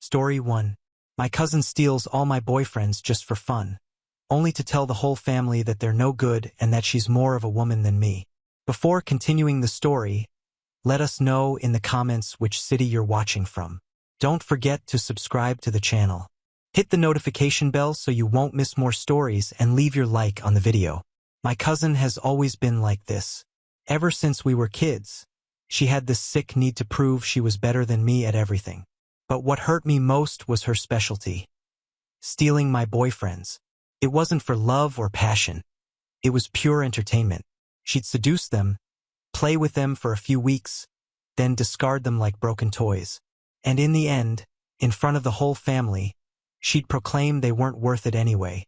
Story 1. My cousin steals all my boyfriends just for fun, only to tell the whole family that they're no good and that she's more of a woman than me. Before continuing the story, let us know in the comments which city you're watching from. Don't forget to subscribe to the channel. Hit the notification bell so you won't miss more stories and leave your like on the video. My cousin has always been like this. Ever since we were kids, she had this sick need to prove she was better than me at everything. But what hurt me most was her specialty: stealing my boyfriends. It wasn't for love or passion. It was pure entertainment. She'd seduce them, play with them for a few weeks, then discard them like broken toys. And in the end, in front of the whole family, she'd proclaim they weren't worth it anyway,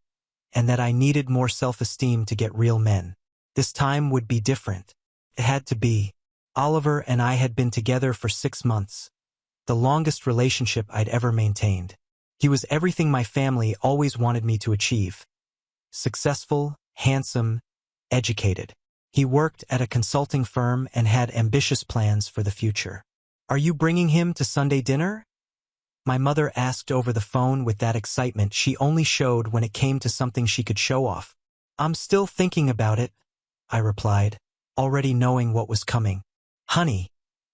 and that I needed more self-esteem to get real men. This time would be different. It had to be. Oliver and I had been together for 6 months. The longest relationship I'd ever maintained. He was everything my family always wanted me to achieve. Successful, handsome, educated. He worked at a consulting firm and had ambitious plans for the future. "Are you bringing him to Sunday dinner?" my mother asked over the phone with that excitement she only showed when it came to something she could show off. "I'm still thinking about it," I replied, already knowing what was coming. "Honey,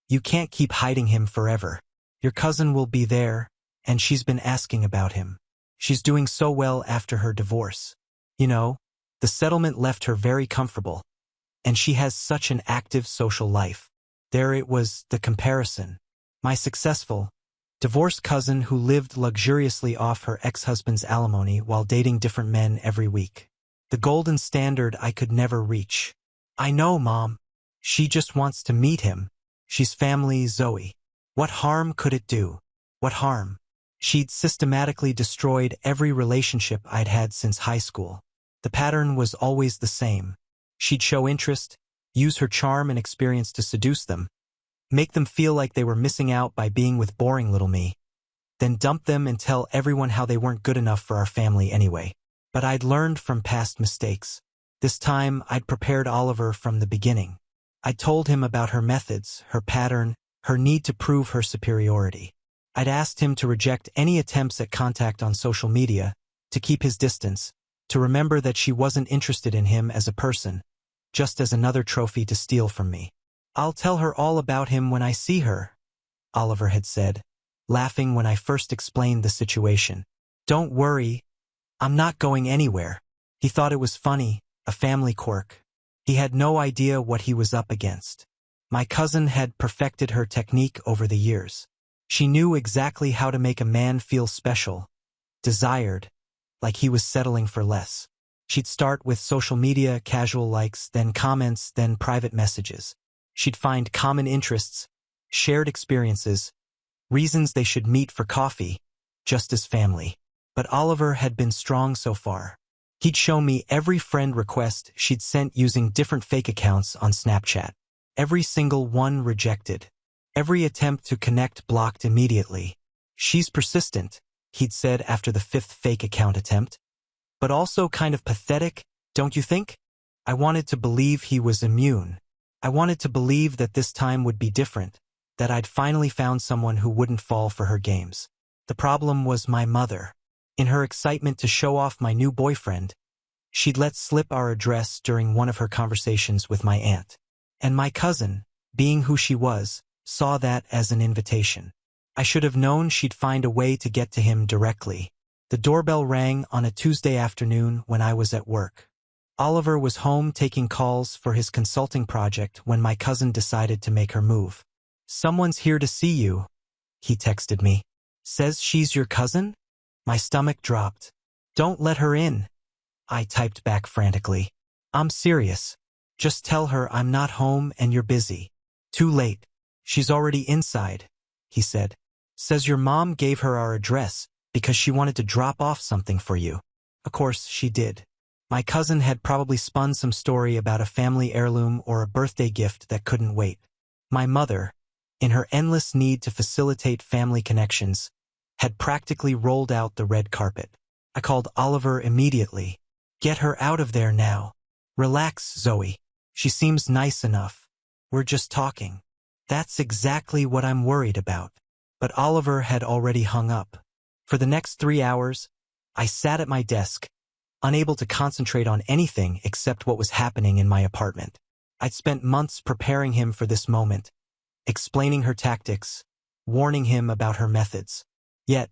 you can't keep hiding him forever. Your cousin will be there, and she's been asking about him. She's doing so well after her divorce. You know, the settlement left her very comfortable, and she has such an active social life." There it was, the comparison. My successful, divorced cousin who lived luxuriously off her ex-husband's alimony while dating different men every week. The golden standard I could never reach. "I know, Mom. She just wants to meet him. She's family, Zoe. What harm could it do? What harm?" She'd systematically destroyed every relationship I'd had since high school. The pattern was always the same. She'd show interest, use her charm and experience to seduce them, make them feel like they were missing out by being with boring little me, then dump them and tell everyone how they weren't good enough for our family anyway. But I'd learned from past mistakes. This time, I'd prepared Oliver from the beginning. I told him about her methods, her pattern, her need to prove her superiority. I'd asked him to reject any attempts at contact on social media, to keep his distance, to remember that she wasn't interested in him as a person, just as another trophy to steal from me. "I'll tell her all about him when I see her," Oliver had said, laughing when I first explained the situation. "Don't worry, I'm not going anywhere." He thought it was funny, a family quirk. He had no idea what he was up against. My cousin had perfected her technique over the years. She knew exactly how to make a man feel special, desired, like he was settling for less. She'd start with social media, casual likes, then comments, then private messages. She'd find common interests, shared experiences, reasons they should meet for coffee, just as family. But Oliver had been strong so far. He'd show me every friend request she'd sent using different fake accounts on Snapchat. Every single one rejected. Every attempt to connect blocked immediately. "She's persistent," he'd said after the 5th fake account attempt. "But also kind of pathetic, don't you think?" I wanted to believe he was immune. I wanted to believe that this time would be different, that I'd finally found someone who wouldn't fall for her games. The problem was my mother. In her excitement to show off my new boyfriend, she'd let slip our address during one of her conversations with my aunt. And my cousin, being who she was, saw that as an invitation. I should have known she'd find a way to get to him directly. The doorbell rang on a Tuesday afternoon when I was at work. Oliver was home taking calls for his consulting project when my cousin decided to make her move. "Someone's here to see you," he texted me. "Says she's your cousin?" My stomach dropped. "Don't let her in," I typed back frantically. "I'm serious. Just tell her I'm not home and you're busy." "Too late. She's already inside," he said. "Says your mom gave her our address because she wanted to drop off something for you." Of course, she did. My cousin had probably spun some story about a family heirloom or a birthday gift that couldn't wait. My mother, in her endless need to facilitate family connections, had practically rolled out the red carpet. I called Oliver immediately. "Get her out of there now. Relax, Zoe. She seems nice enough. We're just talking." "That's exactly what I'm worried about." But Oliver had already hung up. For the next 3 hours, I sat at my desk, unable to concentrate on anything except what was happening in my apartment. I'd spent months preparing him for this moment, explaining her tactics, warning him about her methods. Yet,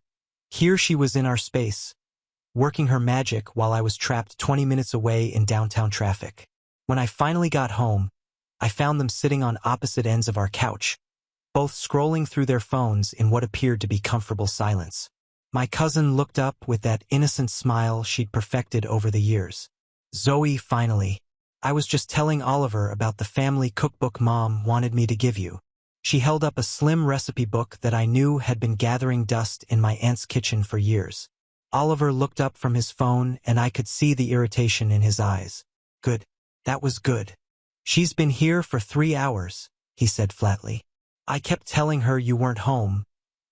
here she was in our space, working her magic while I was trapped 20 minutes away in downtown traffic. When I finally got home, I found them sitting on opposite ends of our couch, both scrolling through their phones in what appeared to be comfortable silence. My cousin looked up with that innocent smile she'd perfected over the years. "Zoe, finally. I was just telling Oliver about the family cookbook Mom wanted me to give you." She held up a slim recipe book that I knew had been gathering dust in my aunt's kitchen for years. Oliver looked up from his phone and I could see the irritation in his eyes. "Good. That was good. She's been here for 3 hours," he said flatly. "I kept telling her you weren't home,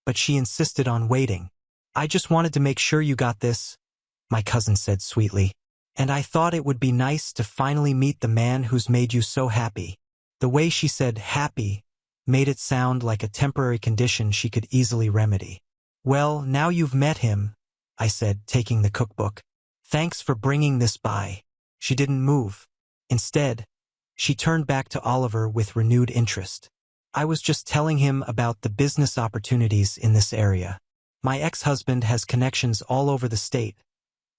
but she insisted on waiting." "I just wanted to make sure you got this," my cousin said sweetly. "And I thought it would be nice to finally meet the man who's made you so happy." The way she said happy made it sound like a temporary condition she could easily remedy. "Well, now you've met him," I said, taking the cookbook. "Thanks for bringing this by." She didn't move. Instead, she turned back to Oliver with renewed interest. "I was just telling him about the business opportunities in this area. My ex-husband has connections all over the state,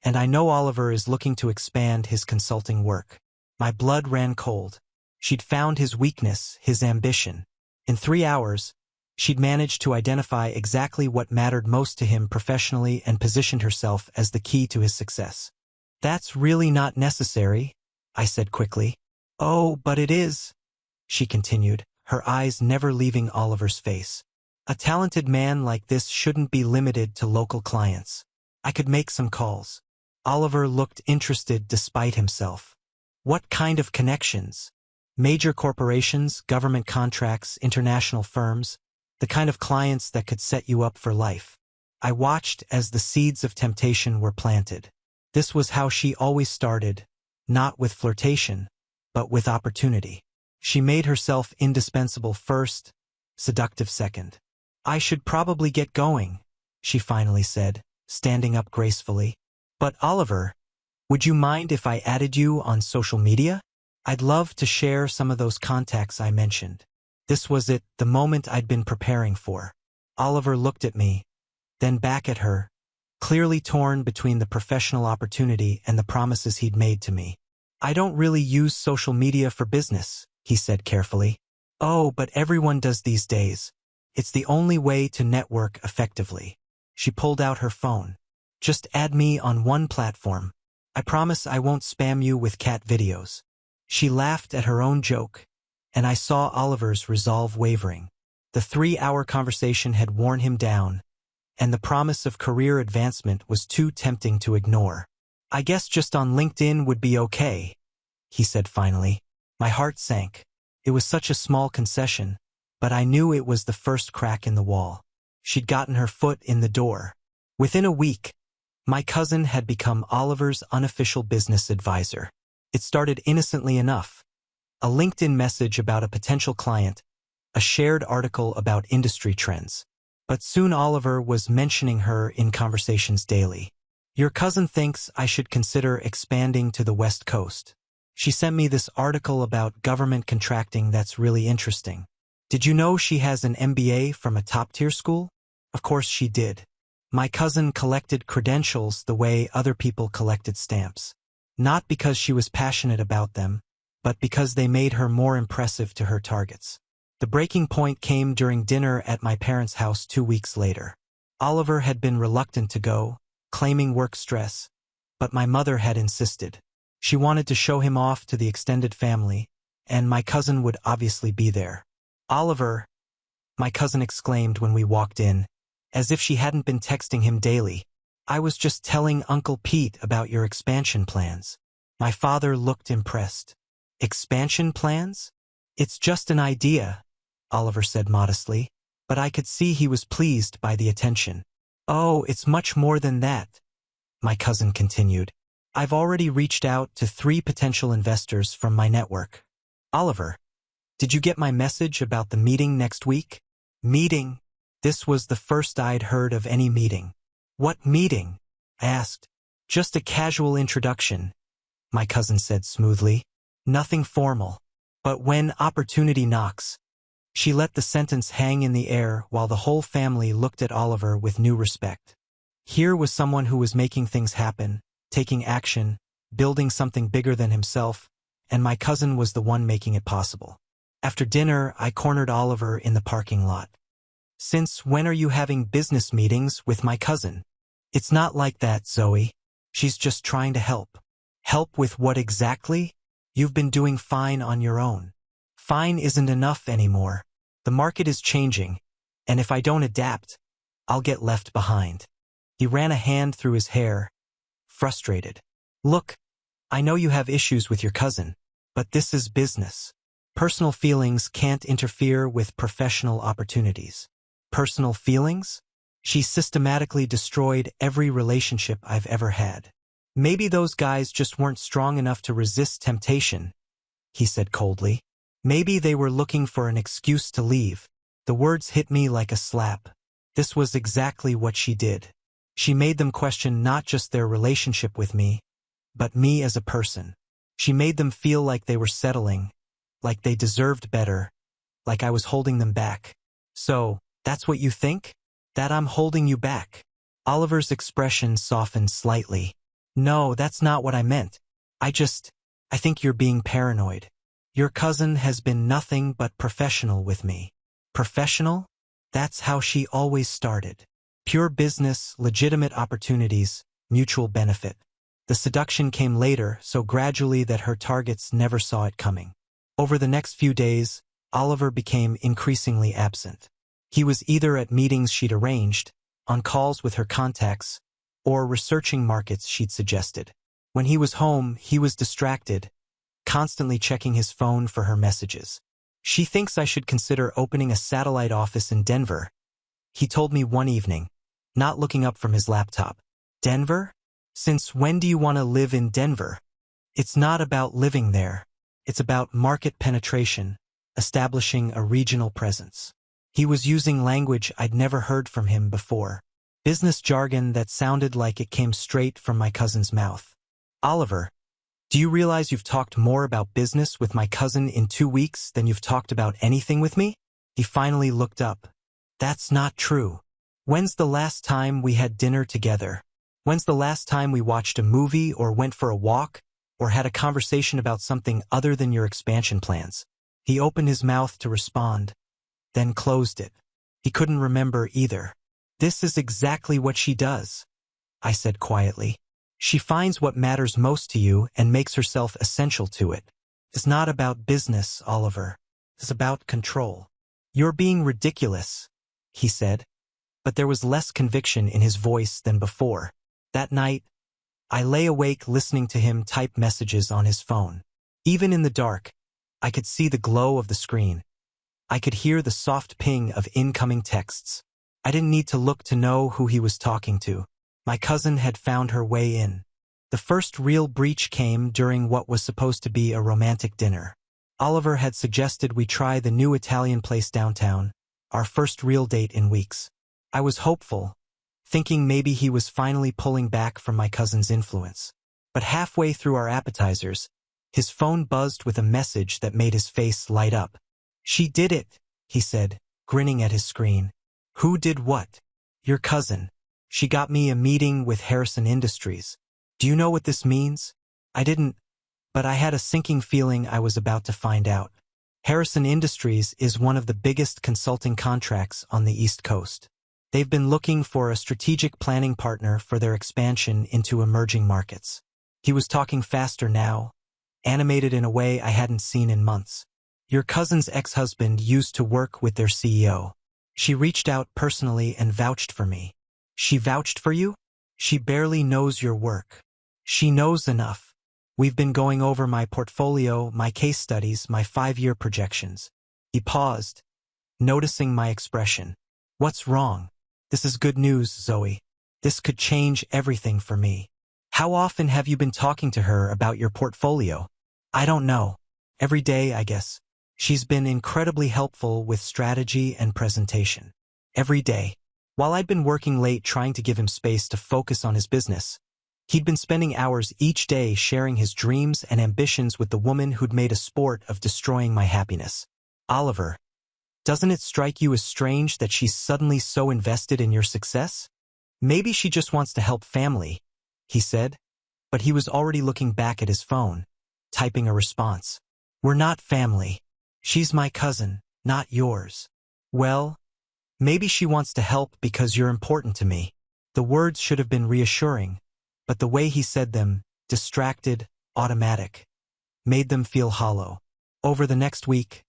and I know Oliver is looking to expand his consulting work." My blood ran cold. She'd found his weakness, his ambition. In 3 hours, she'd managed to identify exactly what mattered most to him professionally and positioned herself as the key to his success. "That's really not necessary," I said quickly. "Oh, but it is," she continued, her eyes never leaving Oliver's face. "A talented man like this shouldn't be limited to local clients. I could make some calls." Oliver looked interested despite himself. "What kind of connections?" "Major corporations, government contracts, international firms, the kind of clients that could set you up for life." I watched as the seeds of temptation were planted. This was how she always started, not with flirtation, but with opportunity. She made herself indispensable first, seductive second. "I should probably get going," she finally said, standing up gracefully. "But Oliver, would you mind if I added you on social media? I'd love to share some of those contacts I mentioned." This was it, the moment I'd been preparing for. Oliver looked at me, then back at her, clearly torn between the professional opportunity and the promises he'd made to me. "I don't really use social media for business," he said carefully. "Oh, but everyone does these days. It's the only way to network effectively." She pulled out her phone. "Just add me on one platform. I promise I won't spam you with cat videos." She laughed at her own joke, and I saw Oliver's resolve wavering. The 3-hour conversation had worn him down, and the promise of career advancement was too tempting to ignore. "I guess just on LinkedIn would be okay," he said finally. My heart sank. It was such a small concession, but I knew it was the first crack in the wall. She'd gotten her foot in the door. Within a week, my cousin had become Oliver's unofficial business advisor. It started innocently enough. A LinkedIn message about a potential client, a shared article about industry trends. But soon Oliver was mentioning her in conversations daily. "Your cousin thinks I should consider expanding to the West Coast. She sent me this article about government contracting that's really interesting. Did you know she has an MBA from a top-tier school?" Of course she did. My cousin collected credentials the way other people collected stamps. Not because she was passionate about them, but because they made her more impressive to her targets. The breaking point came during dinner at my parents' house 2 weeks later. Oliver had been reluctant to go, claiming work stress, but my mother had insisted. She wanted to show him off to the extended family, and my cousin would obviously be there. "Oliver," my cousin exclaimed when we walked in, as if she hadn't been texting him daily. "I was just telling Uncle Pete about your expansion plans." My father looked impressed. "Expansion plans?" "It's just an idea," Oliver said modestly, but I could see he was pleased by the attention. "Oh, it's much more than that," my cousin continued. "I've already reached out to 3 potential investors from my network." "Oliver, did you get my message about the meeting next week?" "Meeting? This was the first I'd heard of any meeting. What meeting? I asked. Just a casual introduction, my cousin said smoothly. Nothing formal. But when opportunity knocks. She let the sentence hang in the air while the whole family looked at Oliver with new respect. Here was someone who was making things happen, taking action, building something bigger than himself, and my cousin was the one making it possible. After dinner, I cornered Oliver in the parking lot. Since when are you having business meetings with my cousin? It's not like that, Zoe. She's just trying to help. Help with what exactly? You've been doing fine on your own. Fine isn't enough anymore. The market is changing, and if I don't adapt, I'll get left behind. He ran a hand through his hair, frustrated. Look, I know you have issues with your cousin, but this is business. Personal feelings can't interfere with professional opportunities. Personal feelings? She systematically destroyed every relationship I've ever had. Maybe those guys just weren't strong enough to resist temptation, he said coldly. Maybe they were looking for an excuse to leave. The words hit me like a slap. This was exactly what she did. She made them question not just their relationship with me, but me as a person. She made them feel like they were settling, like they deserved better, like I was holding them back. So, that's what you think? That I'm holding you back? Oliver's expression softened slightly. No, that's not what I meant. I think you're being paranoid. Your cousin has been nothing but professional with me. Professional? That's how she always started. Pure business, legitimate opportunities, mutual benefit. The seduction came later, so gradually that her targets never saw it coming. Over the next few days, Oliver became increasingly absent. He was either at meetings she'd arranged, on calls with her contacts, or researching markets she'd suggested. When he was home, he was distracted, constantly checking his phone for her messages. She thinks I should consider opening a satellite office in Denver, he told me one evening, not looking up from his laptop. Denver? Since when do you want to live in Denver? It's not about living there. It's about market penetration, establishing a regional presence. He was using language I'd never heard from him before. Business jargon that sounded like it came straight from my cousin's mouth. Oliver, do you realize you've talked more about business with my cousin in 2 weeks than you've talked about anything with me? He finally looked up. That's not true. When's the last time we had dinner together? When's the last time we watched a movie or went for a walk or had a conversation about something other than your expansion plans? He opened his mouth to respond, then closed it. He couldn't remember either. This is exactly what she does, I said quietly. She finds what matters most to you and makes herself essential to it. It's not about business, Oliver. It's about control. You're being ridiculous, he said, but there was less conviction in his voice than before. That night, I lay awake listening to him type messages on his phone. Even in the dark, I could see the glow of the screen. I could hear the soft ping of incoming texts. I didn't need to look to know who he was talking to. My cousin had found her way in. The first real breach came during what was supposed to be a romantic dinner. Oliver had suggested we try the new Italian place downtown, our first real date in weeks. I was hopeful, thinking maybe he was finally pulling back from my cousin's influence. But halfway through our appetizers, his phone buzzed with a message that made his face light up. She did it, he said, grinning at his screen. Who did what? Your cousin. She got me a meeting with Harrison Industries. Do you know what this means? I didn't, but I had a sinking feeling I was about to find out. Harrison Industries is one of the biggest consulting contracts on the East Coast. They've been looking for a strategic planning partner for their expansion into emerging markets. He was talking faster now, animated in a way I hadn't seen in months. Your cousin's ex-husband used to work with their CEO. She reached out personally and vouched for me. She vouched for you? She barely knows your work. She knows enough. We've been going over my portfolio, my case studies, my 5-year projections. He paused, noticing my expression. What's wrong? This is good news, Zoe. This could change everything for me. How often have you been talking to her about your portfolio? I don't know. Every day, I guess. She's been incredibly helpful with strategy and presentation. every day. While I'd been working late trying to give him space to focus on his business, he'd been spending hours each day sharing his dreams and ambitions with the woman who'd made a sport of destroying my happiness. Oliver, doesn't it strike you as strange that she's suddenly so invested in your success? Maybe she just wants to help family, he said, but he was already looking back at his phone, typing a response. We're not family. She's my cousin, not yours. Well, maybe she wants to help because you're important to me. The words should have been reassuring, but the way he said them, distracted, automatic, made them feel hollow. Over the next week,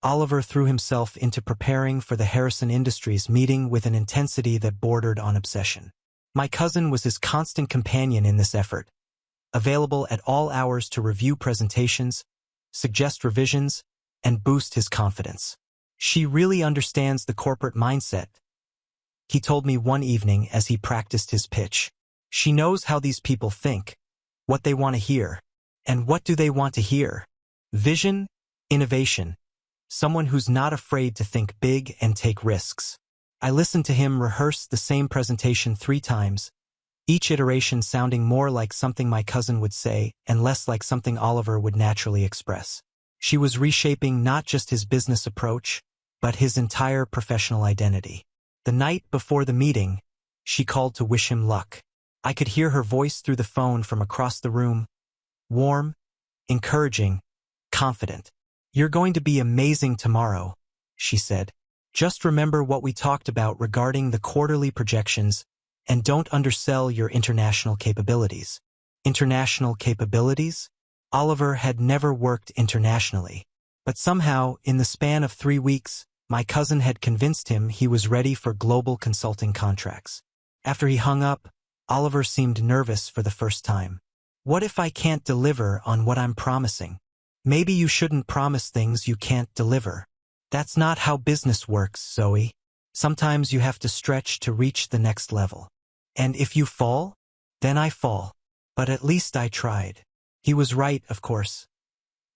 Oliver threw himself into preparing for the Harrison Industries meeting with an intensity that bordered on obsession. My cousin was his constant companion in this effort, available at all hours to review presentations, suggest revisions, and boost his confidence. She really understands the corporate mindset, he told me one evening as he practiced his pitch. She knows how these people think, what they want to hear. And what do they want to hear? Vision, innovation, someone who's not afraid to think big and take risks. I listened to him rehearse the same presentation 3 times, each iteration sounding more like something my cousin would say and less like something Oliver would naturally express. She was reshaping not just his business approach, but his entire professional identity. The night before the meeting, she called to wish him luck. I could hear her voice through the phone from across the room, warm, encouraging, confident. You're going to be amazing tomorrow, she said. Just remember what we talked about regarding the quarterly projections and don't undersell your international capabilities. International capabilities? Oliver had never worked internationally. But somehow, in the span of 3 weeks, my cousin had convinced him he was ready for global consulting contracts. After he hung up, Oliver seemed nervous for the first time. What if I can't deliver on what I'm promising? Maybe you shouldn't promise things you can't deliver. That's not how business works, Zoe. Sometimes you have to stretch to reach the next level. And if you fall, then I fall. But at least I tried. He was right, of course.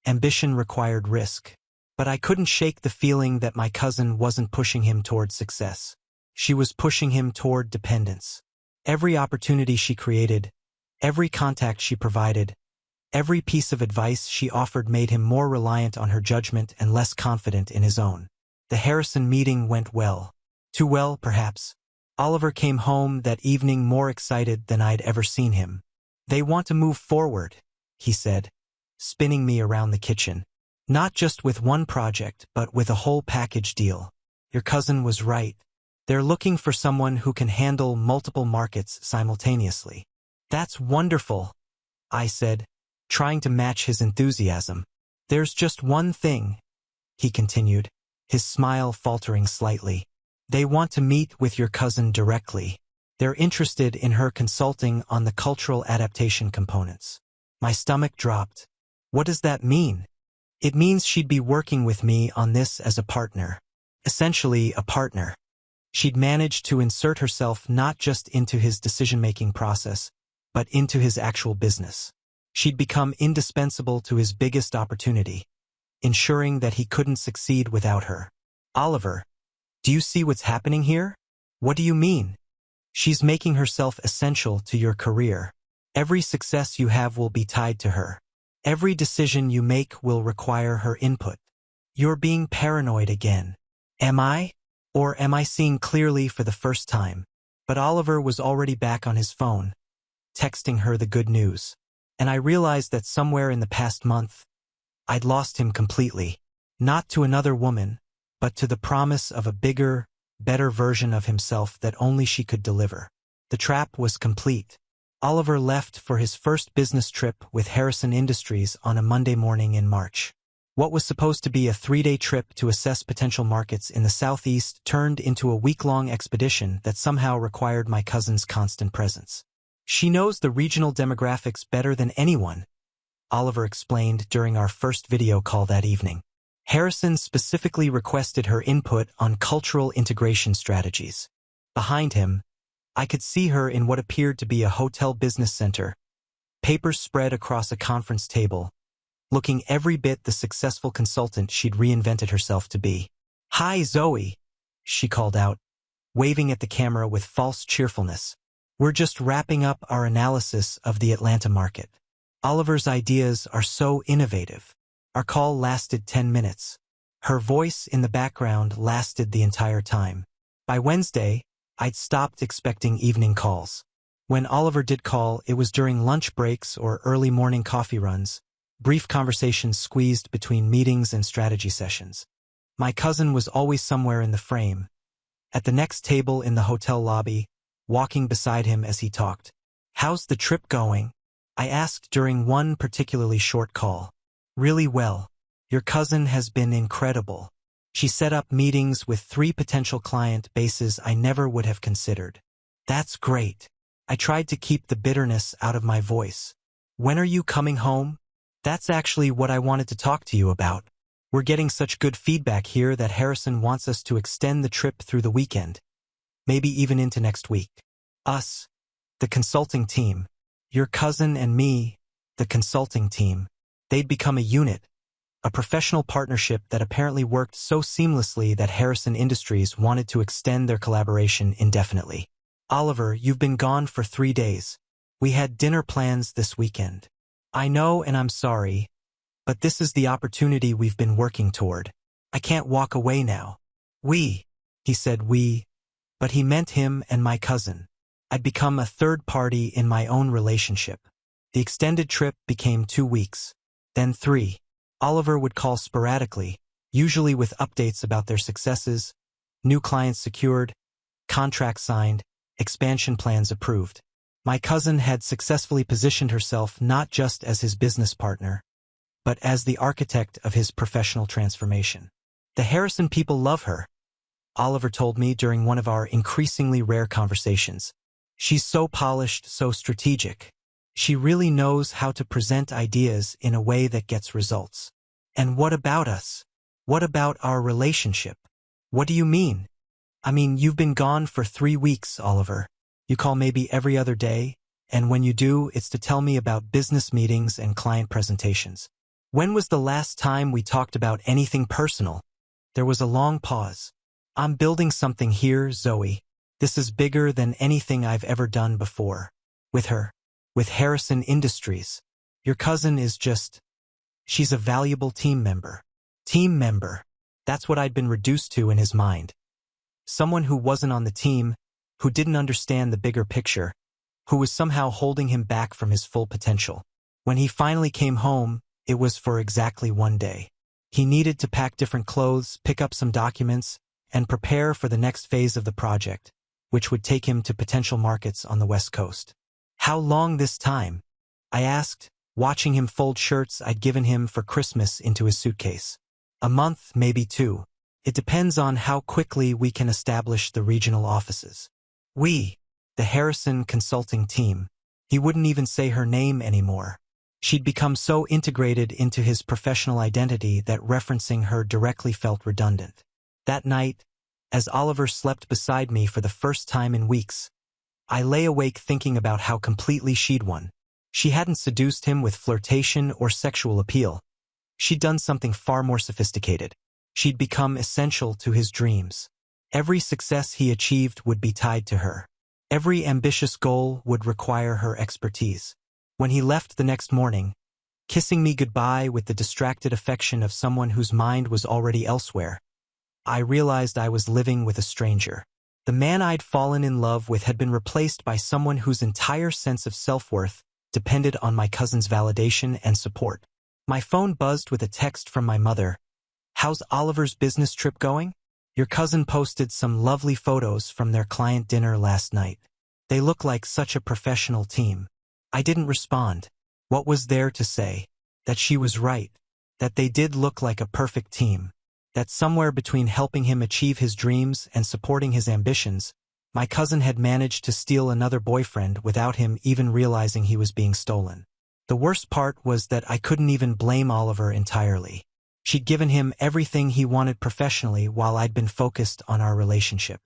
Ambition required risk. But I couldn't shake the feeling that my cousin wasn't pushing him toward success. She was pushing him toward dependence. Every opportunity she created, every contact she provided, every piece of advice she offered made him more reliant on her judgment and less confident in his own. The Harrison meeting went well. Too well, perhaps. Oliver came home that evening more excited than I'd ever seen him. They want to move forward, he said, spinning me around the kitchen. Not just with one project, but with a whole package deal. Your cousin was right. They're looking for someone who can handle multiple markets simultaneously. That's wonderful, I said, trying to match his enthusiasm. There's just one thing, he continued, his smile faltering slightly. They want to meet with your cousin directly. They're interested in her consulting on the cultural adaptation components. My stomach dropped. What does that mean? It means she'd be working with me on this as a partner. Essentially, a partner. She'd managed to insert herself not just into his decision-making process, but into his actual business. She'd become indispensable to his biggest opportunity, ensuring that he couldn't succeed without her. Oliver, do you see what's happening here? What do you mean? She's making herself essential to your career. Every success you have will be tied to her. Every decision you make will require her input. You're being paranoid again. Am I? Or am I seeing clearly for the first time? But Oliver was already back on his phone, texting her the good news. And I realized that somewhere in the past month, I'd lost him completely. Not to another woman, but to the promise of a bigger, better version of himself that only she could deliver. The trap was complete. Oliver left for his first business trip with Harrison Industries on a Monday morning in March. What was supposed to be a 3-day trip to assess potential markets in the Southeast turned into a week-long expedition that somehow required my cousin's constant presence. She knows the regional demographics better than anyone, Oliver explained during our first video call that evening. Harrison specifically requested her input on cultural integration strategies. Behind him, I could see her in what appeared to be a hotel business center, papers spread across a conference table, looking every bit the successful consultant she'd reinvented herself to be. "Hi, Zoe," she called out, waving at the camera with false cheerfulness. "We're just wrapping up our analysis of the Atlanta market. Oliver's ideas are so innovative." Our call lasted 10 minutes. Her voice in the background lasted the entire time. By Wednesday, I'd stopped expecting evening calls. When Oliver did call, it was during lunch breaks or early morning coffee runs, brief conversations squeezed between meetings and strategy sessions. My cousin was always somewhere in the frame, at the next table in the hotel lobby, walking beside him as he talked. "How's the trip going?" I asked during one particularly short call. "Really well. Your cousin has been incredible. She set up meetings with 3 potential client bases I never would have considered." "That's great." I tried to keep the bitterness out of my voice. "When are you coming home?" "That's actually what I wanted to talk to you about. We're getting such good feedback here that Harrison wants us to extend the trip through the weekend, maybe even into next week." "Us, the consulting team. Your cousin and me, the consulting team." They'd become a unit, a professional partnership that apparently worked so seamlessly that Harrison Industries wanted to extend their collaboration indefinitely. "Oliver, you've been gone for 3 days. We had dinner plans this weekend." "I know, and I'm sorry, but this is the opportunity we've been working toward. I can't walk away now." "We," he said we, but he meant him and my cousin. I'd become a third party in my own relationship. The extended trip became 2 weeks, then 3. Oliver would call sporadically, usually with updates about their successes, new clients secured, contracts signed, expansion plans approved. My cousin had successfully positioned herself not just as his business partner, but as the architect of his professional transformation. "The Harrison people love her," Oliver told me during one of our increasingly rare conversations. "She's so polished, so strategic. She really knows how to present ideas in a way that gets results." "And what about us? What about our relationship?" "What do you mean?" "I mean, you've been gone for 3 weeks, Oliver. You call maybe every other day, and when you do, it's to tell me about business meetings and client presentations. When was the last time we talked about anything personal?" There was a long pause. "I'm building something here, Zoe. This is bigger than anything I've ever done before. With her. With Harrison Industries. Your cousin is just... she's a valuable team member." Team member. That's what I'd been reduced to in his mind. Someone who wasn't on the team, who didn't understand the bigger picture, who was somehow holding him back from his full potential. When he finally came home, it was for exactly 1 day. He needed to pack different clothes, pick up some documents, and prepare for the next phase of the project, which would take him to potential markets on the West Coast. "How long this time?" I asked, watching him fold shirts I'd given him for Christmas into his suitcase. "A month, maybe 2. It depends on how quickly we can establish the regional offices." "We, the Harrison consulting team." He wouldn't even say her name anymore. She'd become so integrated into his professional identity that referencing her directly felt redundant. That night, as Oliver slept beside me for the first time in weeks, I lay awake thinking about how completely she'd won. She hadn't seduced him with flirtation or sexual appeal. She'd done something far more sophisticated. She'd become essential to his dreams. Every success he achieved would be tied to her. Every ambitious goal would require her expertise. When he left the next morning, kissing me goodbye with the distracted affection of someone whose mind was already elsewhere, I realized I was living with a stranger. The man I'd fallen in love with had been replaced by someone whose entire sense of self-worth depended on my cousin's validation and support. My phone buzzed with a text from my mother. "How's Oliver's business trip going? Your cousin posted some lovely photos from their client dinner last night. They look like such a professional team." I didn't respond. What was there to say? That she was right. That they did look like a perfect team. That somewhere between helping him achieve his dreams and supporting his ambitions, my cousin had managed to steal another boyfriend without him even realizing he was being stolen. The worst part was that I couldn't even blame Oliver entirely. She'd given him everything he wanted professionally while I'd been focused on our relationship.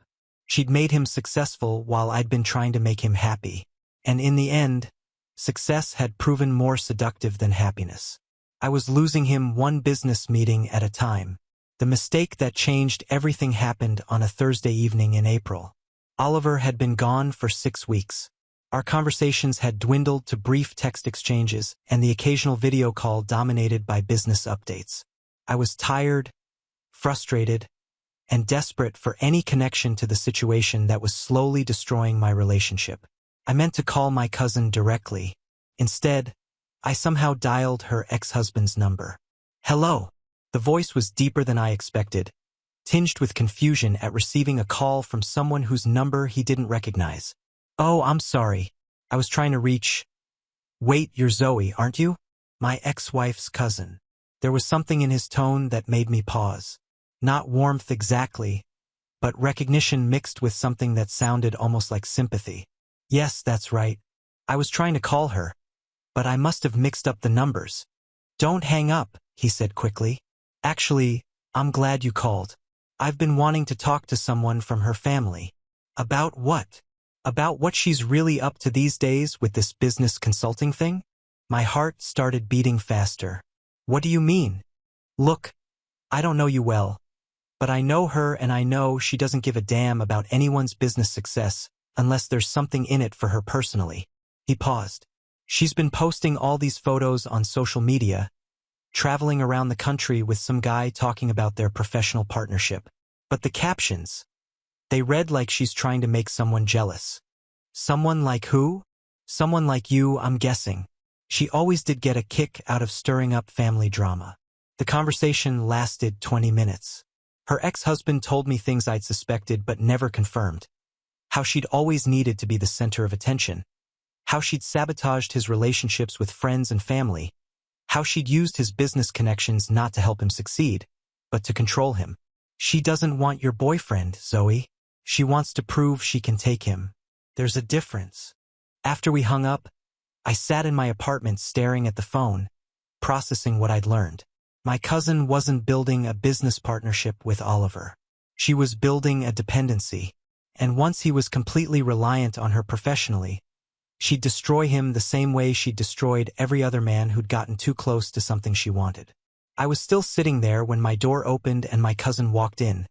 She'd made him successful while I'd been trying to make him happy. And in the end, success had proven more seductive than happiness. I was losing him one business meeting at a time. The mistake that changed everything happened on a Thursday evening in April. Oliver had been gone for 6 weeks. Our conversations had dwindled to brief text exchanges and the occasional video call dominated by business updates. I was tired, frustrated, and desperate for any connection to the situation that was slowly destroying my relationship. I meant to call my cousin directly. Instead, I somehow dialed her ex-husband's number. "Hello." The voice was deeper than I expected, tinged with confusion at receiving a call from someone whose number he didn't recognize. "Oh, I'm sorry. I was trying to reach—" "Wait, you're Zoe, aren't you?" "My ex-wife's cousin." There was something in his tone that made me pause. Not warmth exactly, but recognition mixed with something that sounded almost like sympathy. "Yes, that's right. I was trying to call her, but I must have mixed up the numbers." "Don't hang up," he said quickly. "Actually, I'm glad you called. I've been wanting to talk to someone from her family." "About what?" "About what she's really up to these days with this business consulting thing?" My heart started beating faster. "What do you mean?" "Look, I don't know you well, but I know her and I know she doesn't give a damn about anyone's business success unless there's something in it for her personally." He paused. "She's been posting all these photos on social media, traveling around the country with some guy talking about their professional partnership. But the captions, they read like she's trying to make someone jealous." "Someone like who?" "Someone like you, I'm guessing." She always did get a kick out of stirring up family drama. The conversation lasted 20 minutes. Her ex-husband told me things I'd suspected but never confirmed. How she'd always needed to be the center of attention. How she'd sabotaged his relationships with friends and family. How she'd used his business connections not to help him succeed, but to control him. "She doesn't want your boyfriend, Zoe. She wants to prove she can take him. There's a difference." After we hung up, I sat in my apartment staring at the phone, processing what I'd learned. My cousin wasn't building a business partnership with Oliver. She was building a dependency. And once he was completely reliant on her professionally, she'd destroy him the same way she'd destroyed every other man who'd gotten too close to something she wanted. I was still sitting there when my door opened and my cousin walked in,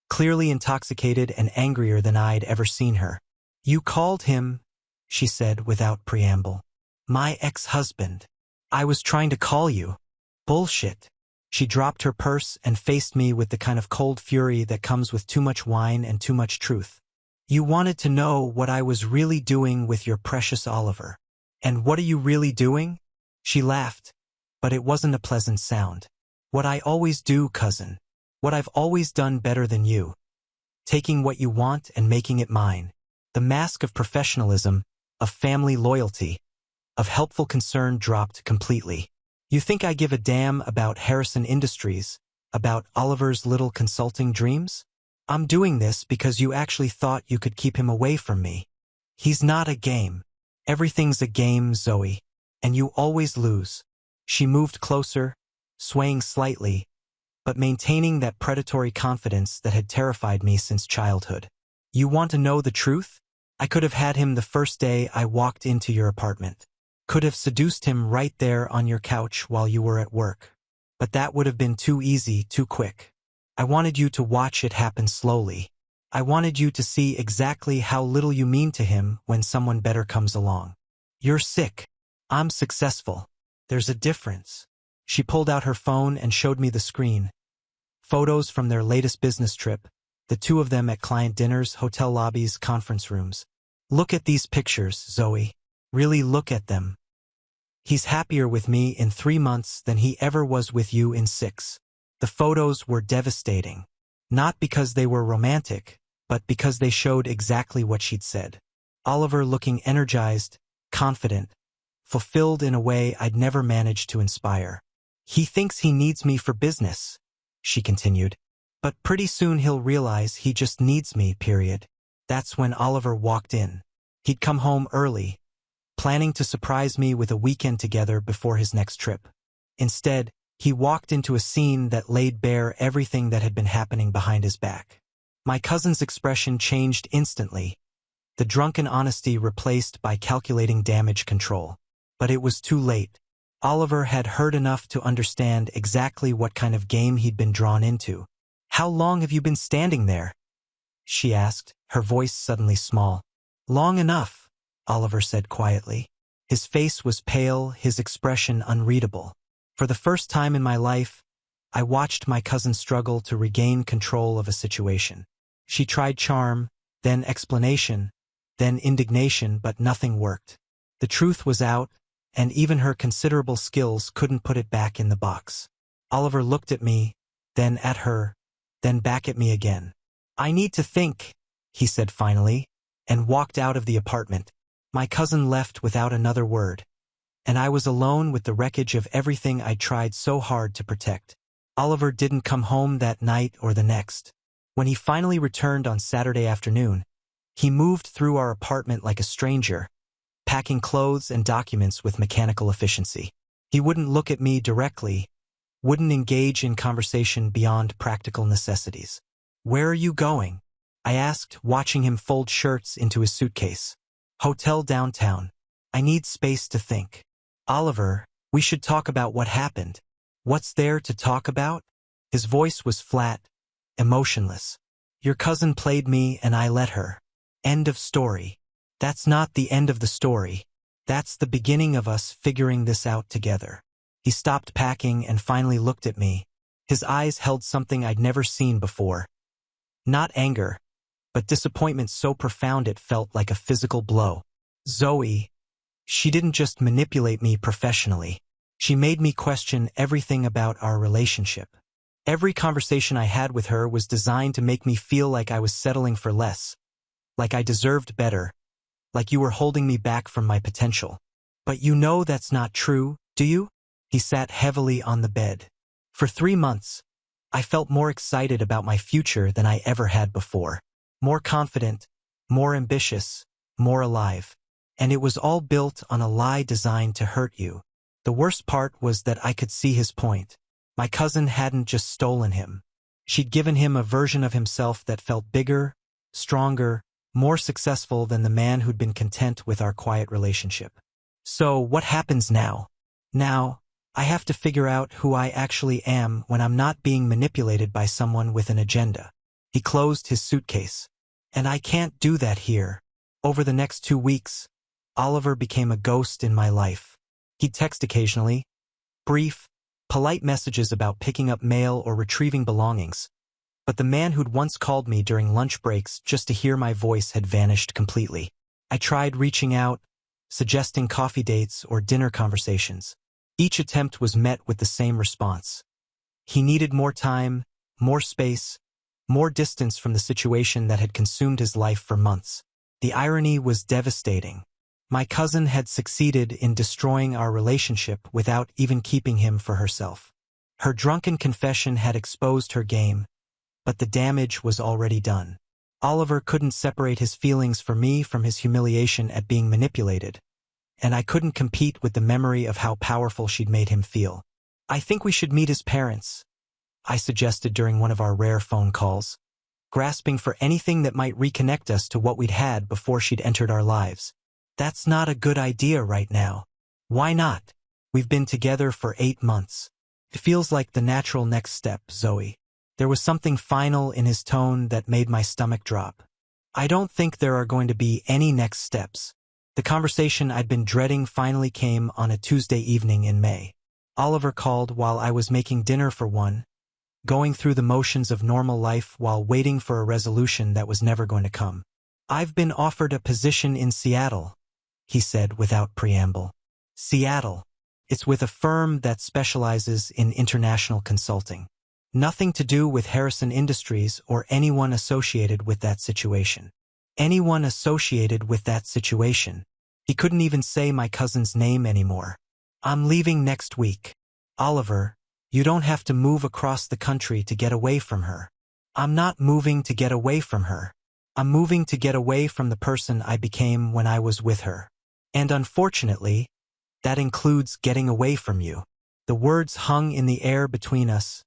clearly intoxicated and angrier than I'd ever seen her. "You called him," she said without preamble. "My ex-husband. I was trying to call you." "Bullshit." She dropped her purse and faced me with the kind of cold fury that comes with too much wine and too much truth. "You wanted to know what I was really doing with your precious Oliver." "And what are you really doing?" She laughed, but it wasn't a pleasant sound. "What I always do, cousin. What I've always done better than you. Taking what you want and making it mine. The mask of professionalism, of family loyalty, of helpful concern dropped completely. You think I give a damn about Harrison Industries, about Oliver's little consulting dreams? I'm doing this because you actually thought you could keep him away from me. He's not a game. Everything's a game, Zoe. And you always lose." She moved closer, swaying slightly, but maintaining that predatory confidence that had terrified me since childhood. "You want to know the truth? I could have had him the first day I walked into your apartment. Could have seduced him right there on your couch while you were at work. But that would have been too easy, too quick. I wanted you to watch it happen slowly. I wanted you to see exactly how little you mean to him when someone better comes along. You're sick. I'm successful. There's a difference." She pulled out her phone and showed me the screen. Photos from their latest business trip, the two of them at client dinners, hotel lobbies, conference rooms. "Look at these pictures, Zoe. Really look at them. He's happier with me in 3 months than he ever was with you in 6. The photos were devastating. Not because they were romantic, but because they showed exactly what she'd said. Oliver looking energized, confident, fulfilled in a way I'd never managed to inspire. "He thinks he needs me for business," she continued. "But pretty soon he'll realize he just needs me, period." That's when Oliver walked in. He'd come home early, planning to surprise me with a weekend together before his next trip. Instead, he walked into a scene that laid bare everything that had been happening behind his back. My cousin's expression changed instantly, the drunken honesty replaced by calculating damage control. But it was too late. Oliver had heard enough to understand exactly what kind of game he'd been drawn into. "How long have you been standing there?" she asked, her voice suddenly small. Long enough, Oliver said quietly. His face was pale, his expression unreadable. For the first time in my life, I watched my cousin struggle to regain control of a situation. She tried charm, then explanation, then indignation, but nothing worked. The truth was out, and even her considerable skills couldn't put it back in the box. Oliver looked at me, then at her, then back at me again. I need to think, he said finally, and walked out of the apartment. My cousin left without another word, and I was alone with the wreckage of everything I'd tried so hard to protect. Oliver didn't come home that night or the next. When he finally returned on Saturday afternoon, he moved through our apartment like a stranger, packing clothes and documents with mechanical efficiency. He wouldn't look at me directly, wouldn't engage in conversation beyond practical necessities. Where are you going? I asked, watching him fold shirts into his suitcase. Hotel downtown. I need space to think. Oliver, we should talk about what happened. What's there to talk about? His voice was flat, emotionless. Your cousin played me and I let her. End of story. That's not the end of the story. That's the beginning of us figuring this out together. He stopped packing and finally looked at me. His eyes held something I'd never seen before. Not anger, but disappointment so profound it felt like a physical blow. Zoe, she didn't just manipulate me professionally. She made me question everything about our relationship. Every conversation I had with her was designed to make me feel like I was settling for less, like I deserved better, like you were holding me back from my potential. But you know that's not true, do you? He sat heavily on the bed. For 3 months, I felt more excited about my future than I ever had before. More confident, more ambitious, more alive. And it was all built on a lie designed to hurt you. The worst part was that I could see his point. My cousin hadn't just stolen him. She'd given him a version of himself that felt bigger, stronger, more successful than the man who'd been content with our quiet relationship. So what happens now? Now, I have to figure out who I actually am when I'm not being manipulated by someone with an agenda. He closed his suitcase. And I can't do that here. Over the next 2 weeks, Oliver became a ghost in my life. He'd text occasionally, brief, polite messages about picking up mail or retrieving belongings. But the man who'd once called me during lunch breaks just to hear my voice had vanished completely. I tried reaching out, suggesting coffee dates or dinner conversations. Each attempt was met with the same response. He needed more time, more space, more distance from the situation that had consumed his life for months. The irony was devastating. My cousin had succeeded in destroying our relationship without even keeping him for herself. Her drunken confession had exposed her game, but the damage was already done. Oliver couldn't separate his feelings for me from his humiliation at being manipulated, and I couldn't compete with the memory of how powerful she'd made him feel. I think we should meet his parents, I suggested during one of our rare phone calls, grasping for anything that might reconnect us to what we'd had before she'd entered our lives. That's not a good idea right now. Why not? We've been together for 8 months. It feels like the natural next step, Zoe. There was something final in his tone that made my stomach drop. I don't think there are going to be any next steps. The conversation I'd been dreading finally came on a Tuesday evening in May. Oliver called while I was making dinner for one, going through the motions of normal life while waiting for a resolution that was never going to come. I've been offered a position in Seattle, he said without preamble. Seattle. It's with a firm that specializes in international consulting. Nothing to do with Harrison Industries or anyone associated with that situation. Anyone associated with that situation. He couldn't even say my cousin's name anymore. I'm leaving next week. Oliver, you don't have to move across the country to get away from her. I'm not moving to get away from her. I'm moving to get away from the person I became when I was with her. And unfortunately, that includes getting away from you. The words hung in the air between us,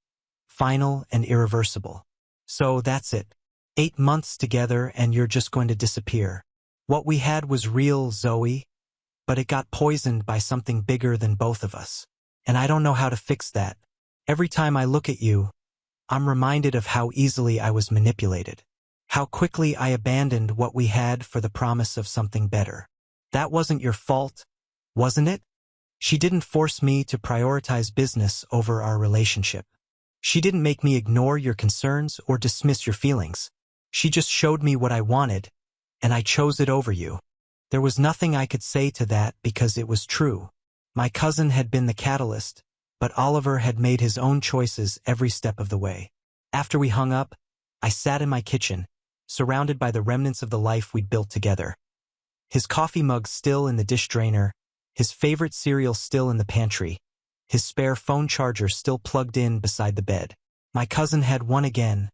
final and irreversible. So that's it. 8 months together and you're just going to disappear. What we had was real, Zoe, but it got poisoned by something bigger than both of us. And I don't know how to fix that. Every time I look at you, I'm reminded of how easily I was manipulated. How quickly I abandoned what we had for the promise of something better. That wasn't your fault, wasn't it? She didn't force me to prioritize business over our relationship. She didn't make me ignore your concerns or dismiss your feelings. She just showed me what I wanted, and I chose it over you. There was nothing I could say to that because it was true. My cousin had been the catalyst, but Oliver had made his own choices every step of the way. After we hung up, I sat in my kitchen, surrounded by the remnants of the life we'd built together. His coffee mug still in the dish drainer, his favorite cereal still in the pantry, his spare phone charger still plugged in beside the bed. My cousin had won again,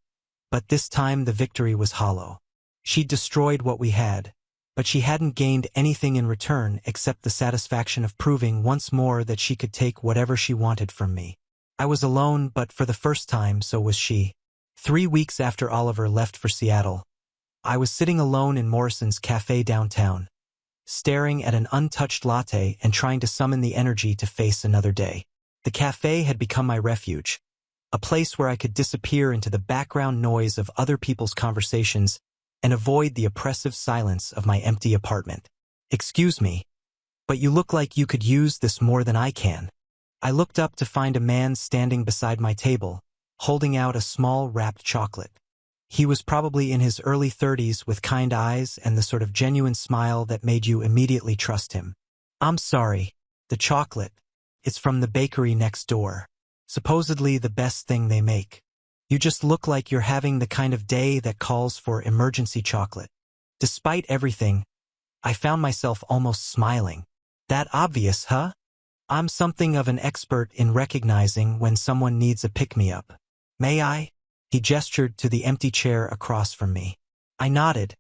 but this time the victory was hollow. She'd destroyed what we had, but she hadn't gained anything in return except the satisfaction of proving once more that she could take whatever she wanted from me. I was alone, but for the first time, so was she. 3 weeks after Oliver left for Seattle, I was sitting alone in Morrison's cafe downtown, staring at an untouched latte and trying to summon the energy to face another day. The cafe had become my refuge, a place where I could disappear into the background noise of other people's conversations and avoid the oppressive silence of my empty apartment. "Excuse me, but you look like you could use this more than I can." I looked up to find a man standing beside my table, holding out a small wrapped chocolate. He was probably in his early 30s with kind eyes and the sort of genuine smile that made you immediately trust him. "I'm sorry, the chocolate. It's from the bakery next door. Supposedly the best thing they make. You just look like you're having the kind of day that calls for emergency chocolate." Despite everything, I found myself almost smiling. That obvious, huh? I'm something of an expert in recognizing when someone needs a pick-me-up. "May I?" He gestured to the empty chair across from me. I nodded,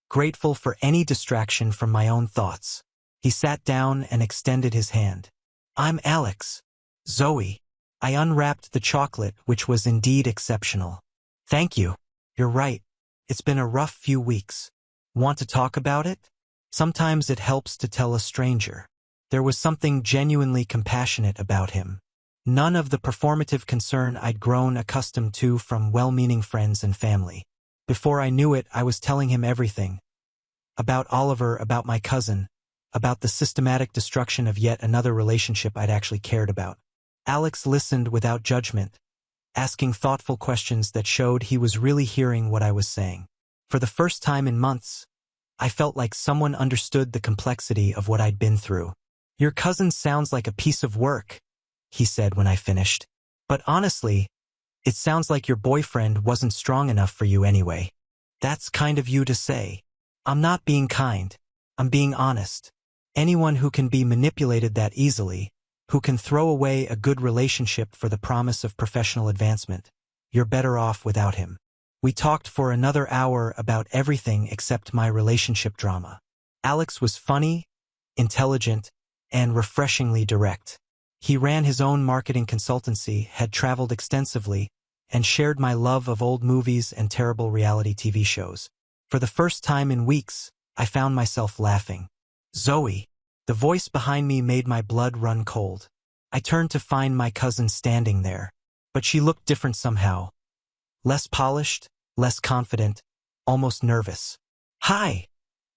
grateful for any distraction from my own thoughts. He sat down and extended his hand. "I'm Alex. Zoe." I unwrapped the chocolate, which was indeed exceptional. "Thank you. You're right. It's been a rough few weeks. Want to talk about it?" Sometimes it helps to tell a stranger. There was something genuinely compassionate about him. None of the performative concern I'd grown accustomed to from well-meaning friends and family. Before I knew it, I was telling him everything. About Oliver, about my cousin, about the systematic destruction of yet another relationship I'd actually cared about. Alex listened without judgment, asking thoughtful questions that showed he was really hearing what I was saying. For the first time in months, I felt like someone understood the complexity of what I'd been through. "Your cousin sounds like a piece of work," he said when I finished. "But honestly, it sounds like your boyfriend wasn't strong enough for you anyway." "That's kind of you to say." "I'm not being kind. I'm being honest. Anyone who can be manipulated that easily, who can throw away a good relationship for the promise of professional advancement, you're better off without him." We talked for another hour about everything except my relationship drama. Alex was funny, intelligent, and refreshingly direct. He ran his own marketing consultancy, had traveled extensively, and shared my love of old movies and terrible reality TV shows. For the first time in weeks, I found myself laughing. "Zoe." The voice behind me made my blood run cold. I turned to find my cousin standing there, but she looked different somehow. Less polished, less confident, almost nervous. "Hi,"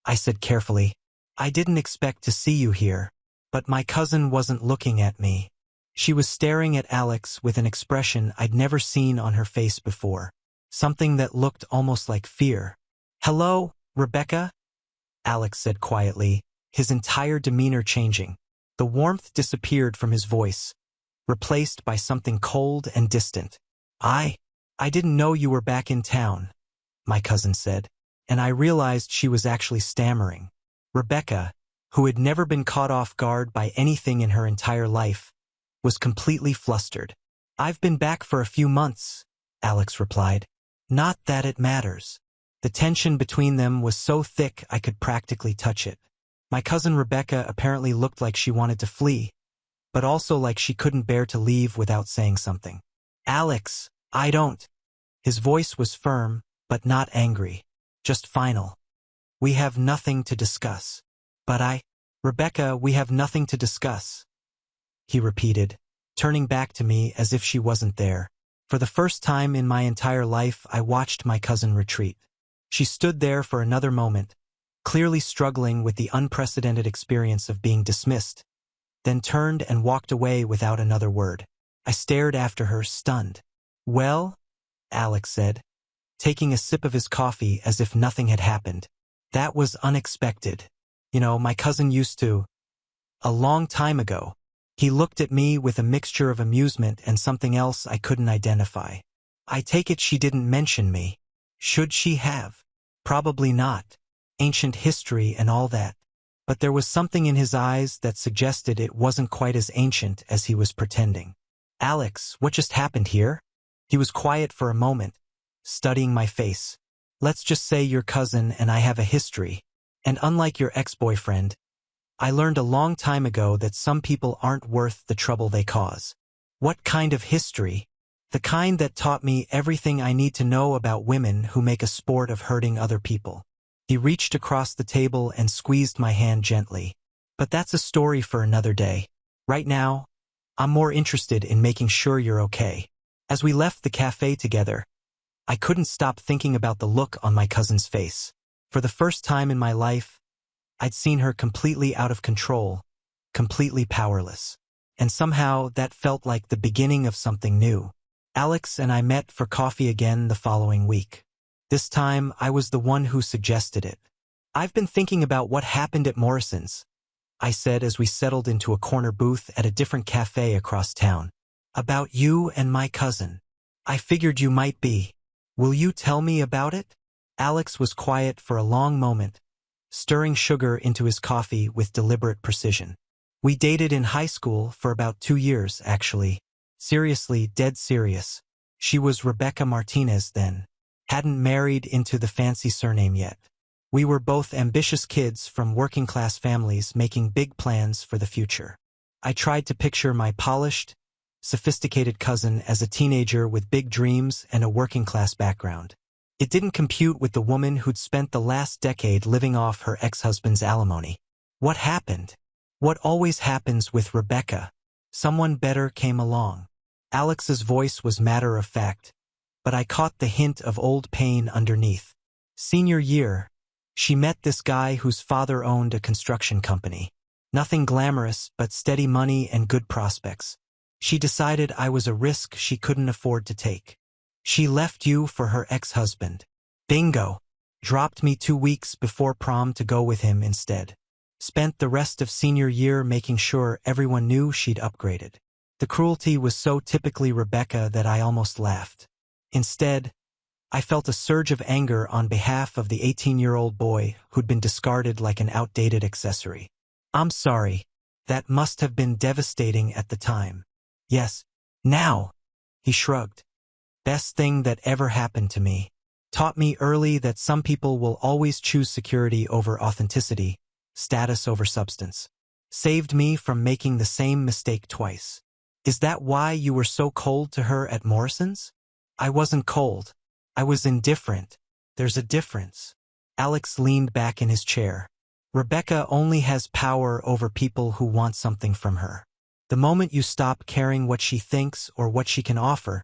I said carefully. "I didn't expect to see you here." But my cousin wasn't looking at me. She was staring at Alex with an expression I'd never seen on her face before, something that looked almost like fear. "Hello, Rebecca," Alex said quietly, his entire demeanor changing. The warmth disappeared from his voice, replaced by something cold and distant. I didn't know you were back in town," my cousin said, and I realized she was actually stammering. Rebecca, who had never been caught off guard by anything in her entire life, was completely flustered. "I've been back for a few months," Alex replied. "Not that it matters." The tension between them was so thick I could practically touch it. My cousin Rebecca apparently looked like she wanted to flee, but also like she couldn't bear to leave without saying something. "Alex, I don't." His voice was firm, but not angry, just final. "We have nothing to discuss." "But Rebecca, we have nothing to discuss," he repeated, turning back to me as if she wasn't there. For the first time in my entire life, I watched my cousin retreat. She stood there for another moment, clearly struggling with the unprecedented experience of being dismissed, then turned and walked away without another word. I stared after her, stunned. "Well?" Alex said, taking a sip of his coffee as if nothing had happened. "That was unexpected. My cousin used to. A long time ago." He looked at me with a mixture of amusement and something else I couldn't identify. "I take it she didn't mention me. Should she have?" "Probably not. Ancient history and all that." But there was something in his eyes that suggested it wasn't quite as ancient as he was pretending. "Alex, what just happened here?" He was quiet for a moment, studying my face. "Let's just say your cousin and I have a history, and unlike your ex-boyfriend, I learned a long time ago that some people aren't worth the trouble they cause." "What kind of history?" "The kind that taught me everything I need to know about women who make a sport of hurting other people." He reached across the table and squeezed my hand gently. "But that's a story for another day. Right now, I'm more interested in making sure you're okay." As we left the cafe together, I couldn't stop thinking about the look on my cousin's face. For the first time in my life, I'd seen her completely out of control, completely powerless. And somehow that felt like the beginning of something new. Alex and I met for coffee again the following week. This time, I was the one who suggested it. "I've been thinking about what happened at Morrison's," I said as we settled into a corner booth at a different cafe across town. "About you and my cousin. I figured you might be. Will you tell me about it?" Alex was quiet for a long moment, stirring sugar into his coffee with deliberate precision. "We dated in high school for about 2 years, actually. Seriously, dead serious. She was Rebecca Martinez then. Hadn't married into the fancy surname yet. We were both ambitious kids from working-class families making big plans for the future. I tried to picture my polished, sophisticated cousin as a teenager with big dreams and a working-class background. It didn't compute with the woman who'd spent the last decade living off her ex-husband's alimony. What happened? What always happens with Rebecca? Someone better came along." Alex's voice was matter-of-fact, but I caught the hint of old pain underneath. "Senior year, she met this guy whose father owned a construction company. Nothing glamorous, but steady money and good prospects. She decided I was a risk she couldn't afford to take. She left you for her ex-husband. Bingo. Dropped me 2 weeks before prom to go with him instead. Spent the rest of senior year making sure everyone knew she'd upgraded. The cruelty was so typically Rebecca that I almost laughed. Instead, I felt a surge of anger on behalf of the 18-year-old boy who'd been discarded like an outdated accessory. I'm sorry. That must have been devastating at the time. Yes. Now. He shrugged. Best thing that ever happened to me. Taught me early that some people will always choose security over authenticity, status over substance. Saved me from making the same mistake twice. Is that why you were so cold to her at Morrison's? I wasn't cold. I was indifferent. There's a difference. Alex leaned back in his chair. Rebecca only has power over people who want something from her. The moment you stop caring what she thinks or what she can offer,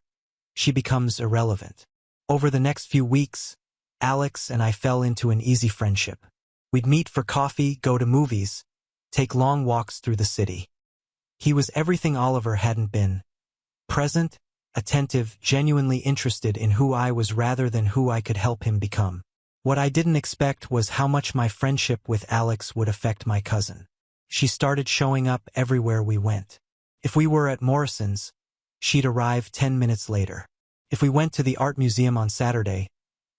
she becomes irrelevant. Over the next few weeks, Alex and I fell into an easy friendship. We'd meet for coffee, go to movies, take long walks through the city. He was everything Oliver hadn't been. Present, attentive, genuinely interested in who I was rather than who I could help him become. What I didn't expect was how much my friendship with Alex would affect my cousin. She started showing up everywhere we went. If we were at Morrison's, she'd arrive 10 minutes later. If we went to the art museum on Saturday,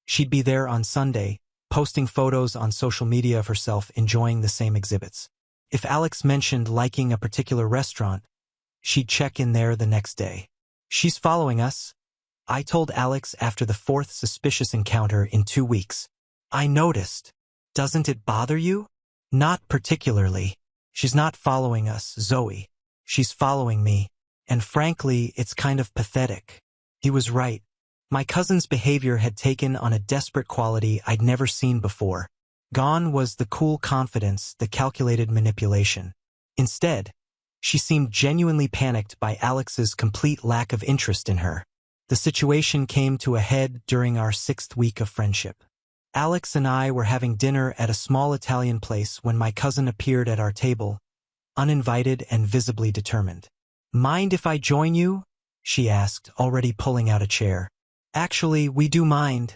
she'd be there on Sunday, posting photos on social media of herself enjoying the same exhibits. If Alex mentioned liking a particular restaurant, she'd check in there the next day. She's following us, I told Alex after the fourth suspicious encounter in 2 weeks. I noticed. Doesn't it bother you? Not particularly. She's not following us, Zoe. She's following me. And frankly, it's kind of pathetic. He was right. My cousin's behavior had taken on a desperate quality I'd never seen before. Gone was the cool confidence, the calculated manipulation. Instead, she seemed genuinely panicked by Alex's complete lack of interest in her. The situation came to a head during our 6th week of friendship. Alex and I were having dinner at a small Italian place when my cousin appeared at our table, uninvited and visibly determined. "Mind if I join you?" she asked, already pulling out a chair. "Actually, we do mind,"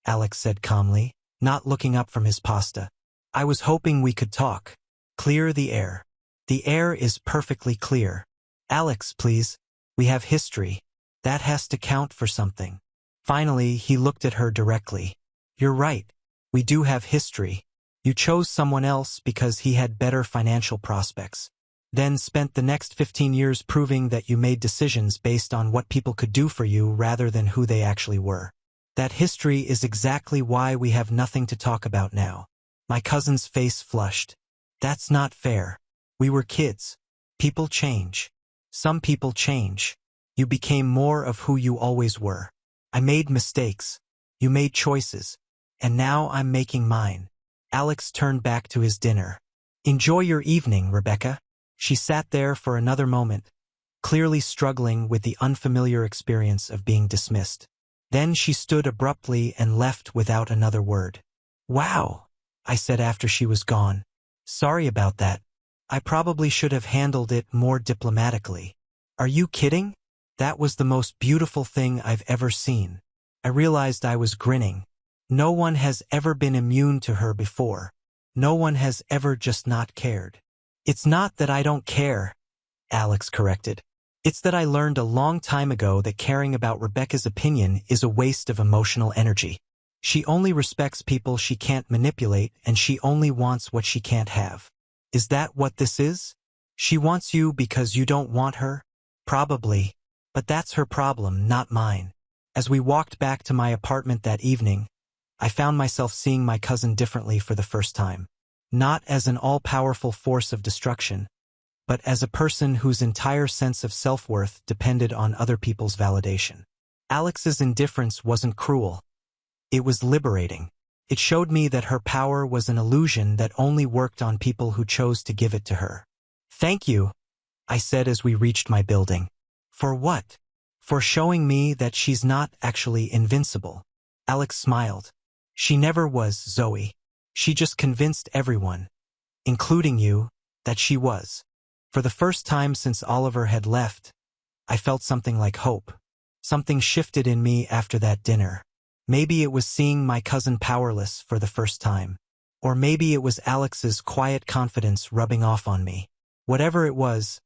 Alex said calmly, not looking up from his pasta. "I was hoping we could talk. Clear the air." "The air is perfectly clear." "Alex, please. We have history. That has to count for something." Finally, he looked at her directly. "You're right. We do have history. You chose someone else because he had better financial prospects. Then spent the next 15 years proving that you made decisions based on what people could do for you rather than who they actually were. That history is exactly why we have nothing to talk about now." My cousin's face flushed. "That's not fair. We were kids. People change. Some people change. You became more of who you always were. I made mistakes. You made choices. And now I'm making mine." Alex turned back to his dinner. "Enjoy your evening, Rebecca." She sat there for another moment, clearly struggling with the unfamiliar experience of being dismissed. Then she stood abruptly and left without another word. "Wow," I said after she was gone. "Sorry about that. I probably should have handled it more diplomatically." "Are you kidding? That was the most beautiful thing I've ever seen." I realized I was grinning. No one has ever been immune to her before. No one has ever just not cared. "It's not that I don't care," Alex corrected. "It's that I learned a long time ago that caring about Rebecca's opinion is a waste of emotional energy. She only respects people she can't manipulate, and she only wants what she can't have." "Is that what this is? She wants you because you don't want her?" "Probably. But that's her problem, not mine." As we walked back to my apartment that evening, I found myself seeing my cousin differently for the first time. Not as an all-powerful force of destruction, but as a person whose entire sense of self-worth depended on other people's validation. Alex's indifference wasn't cruel. It was liberating. It showed me that her power was an illusion that only worked on people who chose to give it to her. "Thank you," I said as we reached my building. "For what?" "For showing me that she's not actually invincible." Alex smiled. "She never was, Zoe. She just convinced everyone, including you, that she was." For the first time since Oliver had left, I felt something like hope. Something shifted in me after that dinner. Maybe it was seeing my cousin powerless for the first time. Or maybe it was Alex's quiet confidence rubbing off on me. Whatever it was,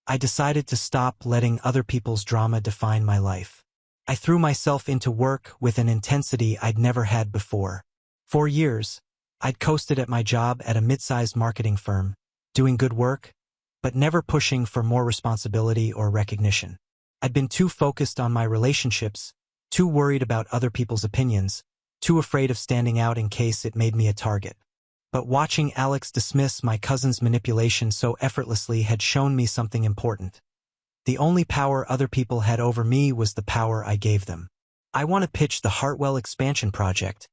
I decided to stop letting other people's drama define my life. I threw myself into work with an intensity I'd never had before. For years, I'd coasted at my job at a mid-sized marketing firm, doing good work, but never pushing for more responsibility or recognition. I'd been too focused on my relationships, too worried about other people's opinions, too afraid of standing out in case it made me a target. But watching Alex dismiss my cousin's manipulation so effortlessly had shown me something important. The only power other people had over me was the power I gave them. "I want to pitch the Hartwell expansion project,"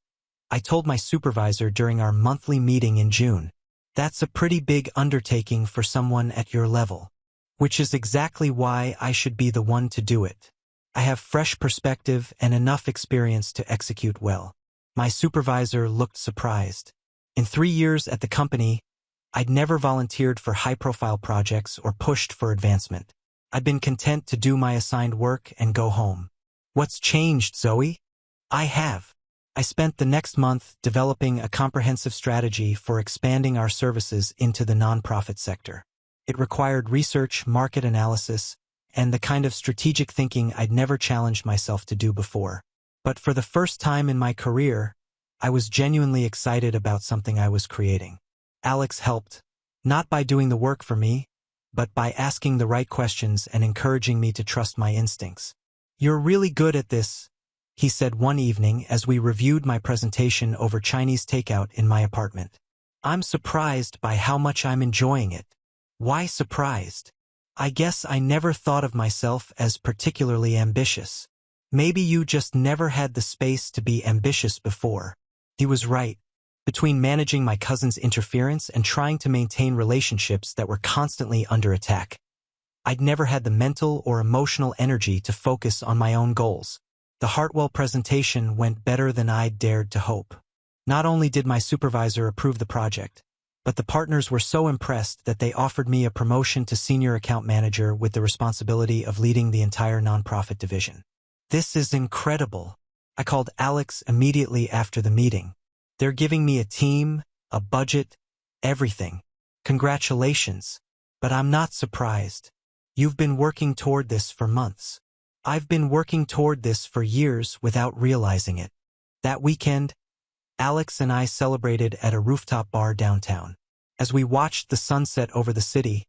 I told my supervisor during our monthly meeting in June. "That's a pretty big undertaking for someone at your level." "Which is exactly why I should be the one to do it. I have fresh perspective and enough experience to execute well." My supervisor looked surprised. In 3 years at the company, I'd never volunteered for high-profile projects or pushed for advancement. I'd been content to do my assigned work and go home. "What's changed, Zoe?" "I have. I spent the next month developing a comprehensive strategy for expanding our services into the nonprofit sector. It required research, market analysis, and the kind of strategic thinking I'd never challenged myself to do before. But for the first time in my career, I was genuinely excited about something I was creating. Alex helped, not by doing the work for me, but by asking the right questions and encouraging me to trust my instincts. "You're really good at this," he said one evening as we reviewed my presentation over Chinese takeout in my apartment. "I'm surprised by how much I'm enjoying it." "Why surprised?" "I guess I never thought of myself as particularly ambitious." "Maybe you just never had the space to be ambitious before." He was right. Between managing my cousin's interference and trying to maintain relationships that were constantly under attack, I'd never had the mental or emotional energy to focus on my own goals. The Hartwell presentation went better than I'd dared to hope. Not only did my supervisor approve the project, but the partners were so impressed that they offered me a promotion to senior account manager with the responsibility of leading the entire nonprofit division. This is incredible. I called Alex immediately after the meeting. They're giving me a team, a budget, everything. Congratulations. But I'm not surprised. You've been working toward this for months. I've been working toward this for years without realizing it. That weekend, Alex and I celebrated at a rooftop bar downtown. As we watched the sunset over the city,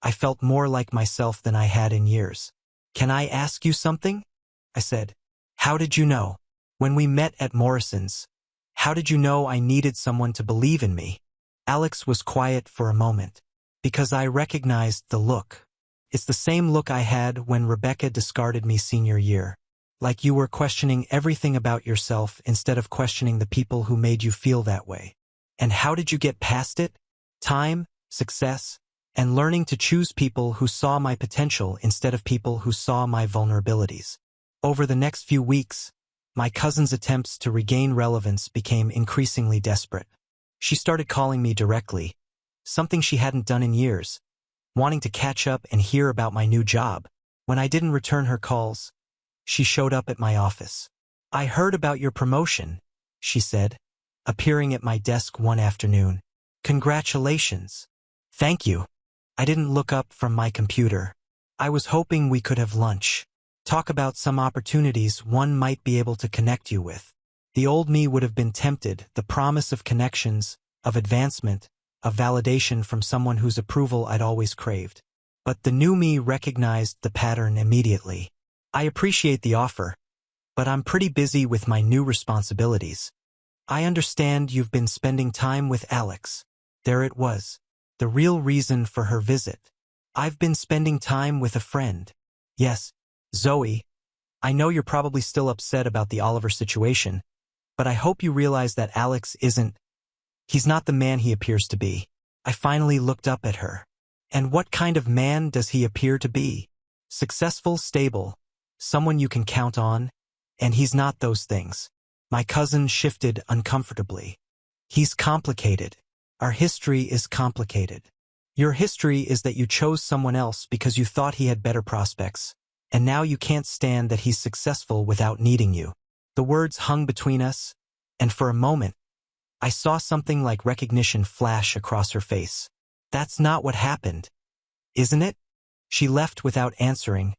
I felt more like myself than I had in years. Can I ask you something? I said. How did you know? When we met at Morrison's, how did you know I needed someone to believe in me? Alex was quiet for a moment. Because I recognized the look. It's the same look I had when Rebecca discarded me senior year. Like you were questioning everything about yourself instead of questioning the people who made you feel that way. And how did you get past it? Time, success, and learning to choose people who saw my potential instead of people who saw my vulnerabilities. Over the next few weeks, my cousin's attempts to regain relevance became increasingly desperate. She started calling me directly, something she hadn't done in years, wanting to catch up and hear about my new job. When I didn't return her calls, she showed up at my office. I heard about your promotion, she said, appearing at my desk one afternoon. Congratulations. Thank you. I didn't look up from my computer. I was hoping we could have lunch. Talk about some opportunities one might be able to connect you with. The old me would have been tempted, the promise of connections, of advancement, of validation from someone whose approval I'd always craved. But the new me recognized the pattern immediately. I appreciate the offer, but I'm pretty busy with my new responsibilities. I understand you've been spending time with Alex. There it was, the real reason for her visit. I've been spending time with a friend. Yes, Zoe, I know you're probably still upset about the Oliver situation, but I hope you realize that Alex he's not the man he appears to be. I finally looked up at her. And what kind of man does he appear to be? Successful, stable, someone you can count on, and he's not those things. My cousin shifted uncomfortably. He's complicated. Our history is complicated. Your history is that you chose someone else because you thought he had better prospects, and now you can't stand that he's successful without needing you. The words hung between us, and for a moment, I saw something like recognition flash across her face. That's not what happened, isn't it? She left without answering,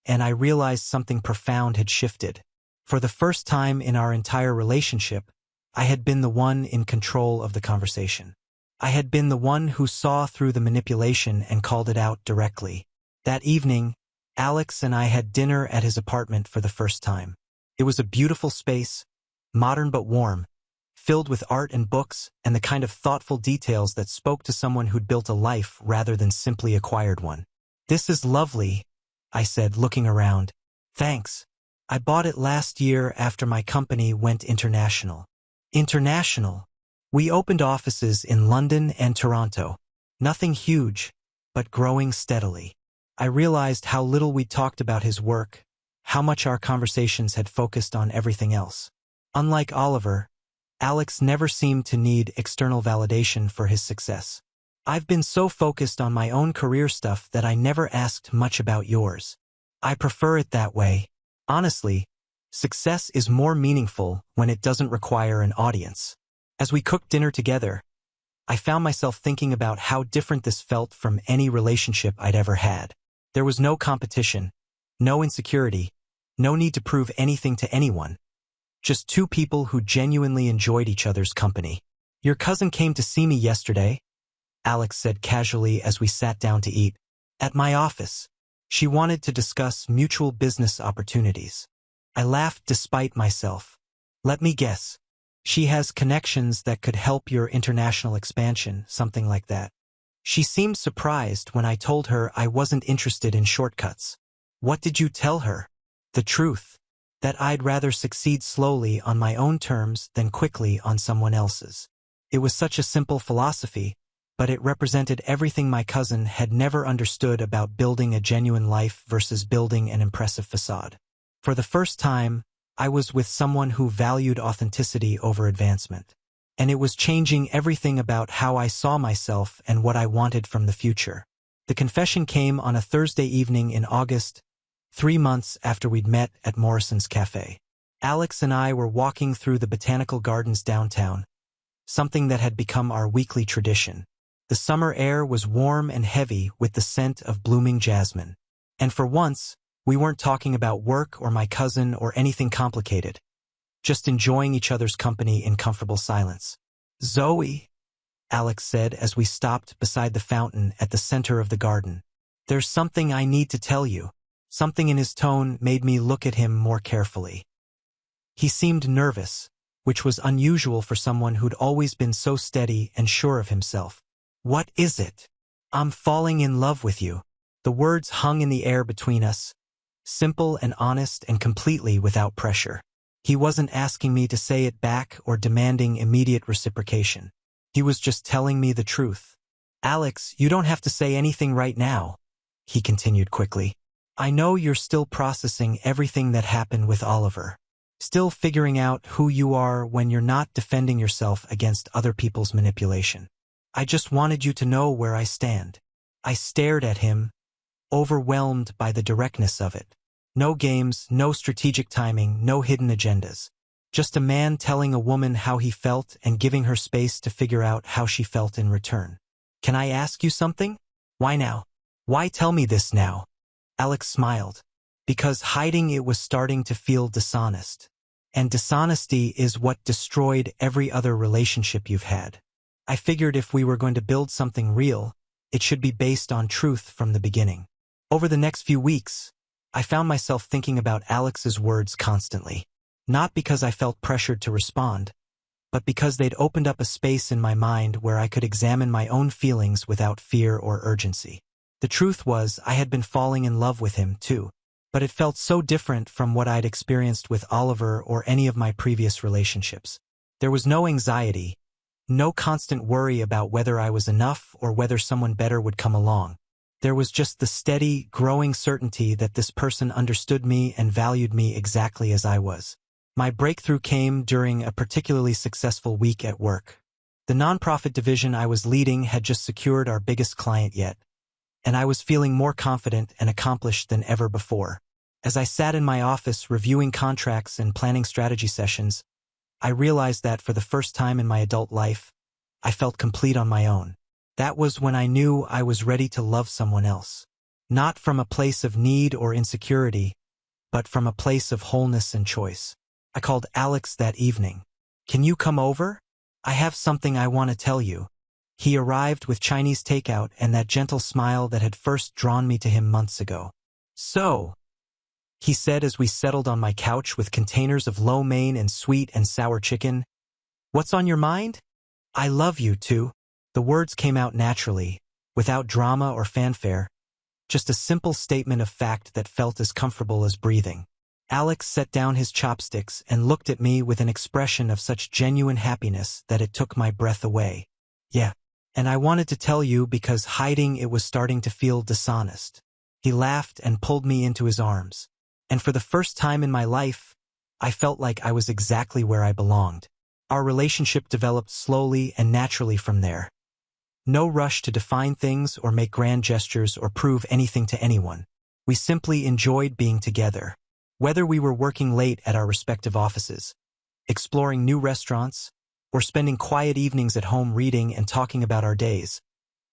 and I realized something profound had shifted. For the first time in our entire relationship, I had been the one in control of the conversation. I had been the one who saw through the manipulation and called it out directly. That evening, Alex and I had dinner at his apartment for the first time. It was a beautiful space, modern but warm, filled with art and books and the kind of thoughtful details that spoke to someone who'd built a life rather than simply acquired one. This is lovely, I said, looking around. Thanks. I bought it last year after my company went international. International? We opened offices in London and Toronto. Nothing huge, but growing steadily. I realized how little we talked about his work, how much our conversations had focused on everything else. Unlike Oliver, Alex never seemed to need external validation for his success. I've been so focused on my own career stuff that I never asked much about yours. I prefer it that way. Honestly, success is more meaningful when it doesn't require an audience. As we cooked dinner together, I found myself thinking about how different this felt from any relationship I'd ever had. There was no competition, no insecurity, no need to prove anything to anyone. Just two people who genuinely enjoyed each other's company. Your cousin came to see me yesterday, Alex said casually as we sat down to eat. At my office. She wanted to discuss mutual business opportunities. I laughed despite myself. Let me guess. She has connections that could help your international expansion, something like that. She seemed surprised when I told her I wasn't interested in shortcuts. What did you tell her? The truth. That I'd rather succeed slowly on my own terms than quickly on someone else's. It was such a simple philosophy, but it represented everything my cousin had never understood about building a genuine life versus building an impressive facade. For the first time, I was with someone who valued authenticity over advancement. and it was changing everything about how I saw myself and what I wanted from the future. The confession came on a Thursday evening in August, 3 months after we'd met at Morrison's Cafe. Alex and I were walking through the botanical gardens downtown, something that had become our weekly tradition. The summer air was warm and heavy with the scent of blooming jasmine. And for once, we weren't talking about work or my cousin or anything complicated, just enjoying each other's company in comfortable silence. "Zoe," Alex said as we stopped beside the fountain at the center of the garden. "There's something I need to tell you." Something in his tone made me look at him more carefully. He seemed nervous, which was unusual for someone who'd always been so steady and sure of himself. "What is it?" "I'm falling in love with you." The words hung in the air between us, simple and honest and completely without pressure. He wasn't asking me to say it back or demanding immediate reciprocation. He was just telling me the truth. "Alex, you don't have to say anything right now," he continued quickly. "I know you're still processing everything that happened with Oliver. Still figuring out who you are when you're not defending yourself against other people's manipulation. I just wanted you to know where I stand." I stared at him, overwhelmed by the directness of it. No games, no strategic timing, no hidden agendas. Just a man telling a woman how he felt and giving her space to figure out how she felt in return. "Can I ask you something?" "Why now? Why tell me this now?" Alex smiled. "Because hiding it was starting to feel dishonest. And dishonesty is what destroyed every other relationship you've had. I figured if we were going to build something real, it should be based on truth from the beginning." Over the next few weeks, I found myself thinking about Alex's words constantly. Not because I felt pressured to respond, but because they'd opened up a space in my mind where I could examine my own feelings without fear or urgency. The truth was, I had been falling in love with him, too. But it felt so different from what I'd experienced with Oliver or any of my previous relationships. There was no anxiety, no constant worry about whether I was enough or whether someone better would come along. There was just the steady, growing certainty that this person understood me and valued me exactly as I was. My breakthrough came during a particularly successful week at work. The nonprofit division I was leading had just secured our biggest client yet, and I was feeling more confident and accomplished than ever before. As I sat in my office reviewing contracts and planning strategy sessions, I realized that for the first time in my adult life, I felt complete on my own. That was when I knew I was ready to love someone else. Not from a place of need or insecurity, but from a place of wholeness and choice. I called Alex that evening. "Can you come over? I have something I want to tell you." He arrived with Chinese takeout and that gentle smile that had first drawn me to him months ago. "So," he said as we settled on my couch with containers of lo mein and sweet and sour chicken, "what's on your mind?" "I love you too." The words came out naturally, without drama or fanfare, just a simple statement of fact that felt as comfortable as breathing. Alex set down his chopsticks and looked at me with an expression of such genuine happiness that it took my breath away. "Yeah, and I wanted to tell you because hiding it was starting to feel dishonest." He laughed and pulled me into his arms. And for the first time in my life, I felt like I was exactly where I belonged. Our relationship developed slowly and naturally from there. No rush to define things or make grand gestures or prove anything to anyone. We simply enjoyed being together. Whether we were working late at our respective offices, exploring new restaurants, or spending quiet evenings at home reading and talking about our days,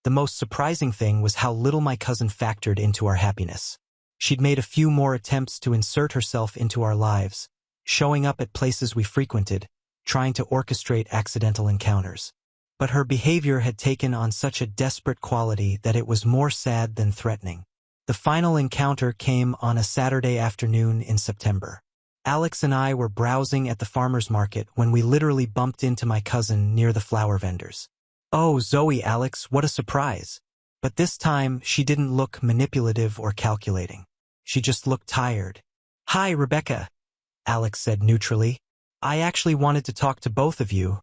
the most surprising thing was how little my cousin factored into our happiness. She'd made a few more attempts to insert herself into our lives, showing up at places we frequented, trying to orchestrate accidental encounters. But her behavior had taken on such a desperate quality that it was more sad than threatening. The final encounter came on a Saturday afternoon in September. Alex and I were browsing at the farmer's market when we literally bumped into my cousin near the flower vendors. "Oh, Zoe, Alex, what a surprise." But this time, she didn't look manipulative or calculating. She just looked tired. "Hi, Rebecca," Alex said neutrally. "I actually wanted to talk to both of you,"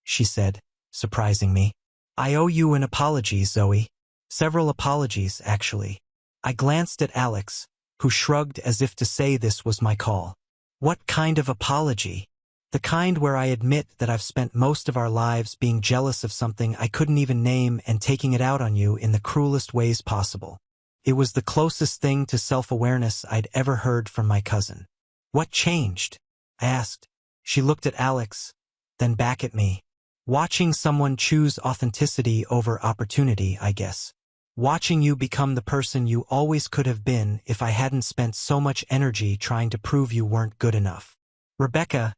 she said, surprising me. "I owe you an apology, Zoe." "Several apologies, actually." I glanced at Alex, who shrugged as if to say this was my call. "What kind of apology?" The kind where I admit that I've spent most of our lives being jealous of something I couldn't even name and taking it out on you in the cruelest ways possible. It was the closest thing to self-awareness I'd ever heard from my cousin. What changed? I asked. She looked at Alex, then back at me. Watching someone choose authenticity over opportunity, I guess. Watching you become the person you always could have been if I hadn't spent so much energy trying to prove you weren't good enough. Rebecca,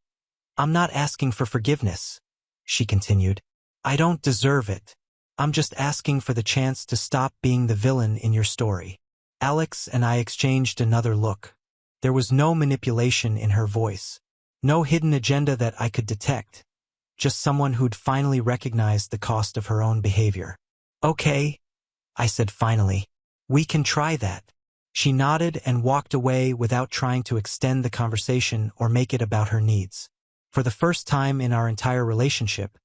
I'm not asking for forgiveness, she continued. I don't deserve it. I'm just asking for the chance to stop being the villain in your story. Alex and I exchanged another look. There was no manipulation in her voice. No hidden agenda that I could detect. Just someone who'd finally recognized the cost of her own behavior. Okay, I said finally. We can try that. She nodded and walked away without trying to extend the conversation or make it about her needs. For the first time in our entire relationship,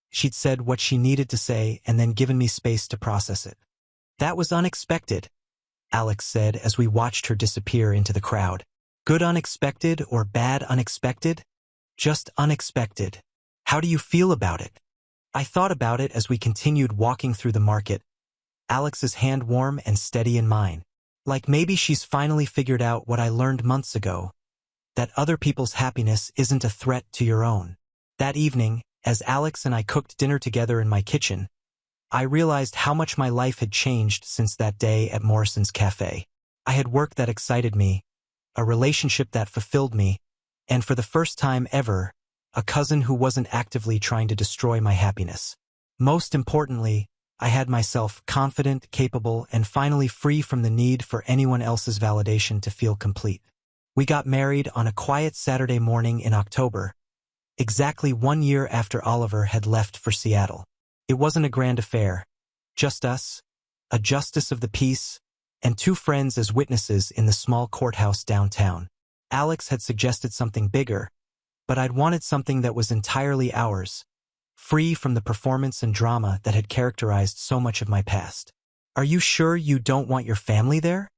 she'd said what she needed to say and then given me space to process it. That was unexpected, Alex said as we watched her disappear into the crowd. Good unexpected or bad unexpected? Just unexpected. How do you feel about it? I thought about it as we continued walking through the market, Alex's hand warm and steady in mine. Like maybe she's finally figured out what I learned months ago, that other people's happiness isn't a threat to your own. That evening, as Alex and I cooked dinner together in my kitchen, I realized how much my life had changed since that day at Morrison's Cafe. I had work that excited me, a relationship that fulfilled me, and for the first time ever, a cousin who wasn't actively trying to destroy my happiness. Most importantly, I had myself confident, capable, and finally free from the need for anyone else's validation to feel complete. We got married on a quiet Saturday morning in October, exactly 1 year after Oliver had left for Seattle. It wasn't a grand affair, just us, a justice of the peace, and 2 friends as witnesses in the small courthouse downtown. Alex had suggested something bigger, but I'd wanted something that was entirely ours, free from the performance and drama that had characterized so much of my past. Are you sure you don't want your family there?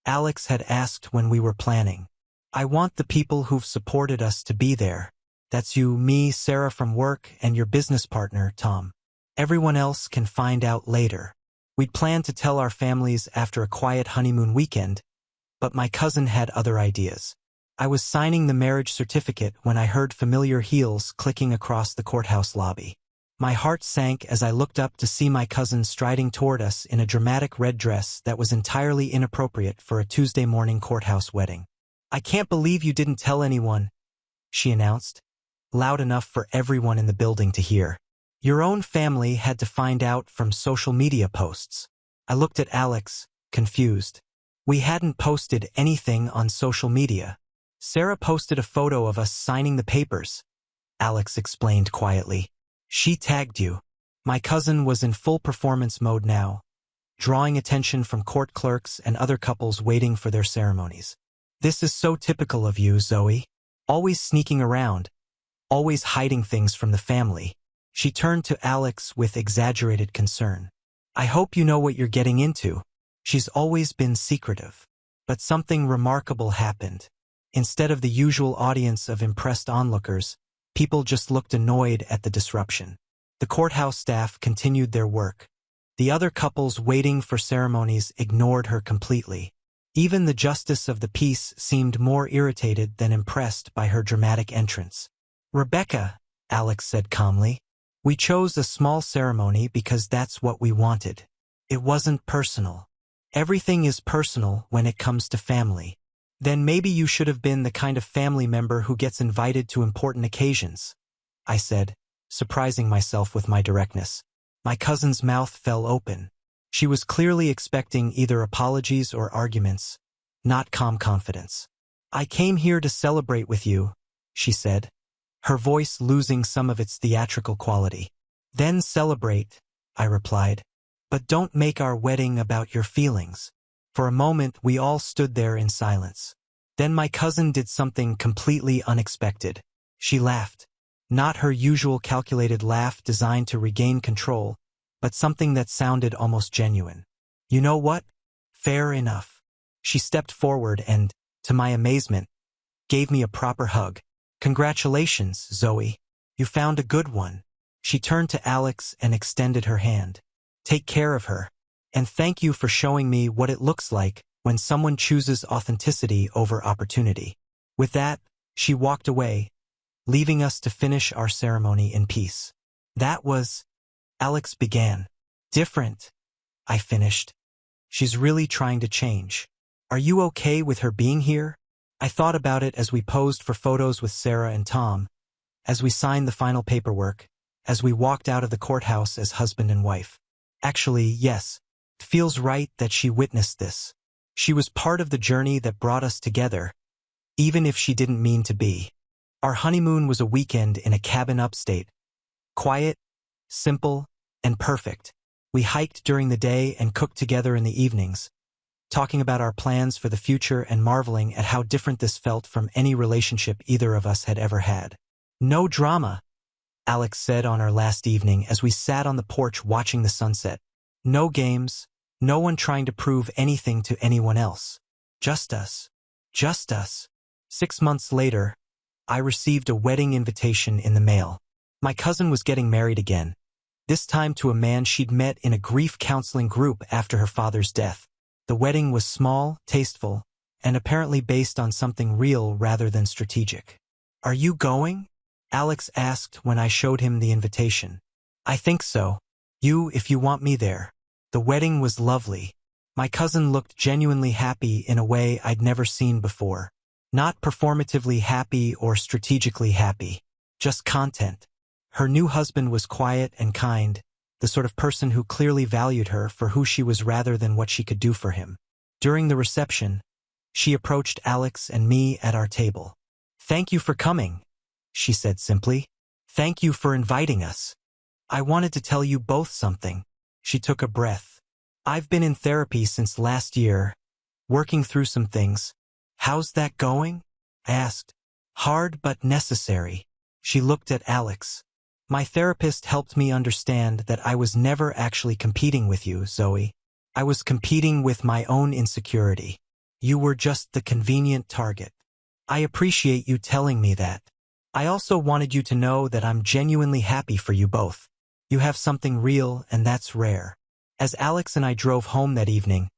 Alex had asked when we were planning. I want the people who've supported us to be there. That's you, me, Sarah from work, and your business partner, Tom. Everyone else can find out later. We'd planned to tell our families after a quiet honeymoon weekend, but my cousin had other ideas. I was signing the marriage certificate when I heard familiar heels clicking across the courthouse lobby. My heart sank as I looked up to see my cousin striding toward us in a dramatic red dress that was entirely inappropriate for a Tuesday morning courthouse wedding. I can't believe you didn't tell anyone, she announced, loud enough for everyone in the building to hear. Your own family had to find out from social media posts. I looked at Alex, confused. We hadn't posted anything on social media. Sarah posted a photo of us signing the papers, Alex explained quietly. She tagged you. My cousin was in full performance mode now, drawing attention from court clerks and other couples waiting for their ceremonies. This is so typical of you, Zoe. Always sneaking around, always hiding things from the family. She turned to Alex with exaggerated concern. I hope you know what you're getting into. She's always been secretive. But something remarkable happened. Instead of the usual audience of impressed onlookers, people just looked annoyed at the disruption. The courthouse staff continued their work. The other couples waiting for ceremonies ignored her completely. Even the justice of the peace seemed more irritated than impressed by her dramatic entrance. Rebecca, Alex said calmly, we chose a small ceremony because that's what we wanted. It wasn't personal. Everything is personal when it comes to family. Then maybe you should have been the kind of family member who gets invited to important occasions, I said, surprising myself with my directness. My cousin's mouth fell open. She was clearly expecting either apologies or arguments, not calm confidence. I came here to celebrate with you, she said, her voice losing some of its theatrical quality. Then celebrate, I replied. But don't make our wedding about your feelings. For a moment, we all stood there in silence. Then my cousin did something completely unexpected. She laughed. Not her usual calculated laugh designed to regain control, but something that sounded almost genuine. You know what? Fair enough. She stepped forward and, to my amazement, gave me a proper hug. Congratulations, Zoe. You found a good one. She turned to Alex and extended her hand. Take care of her. And thank you for showing me what it looks like when someone chooses authenticity over opportunity. With that, she walked away, leaving us to finish our ceremony in peace. That was, Alex began. Different, I finished. She's really trying to change. Are you okay with her being here? I thought about it as we posed for photos with Sarah and Tom, as we signed the final paperwork, as we walked out of the courthouse as husband and wife. Actually, yes, it feels right that she witnessed this. She was part of the journey that brought us together, even if she didn't mean to be. Our honeymoon was a weekend in a cabin upstate. Quiet, simple, and perfect. We hiked during the day and cooked together in the evenings, talking about our plans for the future and marveling at how different this felt from any relationship either of us had ever had. No drama, Alex said on our last evening as we sat on the porch watching the sunset. No games, no one trying to prove anything to anyone else. Just us. Just us. 6 months later, I received a wedding invitation in the mail. My cousin was getting married again, this time to a man she'd met in a grief counseling group after her father's death. The wedding was small, tasteful, and apparently based on something real rather than strategic. Are you going? Alex asked when I showed him the invitation. I think so. You, if you want me there. The wedding was lovely. My cousin looked genuinely happy in a way I'd never seen before. Not performatively happy or strategically happy. Just content. Her new husband was quiet and kind, the sort of person who clearly valued her for who she was rather than what she could do for him. During the reception, she approached Alex and me at our table. Thank you for coming, she said simply. Thank you for inviting us. I wanted to tell you both something. She took a breath. I've been in therapy since last year, working through some things. How's that going? I asked. Hard but necessary. She looked at Alex. My therapist helped me understand that I was never actually competing with you, Zoe. I was competing with my own insecurity. You were just the convenient target. I appreciate you telling me that. I also wanted you to know that I'm genuinely happy for you both. You have something real, and that's rare. As Alex and I drove home that evening,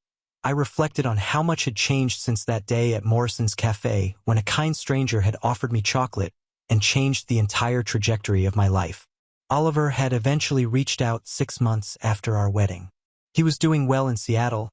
I reflected on how much had changed since that day at Morrison's Cafe when a kind stranger had offered me chocolate and changed the entire trajectory of my life. Oliver had eventually reached out 6 months after our wedding. He was doing well in Seattle,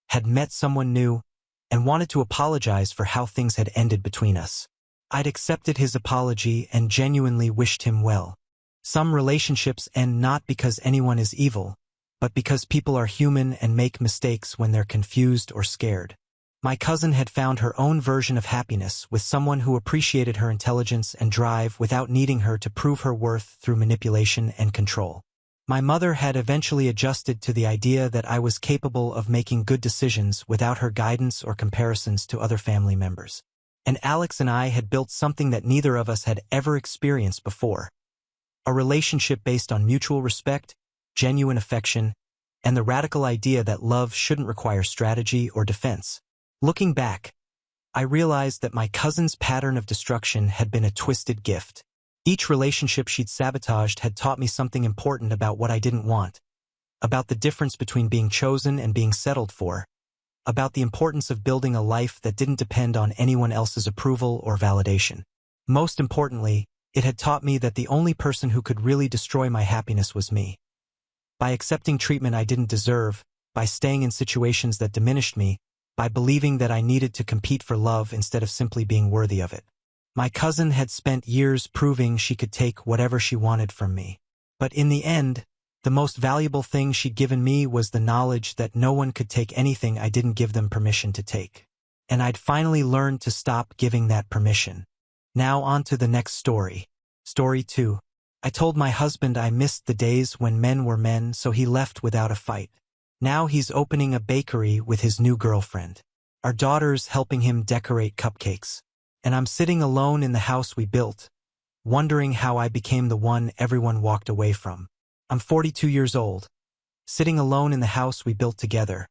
had met someone new, and wanted to apologize for how things had ended between us. I'd accepted his apology and genuinely wished him well. Some relationships end not because anyone is evil, but because people are human and make mistakes when they're confused or scared. My cousin had found her own version of happiness with someone who appreciated her intelligence and drive without needing her to prove her worth through manipulation and control. My mother had eventually adjusted to the idea that I was capable of making good decisions without her guidance or comparisons to other family members. And Alex and I had built something that neither of us had ever experienced before. A relationship based on mutual respect, genuine affection, and the radical idea that love shouldn't require strategy or defense. Looking back, I realized that my cousin's pattern of destruction had been a twisted gift. Each relationship she'd sabotaged had taught me something important about what I didn't want, about the difference between being chosen and being settled for, about the importance of building a life that didn't depend on anyone else's approval or validation. Most importantly, it had taught me that the only person who could really destroy my happiness was me. By accepting treatment I didn't deserve, by staying in situations that diminished me, by believing that I needed to compete for love instead of simply being worthy of it. My cousin had spent years proving she could take whatever she wanted from me. But in the end, the most valuable thing she'd given me was the knowledge that no one could take anything I didn't give them permission to take. And I'd finally learned to stop giving that permission. Now on to the next story. Story 2. I told my husband I missed the days when men were men, so he left without a fight. Now he's opening a bakery with his new girlfriend. Our daughter's helping him decorate cupcakes. And I'm sitting alone in the house we built, wondering how I became the one everyone walked away from. I'm 42 years old, sitting alone in the house we built together,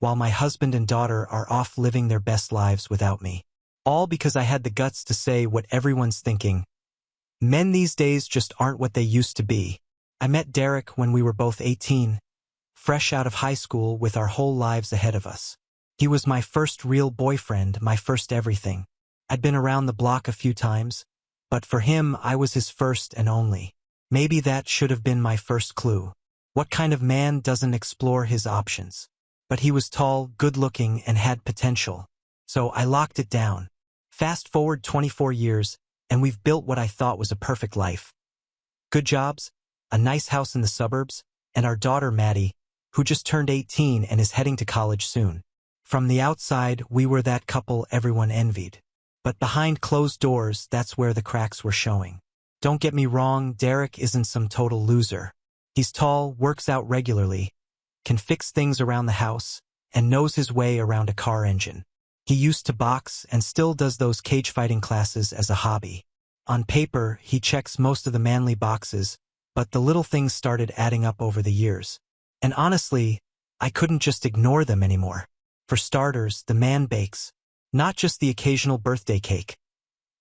while my husband and daughter are off living their best lives without me. All because I had the guts to say what everyone's thinking. Men these days just aren't what they used to be. I met Derek when we were both 18, fresh out of high school with our whole lives ahead of us. He was my first real boyfriend, my first everything. I'd been around the block a few times, but for him I was his first and only. Maybe that should have been my first clue. What kind of man doesn't explore his options? But he was tall, good-looking, and had potential. So I locked it down. Fast forward 24 years, and we've built what I thought was a perfect life. Good jobs, a nice house in the suburbs, and our daughter Maddie, who just turned 18 and is heading to college soon. From the outside, we were that couple everyone envied. But behind closed doors, that's where the cracks were showing. Don't get me wrong, Derek isn't some total loser. He's tall, works out regularly, can fix things around the house, and knows his way around a car engine. He used to box and still does those cage fighting classes as a hobby. On paper, he checks most of the manly boxes, but the little things started adding up over the years. And honestly, I couldn't just ignore them anymore. For starters, the man bakes, not just the occasional birthday cake.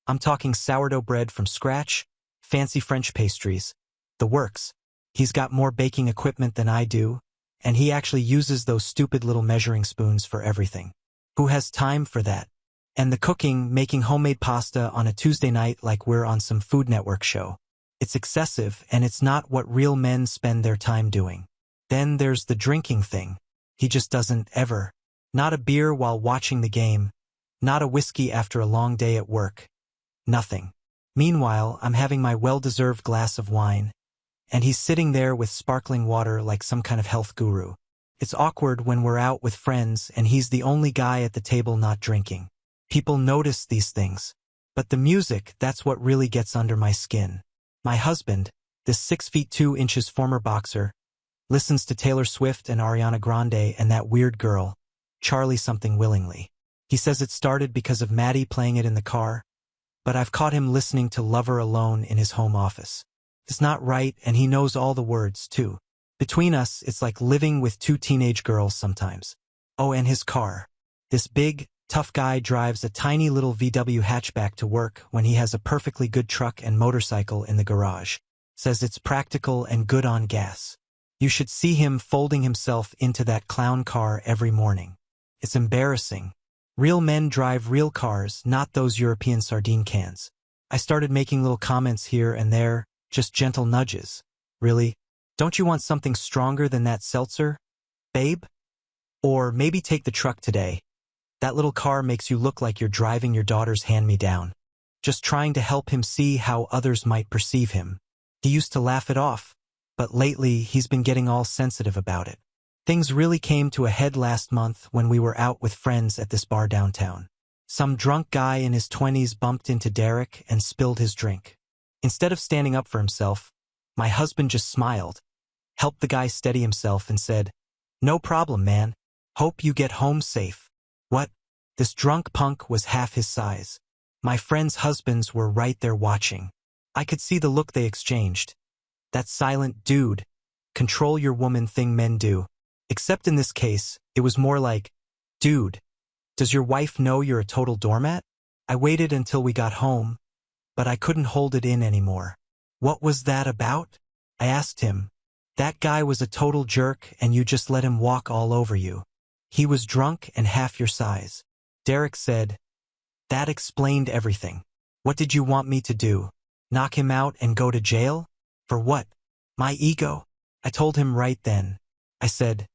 I'm talking sourdough bread from scratch, fancy French pastries, the works. He's got more baking equipment than I do, and he actually uses those stupid little measuring spoons for everything. Who has time for that? And the cooking, making homemade pasta on a Tuesday night like we're on some Food Network show. It's excessive, and it's not what real men spend their time doing. Then there's the drinking thing. He just doesn't ever. Not a beer while watching the game. Not a whiskey after a long day at work. Nothing. Meanwhile, I'm having my well-deserved glass of wine, and he's sitting there with sparkling water like some kind of health guru. It's awkward when we're out with friends and he's the only guy at the table not drinking. People notice these things. But the music, that's what really gets under my skin. My husband, this 6'2" former boxer, listens to Taylor Swift and Ariana Grande and that weird girl, Charlie something willingly. He says it started because of Maddie playing it in the car, but I've caught him listening to Lover Alone in his home office. It's not right, and he knows all the words, too. Between us, it's like living with two teenage girls sometimes. Oh, and his car. This big, tough guy drives a tiny little VW hatchback to work when he has a perfectly good truck and motorcycle in the garage. Says it's practical and good on gas. You should see him folding himself into that clown car every morning. It's embarrassing. Real men drive real cars, not those European sardine cans. I started making little comments here and there, just gentle nudges. Really? Don't you want something stronger than that seltzer, babe? Or maybe take the truck today. That little car makes you look like you're driving your daughter's hand-me-down. Just trying to help him see how others might perceive him. He used to laugh it off, but lately he's been getting all sensitive about it. Things really came to a head last month when we were out with friends at this bar downtown. Some drunk guy in his 20s bumped into Derek and spilled his drink. Instead of standing up for himself, my husband just smiled, helped the guy steady himself and said, "No problem, man. Hope you get home safe." What? This drunk punk was half his size. My friends' husbands were right there watching. I could see the look they exchanged. That silent dude, control your woman thing men do. Except in this case, it was more like, dude, does your wife know you're a total doormat? I waited until we got home, but I couldn't hold it in anymore. What was that about? I asked him. That guy was a total jerk and you just let him walk all over you. He was drunk and half your size. Derek said, that explained everything. What did you want me to do? Knock him out and go to jail? For what? My ego? I told him right then. I said,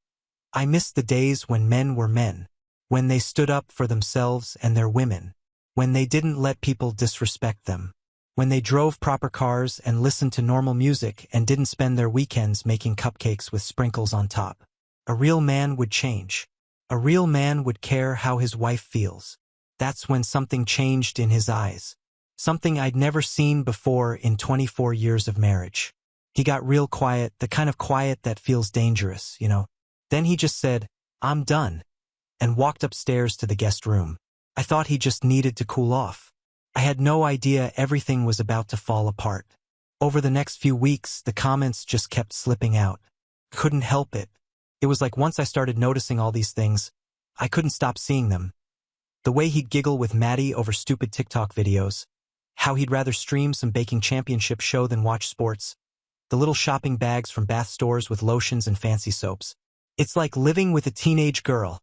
I missed the days when men were men, when they stood up for themselves and their women, when they didn't let people disrespect them, when they drove proper cars and listened to normal music and didn't spend their weekends making cupcakes with sprinkles on top. A real man would change. A real man would care how his wife feels. That's when something changed in his eyes. Something I'd never seen before in 24 years of marriage. He got real quiet, the kind of quiet that feels dangerous, you know. Then he just said, I'm done, and walked upstairs to the guest room. I thought he just needed to cool off. I had no idea everything was about to fall apart. Over the next few weeks, the comments just kept slipping out. Couldn't help it. It was like once I started noticing all these things, I couldn't stop seeing them. The way he'd giggle with Maddie over stupid TikTok videos. How he'd rather stream some baking championship show than watch sports. The little shopping bags from bath stores with lotions and fancy soaps. It's like living with a teenage girl,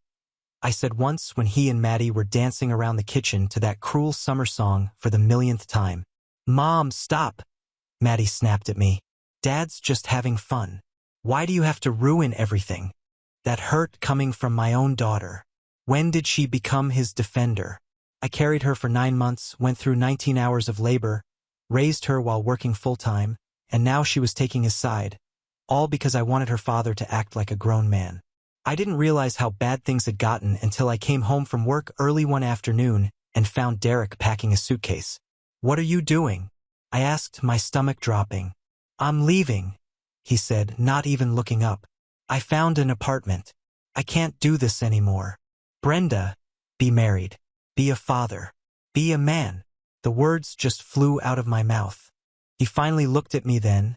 I said once when he and Maddie were dancing around the kitchen to that cruel summer song for the millionth time. Mom, stop, Maddie snapped at me. Dad's just having fun. Why do you have to ruin everything? That hurt coming from my own daughter. When did she become his defender? I carried her for 9 months, went through 19 hours of labor, raised her while working full-time, and now she was taking his side, all because I wanted her father to act like a grown man. I didn't realize how bad things had gotten until I came home from work early one afternoon and found Derek packing a suitcase. What are you doing? I asked, my stomach dropping. I'm leaving, he said, not even looking up. I found an apartment. I can't do this anymore. Brenda, be married. Be a father. Be a man. The words just flew out of my mouth. He finally looked at me then,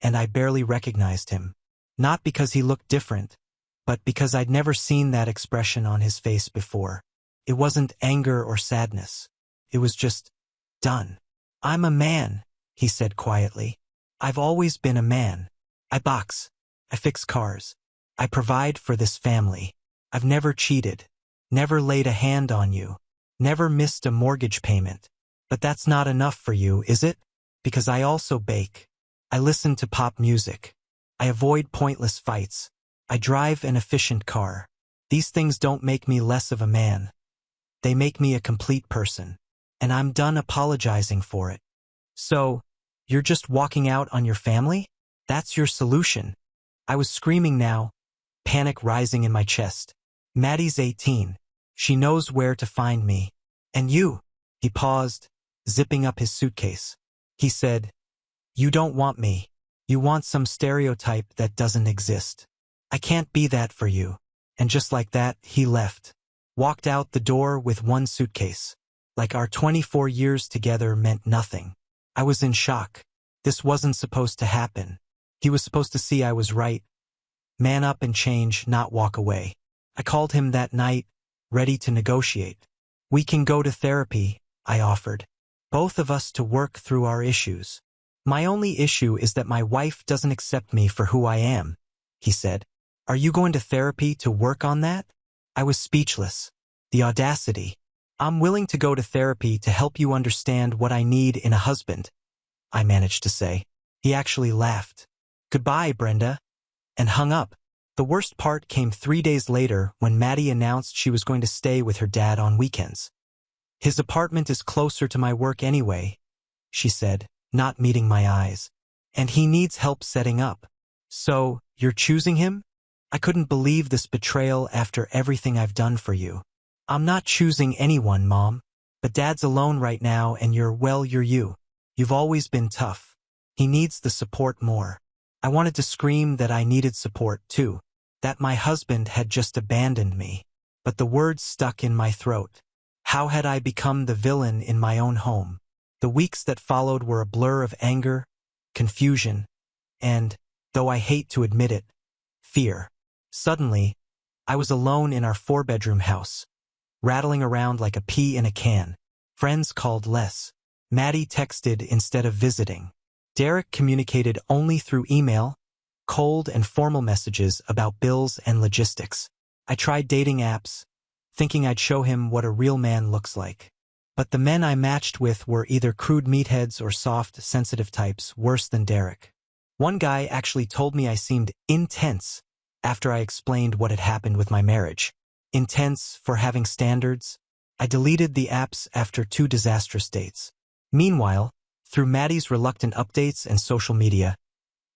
and I barely recognized him. Not because he looked different, but because I'd never seen that expression on his face before. It wasn't anger or sadness. It was just, done. I'm a man, he said quietly. I've always been a man. I box. I fix cars. I provide for this family. I've never cheated. Never laid a hand on you. Never missed a mortgage payment. But that's not enough for you, is it? Because I also bake. I listen to pop music. I avoid pointless fights. I drive an efficient car. These things don't make me less of a man. They make me a complete person. And I'm done apologizing for it. So, you're just walking out on your family? That's your solution. I was screaming now, panic rising in my chest. Maddie's 18. She knows where to find me. And you? He paused, zipping up his suitcase. He said, you don't want me. You want some stereotype that doesn't exist. I can't be that for you. And just like that, he left. Walked out the door with one suitcase. Like our 24 years together meant nothing. I was in shock. This wasn't supposed to happen. He was supposed to see I was right. Man up and change, not walk away. I called him that night, ready to negotiate. We can go to therapy, I offered. Both of us to work through our issues. My only issue is that my wife doesn't accept me for who I am, he said. Are you going to therapy to work on that? I was speechless. The audacity. I'm willing to go to therapy to help you understand what I need in a husband, I managed to say. He actually laughed. Goodbye, Brenda, and hung up. The worst part came 3 days later when Maddie announced she was going to stay with her dad on weekends. His apartment is closer to my work anyway, she said, not meeting my eyes. And he needs help setting up. So, you're choosing him? I couldn't believe this betrayal after everything I've done for you. I'm not choosing anyone, Mom. But Dad's alone right now and you're you. You've always been tough. He needs the support more. I wanted to scream that I needed support too. That my husband had just abandoned me. But the words stuck in my throat. How had I become the villain in my own home? The weeks that followed were a blur of anger, confusion, and, though I hate to admit it, fear. Suddenly, I was alone in our 4-bedroom house, rattling around like a pea in a can. Friends called less. Maddie texted instead of visiting. Derek communicated only through email, cold and formal messages about bills and logistics. I tried dating apps, thinking I'd show him what a real man looks like. But the men I matched with were either crude meatheads or soft, sensitive types worse than Derek. One guy actually told me I seemed intense after I explained what had happened with my marriage. Intense for having standards. I deleted the apps after 2 disastrous dates. Meanwhile, through Maddie's reluctant updates and social media,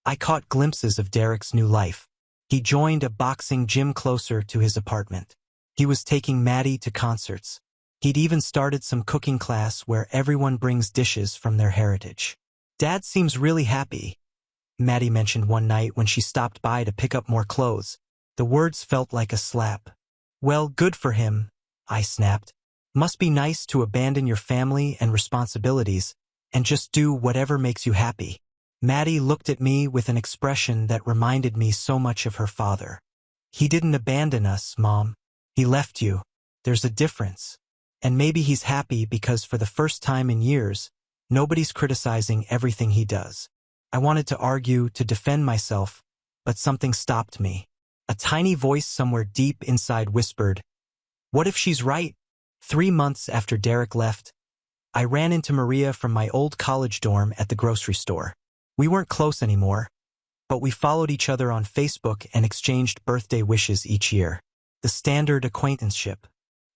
I caught glimpses of Derek's new life. He joined a boxing gym closer to his apartment. He was taking Maddie to concerts. He'd even started some cooking class where everyone brings dishes from their heritage. Dad seems really happy, Maddie mentioned one night when she stopped by to pick up more clothes. The words felt like a slap. Well, good for him, I snapped. Must be nice to abandon your family and responsibilities and just do whatever makes you happy. Maddie looked at me with an expression that reminded me so much of her father. He didn't abandon us, Mom. He left you. There's a difference. And maybe he's happy because for the first time in years, nobody's criticizing everything he does. I wanted to argue, to defend myself, but something stopped me. A tiny voice somewhere deep inside whispered, "What if she's right?" 3 months after Derek left, I ran into Maria from my old college dorm at the grocery store. We weren't close anymore, but we followed each other on Facebook and exchanged birthday wishes each year. The standard acquaintanceship.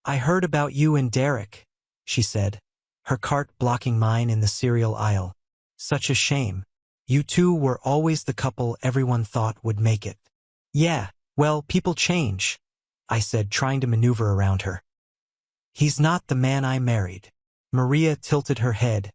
"I heard about you and Derek," she said, her cart blocking mine in the cereal aisle. "Such a shame. You two were always the couple everyone thought would make it." "Yeah, well, people change," I said, trying to maneuver around her. "He's not the man I married." Maria tilted her head,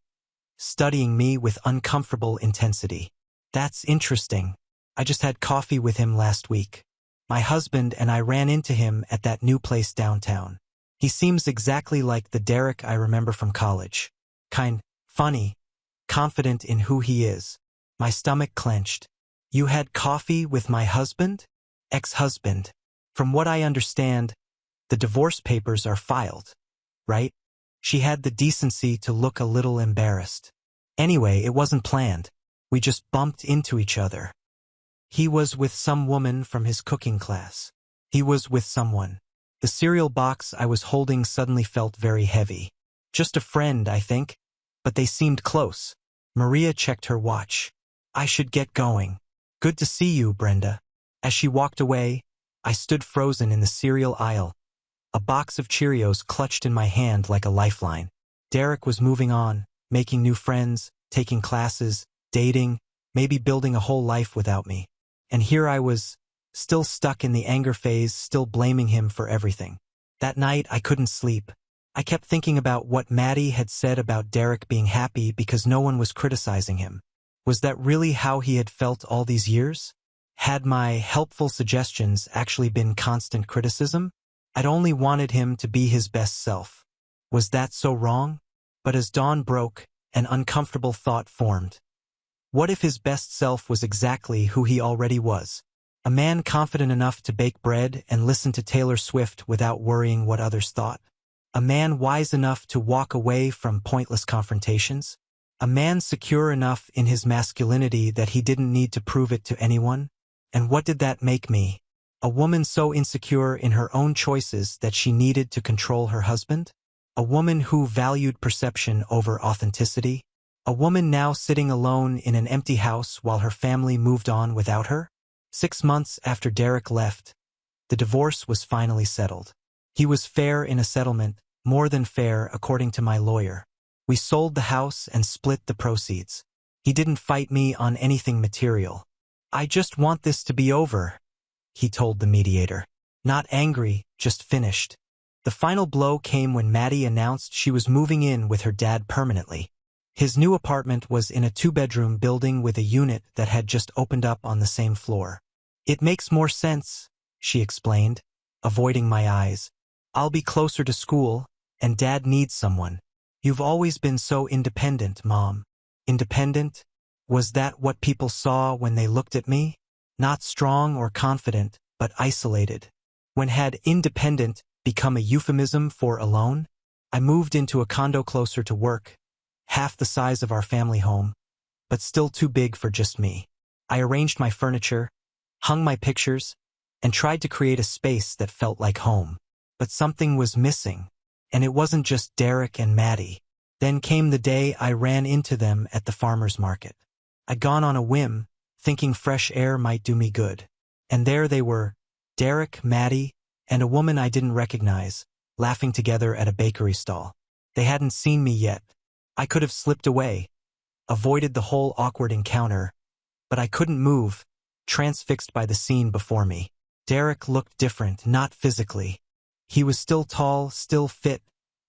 studying me with uncomfortable intensity. "That's interesting. I just had coffee with him last week. My husband and I ran into him at that new place downtown. He seems exactly like the Derek I remember from college. Funny, confident in who he is." My stomach clenched. "You had coffee with my husband?" "Ex-husband. From what I understand, the divorce papers are filed, right?" She had the decency to look a little embarrassed. "Anyway, it wasn't planned. We just bumped into each other. He was with some woman from his cooking class." He was with someone. The cereal box I was holding suddenly felt very heavy. "Just a friend, I think. But they seemed close." Maria checked her watch. "I should get going. Good to see you, Brenda." As she walked away, I stood frozen in the cereal aisle, a box of Cheerios clutched in my hand like a lifeline. Derek was moving on, making new friends, taking classes, dating, maybe building a whole life without me. And here I was, still stuck in the anger phase, still blaming him for everything. That night, I couldn't sleep. I kept thinking about what Maddie had said about Derek being happy because no one was criticizing him. Was that really how he had felt all these years? Had my helpful suggestions actually been constant criticism? I'd only wanted him to be his best self. Was that so wrong? But as dawn broke, an uncomfortable thought formed. What if his best self was exactly who he already was? A man confident enough to bake bread and listen to Taylor Swift without worrying what others thought? A man wise enough to walk away from pointless confrontations? A man secure enough in his masculinity that he didn't need to prove it to anyone? And what did that make me? A woman so insecure in her own choices that she needed to control her husband? A woman who valued perception over authenticity? A woman now sitting alone in an empty house while her family moved on without her? 6 months after Derek left, the divorce was finally settled. He was fair in a settlement, more than fair according to my lawyer. We sold the house and split the proceeds. He didn't fight me on anything material. "I just want this to be over," he told the mediator. Not angry, just finished. The final blow came when Maddie announced she was moving in with her dad permanently. His new apartment was in a 2-bedroom building with a unit that had just opened up on the same floor. "It makes more sense," she explained, avoiding my eyes. "I'll be closer to school, and Dad needs someone. You've always been so independent, Mom." Independent? Was that what people saw when they looked at me? Not strong or confident, but isolated. When had independent become a euphemism for alone? I moved into a condo closer to work, half the size of our family home, but still too big for just me. I arranged my furniture, hung my pictures, and tried to create a space that felt like home. But something was missing, and it wasn't just Derek and Maddie. Then came the day I ran into them at the farmer's market. I'd gone on a whim, thinking fresh air might do me good. And there they were, Derek, Maddie, and a woman I didn't recognize, laughing together at a bakery stall. They hadn't seen me yet. I could have slipped away, avoided the whole awkward encounter, but I couldn't move, transfixed by the scene before me. Derek looked different, not physically. He was still tall, still fit,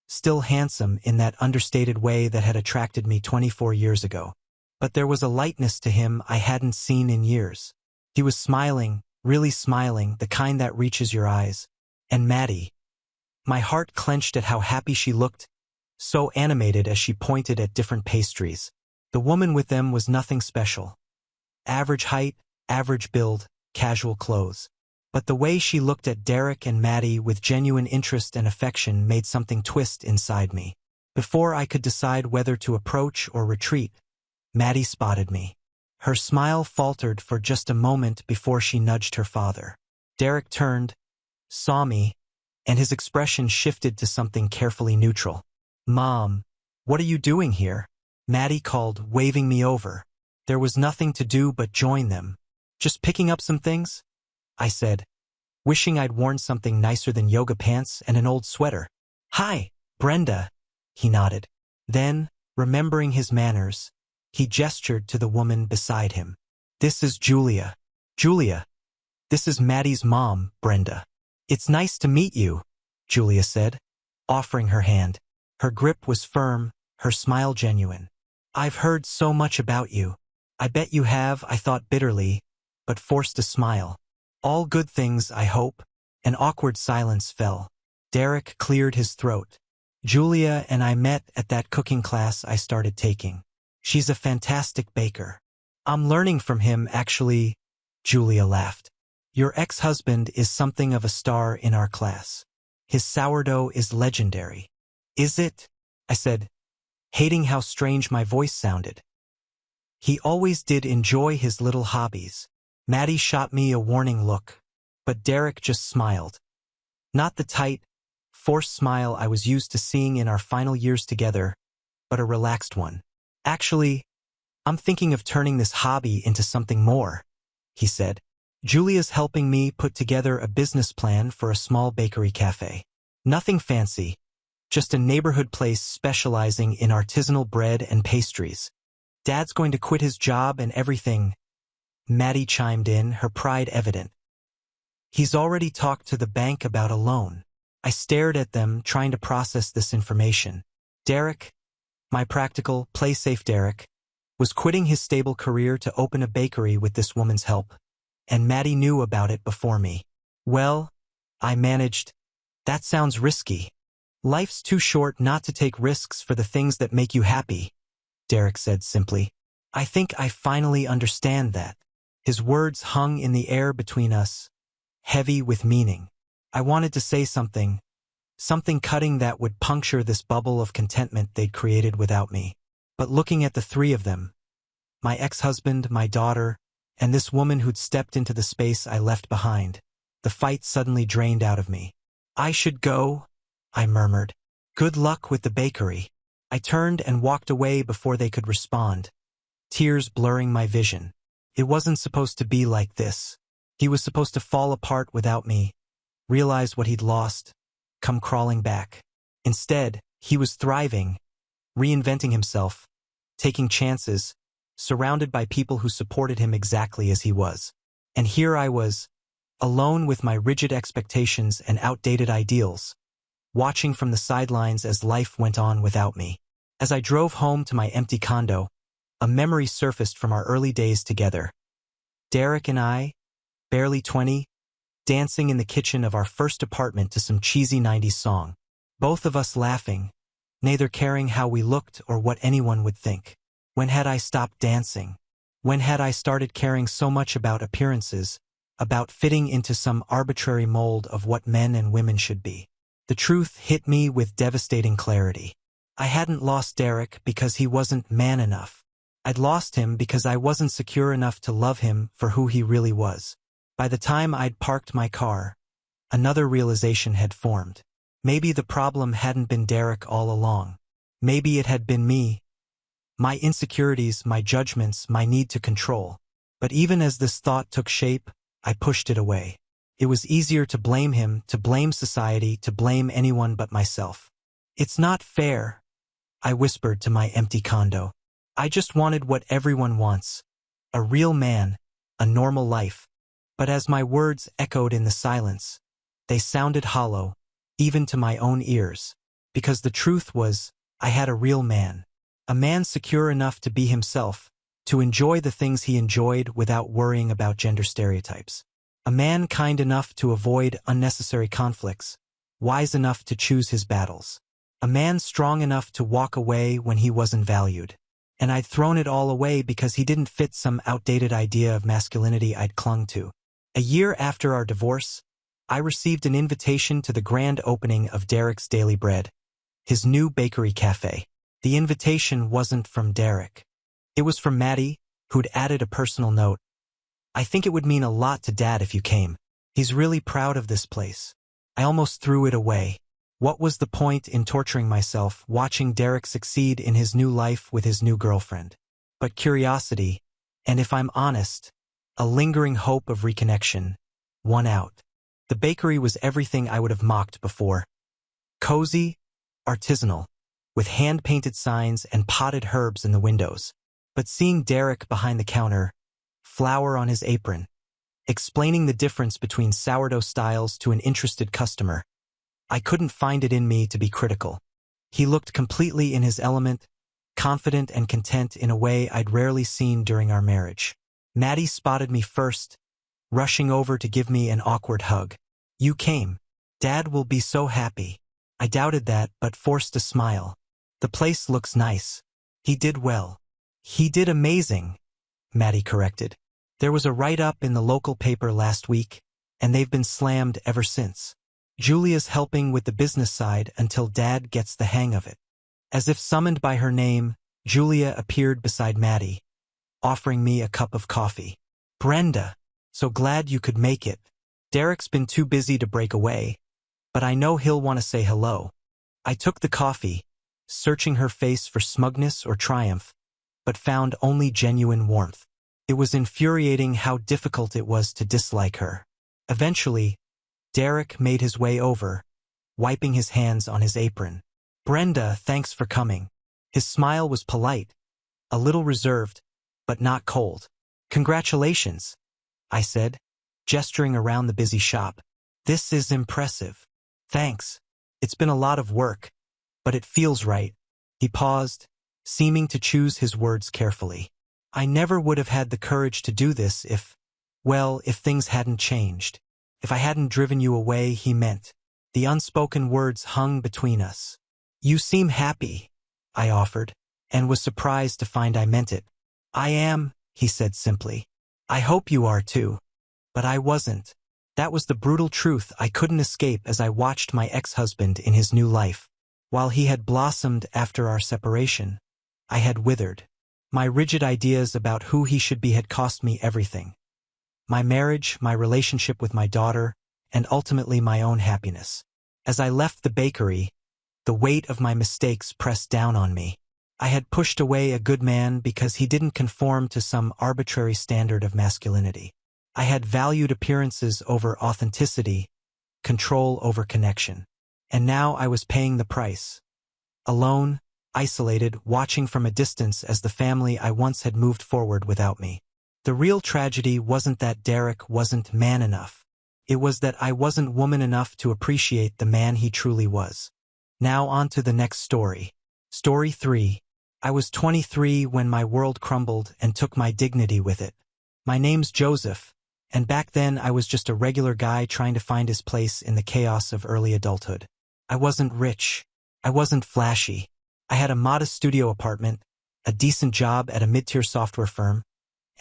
still handsome in that understated way that had attracted me 24 years ago. But there was a lightness to him I hadn't seen in years. He was smiling, really smiling, the kind that reaches your eyes. And Maddie. My heart clenched at how happy she looked, so animated as she pointed at different pastries. The woman with them was nothing special. Average height, average build, casual clothes. But the way she looked at Derek and Maddie with genuine interest and affection made something twist inside me. Before I could decide whether to approach or retreat, Maddie spotted me. Her smile faltered for just a moment before she nudged her father. Derek turned, saw me, and his expression shifted to something carefully neutral. "Mom, what are you doing here?" Maddie called, waving me over. There was nothing to do but join them. "Just picking up some things?" I said, wishing I'd worn something nicer than yoga pants and an old sweater. "Hi, Brenda," he nodded. Then, remembering his manners, he gestured to the woman beside him. "This is Julia. Julia, this is Maddie's mom, Brenda." "It's nice to meet you," Julia said, offering her hand. Her grip was firm, her smile genuine. "I've heard so much about you." "I bet you have," I thought bitterly, but forced a smile. "All good things, I hope." An awkward silence fell. Derek cleared his throat. "Julia and I met at that cooking class I started taking. She's a fantastic baker." "I'm learning from him, actually," Julia laughed. "Your ex-husband is something of a star in our class. His sourdough is legendary." "Is it?" I said, hating how strange my voice sounded. "He always did enjoy his little hobbies." Maddie shot me a warning look, but Derek just smiled. Not the tight, forced smile I was used to seeing in our final years together, but a relaxed one. "Actually, I'm thinking of turning this hobby into something more," he said. "Julia's helping me put together a business plan for a small bakery cafe. Nothing fancy, just a neighborhood place specializing in artisanal bread and pastries. Dad's going to quit his job and everything." Maddie chimed in, her pride evident. "He's already talked to the bank about a loan." I stared at them, trying to process this information. Derek, my practical, play-safe Derek, was quitting his stable career to open a bakery with this woman's help, and Maddie knew about it before me. "Well," I managed, "that sounds risky." "Life's too short not to take risks for the things that make you happy," Derek said simply. "I think I finally understand that." His words hung in the air between us, heavy with meaning. I wanted to say something cutting that would puncture this bubble of contentment they'd created without me. But looking at the three of them, my ex-husband, my daughter, and this woman who'd stepped into the space I left behind, the fight suddenly drained out of me. "I should go," I murmured. "Good luck with the bakery." I turned and walked away before they could respond, tears blurring my vision. It wasn't supposed to be like this. He was supposed to fall apart without me, realize what he'd lost, come crawling back. Instead, he was thriving, reinventing himself, taking chances, surrounded by people who supported him exactly as he was. And here I was, alone with my rigid expectations and outdated ideals, watching from the sidelines as life went on without me. As I drove home to my empty condo, a memory surfaced from our early days together. Derek and I, barely 20, dancing in the kitchen of our first apartment to some cheesy 90s song. Both of us laughing, neither caring how we looked or what anyone would think. When had I stopped dancing? When had I started caring so much about appearances, about fitting into some arbitrary mold of what men and women should be? The truth hit me with devastating clarity. I hadn't lost Derek because he wasn't man enough. I'd lost him because I wasn't secure enough to love him for who he really was. By the time I'd parked my car, another realization had formed. Maybe the problem hadn't been Derek all along. Maybe it had been me. My insecurities, my judgments, my need to control. But even as this thought took shape, I pushed it away. It was easier to blame him, to blame society, to blame anyone but myself. "It's not fair," I whispered to my empty condo. I just wanted what everyone wants. A real man, a normal life. But as my words echoed in the silence, they sounded hollow, even to my own ears. Because the truth was, I had a real man. A man secure enough to be himself, to enjoy the things he enjoyed without worrying about gender stereotypes. A man kind enough to avoid unnecessary conflicts, wise enough to choose his battles. A man strong enough to walk away when he wasn't valued. And I'd thrown it all away because he didn't fit some outdated idea of masculinity I'd clung to. A year after our divorce, I received an invitation to the grand opening of Derek's Daily Bread, his new bakery cafe. The invitation wasn't from Derek. It was from Maddie, who'd added a personal note. "I think it would mean a lot to Dad if you came. He's really proud of this place." I almost threw it away. What was the point in torturing myself watching Derek succeed in his new life with his new girlfriend? But curiosity, and if I'm honest, a lingering hope of reconnection, won out. The bakery was everything I would have mocked before. Cozy, artisanal, with hand-painted signs and potted herbs in the windows. But seeing Derek behind the counter, flour on his apron, explaining the difference between sourdough styles to an interested customer, I couldn't find it in me to be critical. He looked completely in his element, confident and content in a way I'd rarely seen during our marriage. Maddie spotted me first, rushing over to give me an awkward hug. "You came. Dad will be so happy." I doubted that, but forced a smile. "The place looks nice." "He did well." "He did amazing," Maddie corrected. "There was a write-up in the local paper last week, and they've been slammed ever since. Julia's helping with the business side until Dad gets the hang of it." As if summoned by her name, Julia appeared beside Maddie, offering me a cup of coffee. "Brenda, so glad you could make it. Derek's been too busy to break away, but I know he'll want to say hello." I took the coffee, searching her face for smugness or triumph, but found only genuine warmth. It was infuriating how difficult it was to dislike her. Eventually, Derek made his way over, wiping his hands on his apron. "Brenda, thanks for coming." His smile was polite, a little reserved, but not cold. "Congratulations," I said, gesturing around the busy shop. "This is impressive." "Thanks. It's been a lot of work, but it feels right." He paused, seeming to choose his words carefully. "I never would have had the courage to do this if things hadn't changed. If I hadn't driven you away," he meant. The unspoken words hung between us. "You seem happy," I offered, and was surprised to find I meant it. "I am," he said simply. "I hope you are too." But I wasn't. That was the brutal truth I couldn't escape as I watched my ex-husband in his new life. While he had blossomed after our separation, I had withered. My rigid ideas about who he should be had cost me everything. My marriage, my relationship with my daughter, and ultimately my own happiness. As I left the bakery, the weight of my mistakes pressed down on me. I had pushed away a good man because he didn't conform to some arbitrary standard of masculinity. I had valued appearances over authenticity, control over connection. And now I was paying the price. Alone, isolated, watching from a distance as the family I once had moved forward without me. The real tragedy wasn't that Derek wasn't man enough. It was that I wasn't woman enough to appreciate the man he truly was. Now on to the next story. Story 3. I was 23 when my world crumbled and took my dignity with it. My name's Joseph, and back then I was just a regular guy trying to find his place in the chaos of early adulthood. I wasn't rich. I wasn't flashy. I had a modest studio apartment, a decent job at a mid-tier software firm,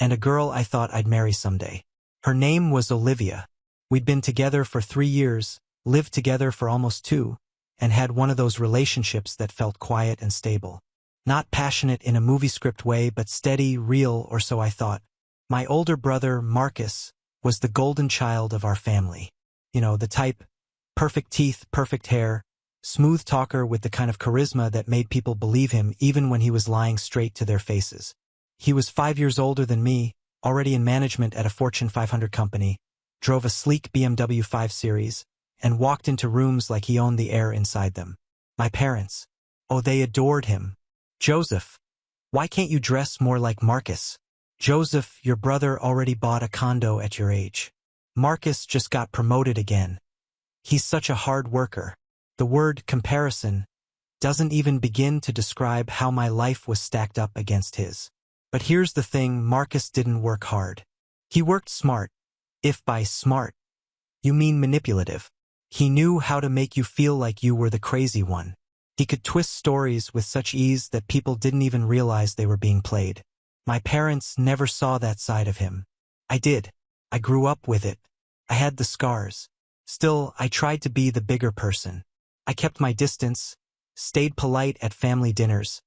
and a girl I thought I'd marry someday. Her name was Olivia. We'd been together for 3 years, lived together for almost 2, and had one of those relationships that felt quiet and stable. Not passionate in a movie script way, but steady, real, or so I thought. My older brother, Marcus, was the golden child of our family. You know, the type, perfect teeth, perfect hair, smooth talker with the kind of charisma that made people believe him even when he was lying straight to their faces. He was 5 years older than me, already in management at a Fortune 500 company, drove a sleek BMW 5 Series, and walked into rooms like he owned the air inside them. My parents, oh, they adored him. "Joseph, why can't you dress more like Marcus? Joseph, your brother already bought a condo at your age. Marcus just got promoted again. He's such a hard worker." The word comparison doesn't even begin to describe how my life was stacked up against his. But here's the thing, Marcus didn't work hard. He worked smart. If by smart you mean manipulative. He knew how to make you feel like you were the crazy one. He could twist stories with such ease that people didn't even realize they were being played. My parents never saw that side of him. I did. I grew up with it. I had the scars. Still, I tried to be the bigger person. I kept my distance, stayed polite at family dinners,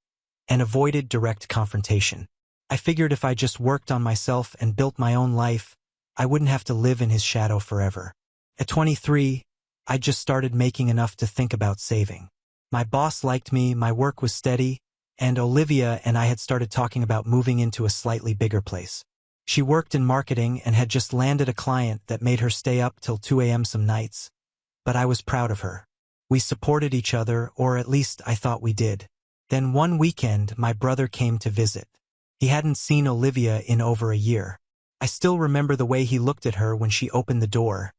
and avoided direct confrontation. I figured if I just worked on myself and built my own life, I wouldn't have to live in his shadow forever. At 23, I just started making enough to think about saving. My boss liked me, my work was steady, and Olivia and I had started talking about moving into a slightly bigger place. She worked in marketing and had just landed a client that made her stay up till 2 a.m. some nights, but I was proud of her. We supported each other, or at least I thought we did. Then one weekend, my brother came to visit. He hadn't seen Olivia in over a year. I still remember the way he looked at her when she opened the door.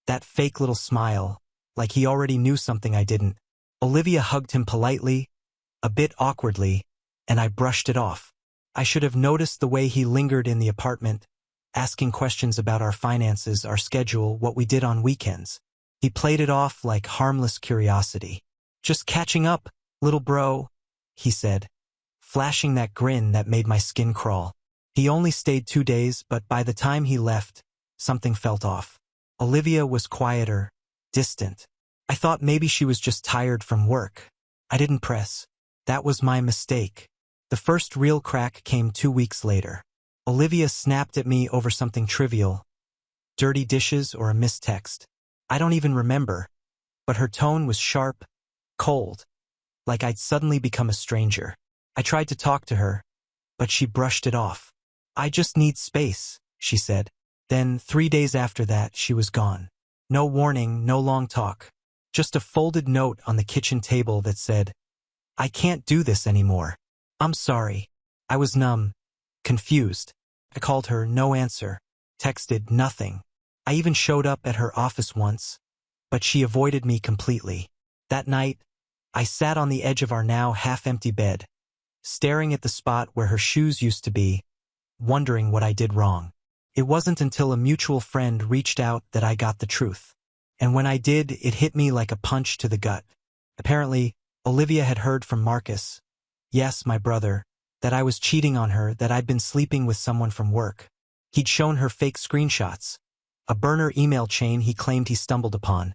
That fake little smile, like he already knew something I didn't. Olivia hugged him politely, a bit awkwardly, and I brushed it off. I should have noticed the way he lingered in the apartment, asking questions about our finances, our schedule, what we did on weekends. He played it off like harmless curiosity. "Just catching up, little bro," he said, flashing that grin that made my skin crawl. He only stayed 2 days, but by the time he left, something felt off. Olivia was quieter, distant. I thought maybe she was just tired from work. I didn't press. That was my mistake. The first real crack came 2 weeks later. Olivia snapped at me over something trivial, dirty dishes or a missed text. I don't even remember, but her tone was sharp, cold, like I'd suddenly become a stranger. I tried to talk to her, but she brushed it off. "I just need space," she said. Then 3 days after that, she was gone. No warning, no long talk. Just a folded note on the kitchen table that said, "I can't do this anymore. I'm sorry." I was numb, confused. I called her, no answer. Texted, nothing. I even showed up at her office once, but she avoided me completely. That night, I sat on the edge of our now half-empty bed, staring at the spot where her shoes used to be, wondering what I did wrong. It wasn't until a mutual friend reached out that I got the truth. And when I did, it hit me like a punch to the gut. Apparently, Olivia had heard from Marcus, yes, my brother, that I was cheating on her, that I'd been sleeping with someone from work. He'd shown her fake screenshots, a burner email chain he claimed he stumbled upon,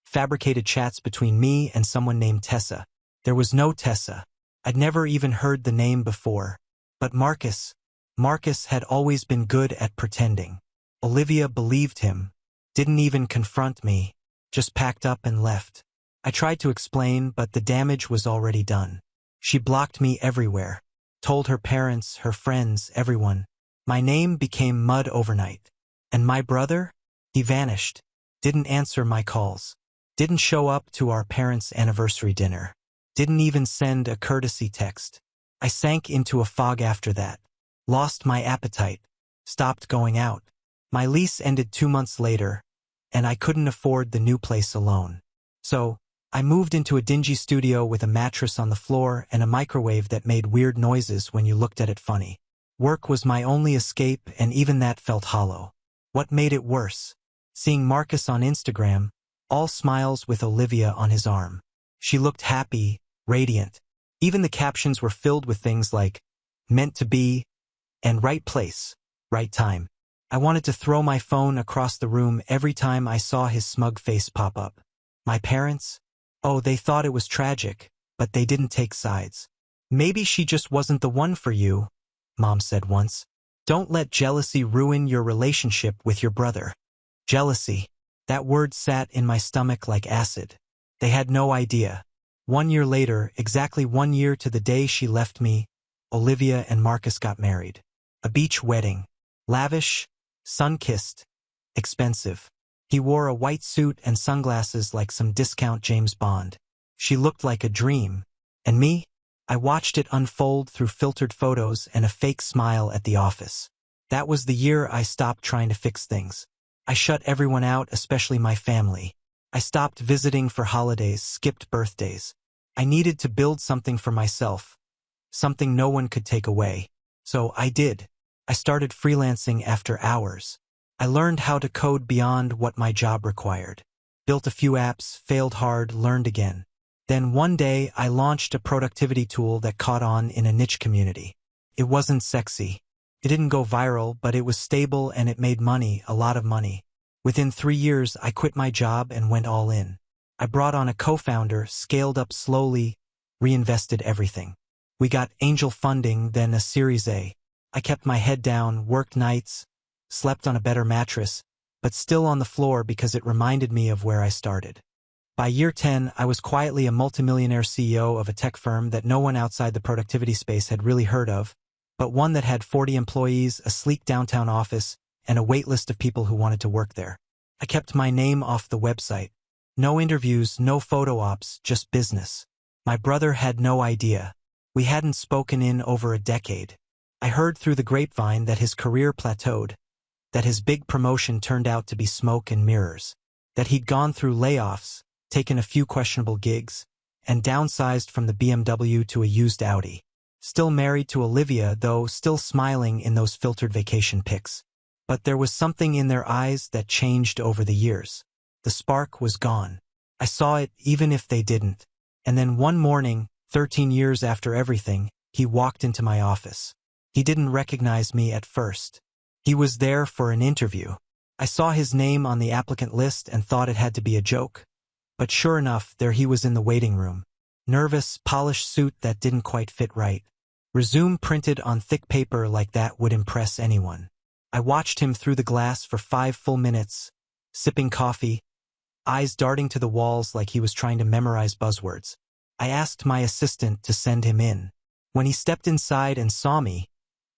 fabricated chats between me and someone named Tessa. There was no Tessa. I'd never even heard the name before. But Marcus had always been good at pretending. Olivia believed him, didn't even confront me, just packed up and left. I tried to explain, but the damage was already done. She blocked me everywhere, told her parents, her friends, everyone. My name became mud overnight. And my brother? He vanished, didn't answer my calls, didn't show up to our parents' anniversary dinner, didn't even send a courtesy text. I sank into a fog after that, lost my appetite, stopped going out. My lease ended 2 months later, and I couldn't afford the new place alone. So, I moved into a dingy studio with a mattress on the floor and a microwave that made weird noises when you looked at it funny. Work was my only escape, and even that felt hollow. What made it worse? Seeing Marcus on Instagram, all smiles with Olivia on his arm. She looked happy, radiant. Even the captions were filled with things like, meant to be, and right place, right time. I wanted to throw my phone across the room every time I saw his smug face pop up. My parents? Oh, they thought it was tragic, but they didn't take sides. "Maybe she just wasn't the one for you," Mom said once. "Don't let jealousy ruin your relationship with your brother." Jealousy. That word sat in my stomach like acid. They had no idea. 1 year later, exactly 1 year to the day she left me, Olivia and Marcus got married. A beach wedding. Lavish, sun-kissed, expensive. He wore a white suit and sunglasses like some discount James Bond. She looked like a dream. And me? I watched it unfold through filtered photos and a fake smile at the office. That was the year I stopped trying to fix things. I shut everyone out, especially my family. I stopped visiting for holidays, skipped birthdays. I needed to build something for myself, something no one could take away. So I did. I started freelancing after hours. I learned how to code beyond what my job required. Built a few apps, failed hard, learned again. Then one day I launched a productivity tool that caught on in a niche community. It wasn't sexy. It didn't go viral, but it was stable and it made money, a lot of money. Within 3 years, I quit my job and went all in. I brought on a co-founder, scaled up slowly, reinvested everything. We got angel funding, then a Series A. I kept my head down, worked nights, slept on a better mattress, but still on the floor because it reminded me of where I started. By year 10, I was quietly a multimillionaire CEO of a tech firm that no one outside the productivity space had really heard of, but one that had 40 employees, a sleek downtown office, and a wait list of people who wanted to work there. I kept my name off the website. No interviews, no photo ops, just business. My brother had no idea. We hadn't spoken in over a decade. I heard through the grapevine that his career plateaued, that his big promotion turned out to be smoke and mirrors, that he'd gone through layoffs, taken a few questionable gigs, and downsized from the BMW to a used Audi. Still married to Olivia, though still smiling in those filtered vacation pics. But there was something in their eyes that changed over the years. The spark was gone. I saw it even if they didn't. And then one morning, 13 years after everything, he walked into my office. He didn't recognize me at first. He was there for an interview. I saw his name on the applicant list and thought it had to be a joke. But sure enough, there he was in the waiting room. Nervous, polished suit that didn't quite fit right. Resume printed on thick paper like that would impress anyone. I watched him through the glass for 5 full minutes, sipping coffee, eyes darting to the walls like he was trying to memorize buzzwords. I asked my assistant to send him in. When he stepped inside and saw me,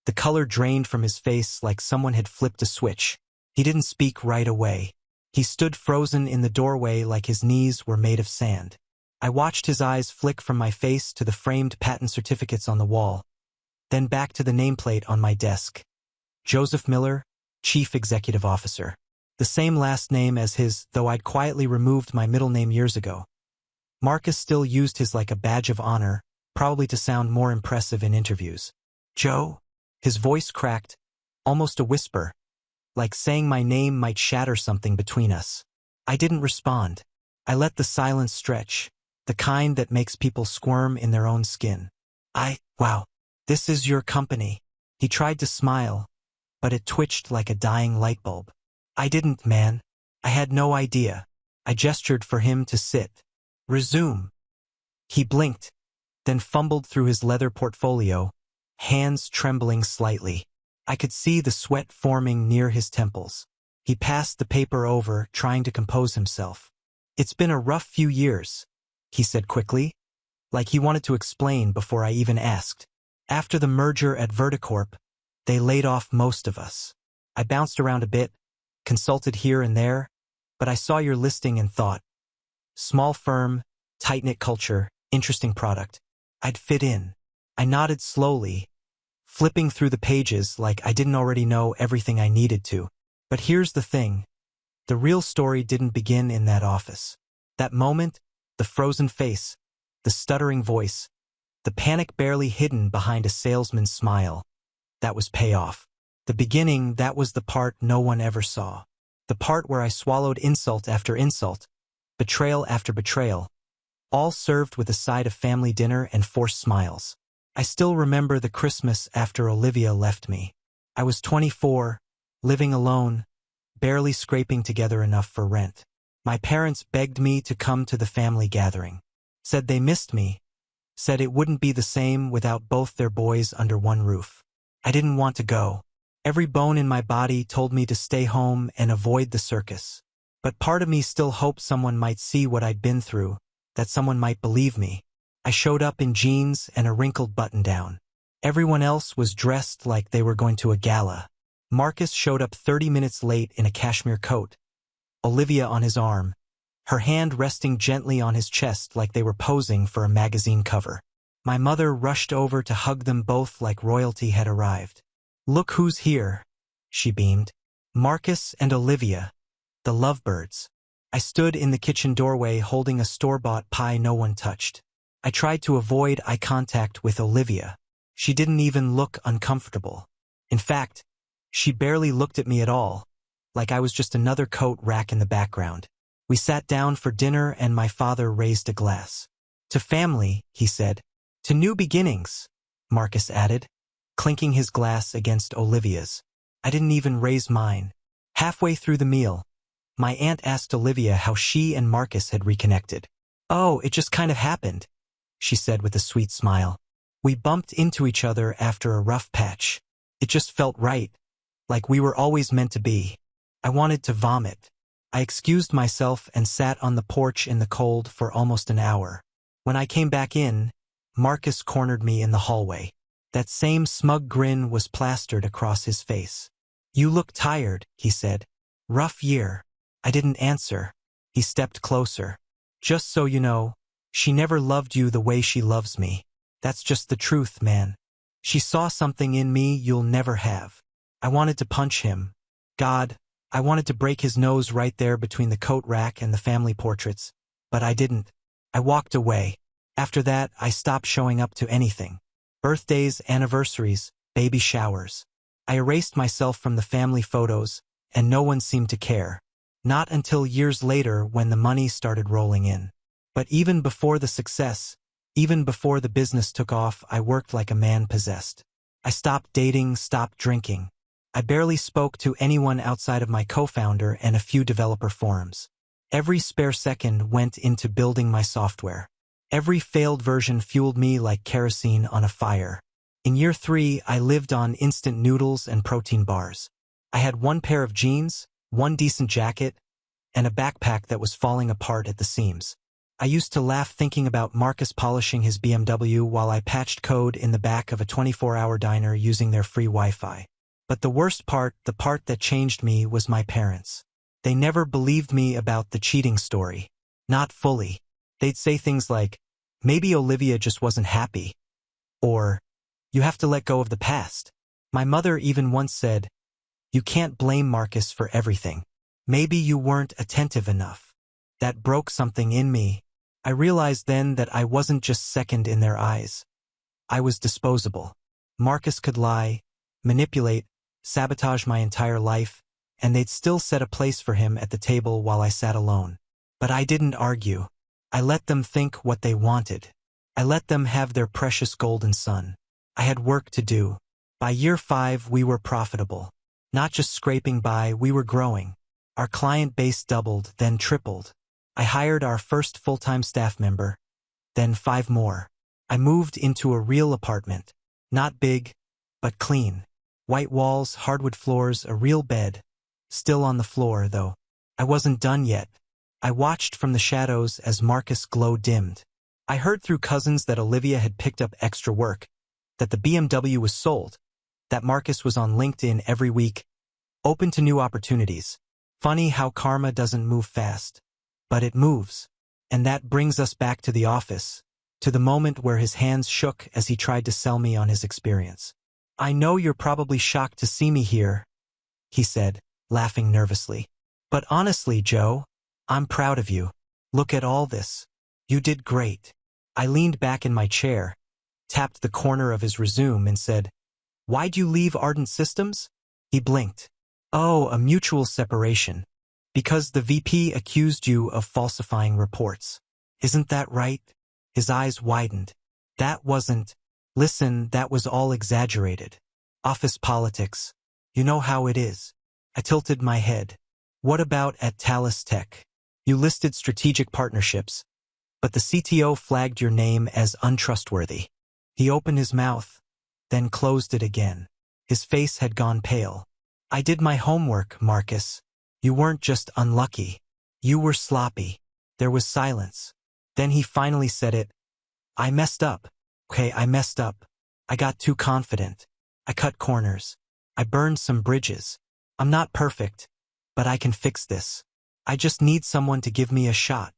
the color drained from his face like someone had flipped a switch. He didn't speak right away. He stood frozen in the doorway like his knees were made of sand. I watched his eyes flick from my face to the framed patent certificates on the wall, then back to the nameplate on my desk. Joseph Miller, Chief Executive Officer. The same last name as his, though I'd quietly removed my middle name years ago. Marcus still used his like a badge of honor, probably to sound more impressive in interviews. Joe? His voice cracked, almost a whisper, like saying my name might shatter something between us. I didn't respond. I let the silence stretch, the kind that makes people squirm in their own skin. Wow, this is your company. He tried to smile, but it twitched like a dying light bulb. I didn't, man. I had no idea. I gestured for him to sit. Resume. He blinked, then fumbled through his leather portfolio, hands trembling slightly. I could see the sweat forming near his temples. He passed the paper over, trying to compose himself. It's been a rough few years, he said quickly, like he wanted to explain before I even asked. After the merger at Verticorp, they laid off most of us. I bounced around a bit, consulted here and there, but I saw your listing and thought, small firm, tight-knit culture, interesting product. I'd fit in. I nodded slowly, flipping through the pages like I didn't already know everything I needed to. But here's the thing. The real story didn't begin in that office. That moment, the frozen face, the stuttering voice, the panic barely hidden behind a salesman's smile, that was payoff. The beginning, that was the part no one ever saw. The part where I swallowed insult after insult, betrayal after betrayal, all served with a side of family dinner and forced smiles. I still remember the Christmas after Olivia left me. I was 24, living alone, barely scraping together enough for rent. My parents begged me to come to the family gathering. Said they missed me. Said it wouldn't be the same without both their boys under one roof. I didn't want to go. Every bone in my body told me to stay home and avoid the circus. But part of me still hoped someone might see what I'd been through, that someone might believe me. I showed up in jeans and a wrinkled button-down. Everyone else was dressed like they were going to a gala. Marcus showed up 30 minutes late in a cashmere coat, Olivia on his arm, her hand resting gently on his chest like they were posing for a magazine cover. My mother rushed over to hug them both like royalty had arrived. Look who's here, she beamed. Marcus and Olivia, the lovebirds. I stood in the kitchen doorway holding a store-bought pie no one touched. I tried to avoid eye contact with Olivia. She didn't even look uncomfortable. In fact, she barely looked at me at all, like I was just another coat rack in the background. We sat down for dinner and my father raised a glass. To family, he said. To new beginnings, Marcus added. clinking his glass against Olivia's. I didn't even raise mine. Halfway through the meal, my aunt asked Olivia how she and Marcus had reconnected. "Oh, it just kind of happened," she said with a sweet smile. "We bumped into each other after a rough patch. It just felt right, like we were always meant to be." I wanted to vomit. I excused myself and sat on the porch in the cold for almost an hour. When I came back in, Marcus cornered me in the hallway. That same smug grin was plastered across his face. "You look tired," he said. "Rough year." I didn't answer. He stepped closer. "Just so you know, she never loved you the way she loves me. That's just the truth, man. She saw something in me you'll never have." I wanted to punch him. God, I wanted to break his nose right there between the coat rack and the family portraits. But I didn't. I walked away. After that, I stopped showing up to anything. Birthdays, anniversaries, baby showers. I erased myself from the family photos, and no one seemed to care. Not until years later when the money started rolling in. But even before the success, even before the business took off, I worked like a man possessed. I stopped dating, stopped drinking. I barely spoke to anyone outside of my co-founder and a few developer forums. Every spare second went into building my software. Every failed version fueled me like kerosene on a fire. In year 3, I lived on instant noodles and protein bars. I had one pair of jeans, one decent jacket, and a backpack that was falling apart at the seams. I used to laugh thinking about Marcus polishing his BMW while I patched code in the back of a 24-hour diner using their free Wi-Fi. But the worst part, the part that changed me, was my parents. They never believed me about the cheating story. Not fully. They'd say things like, "Maybe Olivia just wasn't happy," or, "You have to let go of the past." My mother even once said, "You can't blame Marcus for everything. Maybe you weren't attentive enough." That broke something in me. I realized then that I wasn't just second in their eyes. I was disposable. Marcus could lie, manipulate, sabotage my entire life, and they'd still set a place for him at the table while I sat alone. But I didn't argue. I let them think what they wanted. I let them have their precious golden sun. I had work to do. By year 5, we were profitable. Not just scraping by, we were growing. Our client base doubled, then tripled. I hired our first full-time staff member, then 5 more. I moved into a real apartment. Not big, but clean. White walls, hardwood floors, a real bed. Still on the floor, though. I wasn't done yet. I watched from the shadows as Marcus' glow dimmed. I heard through cousins that Olivia had picked up extra work, that the BMW was sold, that Marcus was on LinkedIn every week, open to new opportunities. Funny how karma doesn't move fast. But it moves. And that brings us back to the office, to the moment where his hands shook as he tried to sell me on his experience. "I know you're probably shocked to see me here," he said, laughing nervously. "But honestly, Joe, I'm proud of you. Look at all this. You did great." I leaned back in my chair, tapped the corner of his resume and said, "Why'd you leave Ardent Systems?" He blinked. "Oh, a mutual separation. Because the VP accused you of falsifying reports. Isn't that right?" His eyes widened. "That wasn't... Listen, that was all exaggerated. Office politics. You know how it is." I tilted my head. "What about at Talus Tech? You listed strategic partnerships, but the CTO flagged your name as untrustworthy." He opened his mouth, then closed it again. His face had gone pale. "I did my homework, Marcus. You weren't just unlucky. You were sloppy." There was silence. Then he finally said it. "I messed up. Okay, I messed up. I got too confident. I cut corners. I burned some bridges. I'm not perfect, but I can fix this. I just need someone to give me a shot."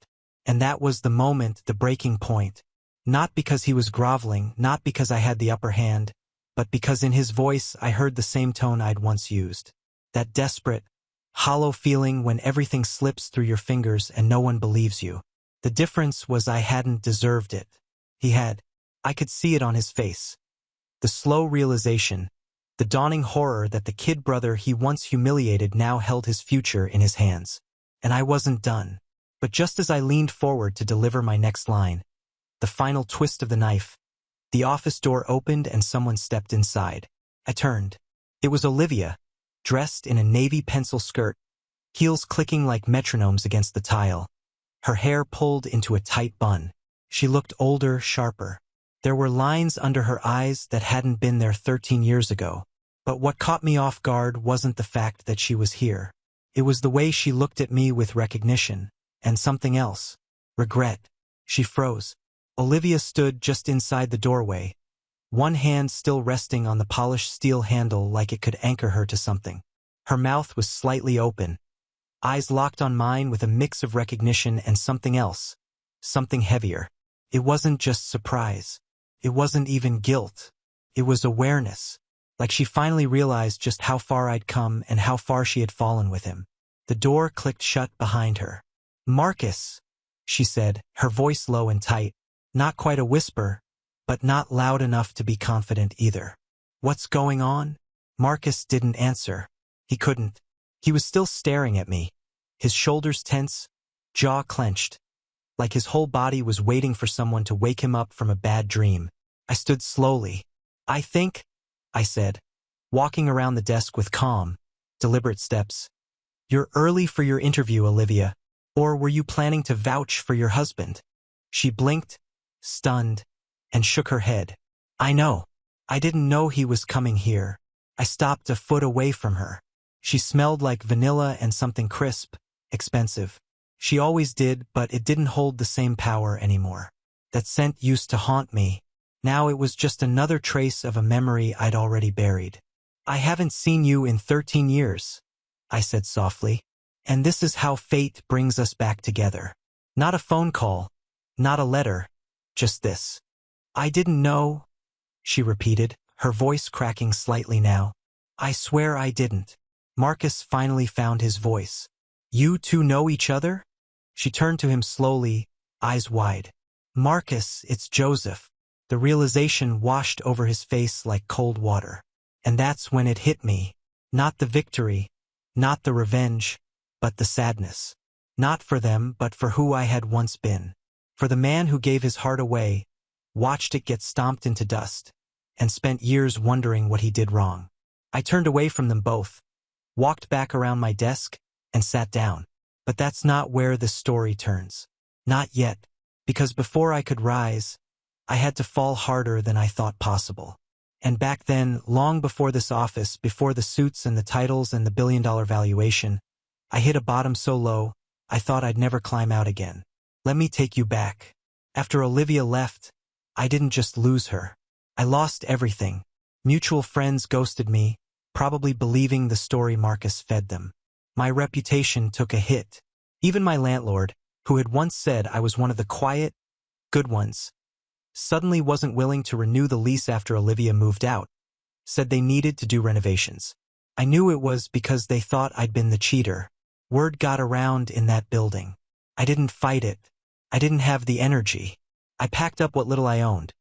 And that was the moment, the breaking point. Not because he was groveling, not because I had the upper hand, but because in his voice I heard the same tone I'd once used. That desperate, hollow feeling when everything slips through your fingers and no one believes you. The difference was I hadn't deserved it. He had. I could see it on his face. The slow realization, the dawning horror that the kid brother he once humiliated now held his future in his hands. And I wasn't done. But just as I leaned forward to deliver my next line, the final twist of the knife, The office door opened and someone stepped inside. I turned. It was Olivia, dressed in a navy pencil skirt, heels clicking like metronomes against the tile. Her hair pulled into a tight bun. She looked older, sharper. There were lines under her eyes that hadn't been there 13 years ago. But what caught me off guard wasn't the fact that she was here. It was the way she looked at me with recognition, and something else. Regret. She froze. Olivia stood just inside the doorway, one hand still resting on the polished steel handle like it could anchor her to something. Her mouth was slightly open, eyes locked on mine with a mix of recognition and something else, something heavier. It wasn't just surprise. It wasn't even guilt. It was awareness. Like she finally realized just how far I'd come and how far she had fallen with him. The door clicked shut behind her. "Marcus," she said, her voice low and tight. Not quite a whisper, but not loud enough to be confident either. "What's going on?" Marcus didn't answer. He couldn't. He was still staring at me, his shoulders tense, jaw clenched, like his whole body was waiting for someone to wake him up from a bad dream. I stood slowly. "I think," I said, walking around the desk with calm, deliberate steps. "You're early for your interview, Olivia. Or were you planning to vouch for your husband?" She blinked, stunned, and shook her head. "I know. I didn't know he was coming here." I stopped a foot away from her. She smelled like vanilla and something crisp, expensive. She always did, but it didn't hold the same power anymore. That scent used to haunt me. Now it was just another trace of a memory I'd already buried. "I haven't seen you in 13 years, I said softly. "And this is how fate brings us back together. Not a phone call, not a letter, just this." "I didn't know," she repeated, her voice cracking slightly now. "I swear I didn't." Marcus finally found his voice. "You two know each other?" She turned to him slowly, eyes wide. "Marcus, it's Joseph." The realization washed over his face like cold water. And that's when it hit me. Not the victory, not the revenge, but the sadness. Not for them, but for who I had once been. For the man who gave his heart away, watched it get stomped into dust, and spent years wondering what he did wrong. I turned away from them both, walked back around my desk, and sat down. But that's not where the story turns. Not yet, because before I could rise, I had to fall harder than I thought possible. And back then, long before this office, before the suits and the titles and the billion-dollar valuation, I hit a bottom so low, I thought I'd never climb out again. Let me take you back. After Olivia left, I didn't just lose her. I lost everything. Mutual friends ghosted me, probably believing the story Marcus fed them. My reputation took a hit. Even my landlord, who had once said I was one of the quiet, good ones, suddenly wasn't willing to renew the lease after Olivia moved out, said they needed to do renovations. I knew it was because they thought I'd been the cheater. Word got around in that building. I didn't fight it. I didn't have the energy. I packed up what little I owned.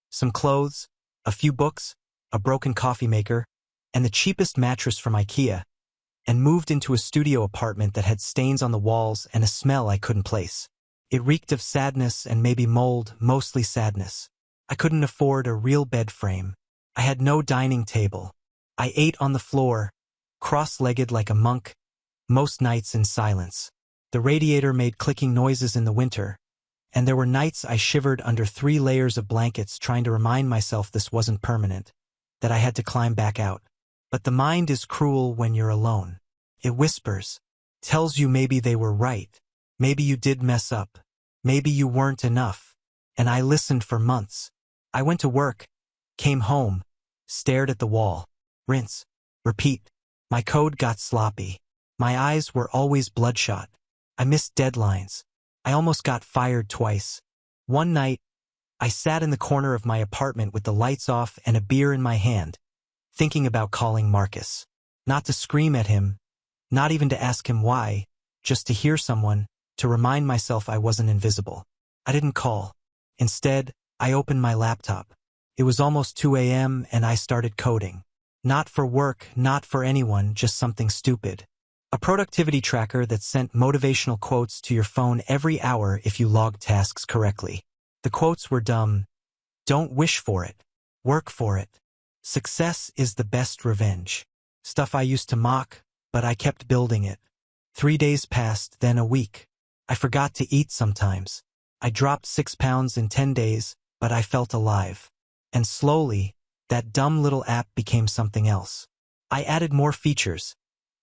Some clothes, a few books, a broken coffee maker, and the cheapest mattress from IKEA, and moved into a studio apartment that had stains on the walls and a smell I couldn't place. It reeked of sadness and maybe mold, mostly sadness. I couldn't afford a real bed frame. I had no dining table. I ate on the floor, cross-legged like a monk, most nights in silence. The radiator made clicking noises in the winter, and there were nights I shivered under 3 layers of blankets trying to remind myself this wasn't permanent, that I had to climb back out. But the mind is cruel when you're alone. It whispers, tells you maybe they were right. Maybe you did mess up. Maybe you weren't enough. And I listened for months. I went to work, came home, stared at the wall. Rinse. Repeat. My code got sloppy. My eyes were always bloodshot. I missed deadlines. I almost got fired twice. One night, I sat in the corner of my apartment with the lights off and a beer in my hand, thinking about calling Marcus. Not to scream at him, not even to ask him why, just to hear someone, to remind myself I wasn't invisible. I didn't call. Instead, I opened my laptop. It was almost 2 a.m. and I started coding. Not for work, not for anyone, just something stupid. A productivity tracker that sent motivational quotes to your phone every hour if you logged tasks correctly. The quotes were dumb. Don't wish for it. Work for it. Success is the best revenge. Stuff I used to mock, but I kept building it. 3 days passed, then a week. I forgot to eat sometimes. I dropped 6 pounds in 10 days, but I felt alive. And slowly, that dumb little app became something else. I added more features.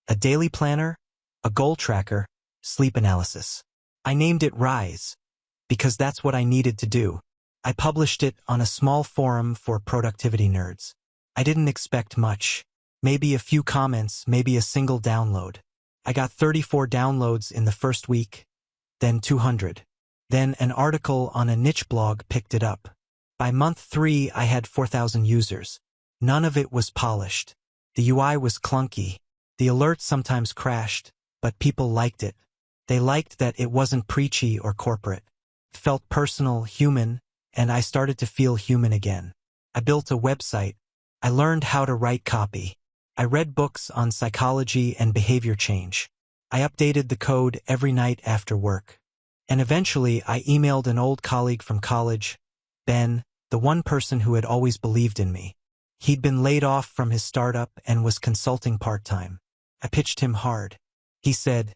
A daily planner, a goal tracker, sleep analysis. I named it Rise, because that's what I needed to do. I published it on a small forum for productivity nerds. I didn't expect much. Maybe a few comments, maybe a single download. I got 34 downloads in the first week, then 200. Then an article on a niche blog picked it up. By month 3, I had 4,000 users. None of it was polished. The UI was clunky. The alerts sometimes crashed, but people liked it. They liked that it wasn't preachy or corporate. It felt personal, human, and I started to feel human again. I built a website. I learned how to write copy. I read books on psychology and behavior change. I updated the code every night after work. And eventually, I emailed an old colleague from college, Ben, the one person who had always believed in me. He'd been laid off from his startup and was consulting part-time. I pitched him hard. He said,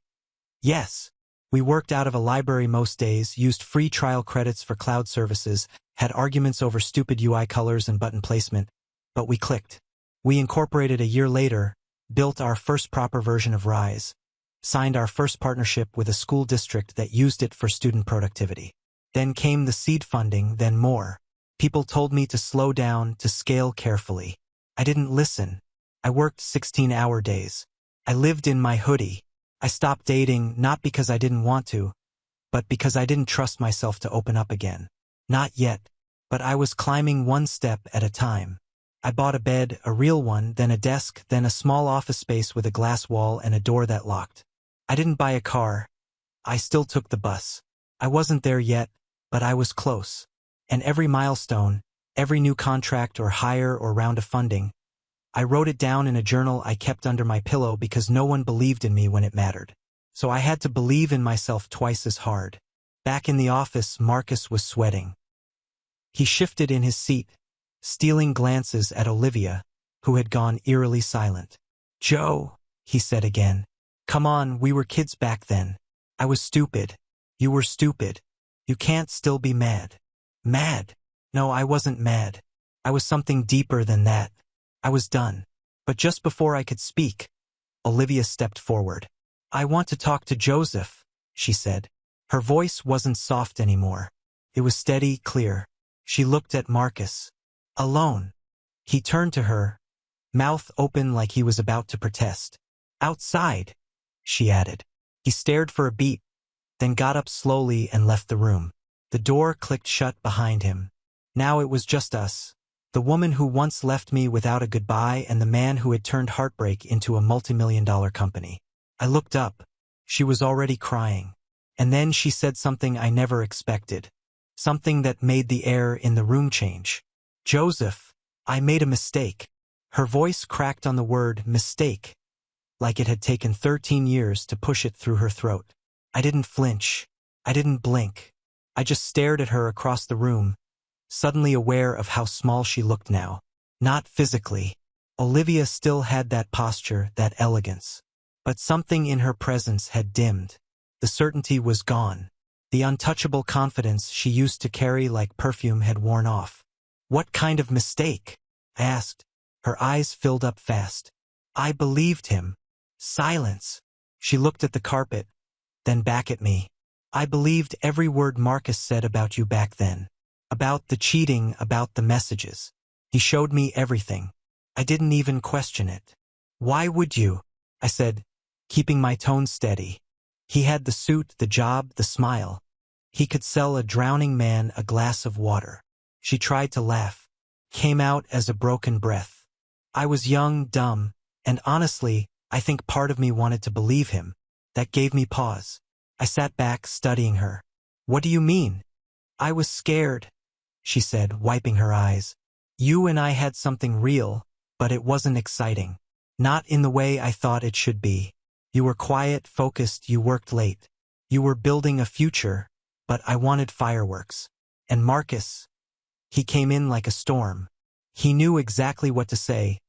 yes. We worked out of a library most days, used free trial credits for cloud services, had arguments over stupid UI colors and button placement, but we clicked. We incorporated a year later, built our first proper version of Rise, signed our first partnership with a school district that used it for student productivity. Then came the seed funding, then more. People told me to slow down, to scale carefully. I didn't listen. I worked 16-hour days. I lived in my hoodie. I stopped dating not because I didn't want to, but because I didn't trust myself to open up again. Not yet, but I was climbing one step at a time. I bought a bed, a real one, then a desk, then a small office space with a glass wall and a door that locked. I didn't buy a car. I still took the bus. I wasn't there yet, but I was close. And every milestone, every new contract or hire or round of funding, I wrote it down in a journal I kept under my pillow because no one believed in me when it mattered. So I had to believe in myself twice as hard. Back in the office, Marcus was sweating. He shifted in his seat, stealing glances at Olivia, who had gone eerily silent. Joe, he said again. Come on, we were kids back then. I was stupid. You were stupid. You can't still be mad. Mad? No, I wasn't mad. I was something deeper than that. I was done. But just before I could speak, Olivia stepped forward. I want to talk to Joseph, she said. Her voice wasn't soft anymore. It was steady, clear. She looked at Marcus. Alone. He turned to her, mouth open like he was about to protest. Outside, she added. He stared for a beat, then got up slowly and left the room. The door clicked shut behind him. Now it was just us. The woman who once left me without a goodbye and the man who had turned heartbreak into a multi-million-dollar company. I looked up. She was already crying. And then she said something I never expected. Something that made the air in the room change. Joseph, I made a mistake. Her voice cracked on the word mistake, like it had taken 13 years to push it through her throat. I didn't flinch. I didn't blink. I just stared at her across the room, suddenly aware of how small she looked now. Not physically. Olivia still had that posture, that elegance. But something in her presence had dimmed. The certainty was gone. The untouchable confidence she used to carry like perfume had worn off. What kind of mistake? I asked. Her eyes filled up fast. I believed him. Silence. She looked at the carpet, then back at me. I believed every word Marcus said about you back then. About the cheating, about the messages. He showed me everything. I didn't even question it. Why would you? I said, keeping my tone steady. He had the suit, the job, the smile. He could sell a drowning man a glass of water. She tried to laugh. Came out as a broken breath. I was young, dumb, and honestly, I think part of me wanted to believe him. That gave me pause. I sat back, studying her. What do you mean? I was scared, she said, wiping her eyes. You and I had something real, but it wasn't exciting. Not in the way I thought it should be. You were quiet, focused, you worked late. You were building a future, but I wanted fireworks. And Marcus, He came in like a storm. He knew exactly what to say,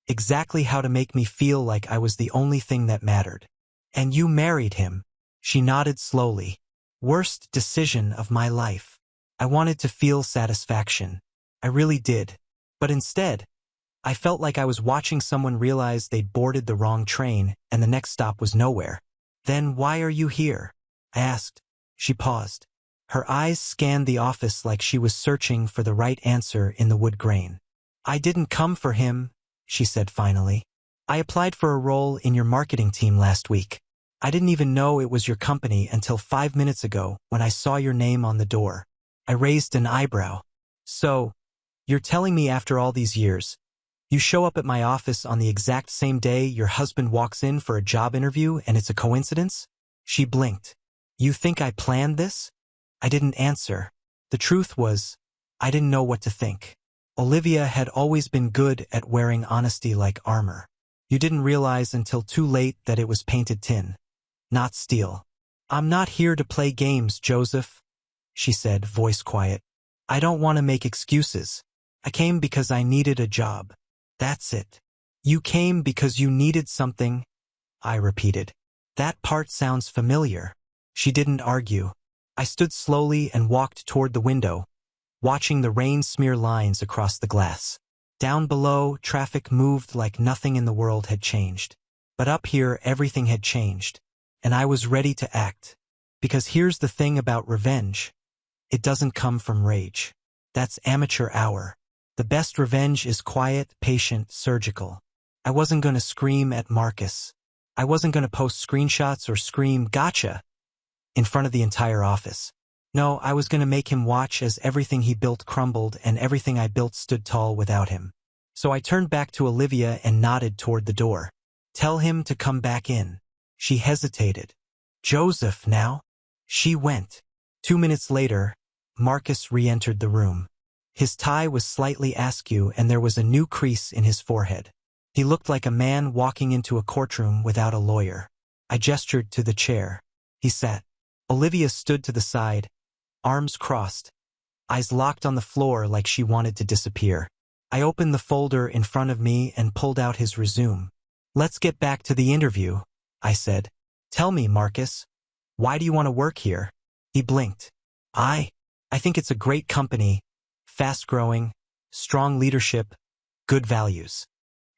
exactly how to make me feel like I was the only thing that mattered. And you married him. She nodded slowly. Worst decision of my life. I wanted to feel satisfaction. I really did. But instead, I felt like I was watching someone realize they'd boarded the wrong train and the next stop was nowhere. Then why are you here? I asked. She paused. Her eyes scanned the office like she was searching for the right answer in the wood grain. I didn't come for him, she said finally. I applied for a role in your marketing team last week. I didn't even know it was your company until 5 minutes ago when I saw your name on the door. I raised an eyebrow. So, you're telling me after all these years, you show up at my office on the exact same day your husband walks in for a job interview and it's a coincidence? She blinked. You think I planned this? I didn't answer. The truth was, I didn't know what to think. Olivia had always been good at wearing honesty like armor. You didn't realize until too late that it was painted tin, not steel. I'm not here to play games, Joseph, she said, voice quiet. I don't want to make excuses. I came because I needed a job. That's it. You came because you needed something, I repeated. That part sounds familiar. She didn't argue. I stood slowly and walked toward the window, watching the rain smear lines across the glass. Down below, traffic moved like nothing in the world had changed. But up here, everything had changed. And I was ready to act. Because here's the thing about revenge. It doesn't come from rage. That's amateur hour. The best revenge is quiet, patient, surgical. I wasn't going to scream at Marcus. I wasn't going to post screenshots or scream, gotcha, in front of the entire office. No, I was going to make him watch as everything he built crumbled and everything I built stood tall without him. So I turned back to Olivia and nodded toward the door. Tell him to come back in. She hesitated. Joseph, now? She went. 2 minutes later, Marcus re-entered the room. His tie was slightly askew and there was a new crease in his forehead. He looked like a man walking into a courtroom without a lawyer. I gestured to the chair. He sat. Olivia stood to the side, arms crossed, eyes locked on the floor like she wanted to disappear. I opened the folder in front of me and pulled out his resume. Let's get back to the interview, I said. Tell me, Marcus, why do you want to work here? He blinked. I think it's a great company, fast-growing, strong leadership, good values.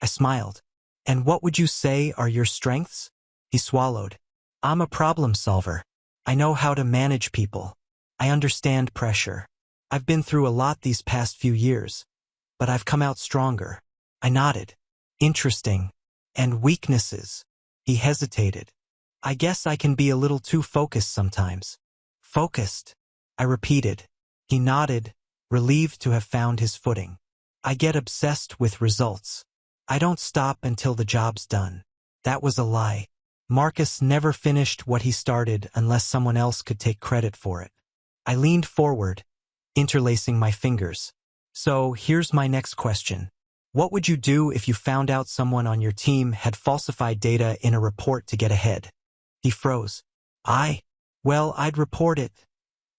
I smiled. And what would you say are your strengths? He swallowed. I'm a problem solver. I know how to manage people. I understand pressure. I've been through a lot these past few years, but I've come out stronger. I nodded. Interesting. And weaknesses? He hesitated. I guess I can be a little too focused sometimes. Focused? I repeated. He nodded, relieved to have found his footing. I get obsessed with results. I don't stop until the job's done. That was a lie. Marcus never finished what he started unless someone else could take credit for it. I leaned forward, interlacing my fingers. So here's my next question. What would you do if you found out someone on your team had falsified data in a report to get ahead? He froze. Well, I'd report it,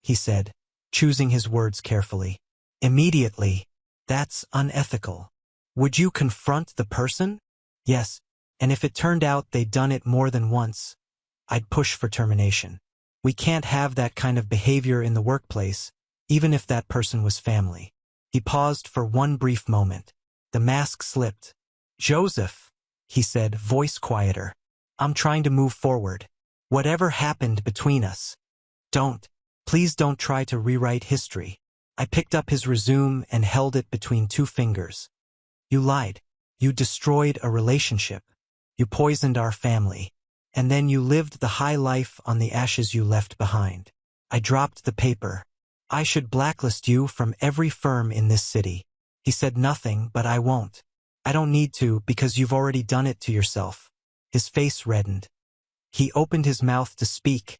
he said, choosing his words carefully. Immediately. That's unethical. Would you confront the person? Yes. And if it turned out they'd done it more than once, I'd push for termination. We can't have that kind of behavior in the workplace, even if that person was family. He paused for one brief moment. The mask slipped. Joseph, he said, voice quieter. I'm trying to move forward. Whatever happened between us. Please don't try to rewrite history. I picked up his resume and held it between 2 fingers. You lied. You destroyed a relationship. You poisoned our family. And then you lived the high life on the ashes you left behind. I dropped the paper. I should blacklist you from every firm in this city. He said nothing, but I won't. I don't need to because you've already done it to yourself. His face reddened. He opened his mouth to speak,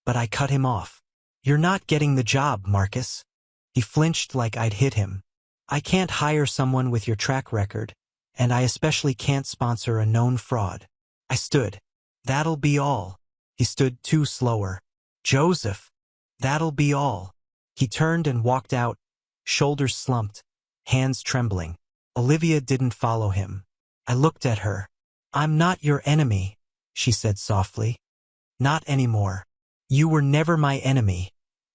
but I cut him off. You're not getting the job, Marcus. He flinched like I'd hit him. I can't hire someone with your track record, and I especially can't sponsor a known fraud. I stood. That'll be all. He stood 2 slower. Joseph. That'll be all. He turned and walked out, shoulders slumped, hands trembling. Olivia didn't follow him. I looked at her. "I'm not your enemy," she said softly. "Not anymore." "You were never my enemy,"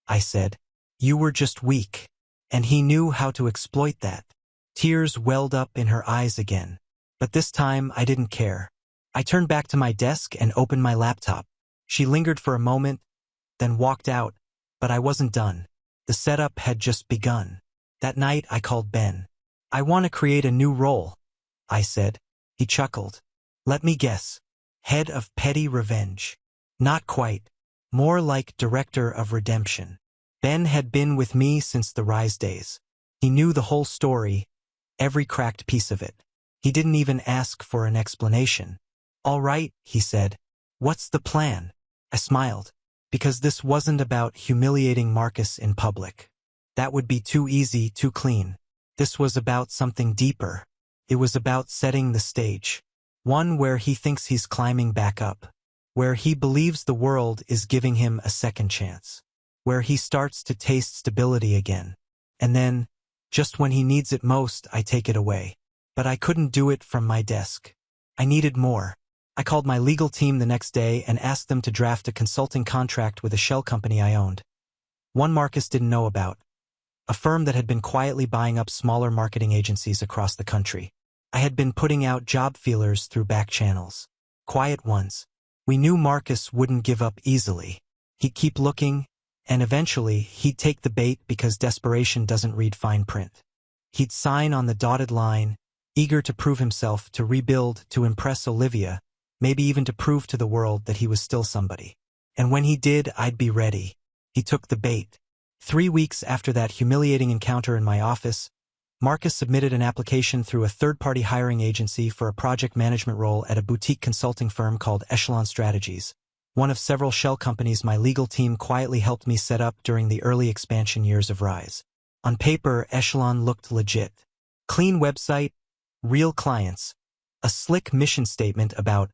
I said. "You were just weak." And he knew how to exploit that. Tears welled up in her eyes again. But this time I didn't care. I turned back to my desk and opened my laptop. She lingered for a moment, then walked out, but I wasn't done. The setup had just begun. That night I called Ben. "I want to create a new role," I said. He chuckled. "Let me guess. Head of Petty Revenge." "Not quite. More like Director of Redemption." Ben had been with me since the Rise days. He knew the whole story, every cracked piece of it. He didn't even ask for an explanation. "All right," he said. "What's the plan?" I smiled, because this wasn't about humiliating Marcus in public. That would be too easy, too clean. This was about something deeper. It was about setting the stage. One where he thinks he's climbing back up. Where he believes the world is giving him a second chance. Where he starts to taste stability again. And then, just when he needs it most, I take it away. But I couldn't do it from my desk. I needed more. I called my legal team the next day and asked them to draft a consulting contract with a shell company I owned. One Marcus didn't know about. A firm that had been quietly buying up smaller marketing agencies across the country. I had been putting out job feelers through back channels. Quiet ones. We knew Marcus wouldn't give up easily. He'd keep looking, and eventually he'd take the bait because desperation doesn't read fine print. He'd sign on the dotted line, eager to prove himself, to rebuild, to impress Olivia, maybe even to prove to the world that he was still somebody. And when he did, I'd be ready. He took the bait. 3 weeks after that humiliating encounter in my office, Marcus submitted an application through a third-party hiring agency for a project management role at a boutique consulting firm called Echelon Strategies, one of several shell companies my legal team quietly helped me set up during the early expansion years of Rise. On paper, Echelon looked legit. Clean website, real clients, a slick mission statement about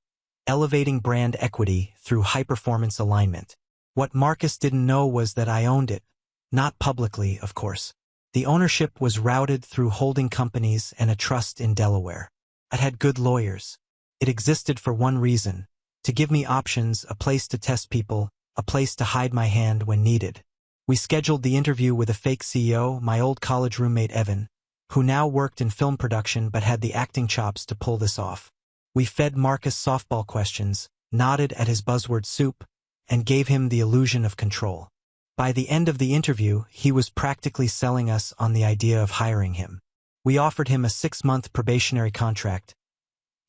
elevating brand equity through high-performance alignment. What Marcus didn't know was that I owned it. Not publicly, of course. The ownership was routed through holding companies and a trust in Delaware. I'd had good lawyers. It existed for one reason: to give me options, a place to test people, a place to hide my hand when needed. We scheduled the interview with a fake CEO, my old college roommate Evan, who now worked in film production but had the acting chops to pull this off. We fed Marcus softball questions, nodded at his buzzword soup, and gave him the illusion of control. By the end of the interview, he was practically selling us on the idea of hiring him. We offered him a 6-month probationary contract,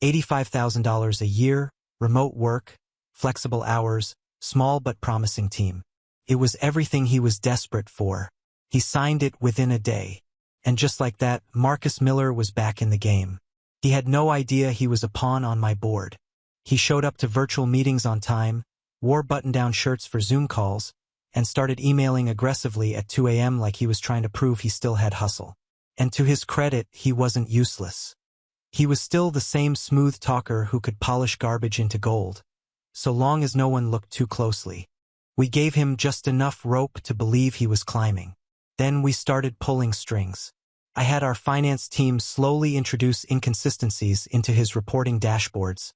$85,000 a year, remote work, flexible hours, small but promising team. It was everything he was desperate for. He signed it within a day. And just like that, Marcus Miller was back in the game. He had no idea he was a pawn on my board. He showed up to virtual meetings on time, wore button-down shirts for Zoom calls, and started emailing aggressively at 2 a.m. like he was trying to prove he still had hustle. And to his credit, he wasn't useless. He was still the same smooth talker who could polish garbage into gold, so long as no one looked too closely. We gave him just enough rope to believe he was climbing. Then we started pulling strings. I had our finance team slowly introduce inconsistencies into his reporting dashboards,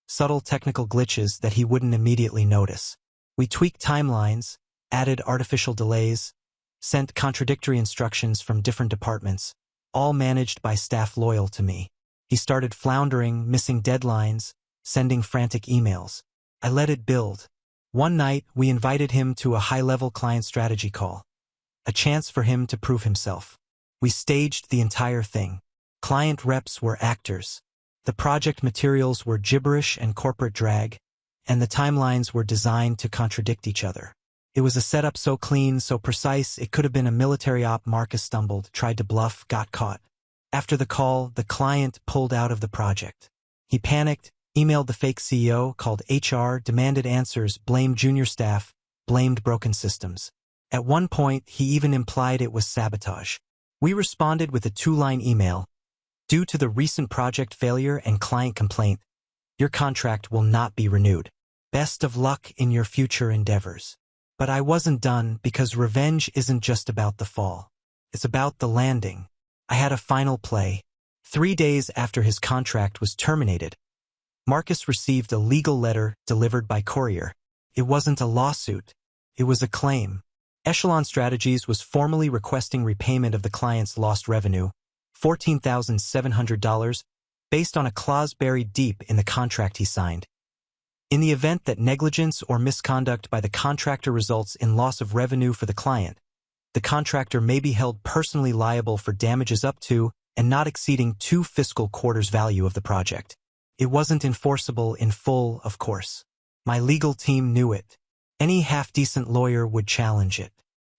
subtle technical glitches that he wouldn't immediately notice. We tweaked timelines, added artificial delays, sent contradictory instructions from different departments, all managed by staff loyal to me. He started floundering, missing deadlines, sending frantic emails. I let it build. One night, we invited him to a high-level client strategy call, a chance for him to prove himself. We staged the entire thing. Client reps were actors. The project materials were gibberish and corporate drag, and the timelines were designed to contradict each other. It was a setup so clean, so precise, it could have been a military op. Marcus stumbled, tried to bluff, got caught. After the call, the client pulled out of the project. He panicked, emailed the fake CEO, called HR, demanded answers, blamed junior staff, blamed broken systems. At one point, he even implied it was sabotage. We responded with a 2-line email. Due to the recent project failure and client complaint, your contract will not be renewed. Best of luck in your future endeavors. But I wasn't done, because revenge isn't just about the fall. It's about the landing. I had a final play. 3 days after his contract was terminated, Marcus received a legal letter delivered by courier. It wasn't a lawsuit. It was a claim. Echelon Strategies was formally requesting repayment of the client's lost revenue, $14,700, based on a clause buried deep in the contract he signed. In the event that negligence or misconduct by the contractor results in loss of revenue for the client, the contractor may be held personally liable for damages up to and not exceeding 2 fiscal quarters value of the project. It wasn't enforceable in full, of course. My legal team knew it. Any half-decent lawyer would challenge it.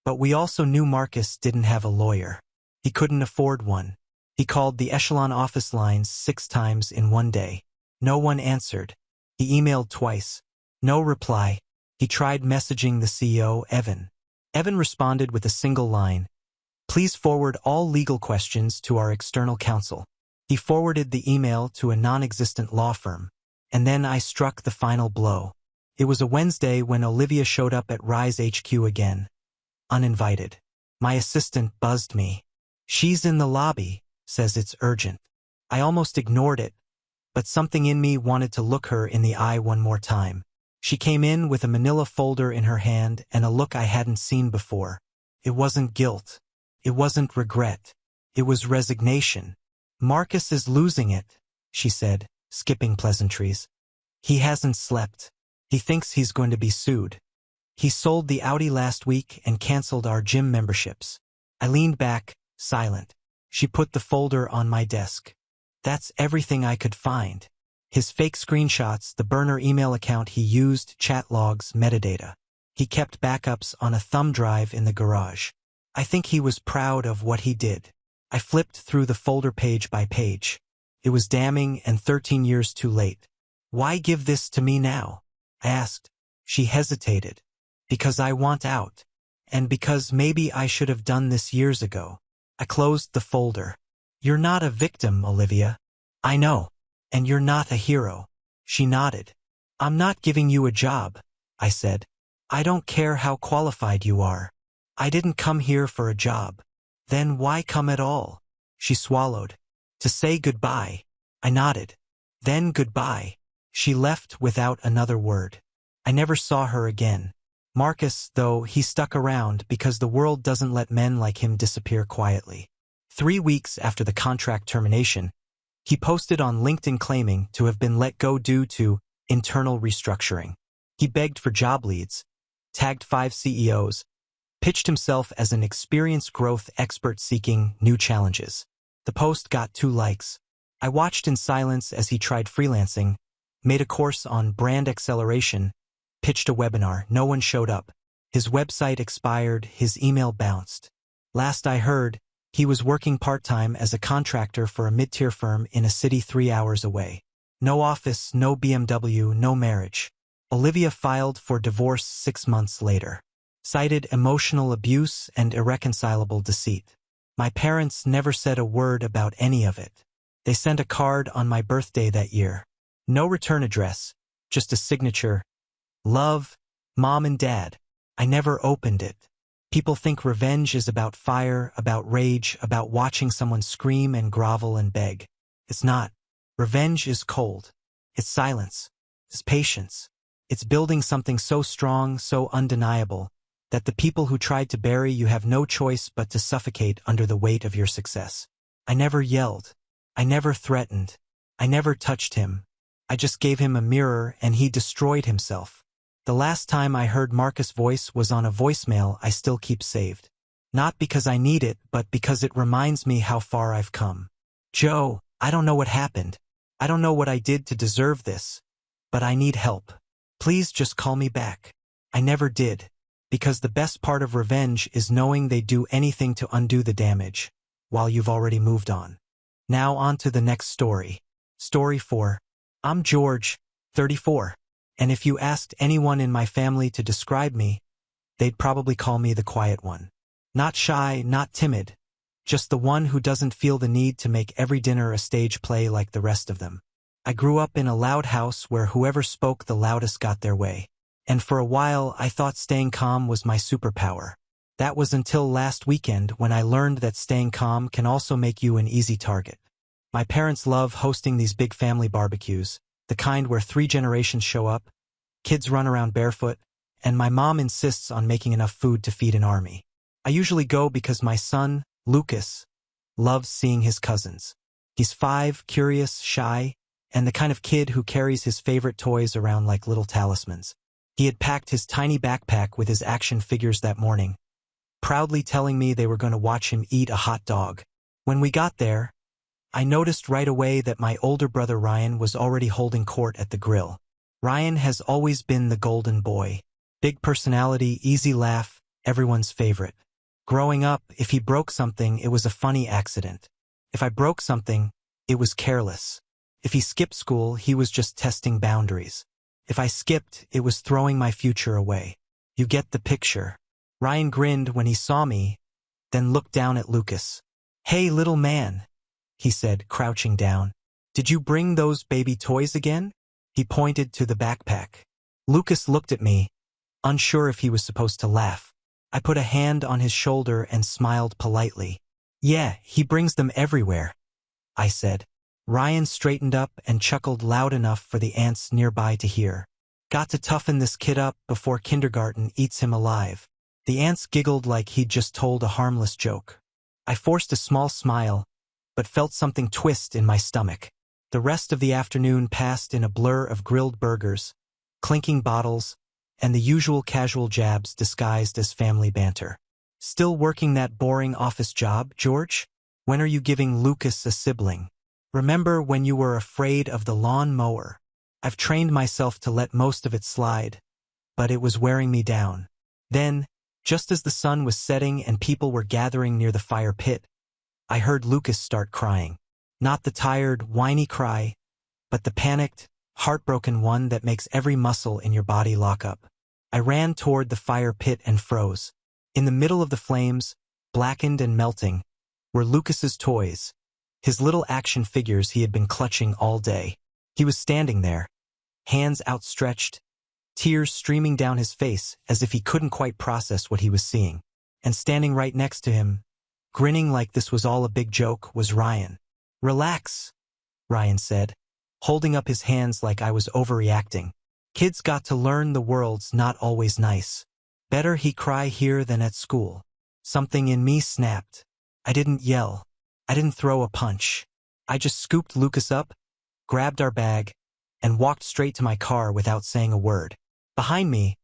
But we also knew Marcus didn't have a lawyer. He couldn't afford one. He called the Echelon office lines 6 times in one day. No one answered. He emailed twice. No reply. He tried messaging the CEO, Evan. Evan responded with a single line. Please forward all legal questions to our external counsel. He forwarded the email to a non-existent law firm. And then I struck the final blow. It was a Wednesday when Olivia showed up at Rise HQ again. Uninvited. My assistant buzzed me. She's in the lobby, says it's urgent. I almost ignored it, but something in me wanted to look her in the eye one more time. She came in with a manila folder in her hand and a look I hadn't seen before. It wasn't guilt. It wasn't regret. It was resignation. Marcus is losing it, she said, skipping pleasantries. He hasn't slept. He thinks he's going to be sued. He sold the Audi last week and canceled our gym memberships. I leaned back, silent. She put the folder on my desk. That's everything I could find. His fake screenshots, the burner email account he used, chat logs, metadata. He kept backups on a thumb drive in the garage. I think he was proud of what he did. I flipped through the folder page by page. It was damning and 13 years too late. Why give this to me now? I asked. She hesitated. Because I want out. And because maybe I should have done this years ago. I closed the folder. You're not a victim, Olivia. I know. And you're not a hero. She nodded. I'm not giving you a job, I said. I don't care how qualified you are. I didn't come here for a job. Then why come at all? She swallowed. To say goodbye. I nodded. Then goodbye. She left without another word. I never saw her again. Marcus, though, he stuck around because the world doesn't let men like him disappear quietly. 3 weeks after the contract termination, he posted on LinkedIn claiming to have been let go due to internal restructuring. He begged for job leads, tagged 5 CEOs, pitched himself as an experienced growth expert seeking new challenges. The post got 2 likes. I watched in silence as he tried freelancing, made a course on brand acceleration, pitched a webinar. No one showed up. His website expired, his email bounced. Last I heard, he was working part-time as a contractor for a mid-tier firm in a city 3 hours away. No office, no BMW, no marriage. Olivia filed for divorce 6 months later. Cited emotional abuse and irreconcilable deceit. My parents never said a word about any of it. They sent a card on my birthday that year. No return address, just a signature. Love, Mom and Dad. I never opened it. People think revenge is about fire, about rage, about watching someone scream and grovel and beg. It's not. Revenge is cold. It's silence. It's patience. It's building something so strong, so undeniable, that the people who tried to bury you have no choice but to suffocate under the weight of your success. I never yelled. I never threatened. I never touched him. I just gave him a mirror and he destroyed himself. The last time I heard Marcus' voice was on a voicemail I still keep saved. Not because I need it, but because it reminds me how far I've come. Joe, I don't know what happened. I don't know what I did to deserve this. But I need help. Please just call me back. I never did. Because the best part of revenge is knowing they do anything to undo the damage, while you've already moved on. Now on to the next story. Story 4. I'm George, 34. And if you asked anyone in my family to describe me, they'd probably call me the quiet one. Not shy, not timid. Just the one who doesn't feel the need to make every dinner a stage play like the rest of them. I grew up in a loud house where whoever spoke the loudest got their way. And for a while I thought staying calm was my superpower. That was until last weekend when I learned that staying calm can also make you an easy target. My parents love hosting these big family barbecues, the kind where 3 generations show up, kids run around barefoot, and my mom insists on making enough food to feed an army. I usually go because my son, Lucas, loves seeing his cousins. He's 5, curious, shy, and the kind of kid who carries his favorite toys around like little talismans. He had packed his tiny backpack with his action figures that morning, proudly telling me they were going to watch him eat a hot dog. When we got there, I noticed right away that my older brother Ryan was already holding court at the grill. Ryan has always been the golden boy. Big personality, easy laugh, everyone's favorite. Growing up, if he broke something, it was a funny accident. If I broke something, it was careless. If he skipped school, he was just testing boundaries. If I skipped, it was throwing my future away. You get the picture. Ryan grinned when he saw me, then looked down at Lucas. "Hey, little man," he said, crouching down. "Did you bring those baby toys again?" He pointed to the backpack. Lucas looked at me, unsure if he was supposed to laugh. I put a hand on his shoulder and smiled politely. "Yeah, he brings them everywhere," I said. Ryan straightened up and chuckled loud enough for the ants nearby to hear. "Got to toughen this kid up before kindergarten eats him alive." The ants giggled like he'd just told a harmless joke. I forced a small smile, but felt something twist in my stomach. The rest of the afternoon passed in a blur of grilled burgers, clinking bottles, and the usual casual jabs disguised as family banter. "Still working that boring office job, George? When are you giving Lucas a sibling? Remember when you were afraid of the lawn mower? I've trained myself to let most of it slide, but it was wearing me down." Then, just as the sun was setting and people were gathering near the fire pit, I heard Lucas start crying. Not the tired, whiny cry, but the panicked, heartbroken one that makes every muscle in your body lock up. I ran toward the fire pit and froze. In the middle of the flames, blackened and melting, were Lucas's toys, his little action figures he had been clutching all day. He was standing there, hands outstretched, tears streaming down his face as if he couldn't quite process what he was seeing. And standing right next to him, grinning like this was all a big joke, was Ryan. "Relax," Ryan said, holding up his hands like I was overreacting. "Kids got to learn the world's not always nice. Better he cry here than at school." Something in me snapped. I didn't yell. I didn't throw a punch. I just scooped Lucas up, grabbed our bag, and walked straight to my car without saying a word. Behind me,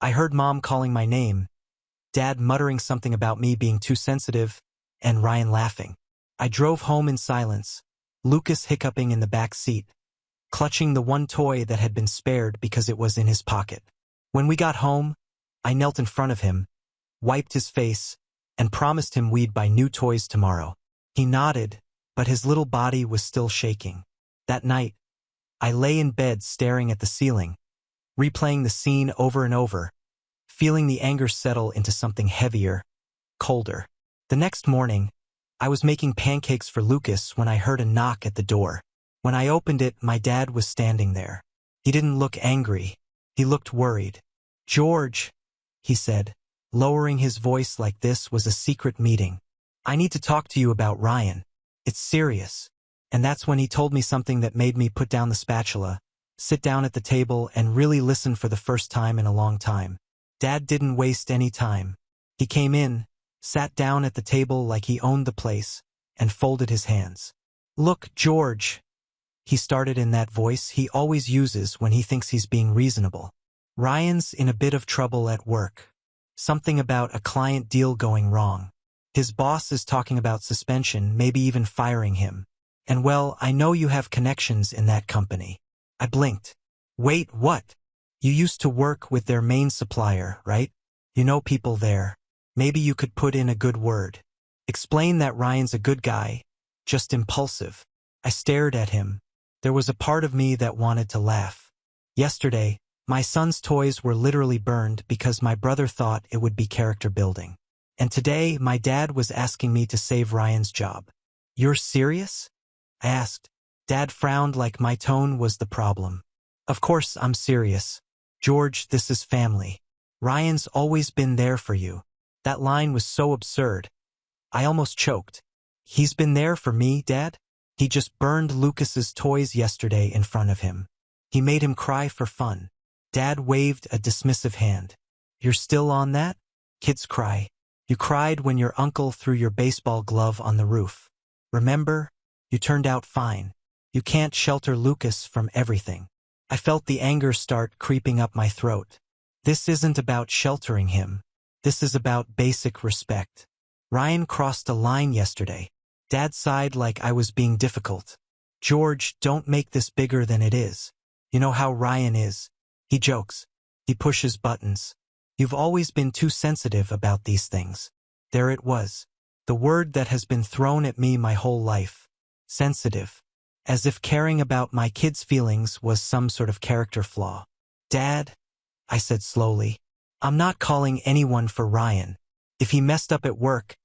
I heard Mom calling my name, Dad muttering something about me being too sensitive, and Ryan laughing. I drove home in silence, Lucas hiccuping in the back seat, clutching the one toy that had been spared because it was in his pocket. When we got home, I knelt in front of him, wiped his face, and promised him we'd buy new toys tomorrow. He nodded, but his little body was still shaking. That night, I lay in bed staring at the ceiling, replaying the scene over and over, feeling the anger settle into something heavier, colder. The next morning, I was making pancakes for Lucas when I heard a knock at the door. When I opened it, my dad was standing there. He didn't look angry. He looked worried. "George," he said, lowering his voice like this was a secret meeting. "I need to talk to you about Ryan. It's serious." And that's when he told me something that made me put down the spatula, sit down at the table, and really listen for the first time in a long time. Dad didn't waste any time. He came in, sat down at the table like he owned the place, and folded his hands. "Look, George," he started in that voice he always uses when he thinks he's being reasonable. "Ryan's in a bit of trouble at work. Something about a client deal going wrong. His boss is talking about suspension, maybe even firing him. And well, I know you have connections in that company." I blinked. "Wait, what? You used to work with their main supplier, right? You know people there. Maybe you could put in a good word. Explain that Ryan's a good guy, just impulsive." I stared at him. There was a part of me that wanted to laugh. Yesterday, my son's toys were literally burned because my brother thought it would be character building. And today, my dad was asking me to save Ryan's job. "You're serious?" I asked. Dad frowned like my tone was the problem. "Of course I'm serious. George, this is family. Ryan's always been there for you. That line was so absurd. I almost choked. He's been there for me, Dad? He just burned Lucas's toys yesterday in front of him. He made him cry for fun. Dad waved a dismissive hand. You're still on that? Kids cry. You cried when your uncle threw your baseball glove on the roof. Remember? You turned out fine. You can't shelter Lucas from everything. I felt the anger start creeping up my throat. This isn't about sheltering him. This is about basic respect. Ryan crossed a line yesterday. Dad sighed like I was being difficult. George, don't make this bigger than it is. You know how Ryan is. He jokes. He pushes buttons. You've always been too sensitive about these things. There it was. The word that has been thrown at me my whole life. Sensitive. As if caring about my kids' feelings was some sort of character flaw. Dad, I said slowly, I'm not calling anyone for Ryan. If he messed up at work,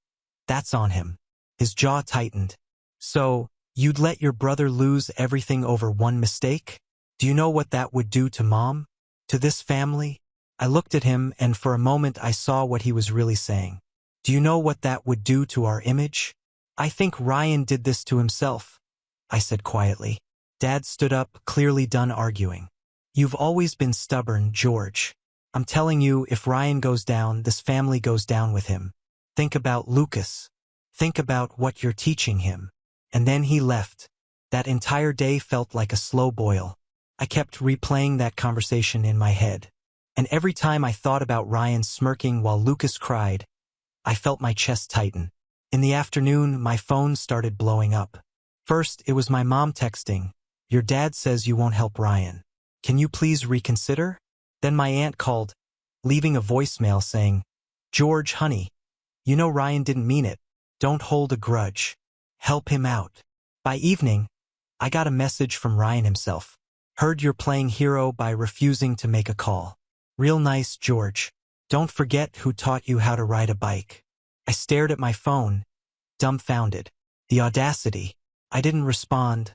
that's on him. His jaw tightened. So, you'd let your brother lose everything over one mistake? Do you know what that would do to Mom? To this family? I looked at him and for a moment I saw what he was really saying. Do you know what that would do to our image? I think Ryan did this to himself, I said quietly. Dad stood up, clearly done arguing. You've always been stubborn, George. I'm telling you, if Ryan goes down, this family goes down with him. Think about Lucas. Think about what you're teaching him. And then he left. That entire day felt like a slow boil. I kept replaying that conversation in my head. And every time I thought about Ryan smirking while Lucas cried, I felt my chest tighten. In the afternoon, my phone started blowing up. First, it was my mom texting, "Your dad says you won't help Ryan. Can you please reconsider?" Then my aunt called, leaving a voicemail saying, "George, honey, you know Ryan didn't mean it. Don't hold a grudge. Help him out." By evening, I got a message from Ryan himself. "Heard you're playing hero by refusing to make a call. Real nice, George. Don't forget who taught you how to ride a bike." I stared at my phone, dumbfounded. The audacity. I didn't respond,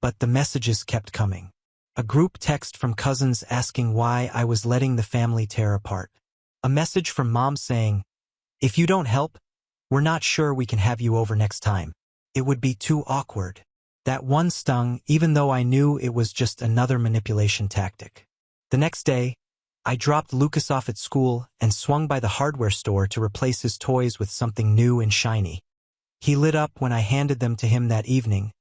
but the messages kept coming. A group text from cousins asking why I was letting the family tear apart. A message from Mom saying, "If you don't help, we're not sure we can have you over next time. It would be too awkward." That one stung, even though I knew it was just another manipulation tactic. The next day, I dropped Lucas off at school and swung by the hardware store to replace his toys with something new and shiny. He lit up when I handed them to him that evening,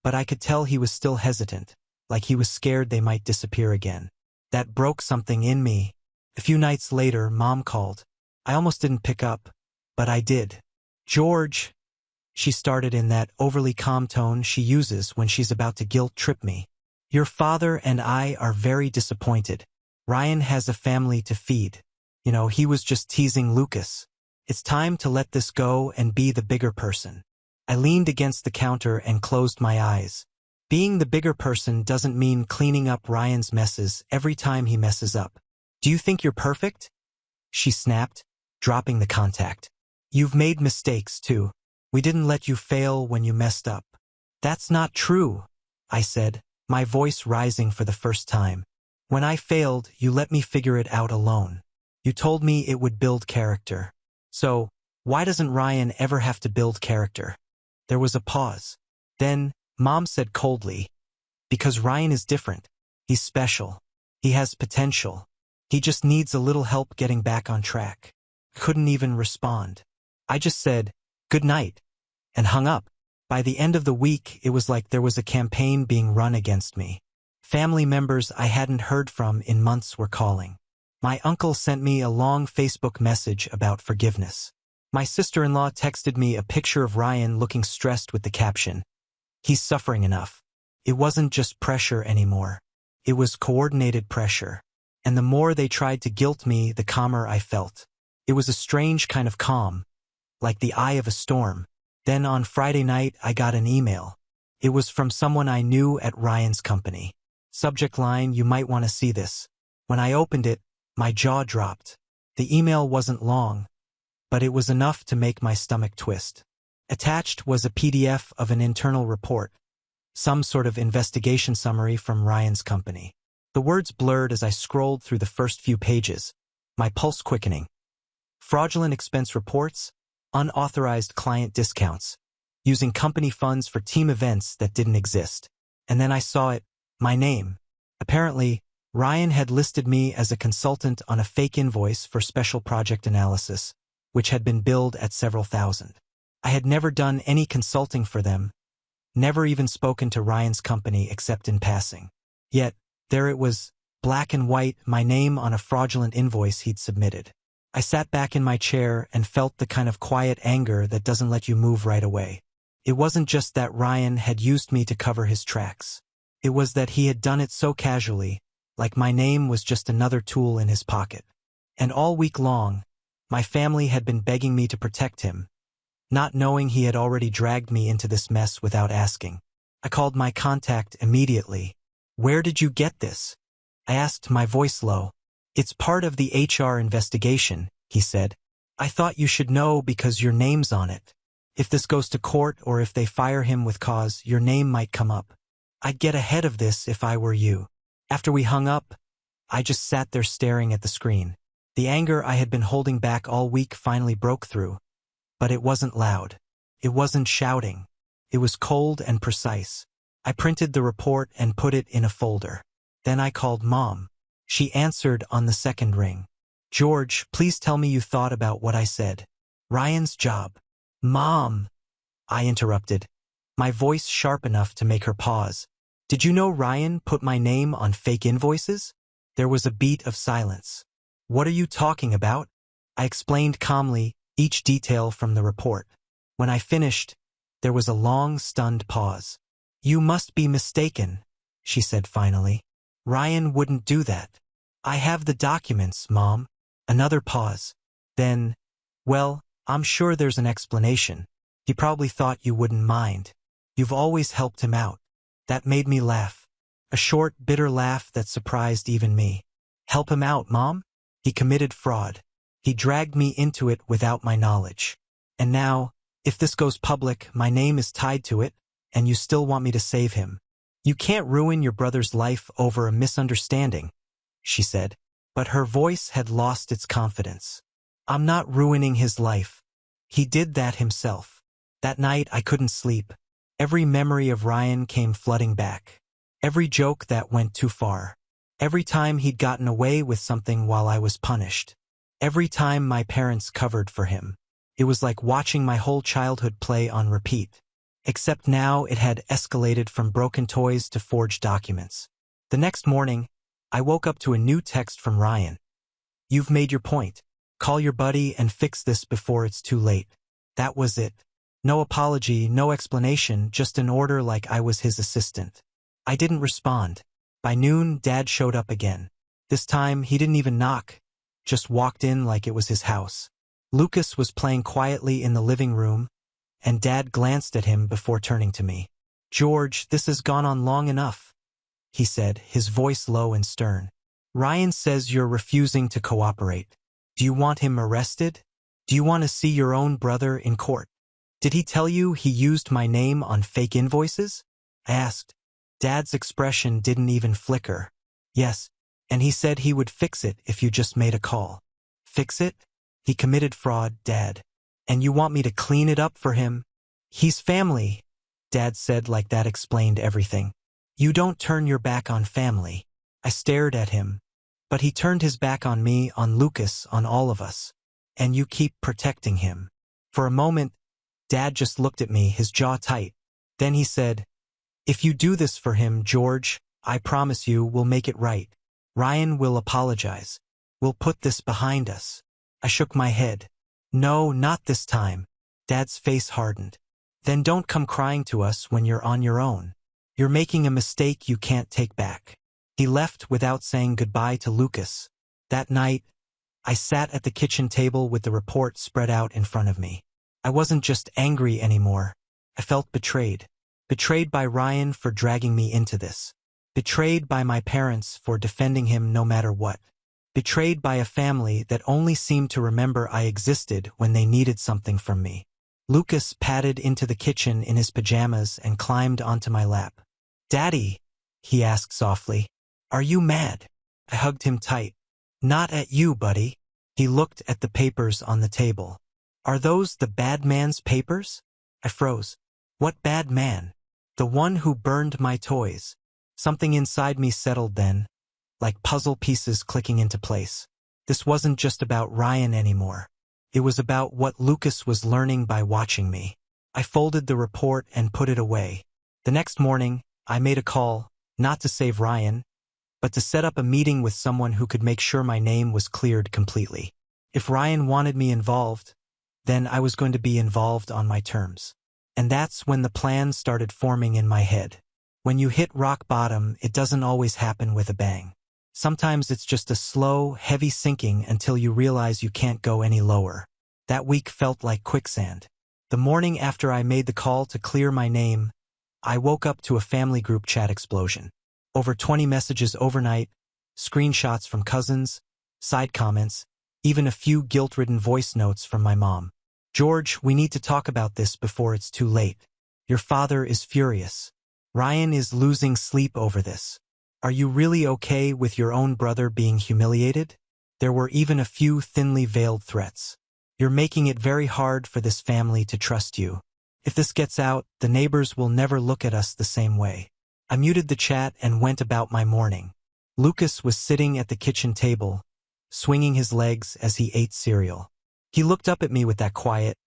but I could tell he was still hesitant, like he was scared they might disappear again. That broke something in me. A few nights later, Mom called. I almost didn't pick up, but I did. "George," she started in that overly calm tone she uses when she's about to guilt-trip me. "Your father and I are very disappointed. Ryan has a family to feed. You know, he was just teasing Lucas. It's time to let this go and be the bigger person." I leaned against the counter and closed my eyes. Being the bigger person doesn't mean cleaning up Ryan's messes every time he messes up. "Do you think you're perfect?" she snapped, dropping the contact. "You've made mistakes, too. We didn't let you fail when you messed up." "That's not true," I said, my voice rising for the first time. "When I failed, you let me figure it out alone. You told me it would build character. So, why doesn't Ryan ever have to build character?" There was a pause. Then, Mom said coldly, "Because Ryan is different. He's special. He has potential. He just needs a little help getting back on track." Couldn't even respond. I just said, "Good night," and hung up. By the end of the week, it was like there was a campaign being run against me. Family members I hadn't heard from in months were calling. My uncle sent me a long Facebook message about forgiveness. My sister-in-law texted me a picture of Ryan looking stressed with the caption, "He's suffering enough." It wasn't just pressure anymore. It was coordinated pressure. And the more they tried to guilt me, the calmer I felt. It was a strange kind of calm, like the eye of a storm. Then on Friday night, I got an email. It was from someone I knew at Ryan's company. Subject line, "You might want to see this." When I opened it, my jaw dropped. The email wasn't long, but it was enough to make my stomach twist. Attached was a PDF of an internal report, some sort of investigation summary from Ryan's company. The words blurred as I scrolled through the first few pages, my pulse quickening. fraudulent expense reports, unauthorized client discounts, using company funds for team events that didn't exist. And then I saw it, my name. Apparently, Ryan had listed me as a consultant on a fake invoice for special project analysis, which had been billed at several thousand. I had never done any consulting for them, never even spoken to Ryan's company except in passing. Yet, there it was, black and white, my name on a fraudulent invoice he'd submitted. I sat back in my chair and felt the kind of quiet anger that doesn't let you move right away. It wasn't just that Ryan had used me to cover his tracks. It was that he had done it so casually, like my name was just another tool in his pocket. And all week long, my family had been begging me to protect him, not knowing he had already dragged me into this mess without asking. I called my contact immediately. "Where did you get this?" I asked, my voice low. "It's part of the HR investigation," he said. "I thought you should know because your name's on it. If this goes to court or if they fire him with cause, your name might come up. I'd get ahead of this if I were you." After we hung up, I just sat there staring at the screen. The anger I had been holding back all week finally broke through. But it wasn't loud. It wasn't shouting. It was cold and precise. I printed the report and put it in a folder. Then I called Mom. She answered on the second ring. "George, please tell me you thought about what I said. Ryan's job." "Mom," I interrupted, my voice sharp enough to make her pause. "Did you know Ryan put my name on fake invoices?" There was a beat of silence. "What are you talking about?" I explained calmly, each detail from the report. When I finished, there was a long, stunned pause. "You must be mistaken," she said finally. "Ryan wouldn't do that." "I have the documents, Mom." Another pause. Then, "Well, I'm sure there's an explanation. He probably thought you wouldn't mind. You've always helped him out." That made me laugh. A short, bitter laugh that surprised even me. "Help him out, Mom? He committed fraud. He dragged me into it without my knowledge. And now, if this goes public, my name is tied to it, and you still want me to save him. You can't ruin your brother's life over a misunderstanding," she said. But her voice had lost its confidence. "I'm not ruining his life. He did that himself." That night I couldn't sleep. Every memory of Ryan came flooding back. Every joke that went too far. Every time he'd gotten away with something while I was punished. Every time my parents covered for him. It was like watching my whole childhood play on repeat. Except now it had escalated from broken toys to forged documents. The next morning, I woke up to a new text from Ryan. "You've made your point. Call your buddy and fix this before it's too late." That was it. No apology, no explanation, just an order like I was his assistant. I didn't respond. By noon, Dad showed up again. This time, he didn't even knock, just walked in like it was his house. Lucas was playing quietly in the living room, and Dad glanced at him before turning to me. "George, this has gone on long enough," he said, his voice low and stern. "Ryan says you're refusing to cooperate. Do you want him arrested? Do you want to see your own brother in court? Did he tell you he used my name on fake invoices?" I asked. Dad's expression didn't even flicker. "Yes, and he said he would fix it if you just made a call." "Fix it? He committed fraud, Dad. And you want me to clean it up for him?" "He's family," Dad said like that explained everything. "You don't turn your back on family." I stared at him. "But he turned his back on me, on Lucas, on all of us. And you keep protecting him." For a moment, Dad just looked at me, his jaw tight. Then he said, "If you do this for him, George, I promise you we'll make it right. Ryan will apologize. We'll put this behind us." I shook my head. "No, not this time." Dad's face hardened. "Then don't come crying to us when you're on your own. You're making a mistake you can't take back." He left without saying goodbye to Lucas. That night, I sat at the kitchen table with the report spread out in front of me. I wasn't just angry anymore. I felt betrayed. Betrayed by Ryan for dragging me into this. Betrayed by my parents for defending him no matter what. Betrayed by a family that only seemed to remember I existed when they needed something from me. Lucas padded into the kitchen in his pajamas and climbed onto my lap. "Daddy," he asked softly, "are you mad?" I hugged him tight. "Not at you, buddy. He looked at the papers on the table. Are those the bad man's papers? I froze. What bad man? The one who burned my toys. Something inside me settled then, like puzzle pieces clicking into place. This wasn't just about Ryan anymore. It was about what Lucas was learning by watching me. I folded the report and put it away. The next morning, I made a call, not to save Ryan, but to set up a meeting with someone who could make sure my name was cleared completely. If Ryan wanted me involved, then I was going to be involved on my terms. And that's when the plan started forming in my head. When you hit rock bottom, it doesn't always happen with a bang. Sometimes it's just a slow, heavy sinking until you realize you can't go any lower. That week felt like quicksand. The morning after I made the call to clear my name, I woke up to a family group chat explosion. Over 20 messages overnight, screenshots from cousins, side comments, even a few guilt-ridden voice notes from my mom. George, we need to talk about this before it's too late. Your father is furious. Ryan is losing sleep over this. Are you really okay with your own brother being humiliated? There were even a few thinly veiled threats. You're making it very hard for this family to trust you. If this gets out, the neighbors will never look at us the same way. I muted the chat and went about my morning. Lucas was sitting at the kitchen table, swinging his legs as he ate cereal. He looked up at me with that quiet,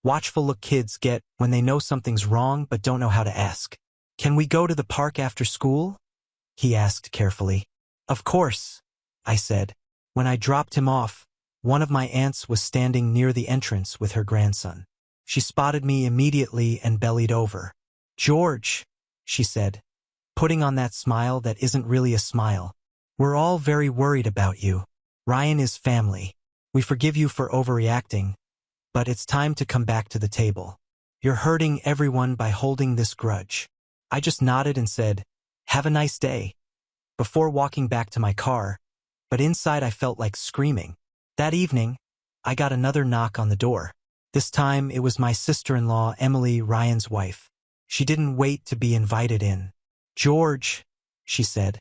watchful look kids get when they know something's wrong but don't know how to ask. Can we go to the park after school? He asked carefully. Of course, I said. When I dropped him off, one of my aunts was standing near the entrance with her grandson. She spotted me immediately and bellied over. George, she said, putting on that smile that isn't really a smile. We're all very worried about you. Ryan is family. We forgive you for overreacting, but it's time to come back to the table. You're hurting everyone by holding this grudge. I just nodded and said, have a nice day, before walking back to my car, but inside I felt like screaming. That evening, I got another knock on the door. This time it was my sister-in-law, Emily, Ryan's wife. She didn't wait to be invited in. George, she said,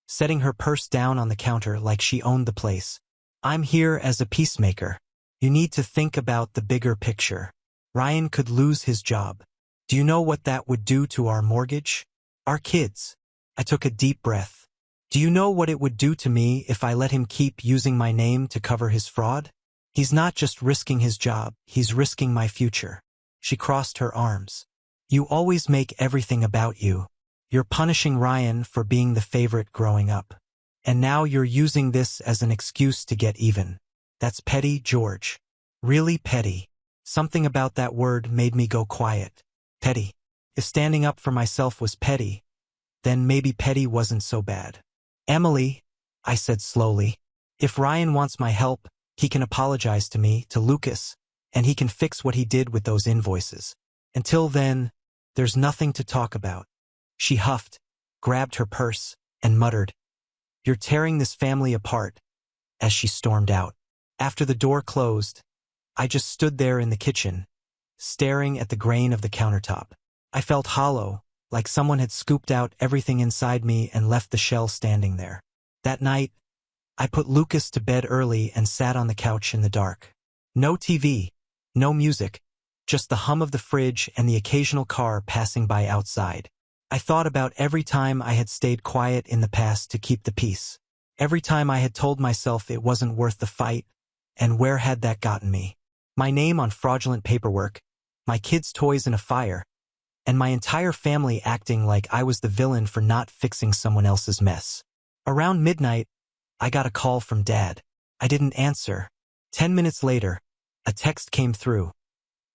setting her purse down on the counter like she owned the place. I'm here as a peacemaker. You need to think about the bigger picture. Ryan could lose his job. Do you know what that would do to our mortgage? Our kids. I took a deep breath. Do you know what it would do to me if I let him keep using my name to cover his fraud? He's not just risking his job, he's risking my future. She crossed her arms. You always make everything about you. You're punishing Ryan for being the favorite growing up. And now you're using this as an excuse to get even. That's petty, George. Really petty. Something about that word made me go quiet. Petty. If standing up for myself was petty, then maybe petty wasn't so bad. Emily, I said slowly, if Ryan wants my help, he can apologize to me, to Lucas, and he can fix what he did with those invoices. Until then, there's nothing to talk about. She huffed, grabbed her purse, and muttered, You're tearing this family apart, as she stormed out. After the door closed, I just stood there in the kitchen, staring at the grain of the countertop. I felt hollow, like someone had scooped out everything inside me and left the shell standing there. That night, I put Lucas to bed early and sat on the couch in the dark. No TV, no music, just the hum of the fridge and the occasional car passing by outside. I thought about every time I had stayed quiet in the past to keep the peace. Every time I had told myself it wasn't worth the fight, and where had that gotten me? My name on fraudulent paperwork, my kids' toys in a fire, and my entire family acting like I was the villain for not fixing someone else's mess. Around midnight, I got a call from Dad. I didn't answer. 10 minutes later, a text came through.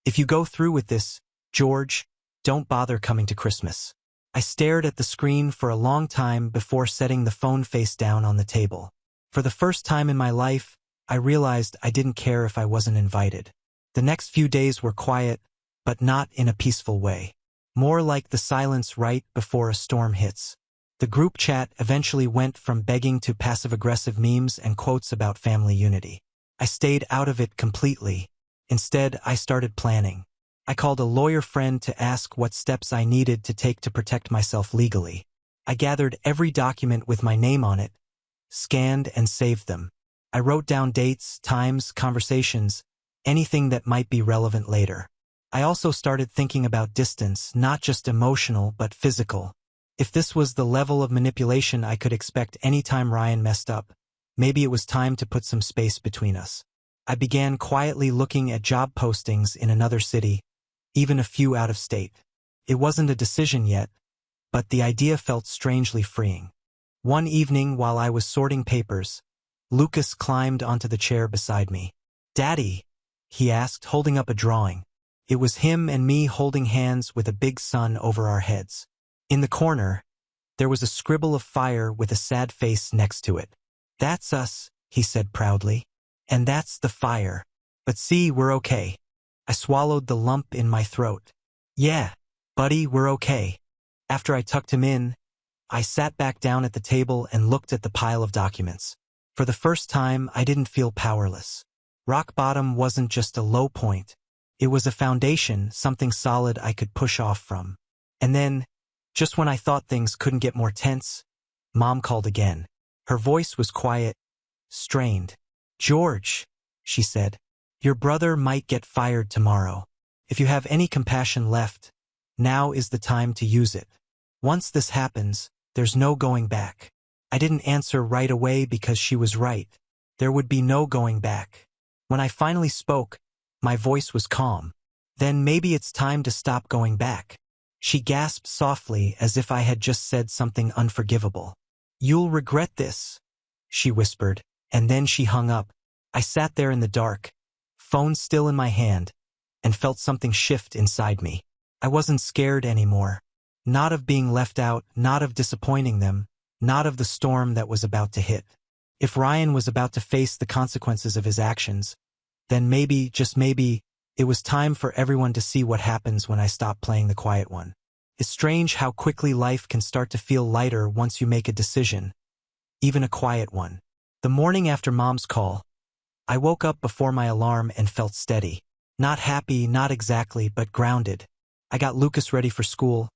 If you go through with this, George, don't bother coming to Christmas. I stared at the screen for a long time before setting the phone face down on the table. For the first time in my life, I realized I didn't care if I wasn't invited. The next few days were quiet, but not in a peaceful way. More like the silence right before a storm hits. The group chat eventually went from begging to passive-aggressive memes and quotes about family unity. I stayed out of it completely. Instead, I started planning. I called a lawyer friend to ask what steps I needed to take to protect myself legally. I gathered every document with my name on it, scanned and saved them. I wrote down dates, times, conversations, anything that might be relevant later. I also started thinking about distance, not just emotional but physical. If this was the level of manipulation I could expect anytime Ryan messed up, maybe it was time to put some space between us. I began quietly looking at job postings in another city, even a few out of state. It wasn't a decision yet, but the idea felt strangely freeing. One evening while I was sorting papers, Lucas climbed onto the chair beside me. "Daddy," he asked, holding up a drawing. It was him and me holding hands with a big sun over our heads. In the corner, there was a scribble of fire with a sad face next to it. "That's us," he said proudly. "And that's the fire. But see, we're okay." I swallowed the lump in my throat. "Yeah, buddy, we're okay." After I tucked him in, I sat back down at the table and looked at the pile of documents. For the first time, I didn't feel powerless. Rock bottom wasn't just a low point. It was a foundation, something solid I could push off from. And then, just when I thought things couldn't get more tense, Mom called again. Her voice was quiet, strained. "George," she said, "your brother might get fired tomorrow. If you have any compassion left, now is the time to use it. Once this happens, there's no going back." I didn't answer right away because she was right. There would be no going back. When I finally spoke, my voice was calm. "Then maybe it's time to stop going back." She gasped softly as if I had just said something unforgivable. "You'll regret this," she whispered, and then she hung up. I sat there in the dark, phone still in my hand, and felt something shift inside me. I wasn't scared anymore. Not of being left out, not of disappointing them, not of the storm that was about to hit. If Ryan was about to face the consequences of his actions, then maybe, just maybe, it was time for everyone to see what happens when I stop playing the quiet one. It's strange how quickly life can start to feel lighter once you make a decision, even a quiet one. The morning after Mom's call, I woke up before my alarm and felt steady. Not happy, not exactly, but grounded. I got Lucas ready for school,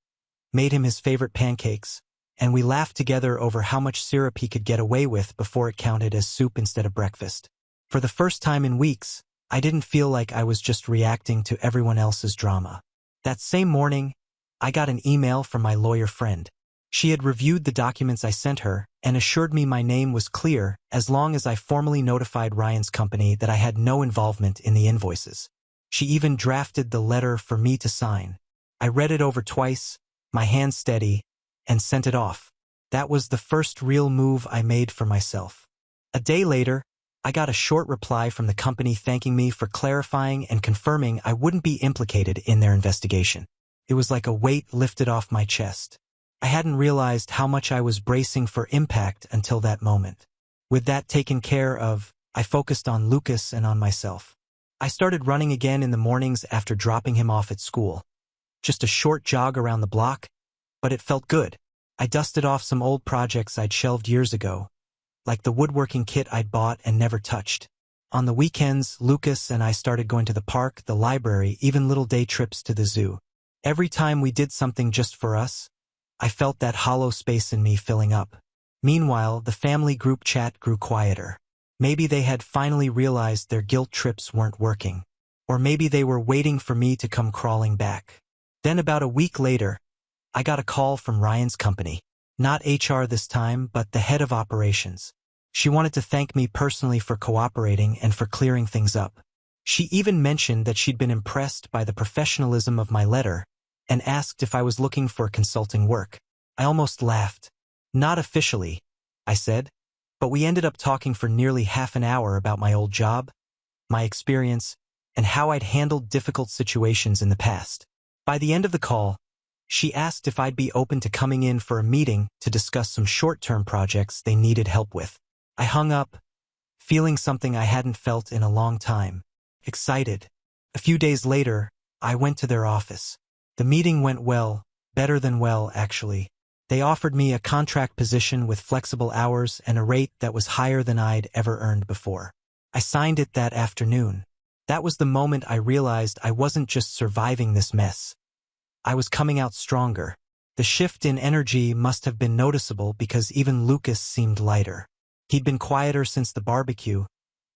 made him his favorite pancakes, and we laughed together over how much syrup he could get away with before it counted as soup instead of breakfast. For the first time in weeks, I didn't feel like I was just reacting to everyone else's drama. That same morning, I got an email from my lawyer friend. She had reviewed the documents I sent her and assured me my name was clear as long as I formally notified Ryan's company that I had no involvement in the invoices. She even drafted the letter for me to sign. I read it over twice, my hand steady, and sent it off. That was the first real move I made for myself. A day later, I got a short reply from the company thanking me for clarifying and confirming I wouldn't be implicated in their investigation. It was like a weight lifted off my chest. I hadn't realized how much I was bracing for impact until that moment. With that taken care of, I focused on Lucas and on myself. I started running again in the mornings after dropping him off at school. Just a short jog around the block, but it felt good. I dusted off some old projects I'd shelved years ago, like the woodworking kit I'd bought and never touched. On the weekends, Lucas and I started going to the park, the library, even little day trips to the zoo. Every time we did something just for us, I felt that hollow space in me filling up. Meanwhile, the family group chat grew quieter. Maybe they had finally realized their guilt trips weren't working. Or maybe they were waiting for me to come crawling back. Then about a week later, I got a call from Ryan's company. Not HR this time, but the head of operations. She wanted to thank me personally for cooperating and for clearing things up. She even mentioned that she'd been impressed by the professionalism of my letter and asked if I was looking for consulting work. I almost laughed. "Not officially," I said, but we ended up talking for nearly half an hour about my old job, my experience, and how I'd handled difficult situations in the past. By the end of the call, she asked if I'd be open to coming in for a meeting to discuss some short-term projects they needed help with. I hung up, feeling something I hadn't felt in a long time. Excited. A few days later, I went to their office. The meeting went well, better than well, actually. They offered me a contract position with flexible hours and a rate that was higher than I'd ever earned before. I signed it that afternoon. That was the moment I realized I wasn't just surviving this mess. I was coming out stronger. The shift in energy must have been noticeable because even Lucas seemed lighter. He'd been quieter since the barbecue,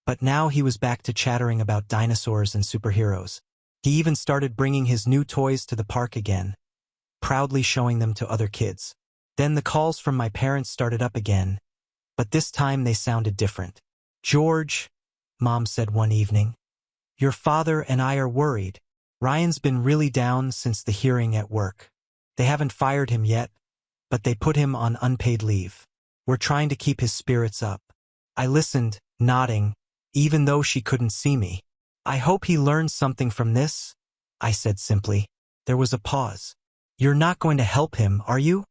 but now he was back to chattering about dinosaurs and superheroes. He even started bringing his new toys to the park again, proudly showing them to other kids. Then the calls from my parents started up again, but this time they sounded different. "George," Mom said one evening, "your father and I are worried. Ryan's been really down since the hearing at work. They haven't fired him yet, but they put him on unpaid leave. We're trying to keep his spirits up." I listened, nodding, even though she couldn't see me. "I hope he learns something from this," I said simply. There was a pause. "You're not going to help him, are you?"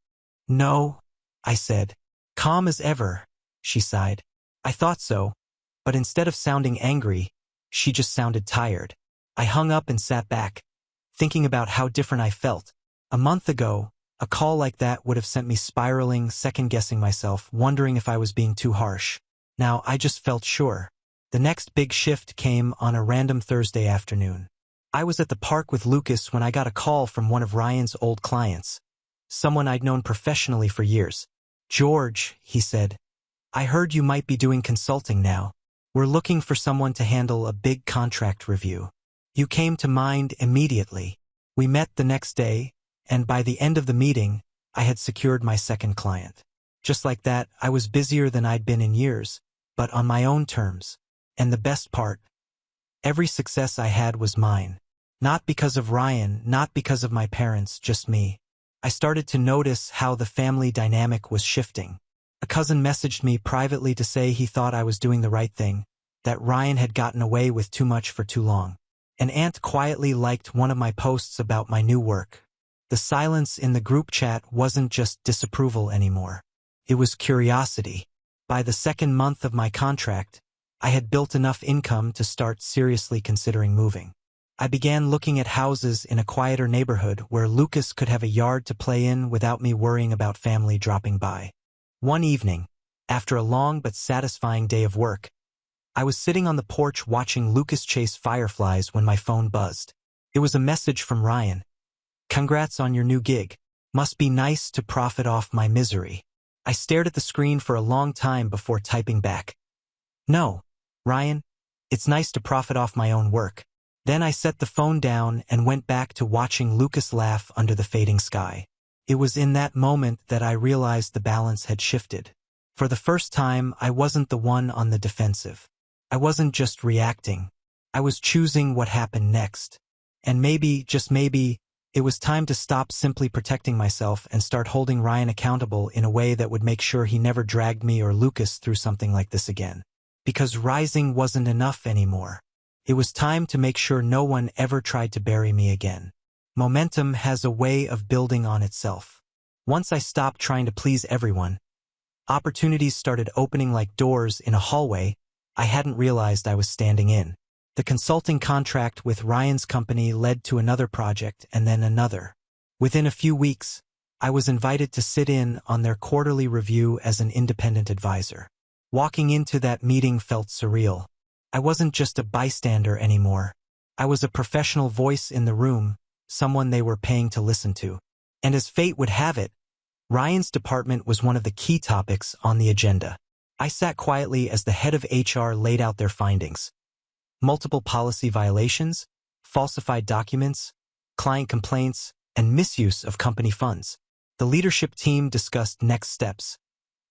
"No," I said. "Calm as ever," she sighed. I thought so, but instead of sounding angry, she just sounded tired. I hung up and sat back, thinking about how different I felt. A month ago, a call like that would have sent me spiraling, second-guessing myself, wondering if I was being too harsh. Now I just felt sure. The next big shift came on a random Thursday afternoon. I was at the park with Lucas when I got a call from one of Ryan's old clients, someone I'd known professionally for years. "George," he said, "I heard you might be doing consulting now. We're looking for someone to handle a big contract review. You came to mind immediately." We met the next day, and by the end of the meeting, I had secured my second client. Just like that, I was busier than I'd been in years, but on my own terms. And the best part, every success I had was mine. Not because of Ryan, not because of my parents, just me. I started to notice how the family dynamic was shifting. A cousin messaged me privately to say he thought I was doing the right thing, that Ryan had gotten away with too much for too long. An aunt quietly liked one of my posts about my new work. The silence in the group chat wasn't just disapproval anymore. It was curiosity. By the second month of my contract, I had built enough income to start seriously considering moving. I began looking at houses in a quieter neighborhood where Lucas could have a yard to play in without me worrying about family dropping by. One evening, after a long but satisfying day of work, I was sitting on the porch watching Lucas chase fireflies when my phone buzzed. It was a message from Ryan. "Congrats on your new gig. Must be nice to profit off my misery." I stared at the screen for a long time before typing back, "No, Ryan, it's nice to profit off my own work." Then I set the phone down and went back to watching Lucas laugh under the fading sky. It was in that moment that I realized the balance had shifted. For the first time, I wasn't the one on the defensive. I wasn't just reacting. I was choosing what happened next. And maybe, just maybe, it was time to stop simply protecting myself and start holding Ryan accountable in a way that would make sure he never dragged me or Lucas through something like this again. Because rising wasn't enough anymore. It was time to make sure no one ever tried to bury me again. Momentum has a way of building on itself. Once I stopped trying to please everyone, opportunities started opening like doors in a hallway I hadn't realized I was standing in. The consulting contract with Ryan's company led to another project and then another. Within a few weeks, I was invited to sit in on their quarterly review as an independent advisor. Walking into that meeting felt surreal. I wasn't just a bystander anymore. I was a professional voice in the room, someone they were paying to listen to. And as fate would have it, Ryan's department was one of the key topics on the agenda. I sat quietly as the head of HR laid out their findings. Multiple policy violations, falsified documents, client complaints, and misuse of company funds. The leadership team discussed next steps,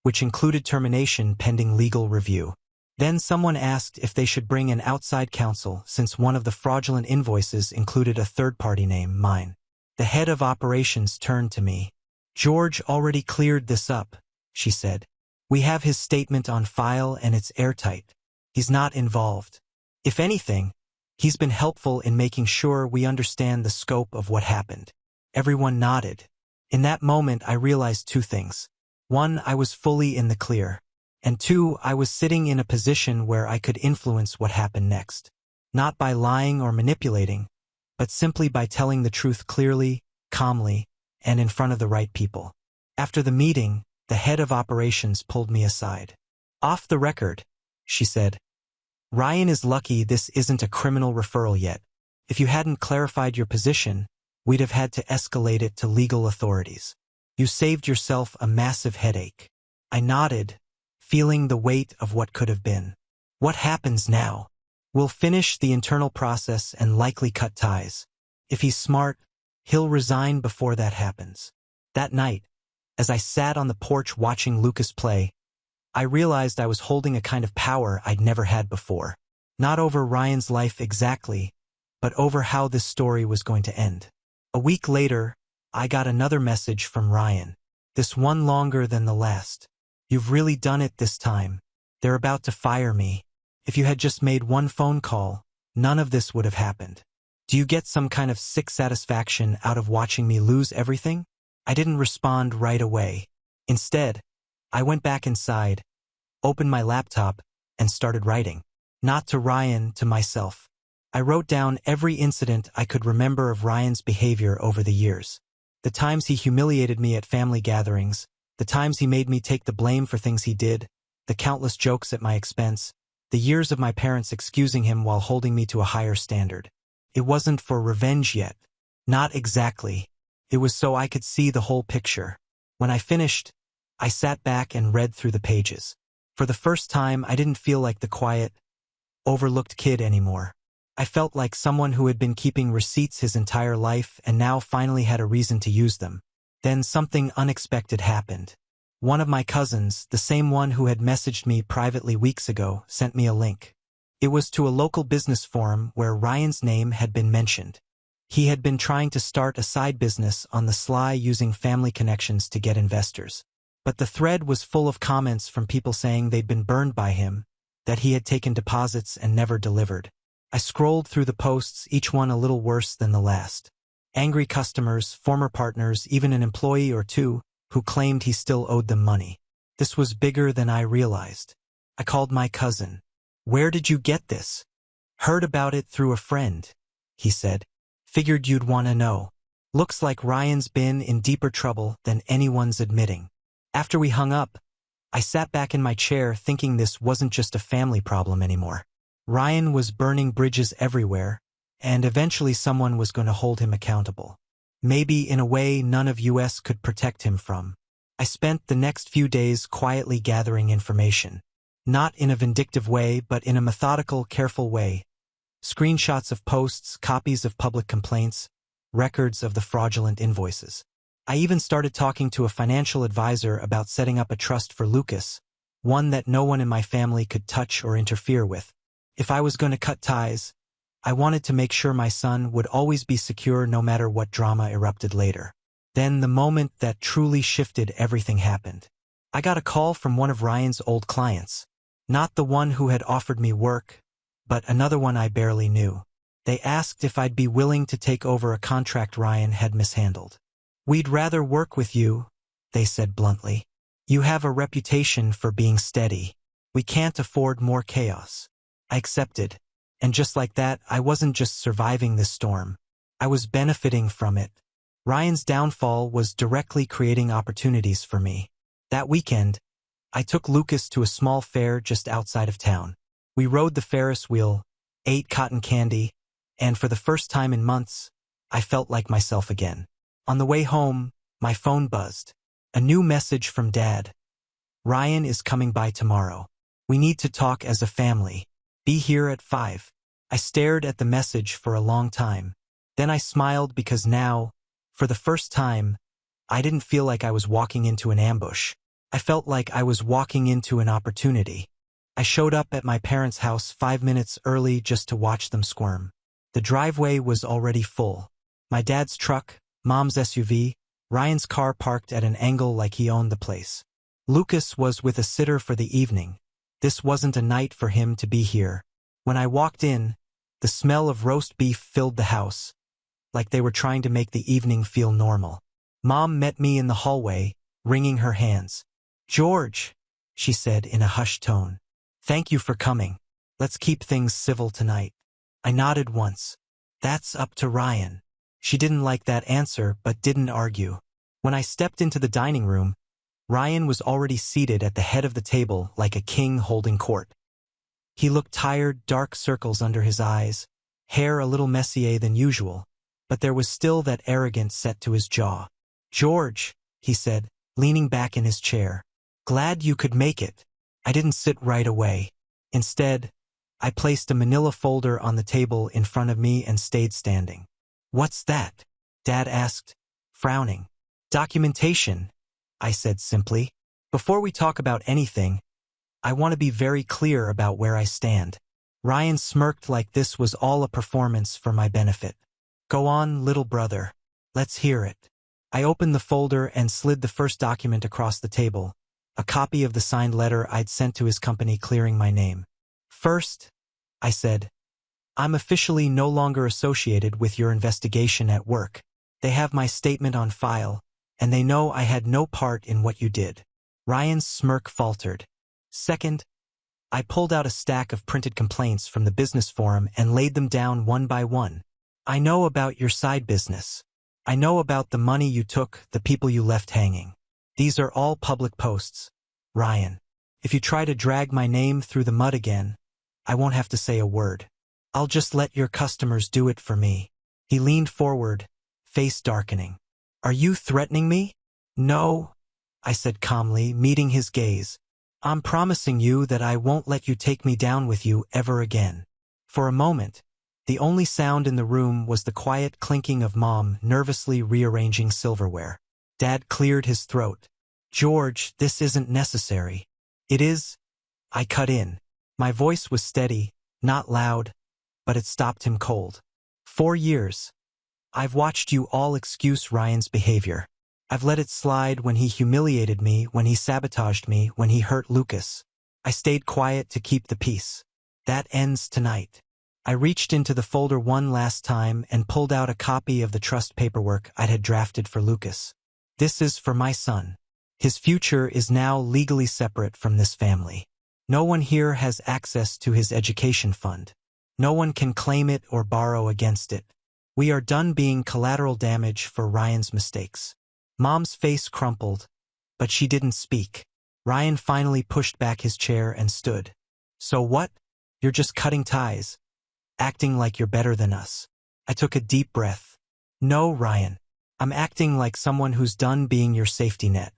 which included termination pending legal review. Then someone asked if they should bring an outside counsel since one of the fraudulent invoices included a third-party name, mine. The head of operations turned to me. "George already cleared this up," she said. "We have his statement on file and it's airtight. He's not involved. If anything, he's been helpful in making sure we understand the scope of what happened." Everyone nodded. In that moment, I realized two things. One, I was fully in the clear. And two, I was sitting in a position where I could influence what happened next. Not by lying or manipulating, but simply by telling the truth clearly, calmly, and in front of the right people. After the meeting, the head of operations pulled me aside. "Off the record," she said. "Ryan is lucky this isn't a criminal referral yet. If you hadn't clarified your position, we'd have had to escalate it to legal authorities. You saved yourself a massive headache." I nodded, feeling the weight of what could have been. What happens now? We'll finish the internal process and likely cut ties. If he's smart, he'll resign before that happens. That night, as I sat on the porch watching Lucas play, I realized I was holding a kind of power I'd never had before. Not over Ryan's life exactly, but over how this story was going to end. A week later, I got another message from Ryan. This one longer than the last. You've really done it this time. They're about to fire me. If you had just made one phone call, none of this would have happened. Do you get some kind of sick satisfaction out of watching me lose everything? I didn't respond right away. Instead, I went back inside, opened my laptop, and started writing. Not to Ryan, to myself. I wrote down every incident I could remember of Ryan's behavior over the years. The times he humiliated me at family gatherings, the times he made me take the blame for things he did, the countless jokes at my expense, the years of my parents excusing him while holding me to a higher standard. It wasn't for revenge yet. Not exactly. It was so I could see the whole picture. When I finished, I sat back and read through the pages. For the first time, I didn't feel like the quiet, overlooked kid anymore. I felt like someone who had been keeping receipts his entire life and now finally had a reason to use them. Then something unexpected happened. One of my cousins, the same one who had messaged me privately weeks ago, sent me a link. It was to a local business forum where Ryan's name had been mentioned. He had been trying to start a side business on the sly using family connections to get investors. But the thread was full of comments from people saying they'd been burned by him, that he had taken deposits and never delivered. I scrolled through the posts, each one a little worse than the last. Angry customers, former partners, even an employee or two, who claimed he still owed them money. This was bigger than I realized. I called my cousin. "Where did you get this?" "Heard about it through a friend," he said. "Figured you'd want to know. Looks like Ryan's been in deeper trouble than anyone's admitting." After we hung up, I sat back in my chair thinking this wasn't just a family problem anymore. Ryan was burning bridges everywhere, and eventually someone was going to hold him accountable. Maybe in a way none of US could protect him from. I spent the next few days quietly gathering information. Not in a vindictive way, but in a methodical, careful way. Screenshots of posts, copies of public complaints, records of the fraudulent invoices. I even started talking to a financial advisor about setting up a trust for Lucas, one that no one in my family could touch or interfere with. If I was going to cut ties, I wanted to make sure my son would always be secure no matter what drama erupted later. Then the moment that truly shifted everything happened. I got a call from one of Ryan's old clients. Not the one who had offered me work, but another one I barely knew. They asked if I'd be willing to take over a contract Ryan had mishandled. "We'd rather work with you," they said bluntly. "You have a reputation for being steady. We can't afford more chaos." I accepted, and just like that, I wasn't just surviving this storm. I was benefiting from it. Ryan's downfall was directly creating opportunities for me. That weekend, I took Lucas to a small fair just outside of town. We rode the Ferris wheel, ate cotton candy, and for the first time in months, I felt like myself again. On the way home, my phone buzzed. A new message from Dad. "Ryan is coming by tomorrow. We need to talk as a family. Be here at 5. I stared at the message for a long time. Then I smiled because now, for the first time, I didn't feel like I was walking into an ambush. I felt like I was walking into an opportunity. I showed up at my parents' house 5 minutes early just to watch them squirm. The driveway was already full. My dad's truck, Mom's SUV, Ryan's car parked at an angle like he owned the place. Lucas was with a sitter for the evening. This wasn't a night for him to be here. When I walked in, the smell of roast beef filled the house, like they were trying to make the evening feel normal. Mom met me in the hallway, wringing her hands. "George," she said in a hushed tone. "Thank you for coming. Let's keep things civil tonight." I nodded once. "That's up to Ryan." She didn't like that answer, but didn't argue. When I stepped into the dining room, Ryan was already seated at the head of the table like a king holding court. He looked tired, dark circles under his eyes, hair a little messier than usual, but there was still that arrogance set to his jaw. "George," he said, leaning back in his chair. "Glad you could make it." I didn't sit right away. Instead, I placed a manila folder on the table in front of me and stayed standing. "What's that?" Dad asked, frowning. "Documentation," I said simply. "Before we talk about anything, I want to be very clear about where I stand." Ryan smirked like this was all a performance for my benefit. "Go on, little brother. Let's hear it." I opened the folder and slid the first document across the table, a copy of the signed letter I'd sent to his company clearing my name. "First," I said, "I'm officially no longer associated with your investigation at work. They have my statement on file, and they know I had no part in what you did." Ryan's smirk faltered. "Second," I pulled out a stack of printed complaints from the business forum and laid them down one by one. "I know about your side business. I know about the money you took, the people you left hanging. These are all public posts. Ryan, if you try to drag my name through the mud again, I won't have to say a word. I'll just let your customers do it for me." He leaned forward, face darkening. "Are you threatening me?" "No," I said calmly, meeting his gaze. "I'm promising you that I won't let you take me down with you ever again." For a moment, the only sound in the room was the quiet clinking of Mom nervously rearranging silverware. Dad cleared his throat. "George, this isn't necessary." "It is," I cut in. My voice was steady, not loud, but it stopped him cold. "4 years. I've watched you all excuse Ryan's behavior. I've let it slide when he humiliated me, when he sabotaged me, when he hurt Lucas. I stayed quiet to keep the peace. That ends tonight." I reached into the folder one last time and pulled out a copy of the trust paperwork I had drafted for Lucas. "This is for my son. His future is now legally separate from this family. No one here has access to his education fund. No one can claim it or borrow against it. We are done being collateral damage for Ryan's mistakes." Mom's face crumpled, but she didn't speak. Ryan finally pushed back his chair and stood. "So what? You're just cutting ties, acting like you're better than us." I took a deep breath. "No, Ryan. I'm acting like someone who's done being your safety net.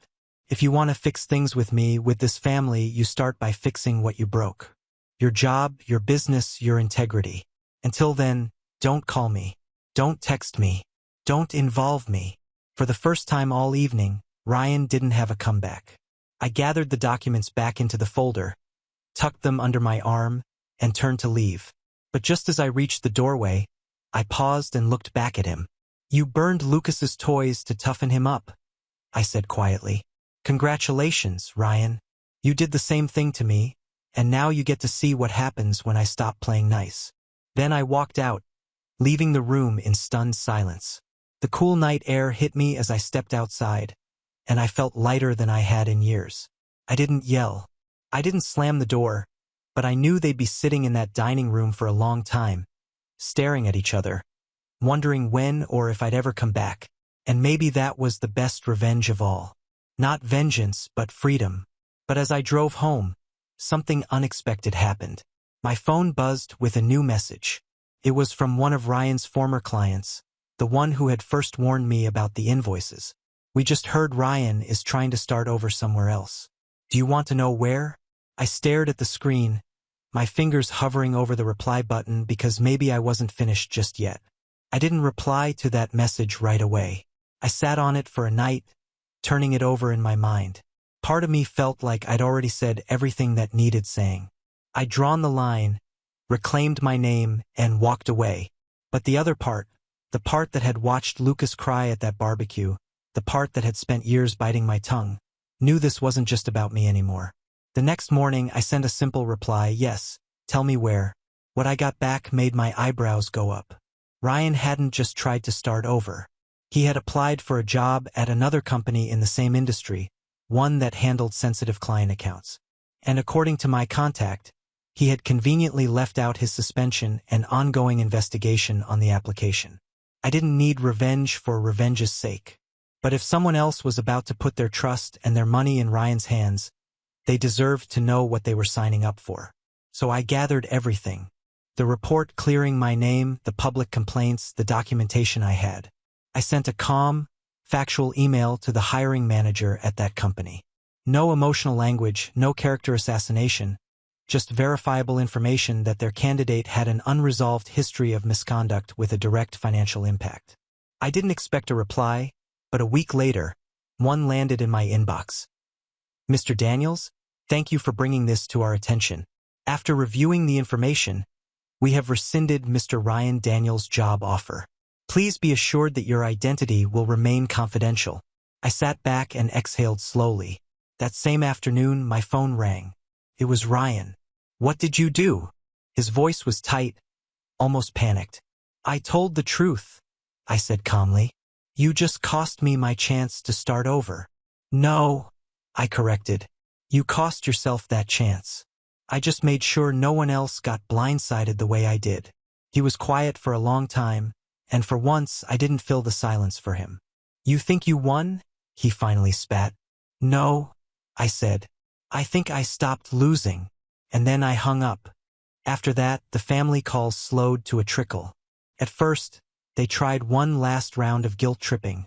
If you want to fix things with me, with this family, you start by fixing what you broke. Your job, your business, your integrity. Until then, don't call me. Don't text me. Don't involve me." For the first time all evening, Ryan didn't have a comeback. I gathered the documents back into the folder, tucked them under my arm, and turned to leave. But just as I reached the doorway, I paused and looked back at him. "You burned Lucas's toys to toughen him up," I said quietly. "Congratulations, Ryan. You did the same thing to me, and now you get to see what happens when I stop playing nice." Then I walked out, leaving the room in stunned silence. The cool night air hit me as I stepped outside, and I felt lighter than I had in years. I didn't yell. I didn't slam the door, but I knew they'd be sitting in that dining room for a long time, staring at each other, wondering when or if I'd ever come back. And maybe that was the best revenge of all. Not vengeance, but freedom. But as I drove home, something unexpected happened. My phone buzzed with a new message. It was from one of Ryan's former clients, the one who had first warned me about the invoices. "We just heard Ryan is trying to start over somewhere else. Do you want to know where?" I stared at the screen, my fingers hovering over the reply button because maybe I wasn't finished just yet. I didn't reply to that message right away. I sat on it for a night, turning it over in my mind. Part of me felt like I'd already said everything that needed saying. I'd drawn the line, reclaimed my name, and walked away. But the other part, the part that had watched Lucas cry at that barbecue, the part that had spent years biting my tongue, knew this wasn't just about me anymore. The next morning, I sent a simple reply, "Yes, tell me where." What I got back made my eyebrows go up. Ryan hadn't just tried to start over. He had applied for a job at another company in the same industry, one that handled sensitive client accounts. And according to my contact, he had conveniently left out his suspension and ongoing investigation on the application. I didn't need revenge for revenge's sake. But if someone else was about to put their trust and their money in Ryan's hands, they deserved to know what they were signing up for. So I gathered everything. The report clearing my name, the public complaints, the documentation I had. I sent a calm, factual email to the hiring manager at that company. No emotional language, no character assassination, just verifiable information that their candidate had an unresolved history of misconduct with a direct financial impact. I didn't expect a reply, but a week later, one landed in my inbox. Mr. Daniels, thank you for bringing this to our attention. After reviewing the information, we have rescinded Mr. Ryan Daniels' job offer. Please be assured that your identity will remain confidential. I sat back and exhaled slowly. That same afternoon, my phone rang. It was Ryan. What did you do? His voice was tight, almost panicked. I told the truth, I said calmly. You just cost me my chance to start over. No, I corrected. You cost yourself that chance. I just made sure no one else got blindsided the way I did. He was quiet for a long time, and for once I didn't fill the silence for him. You think you won? He finally spat. No, I said. I think I stopped losing. And then I hung up. After that, the family calls slowed to a trickle. At first, they tried one last round of guilt tripping.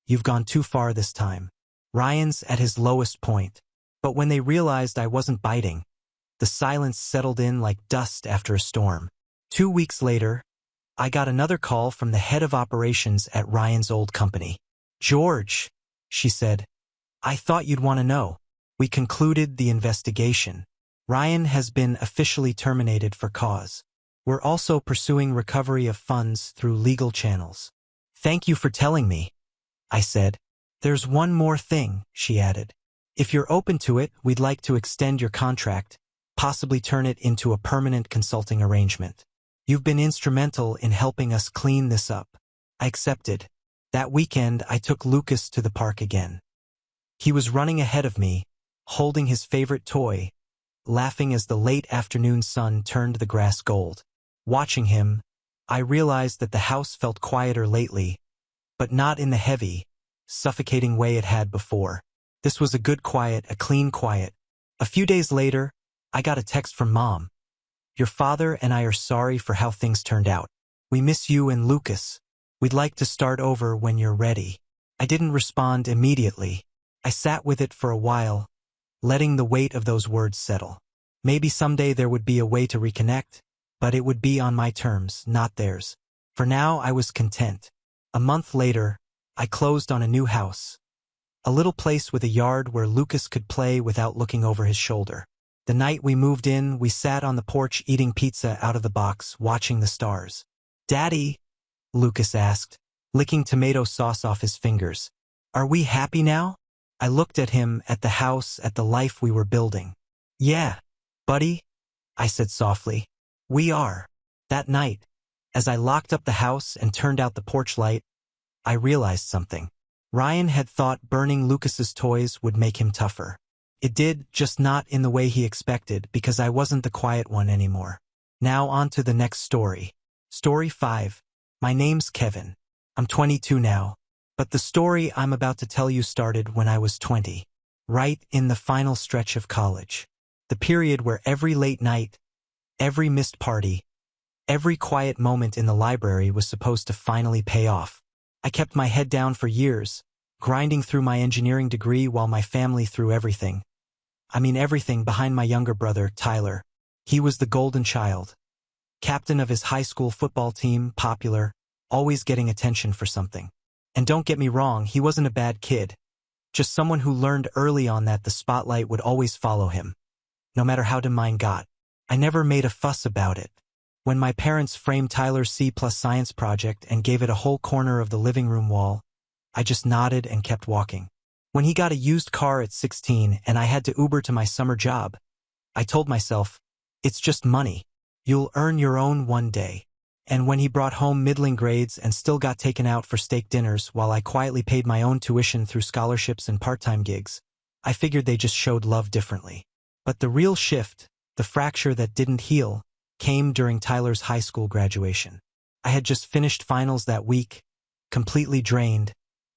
You've gone too far this time. Ryan's at his lowest point. But when they realized I wasn't biting, the silence settled in like dust after a storm. 2 weeks later, I got another call from the head of operations at Ryan's old company. George, she said, I thought you'd want to know. We concluded the investigation. Ryan has been officially terminated for cause. We're also pursuing recovery of funds through legal channels. Thank you for telling me, I said. There's one more thing, she added. If you're open to it, we'd like to extend your contract, possibly turn it into a permanent consulting arrangement. You've been instrumental in helping us clean this up. I accepted. That weekend, I took Lucas to the park again. He was running ahead of me, holding his favorite toy, laughing as the late afternoon sun turned the grass gold. Watching him, I realized that the house felt quieter lately, but not in the heavy, suffocating way it had before. This was a good quiet, a clean quiet. A few days later, I got a text from Mom. Your father and I are sorry for how things turned out. We miss you and Lucas. We'd like to start over when you're ready. I didn't respond immediately. I sat with it for a while, letting the weight of those words settle. Maybe someday there would be a way to reconnect, but it would be on my terms, not theirs. For now, I was content. A month later, I closed on a new house. A little place with a yard where Lucas could play without looking over his shoulder. The night we moved in, we sat on the porch eating pizza out of the box, watching the stars. Daddy, Lucas asked, licking tomato sauce off his fingers. Are we happy now? I looked at him, at the house, at the life we were building. Yeah, buddy, I said softly. We are. That night, as I locked up the house and turned out the porch light, I realized something. Ryan had thought burning Lucas's toys would make him tougher. It did, just not in the way he expected, because I wasn't the quiet one anymore. Now on to the next story. Story 5. My name's Kevin. I'm 22 now, but the story I'm about to tell you started when I was 20, right in the final stretch of college. The period where every late night, every missed party, every quiet moment in the library was supposed to finally pay off. I kept my head down for years, grinding through my engineering degree while my family threw everything. I mean everything behind my younger brother, Tyler. He was the golden child. Captain of his high school football team, popular, always getting attention for something. And don't get me wrong, he wasn't a bad kid. Just someone who learned early on that the spotlight would always follow him, no matter how dim mine got. I never made a fuss about it. When my parents framed Tyler's C+ science project and gave it a whole corner of the living room wall, I just nodded and kept walking. When he got a used car at 16 and I had to Uber to my summer job, I told myself, it's just money. You'll earn your own one day. And when he brought home middling grades and still got taken out for steak dinners while I quietly paid my own tuition through scholarships and part-time gigs, I figured they just showed love differently. But the real shift, the fracture that didn't heal, came during Tyler's high school graduation. I had just finished finals that week, completely drained,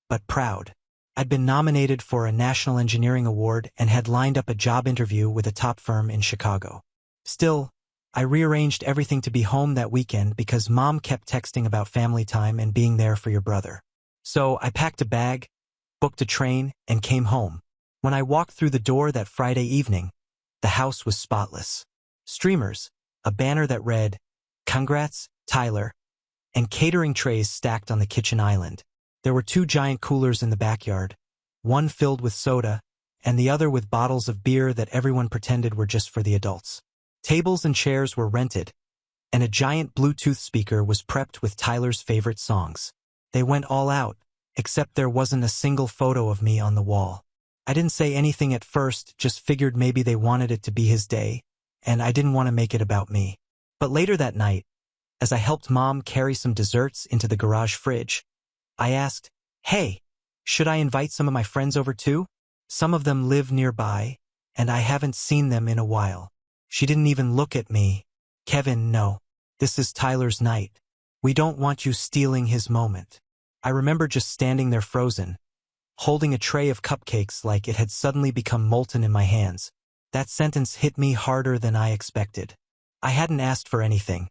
but proud. I'd been nominated for a National Engineering Award and had lined up a job interview with a top firm in Chicago. Still, I rearranged everything to be home that weekend because Mom kept texting about family time and being there for your brother. So I packed a bag, booked a train, and came home. When I walked through the door that Friday evening, the house was spotless. Streamers, a banner that read, "Congrats, Tyler," and catering trays stacked on the kitchen island. There were 2 giant coolers in the backyard, one filled with soda, and the other with bottles of beer that everyone pretended were just for the adults. Tables and chairs were rented, and a giant Bluetooth speaker was prepped with Tyler's favorite songs. They went all out, except there wasn't a single photo of me on the wall. I didn't say anything at first, just figured maybe they wanted it to be his day, and I didn't want to make it about me. But later that night, as I helped Mom carry some desserts into the garage fridge, I asked, "Hey, should I invite some of my friends over too? Some of them live nearby, and I haven't seen them in a while." She didn't even look at me. "Kevin, no. This is Tyler's night. We don't want you stealing his moment." I remember just standing there frozen, holding a tray of cupcakes like it had suddenly become molten in my hands. That sentence hit me harder than I expected. I hadn't asked for anything.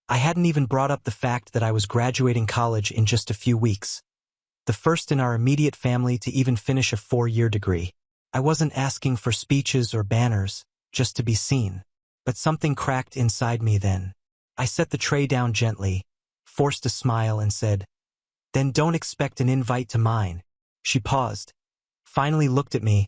I hadn't even brought up the fact that I was graduating college in just a few weeks, the first in our immediate family to even finish a 4-year degree. I wasn't asking for speeches or banners, just to be seen. But something cracked inside me then. I set the tray down gently, forced a smile, and said, "Then don't expect an invite to mine." She paused, finally looked at me,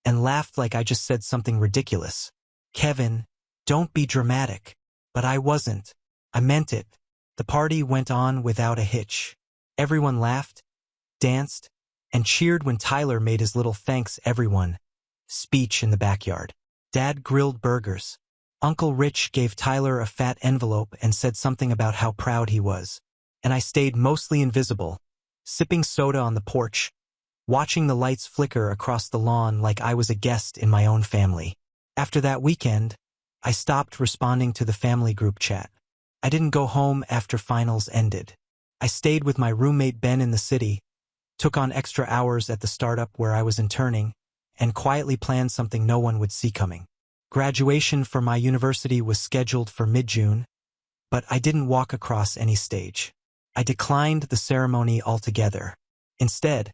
and laughed like I just said something ridiculous. "Kevin, don't be dramatic." But I wasn't. I meant it. The party went on without a hitch. Everyone laughed, danced, and cheered when Tyler made his little "thanks everyone" speech in the backyard. Dad grilled burgers. Uncle Rich gave Tyler a fat envelope and said something about how proud he was. And I stayed mostly invisible, sipping soda on the porch, watching the lights flicker across the lawn like I was a guest in my own family. After that weekend, I stopped responding to the family group chat. I didn't go home after finals ended. I stayed with my roommate Ben in the city, took on extra hours at the startup where I was interning, and quietly planned something no one would see coming. Graduation for my university was scheduled for mid-June, but I didn't walk across any stage. I declined the ceremony altogether. Instead,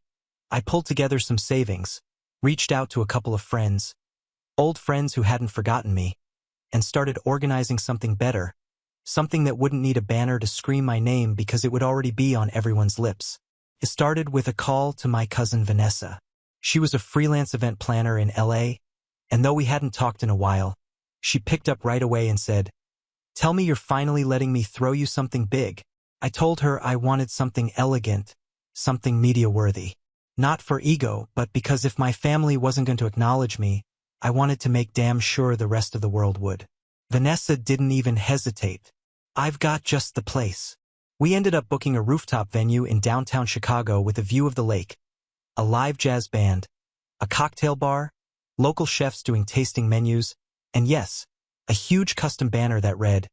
I pulled together some savings, reached out to a couple of friends, old friends who hadn't forgotten me, and started organizing something better, something that wouldn't need a banner to scream my name because it would already be on everyone's lips. It started with a call to my cousin Vanessa. She was a freelance event planner in LA, and though we hadn't talked in a while, she picked up right away and said, "Tell me you're finally letting me throw you something big." I told her I wanted something elegant, something media-worthy. Not for ego, but because if my family wasn't going to acknowledge me, I wanted to make damn sure the rest of the world would. Vanessa didn't even hesitate. "I've got just the place." We ended up booking a rooftop venue in downtown Chicago with a view of the lake, a live jazz band, a cocktail bar, local chefs doing tasting menus, and yes, a huge custom banner that read,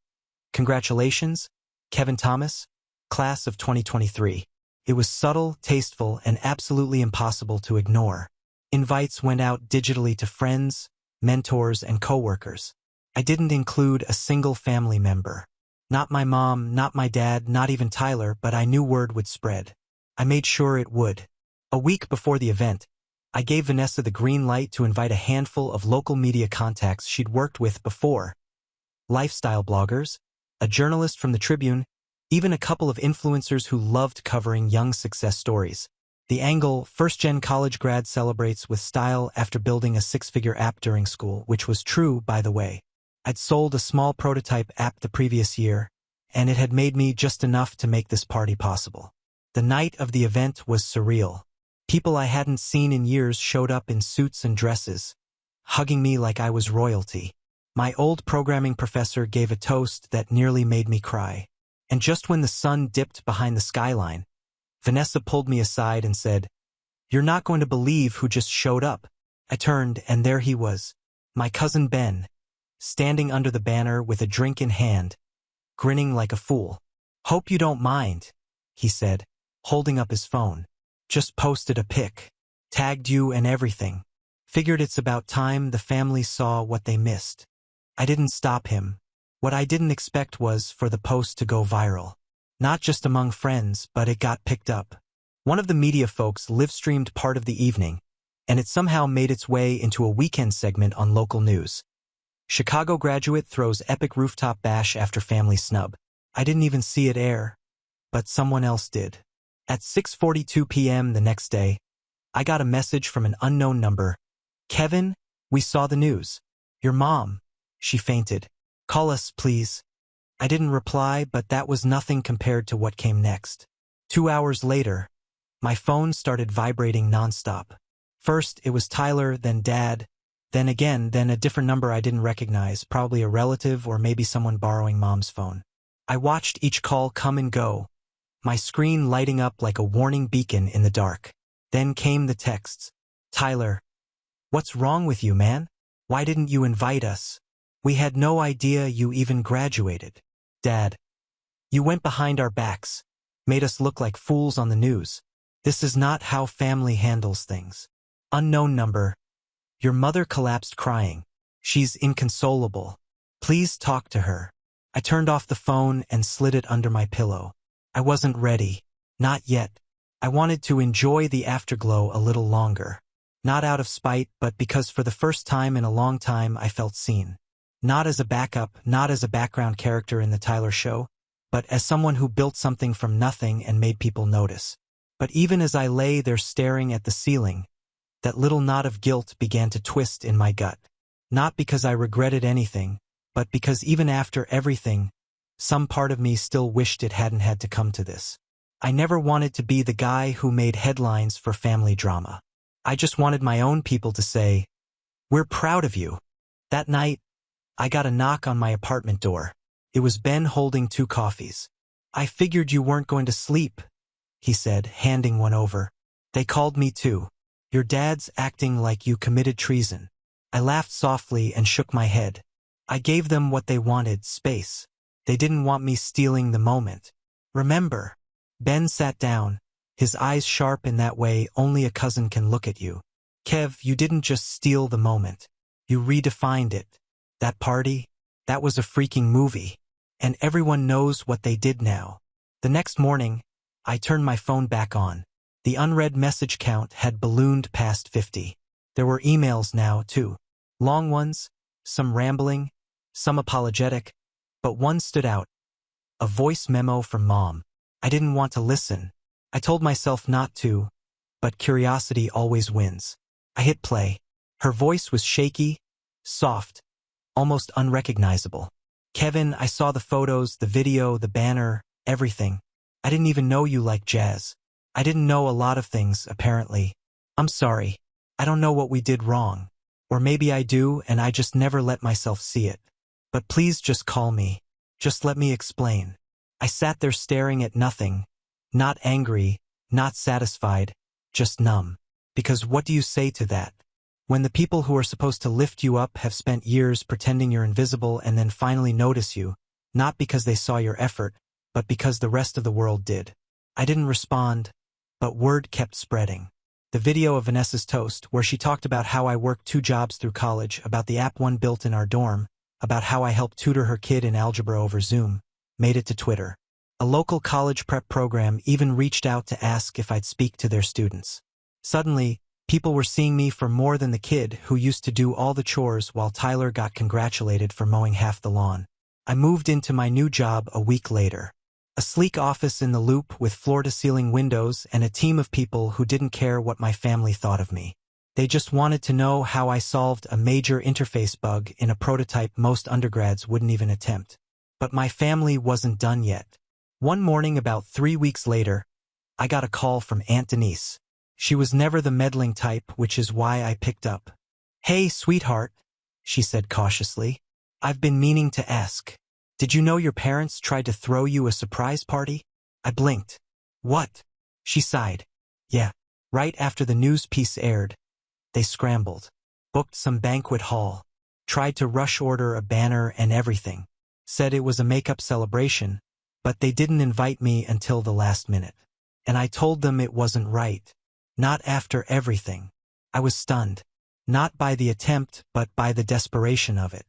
"Congratulations, Kevin Thomas, class of 2023. It was subtle, tasteful, and absolutely impossible to ignore. Invites went out digitally to friends, mentors, and coworkers. I didn't include a single family member. Not my mom, not my dad, not even Tyler, but I knew word would spread. I made sure it would. A week before the event, I gave Vanessa the green light to invite a handful of local media contacts she'd worked with before. Lifestyle bloggers, a journalist from the Tribune, even a couple of influencers who loved covering young success stories. The angle, first-gen college grad celebrates with style after building a 6-figure app during school, which was true, by the way. I'd sold a small prototype app the previous year, and it had made me just enough to make this party possible. The night of the event was surreal. People I hadn't seen in years showed up in suits and dresses, hugging me like I was royalty. My old programming professor gave a toast that nearly made me cry. And just when the sun dipped behind the skyline, Vanessa pulled me aside and said, "You're not going to believe who just showed up." I turned, and there he was, my cousin Ben, standing under the banner with a drink in hand, grinning like a fool. "Hope you don't mind," he said, holding up his phone. "Just posted a pic. Tagged you and everything. Figured it's about time the family saw what they missed." I didn't stop him. What I didn't expect was for the post to go viral. Not just among friends, but it got picked up. One of the media folks live-streamed part of the evening, and it somehow made its way into a weekend segment on local news. Chicago graduate throws epic rooftop bash after family snub. I didn't even see it air, but someone else did. At 6:42 p.m. the next day, I got a message from an unknown number. Kevin, we saw the news. Your mom. She fainted. Call us, please. I didn't reply, but that was nothing compared to what came next. 2 hours later, my phone started vibrating nonstop. First, it was Tyler, then Dad, then again, then a different number I didn't recognize, probably a relative or maybe someone borrowing Mom's phone. I watched each call come and go, my screen lighting up like a warning beacon in the dark. Then came the texts. Tyler, what's wrong with you, man? Why didn't you invite us? We had no idea you even graduated. Dad, you went behind our backs, made us look like fools on the news. This is not how family handles things. Unknown number. Your mother collapsed crying. She's inconsolable. Please talk to her. I turned off the phone and slid it under my pillow. I wasn't ready. Not yet. I wanted to enjoy the afterglow a little longer. Not out of spite, but because for the first time in a long time I felt seen. Not as a backup, not as a background character in the Tyler show, but as someone who built something from nothing and made people notice. But even as I lay there staring at the ceiling, that little knot of guilt began to twist in my gut. Not because I regretted anything, but because even after everything, some part of me still wished it hadn't had to come to this. I never wanted to be the guy who made headlines for family drama. I just wanted my own people to say, "We're proud of you." That night, I got a knock on my apartment door. It was Ben holding 2 coffees. "I figured you weren't going to sleep," he said, handing one over. "They called me too. Your dad's acting like you committed treason." I laughed softly and shook my head. I gave them what they wanted, space. They didn't want me stealing the moment. "Remember." Ben sat down, his eyes sharp in that way only a cousin can look at you. "Kev, you didn't just steal the moment. You redefined it. That party, that was a freaking movie. And everyone knows what they did now." The next morning, I turned my phone back on. The unread message count had ballooned past 50. There were emails now, too. Long ones, some rambling, some apologetic, but one stood out. A voice memo from Mom. I didn't want to listen. I told myself not to, but curiosity always wins. I hit play. Her voice was shaky, soft, almost unrecognizable. "Kevin, I saw the photos, the video, the banner, everything. I didn't even know you liked jazz. I didn't know a lot of things, apparently. I'm sorry. I don't know what we did wrong. Or maybe I do, and I just never let myself see it. But please just call me. Just let me explain." I sat there staring at nothing, not angry, not satisfied, just numb. Because what do you say to that? When the people who are supposed to lift you up have spent years pretending you're invisible and then finally notice you, not because they saw your effort, but because the rest of the world did. I didn't respond, but word kept spreading. The video of Vanessa's toast, where she talked about how I worked 2 jobs through college, about the app one built in our dorm, about how I helped tutor her kid in algebra over Zoom, made it to Twitter. A local college prep program even reached out to ask if I'd speak to their students. Suddenly, people were seeing me for more than the kid who used to do all the chores while Tyler got congratulated for mowing half the lawn. I moved into my new job a week later. A sleek office in the Loop with floor-to-ceiling windows and a team of people who didn't care what my family thought of me. They just wanted to know how I solved a major interface bug in a prototype most undergrads wouldn't even attempt. But my family wasn't done yet. One morning about 3 weeks later, I got a call from Aunt Denise. She was never the meddling type, which is why I picked up. "Hey, sweetheart," she said cautiously. "I've been meaning to ask. Did you know your parents tried to throw you a surprise party?" I blinked. "What?" She sighed. "Yeah, right after the news piece aired. They scrambled. Booked some banquet hall. Tried to rush order a banner and everything. Said it was a make-up celebration, but they didn't invite me until the last minute. And I told them it wasn't right. Not after everything." I was stunned. Not by the attempt, but by the desperation of it.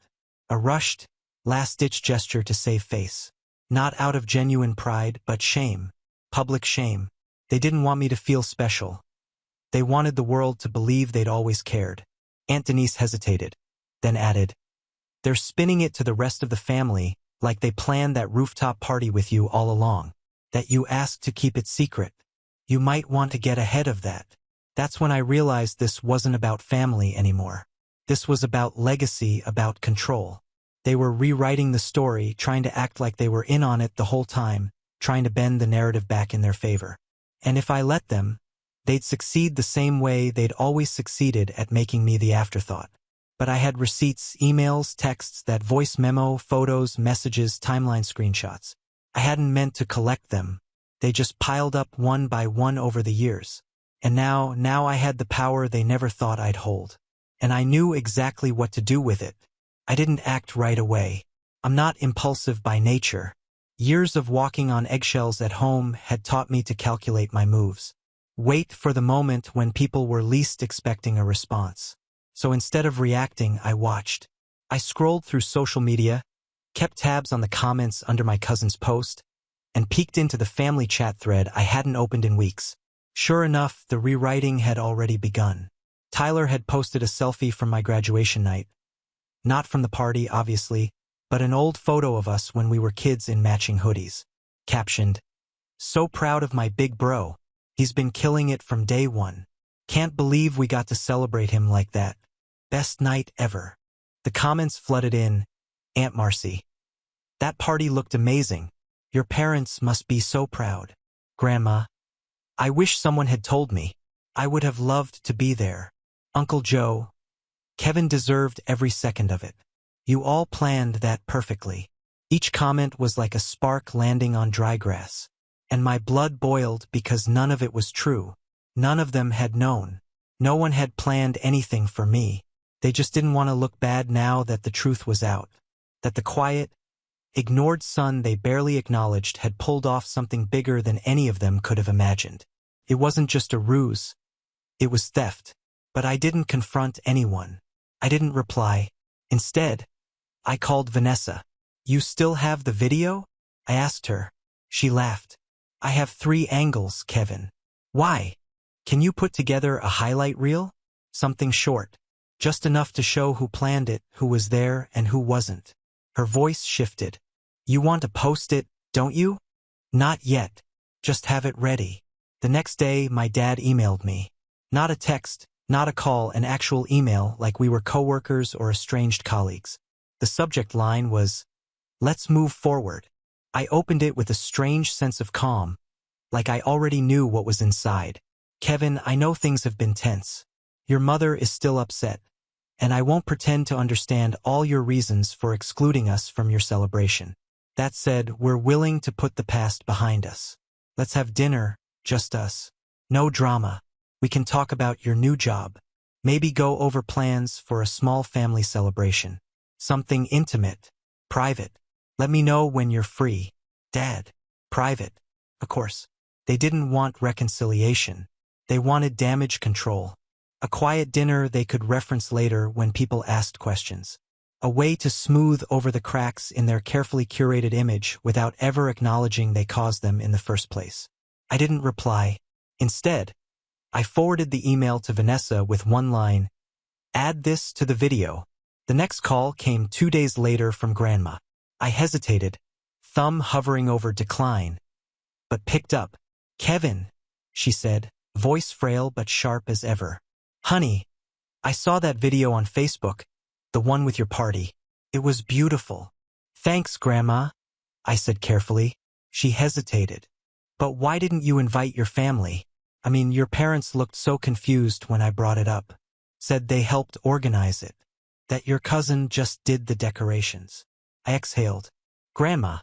A rushed, last-ditch gesture to save face. Not out of genuine pride, but shame. Public shame. They didn't want me to feel special. They wanted the world to believe they'd always cared. Aunt Denise hesitated, then added, "They're spinning it to the rest of the family like they planned that rooftop party with you all along, that you asked to keep it secret. You might want to get ahead of that." That's when I realized this wasn't about family anymore. This was about legacy, about control. They were rewriting the story, trying to act like they were in on it the whole time, trying to bend the narrative back in their favor. And if I let them, they'd succeed the same way they'd always succeeded at making me the afterthought. But I had receipts, emails, texts, that voice memo, photos, messages, timeline screenshots. I hadn't meant to collect them. They just piled up one by one over the years. And now I had the power they never thought I'd hold. And I knew exactly what to do with it. I didn't act right away. I'm not impulsive by nature. Years of walking on eggshells at home had taught me to calculate my moves. Wait for the moment when people were least expecting a response. So instead of reacting, I watched. I scrolled through social media, kept tabs on the comments under my cousin's post, and peeked into the family chat thread I hadn't opened in weeks. Sure enough, the rewriting had already begun. Tyler had posted a selfie from my graduation night. Not from the party, obviously, but an old photo of us when we were kids in matching hoodies. Captioned, "So proud of my big bro. He's been killing it from day one. Can't believe we got to celebrate him like that. Best night ever." The comments flooded in. "Aunt Marcy. That party looked amazing. Your parents must be so proud. Grandma. I wish someone had told me. I would have loved to be there. Uncle Joe. Kevin deserved every second of it. You all planned that perfectly." Each comment was like a spark landing on dry grass. And my blood boiled because none of it was true. None of them had known. No one had planned anything for me. They just didn't want to look bad now that the truth was out. That the quiet, ignored son they barely acknowledged had pulled off something bigger than any of them could have imagined. It wasn't just a ruse. It was theft. But I didn't confront anyone. I didn't reply. Instead, I called Vanessa. "You still have the video?" I asked her. She laughed. "I have 3 angles, Kevin." "Why? Can you put together a highlight reel? Something short. Just enough to show who planned it, who was there, and who wasn't." Her voice shifted. "You want to post it, don't you?" "Not yet. Just have it ready." The next day, my dad emailed me. Not a text, not a call, an actual email like we were coworkers or estranged colleagues. The subject line was, "Let's move forward." I opened it with a strange sense of calm, like I already knew what was inside. "Kevin, I know things have been tense. Your mother is still upset, and I won't pretend to understand all your reasons for excluding us from your celebration. That said, we're willing to put the past behind us. Let's have dinner, just us. No drama. We can talk about your new job. Maybe go over plans for a small family celebration. Something intimate, private. Let me know when you're free. Dad." Private. Of course. They didn't want reconciliation. They wanted damage control. A quiet dinner they could reference later when people asked questions. A way to smooth over the cracks in their carefully curated image without ever acknowledging they caused them in the first place. I didn't reply. Instead, I forwarded the email to Vanessa with one line, "Add this to the video." The next call came 2 days later from Grandma. I hesitated, thumb hovering over decline, but picked up. "Kevin," she said, voice frail but sharp as ever. "Honey, I saw that video on Facebook, the one with your party. It was beautiful." "Thanks, Grandma," I said carefully. She hesitated. "But why didn't you invite your family? I mean, your parents looked so confused when I brought it up. Said they helped organize it. That your cousin just did the decorations." I exhaled. "Grandma,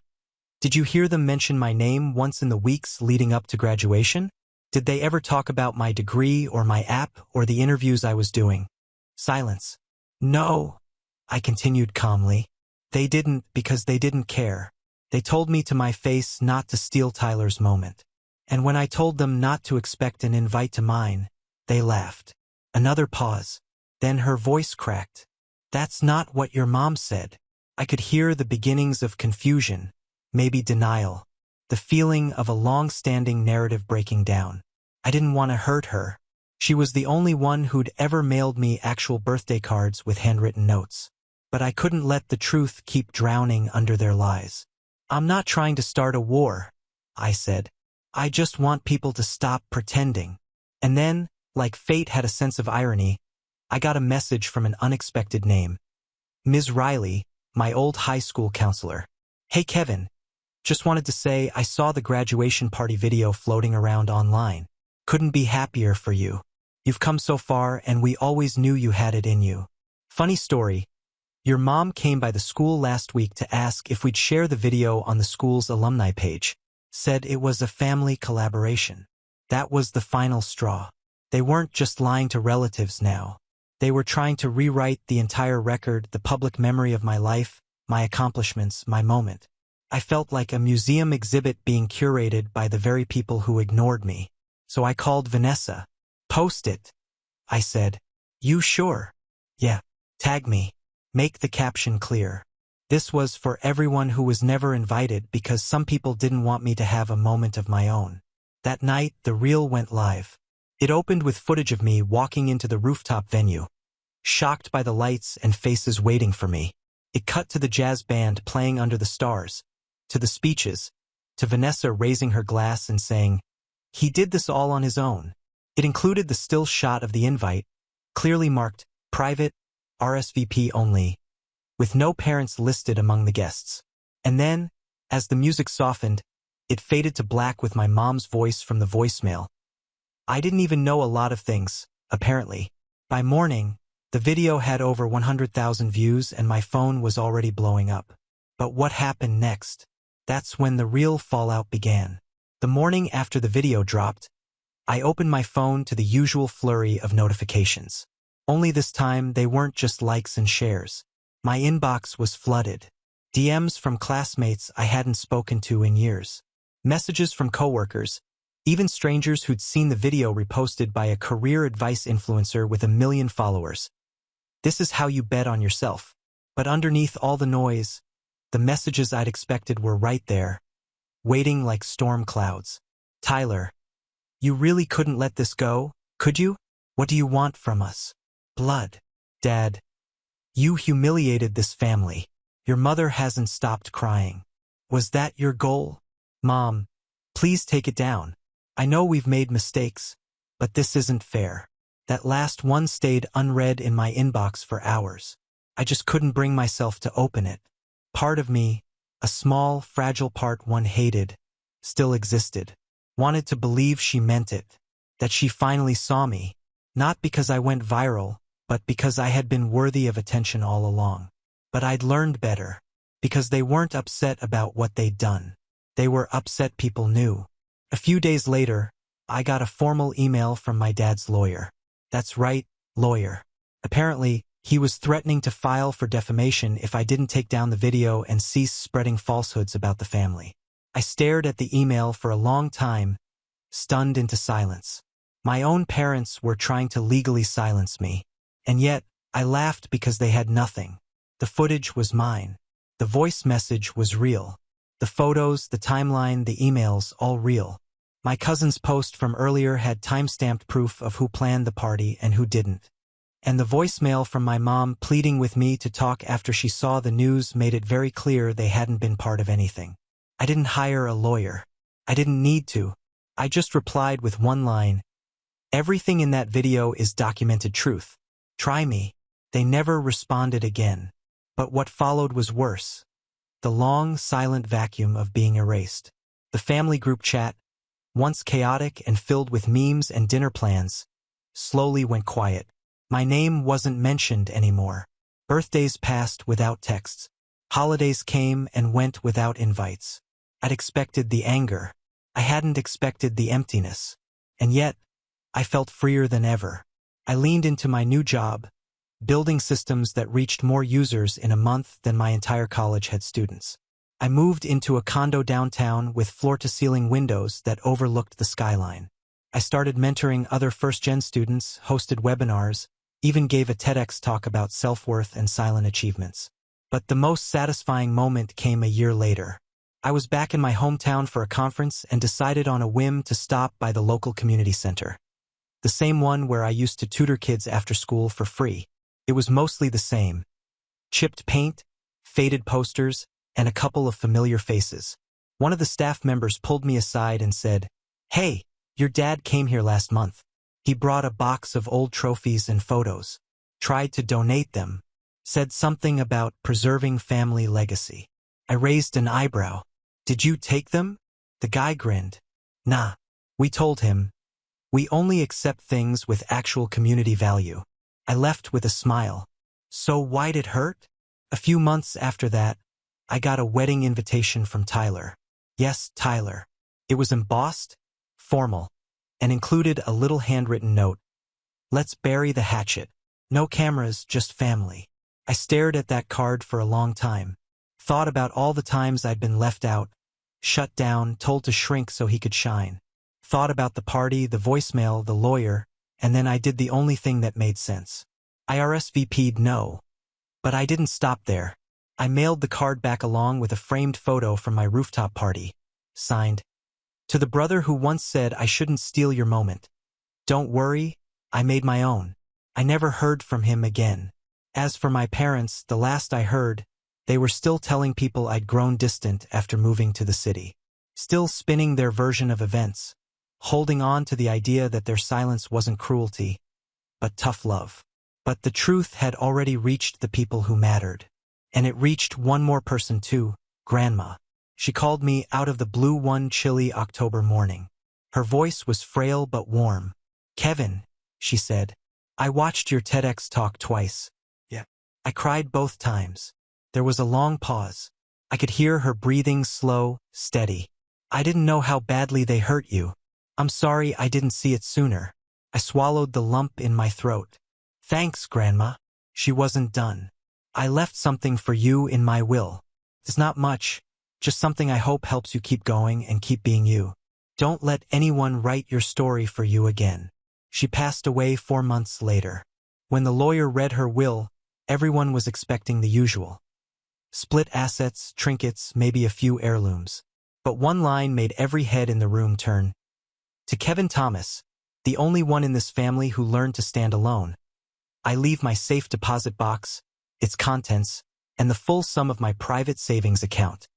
did you hear them mention my name once in the weeks leading up to graduation? Did they ever talk about my degree or my app or the interviews I was doing?" Silence. "No," I continued calmly. "They didn't because they didn't care. They told me to my face not to steal Tyler's moment. And when I told them not to expect an invite to mine, they laughed." Another pause. Then her voice cracked. "That's not what your mom said." I could hear the beginnings of confusion, maybe denial, the feeling of a long-standing narrative breaking down. I didn't want to hurt her. She was the only one who'd ever mailed me actual birthday cards with handwritten notes. But I couldn't let the truth keep drowning under their lies. "I'm not trying to start a war," I said. "I just want people to stop pretending." And then, like fate had a sense of irony, I got a message from an unexpected name. Ms. Riley, my old high school counselor. "Hey Kevin, just wanted to say I saw the graduation party video floating around online. Couldn't be happier for you. You've come so far and we always knew you had it in you. Funny story, your mom came by the school last week to ask if we'd share the video on the school's alumni page. Said it was a family collaboration. That was the final straw. They weren't just lying to relatives now. They were trying to rewrite the entire record, the public memory of my life, my accomplishments, my moment. I felt like a museum exhibit being curated by the very people who ignored me. So I called Vanessa. Post it, I said. You sure? Yeah. Tag me. Make the caption clear. This was for everyone who was never invited because some people didn't want me to have a moment of my own. That night, the reel went live. It opened with footage of me walking into the rooftop venue, shocked by the lights and faces waiting for me. It cut to the jazz band playing under the stars, to the speeches, to Vanessa raising her glass and saying, "He did this all on his own." It included the still shot of the invite, clearly marked, private, RSVP only, with no parents listed among the guests. And then, as the music softened, it faded to black with my mom's voice from the voicemail. I didn't even know a lot of things, apparently. By morning, the video had over 100,000 views and my phone was already blowing up. But what happened next? That's when the real fallout began. The morning after the video dropped, I opened my phone to the usual flurry of notifications. Only this time, they weren't just likes and shares. My inbox was flooded. DMs from classmates I hadn't spoken to in years. Messages from coworkers, even strangers who'd seen the video reposted by a career advice influencer with 1 million followers. This is how you bet on yourself. But underneath all the noise, the messages I'd expected were right there, waiting like storm clouds. Tyler, you really couldn't let this go, could you? What do you want from us? Blood. Dad, you humiliated this family. Your mother hasn't stopped crying. Was that your goal? Mom, please take it down. I know we've made mistakes, but this isn't fair. That last one stayed unread in my inbox for hours. I just couldn't bring myself to open it. Part of me, a small, fragile part one hated, still existed. Wanted to believe she meant it, that she finally saw me, not because I went viral, but because I had been worthy of attention all along. But I'd learned better, because they weren't upset about what they'd done. They were upset people knew. A few days later, I got a formal email from my dad's lawyer. That's right, lawyer. Apparently, he was threatening to file for defamation if I didn't take down the video and cease spreading falsehoods about the family. I stared at the email for a long time, stunned into silence. My own parents were trying to legally silence me. And yet, I laughed because they had nothing. The footage was mine. The voice message was real. The photos, the timeline, the emails, all real. My cousin's post from earlier had time-stamped proof of who planned the party and who didn't. And the voicemail from my mom pleading with me to talk after she saw the news made it very clear they hadn't been part of anything. I didn't hire a lawyer. I didn't need to. I just replied with one line. Everything in that video is documented truth. Try me. They never responded again. But what followed was worse. The long, silent vacuum of being erased. The family group chat, once chaotic and filled with memes and dinner plans, slowly went quiet. My name wasn't mentioned anymore. Birthdays passed without texts. Holidays came and went without invites. I'd expected the anger. I hadn't expected the emptiness. And yet, I felt freer than ever. I leaned into my new job, building systems that reached more users in a month than my entire college had students. I moved into a condo downtown with floor-to-ceiling windows that overlooked the skyline. I started mentoring other first-gen students, hosted webinars, even gave a TEDx talk about self-worth and silent achievements. But the most satisfying moment came a year later. I was back in my hometown for a conference and decided on a whim to stop by the local community center. The same one where I used to tutor kids after school for free. It was mostly the same. Chipped paint, faded posters, and a couple of familiar faces. One of the staff members pulled me aside and said, "Hey, your dad came here last month. He brought a box of old trophies and photos. Tried to donate them. Said something about preserving family legacy." I raised an eyebrow. "Did you take them?" The guy grinned. "Nah." We told him, "We only accept things with actual community value." I left with a smile. So why'd it hurt? A few months after that, I got a wedding invitation from Tyler. Yes, Tyler. It was embossed, formal, and included a little handwritten note. "Let's bury the hatchet. No cameras, just family." I stared at that card for a long time. Thought about all the times I'd been left out, shut down, told to shrink so he could shine. Thought about the party, the voicemail, the lawyer, and then I did the only thing that made sense. I RSVP'd no. But I didn't stop there. I mailed the card back along with a framed photo from my rooftop party. Signed, "To the brother who once said I shouldn't steal your moment. Don't worry, I made my own." I never heard from him again. As for my parents, the last I heard, they were still telling people I'd grown distant after moving to the city. Still spinning their version of events, holding on to the idea that their silence wasn't cruelty, but tough love. But the truth had already reached the people who mattered. And it reached one more person too, Grandma. She called me out of the blue one chilly October morning. Her voice was frail but warm. "Kevin," she said, "I watched your TEDx talk twice." Yeah. I cried both times. There was a long pause. I could hear her breathing slow, steady. "I didn't know how badly they hurt you. I'm sorry I didn't see it sooner." I swallowed the lump in my throat. "Thanks, Grandma." She wasn't done. "I left something for you in my will. It's not much, just something I hope helps you keep going and keep being you. Don't let anyone write your story for you again." She passed away 4 months later. When the lawyer read her will, everyone was expecting the usual. Split assets, trinkets, maybe a few heirlooms. But one line made every head in the room turn. "To Kevin Thomas, the only one in this family who learned to stand alone, I leave my safe deposit box, its contents, and the full sum of my private savings account."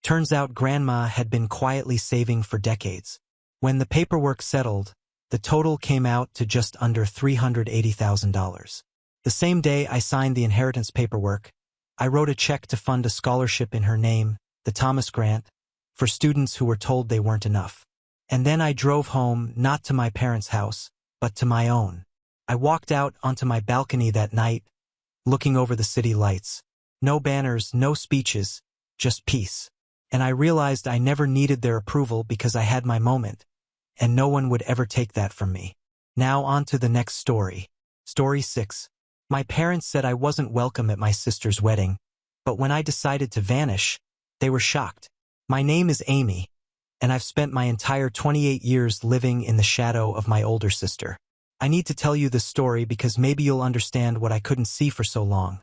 Turns out Grandma had been quietly saving for decades. When the paperwork settled, the total came out to just under $380,000. The same day I signed the inheritance paperwork, I wrote a check to fund a scholarship in her name, the Thomas Grant, for students who were told they weren't enough. And then I drove home, not to my parents' house, but to my own. I walked out onto my balcony that night, looking over the city lights. No banners, no speeches, just peace. And I realized I never needed their approval because I had my moment, and no one would ever take that from me. Now on to the next story. Story 6. My parents said I wasn't welcome at my sister's wedding, but when I decided to vanish, they were shocked. My name is Amy, and I've spent my entire 28 years living in the shadow of my older sister. I need to tell you this story because maybe you'll understand what I couldn't see for so long.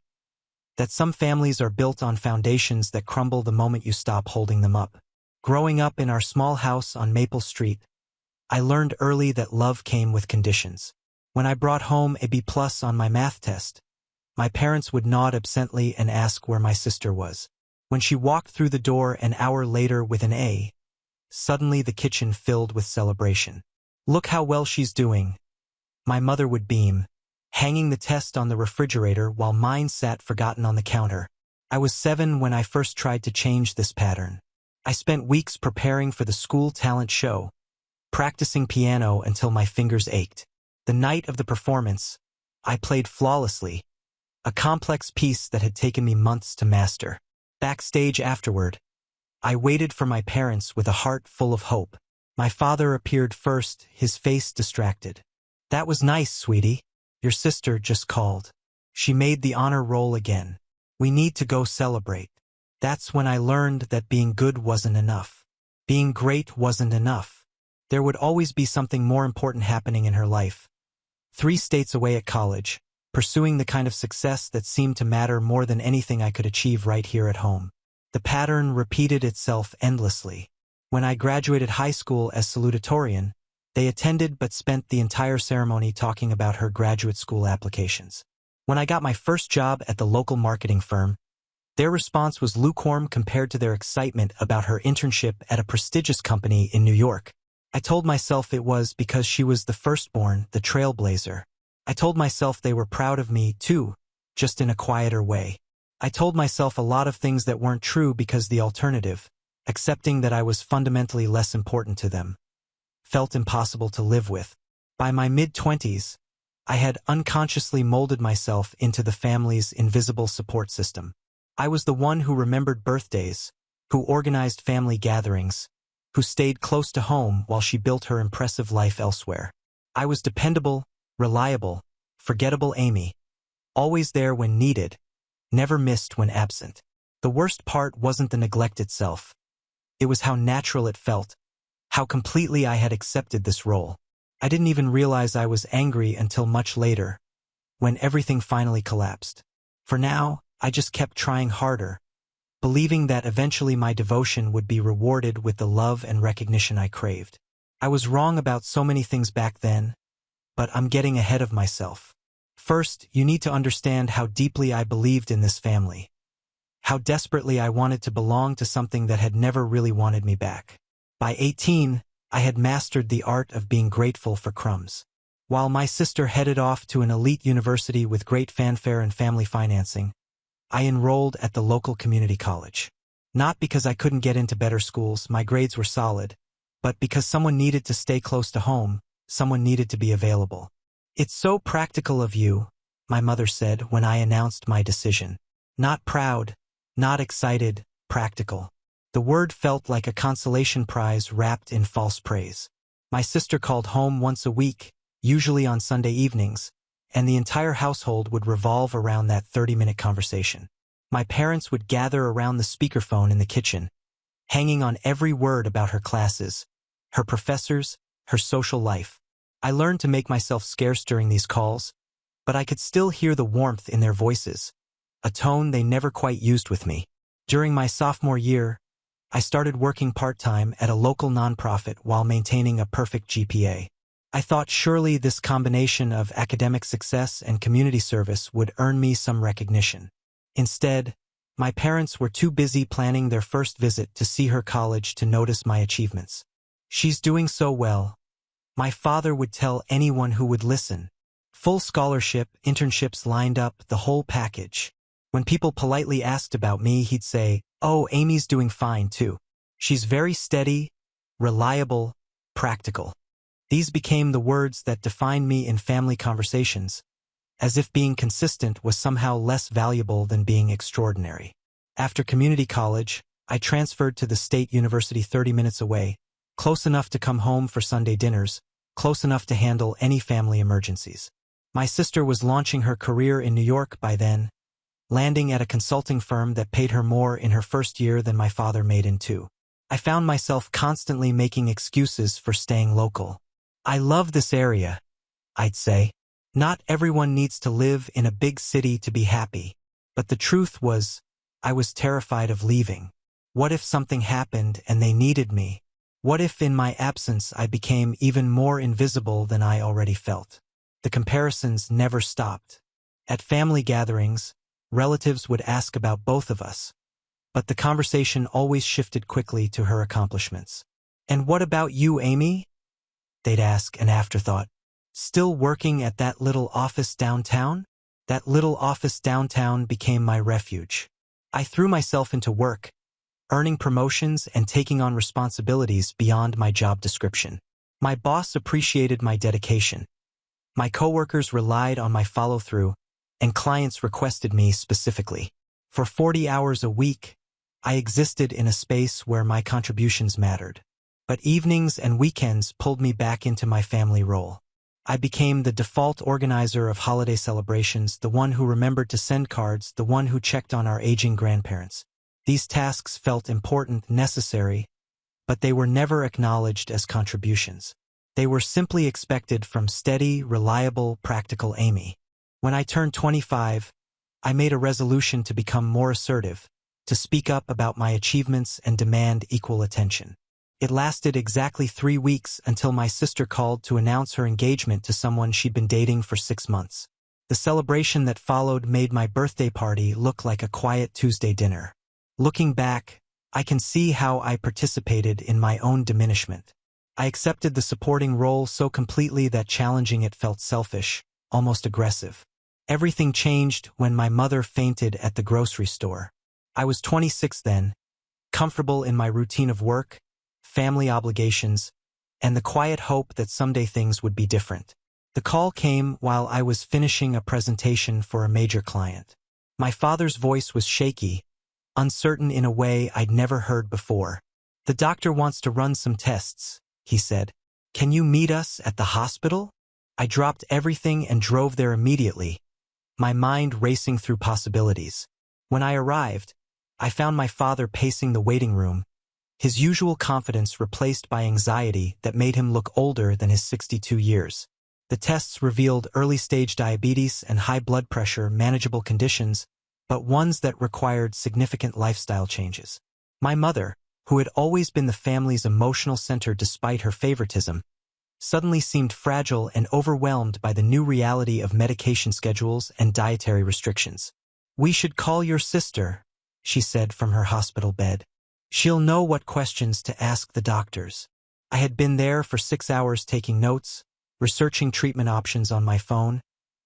That some families are built on foundations that crumble the moment you stop holding them up. Growing up in our small house on Maple Street, I learned early that love came with conditions. When I brought home a B+ on my math test, my parents would nod absently and ask where my sister was. When she walked through the door an hour later with an A, suddenly the kitchen filled with celebration. "Look how well she's doing," my mother would beam, hanging the test on the refrigerator while mine sat forgotten on the counter. I was 7 when I first tried to change this pattern. I spent weeks preparing for the school talent show, practicing piano until my fingers ached. The night of the performance, I played flawlessly, a complex piece that had taken me months to master. Backstage afterward, I waited for my parents with a heart full of hope. My father appeared first, his face distracted. "That was nice, sweetie. Your sister just called. She made the honor roll again. We need to go celebrate." That's when I learned that being good wasn't enough. Being great wasn't enough. There would always be something more important happening in her life. 3 states away at college, pursuing the kind of success that seemed to matter more than anything I could achieve right here at home. The pattern repeated itself endlessly. When I graduated high school as salutatorian, They attended but spent the entire ceremony talking about her graduate school applications. When I got my first job at the local marketing firm, their response was lukewarm compared to their excitement about her internship at a prestigious company in New York. I told myself it was because she was the firstborn, the trailblazer. I told myself they were proud of me, too, just in a quieter way. I told myself a lot of things that weren't true because the alternative, accepting that I was fundamentally less important to them, felt impossible to live with. By my mid-20s, I had unconsciously molded myself into the family's invisible support system. I was the one who remembered birthdays, who organized family gatherings, who stayed close to home while she built her impressive life elsewhere. I was dependable, reliable, forgettable Amy, always there when needed, never missed when absent. The worst part wasn't the neglect itself. It was how natural it felt, how completely I had accepted this role. I didn't even realize I was angry until much later, when everything finally collapsed. For now, I just kept trying harder, believing that eventually my devotion would be rewarded with the love and recognition I craved. I was wrong about so many things back then, but I'm getting ahead of myself. First, you need to understand how deeply I believed in this family, how desperately I wanted to belong to something that had never really wanted me back. By 18, I had mastered the art of being grateful for crumbs. While my sister headed off to an elite university with great fanfare and family financing, I enrolled at the local community college. Not because I couldn't get into better schools, my grades were solid, but because someone needed to stay close to home, someone needed to be available. "It's so practical of you," my mother said when I announced my decision. Not proud, not excited, practical. The word felt like a consolation prize wrapped in false praise. My sister called home once a week, usually on Sunday evenings, and the entire household would revolve around that 30-minute conversation. My parents would gather around the speakerphone in the kitchen, hanging on every word about her classes, her professors, her social life. I learned to make myself scarce during these calls, but I could still hear the warmth in their voices, a tone they never quite used with me. During my sophomore year, I started working part-time at a local nonprofit while maintaining a perfect GPA. I thought surely this combination of academic success and community service would earn me some recognition. Instead, my parents were too busy planning their first visit to see her college to notice my achievements. "She's doing so well," my father would tell anyone who would listen. Full scholarship, internships lined up, the whole package. When people politely asked about me, he'd say, "Oh, Amy's doing fine too. She's very steady, reliable, practical." These became the words that defined me in family conversations, as if being consistent was somehow less valuable than being extraordinary. After community college, I transferred to the state university 30 minutes away, close enough to come home for Sunday dinners, close enough to handle any family emergencies. My sister was launching her career in New York by then, landing at a consulting firm that paid her more in her first year than my father made in 2. I found myself constantly making excuses for staying local. "I love this area," I'd say. "Not everyone needs to live in a big city to be happy." But the truth was, I was terrified of leaving. What if something happened and they needed me? What if in my absence I became even more invisible than I already felt? The comparisons never stopped. At family gatherings, relatives would ask about both of us, but the conversation always shifted quickly to her accomplishments. "And what about you, Amy?" they'd ask, an afterthought. "Still working at that little office downtown?" That little office downtown became my refuge. I threw myself into work, earning promotions and taking on responsibilities beyond my job description. My boss appreciated my dedication. My coworkers relied on my follow-through, and clients requested me specifically. For 40 hours a week, I existed in a space where my contributions mattered. But evenings and weekends pulled me back into my family role. I became the default organizer of holiday celebrations, the one who remembered to send cards, the one who checked on our aging grandparents. These tasks felt important, necessary, but they were never acknowledged as contributions. They were simply expected from steady, reliable, practical Amy. When I turned 25, I made a resolution to become more assertive, to speak up about my achievements and demand equal attention. It lasted exactly 3 weeks until my sister called to announce her engagement to someone she'd been dating for 6 months. The celebration that followed made my birthday party look like a quiet Tuesday dinner. Looking back, I can see how I participated in my own diminishment. I accepted the supporting role so completely that challenging it felt selfish, almost aggressive. Everything changed when my mother fainted at the grocery store. I was 26 then, comfortable in my routine of work, family obligations, and the quiet hope that someday things would be different. The call came while I was finishing a presentation for a major client. My father's voice was shaky, uncertain in a way I'd never heard before. "The doctor wants to run some tests," he said. "Can you meet us at the hospital?" I dropped everything and drove there immediately, my mind racing through possibilities. When I arrived, I found my father pacing the waiting room, his usual confidence replaced by anxiety that made him look older than his 62 years. The tests revealed early-stage diabetes and high blood pressure, manageable conditions, but ones that required significant lifestyle changes. My mother, who had always been the family's emotional center despite her favoritism, suddenly seemed fragile and overwhelmed by the new reality of medication schedules and dietary restrictions. "We should call your sister," she said from her hospital bed. "She'll know what questions to ask the doctors." I had been there for 6 hours taking notes, researching treatment options on my phone,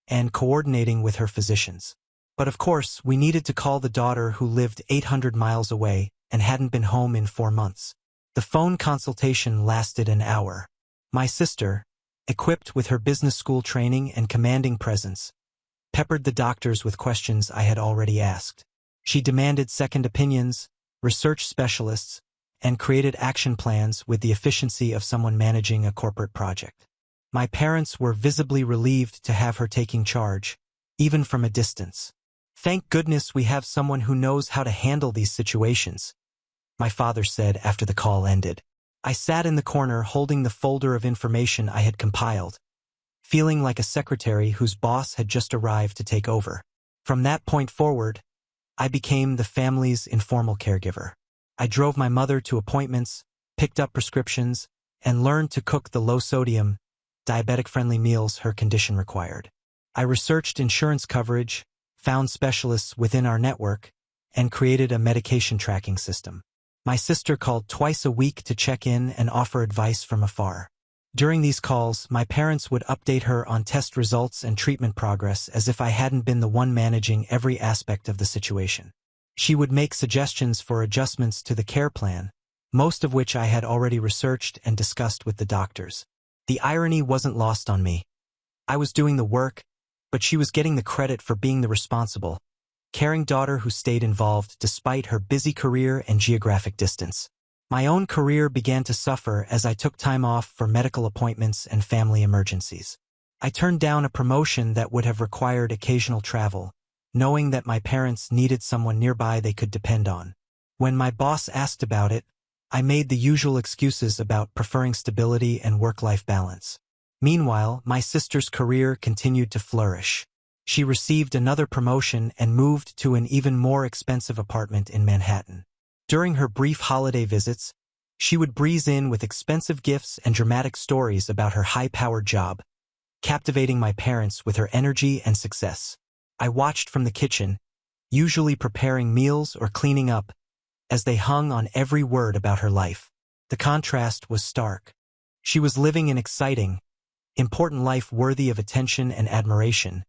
and coordinating with her physicians. But of course, we needed to call the daughter who lived 800 miles away and hadn't been home in 4 months. The phone consultation lasted an hour. My sister, equipped with her business school training and commanding presence, peppered the doctors with questions I had already asked. She demanded second opinions, research specialists, and created action plans with the efficiency of someone managing a corporate project. My parents were visibly relieved to have her taking charge, even from a distance. "Thank goodness we have someone who knows how to handle these situations," my father said after the call ended. I sat in the corner holding the folder of information I had compiled, feeling like a secretary whose boss had just arrived to take over. From that point forward, I became the family's informal caregiver. I drove my mother to appointments, picked up prescriptions, and learned to cook the low-sodium, diabetic-friendly meals her condition required. I researched insurance coverage, found specialists within our network, and created a medication tracking system. My sister called twice a week to check in and offer advice from afar. During these calls, my parents would update her on test results and treatment progress as if I hadn't been the one managing every aspect of the situation. She would make suggestions for adjustments to the care plan, most of which I had already researched and discussed with the doctors. The irony wasn't lost on me. I was doing the work, but she was getting the credit for being the responsible, caring daughter who stayed involved despite her busy career and geographic distance. My own career began to suffer as I took time off for medical appointments and family emergencies. I turned down a promotion that would have required occasional travel, knowing that my parents needed someone nearby they could depend on. When my boss asked about it, I made the usual excuses about preferring stability and work-life balance. Meanwhile, my sister's career continued to flourish. She received another promotion and moved to an even more expensive apartment in Manhattan. During her brief holiday visits, she would breeze in with expensive gifts and dramatic stories about her high-powered job, captivating my parents with her energy and success. I watched from the kitchen, usually preparing meals or cleaning up, as they hung on every word about her life. The contrast was stark. She was living an exciting, important life worthy of attention and admiration,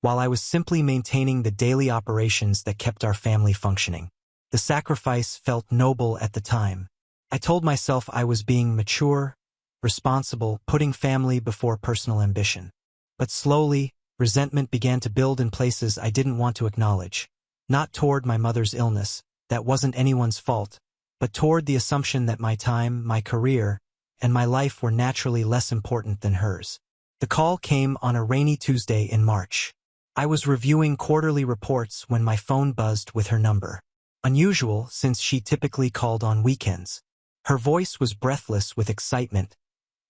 while I was simply maintaining the daily operations that kept our family functioning. The sacrifice felt noble at the time. I told myself I was being mature, responsible, putting family before personal ambition. But slowly, resentment began to build in places I didn't want to acknowledge. Not toward my mother's illness, that wasn't anyone's fault, but toward the assumption that my time, my career, and my life were naturally less important than hers. The call came on a rainy Tuesday in March. I was reviewing quarterly reports when my phone buzzed with her number. Unusual, since she typically called on weekends. Her voice was breathless with excitement,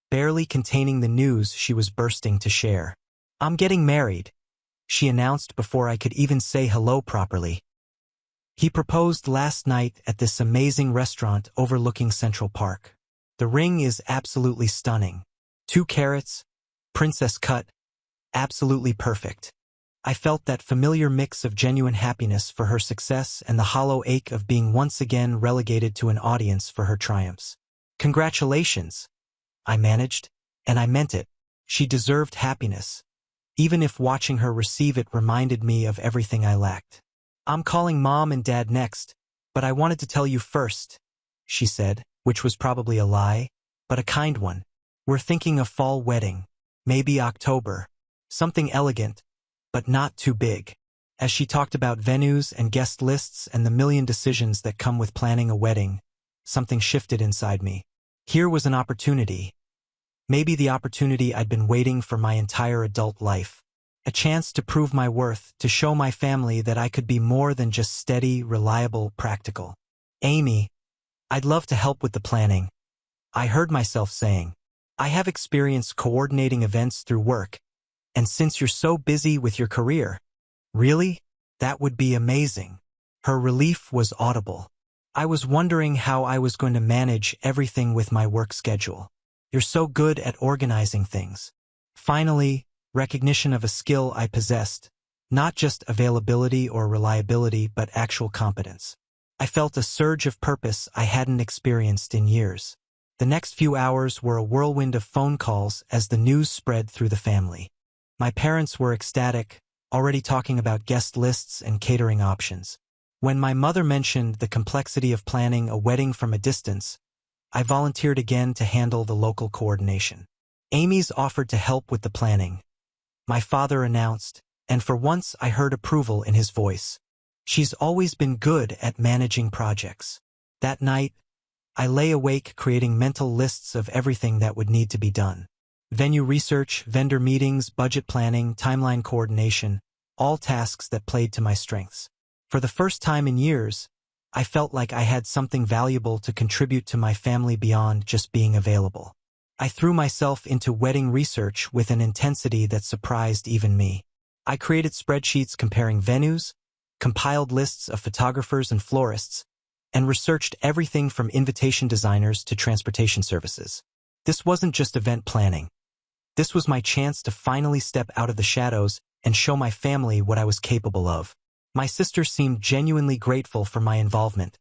barely containing the news she was bursting to share. "I'm getting married," she announced before I could even say hello properly. "He proposed last night at this amazing restaurant overlooking Central Park." The ring is absolutely stunning. 2 carats, princess cut, absolutely perfect. I felt that familiar mix of genuine happiness for her success and the hollow ache of being once again relegated to an audience for her triumphs. Congratulations, I managed, and I meant it. She deserved happiness, even if watching her receive it reminded me of everything I lacked. I'm calling Mom and Dad next, but I wanted to tell you first, she said, which was probably a lie, but a kind one. We're thinking of fall wedding, maybe October. Something elegant, but not too big. As she talked about venues and guest lists and the million decisions that come with planning a wedding, something shifted inside me. Here was an opportunity. Maybe the opportunity I'd been waiting for my entire adult life. A chance to prove my worth, to show my family that I could be more than just steady, reliable, practical. Amy, I'd love to help with the planning. I heard myself saying. I have experience coordinating events through work, and since you're so busy with your career. Really? That would be amazing. Her relief was audible. I was wondering how I was going to manage everything with my work schedule. You're so good at organizing things. Finally, recognition of a skill I possessed, not just availability or reliability but actual competence. I felt a surge of purpose I hadn't experienced in years. The next few hours were a whirlwind of phone calls as the news spread through the family. My parents were ecstatic, already talking about guest lists and catering options. When my mother mentioned the complexity of planning a wedding from a distance, I volunteered again to handle the local coordination. Amy's offered to help with the planning, my father announced, and for once I heard approval in his voice. She's always been good at managing projects. That night, I lay awake creating mental lists of everything that would need to be done. Venue research, vendor meetings, budget planning, timeline coordination, all tasks that played to my strengths. For the first time in years, I felt like I had something valuable to contribute to my family beyond just being available. I threw myself into wedding research with an intensity that surprised even me. I created spreadsheets comparing venues, compiled lists of photographers and florists, and researched everything from invitation designers to transportation services. This wasn't just event planning. This was my chance to finally step out of the shadows and show my family what I was capable of. My sister seemed genuinely grateful for my involvement,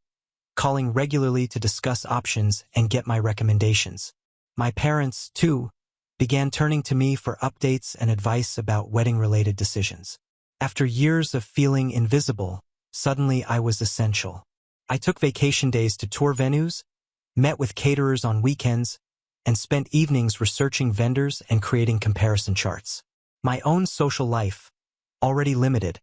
calling regularly to discuss options and get my recommendations. My parents, too, began turning to me for updates and advice about wedding-related decisions. After years of feeling invisible, suddenly I was essential. I took vacation days to tour venues, met with caterers on weekends, and spent evenings researching vendors and creating comparison charts. My own social life, already limited,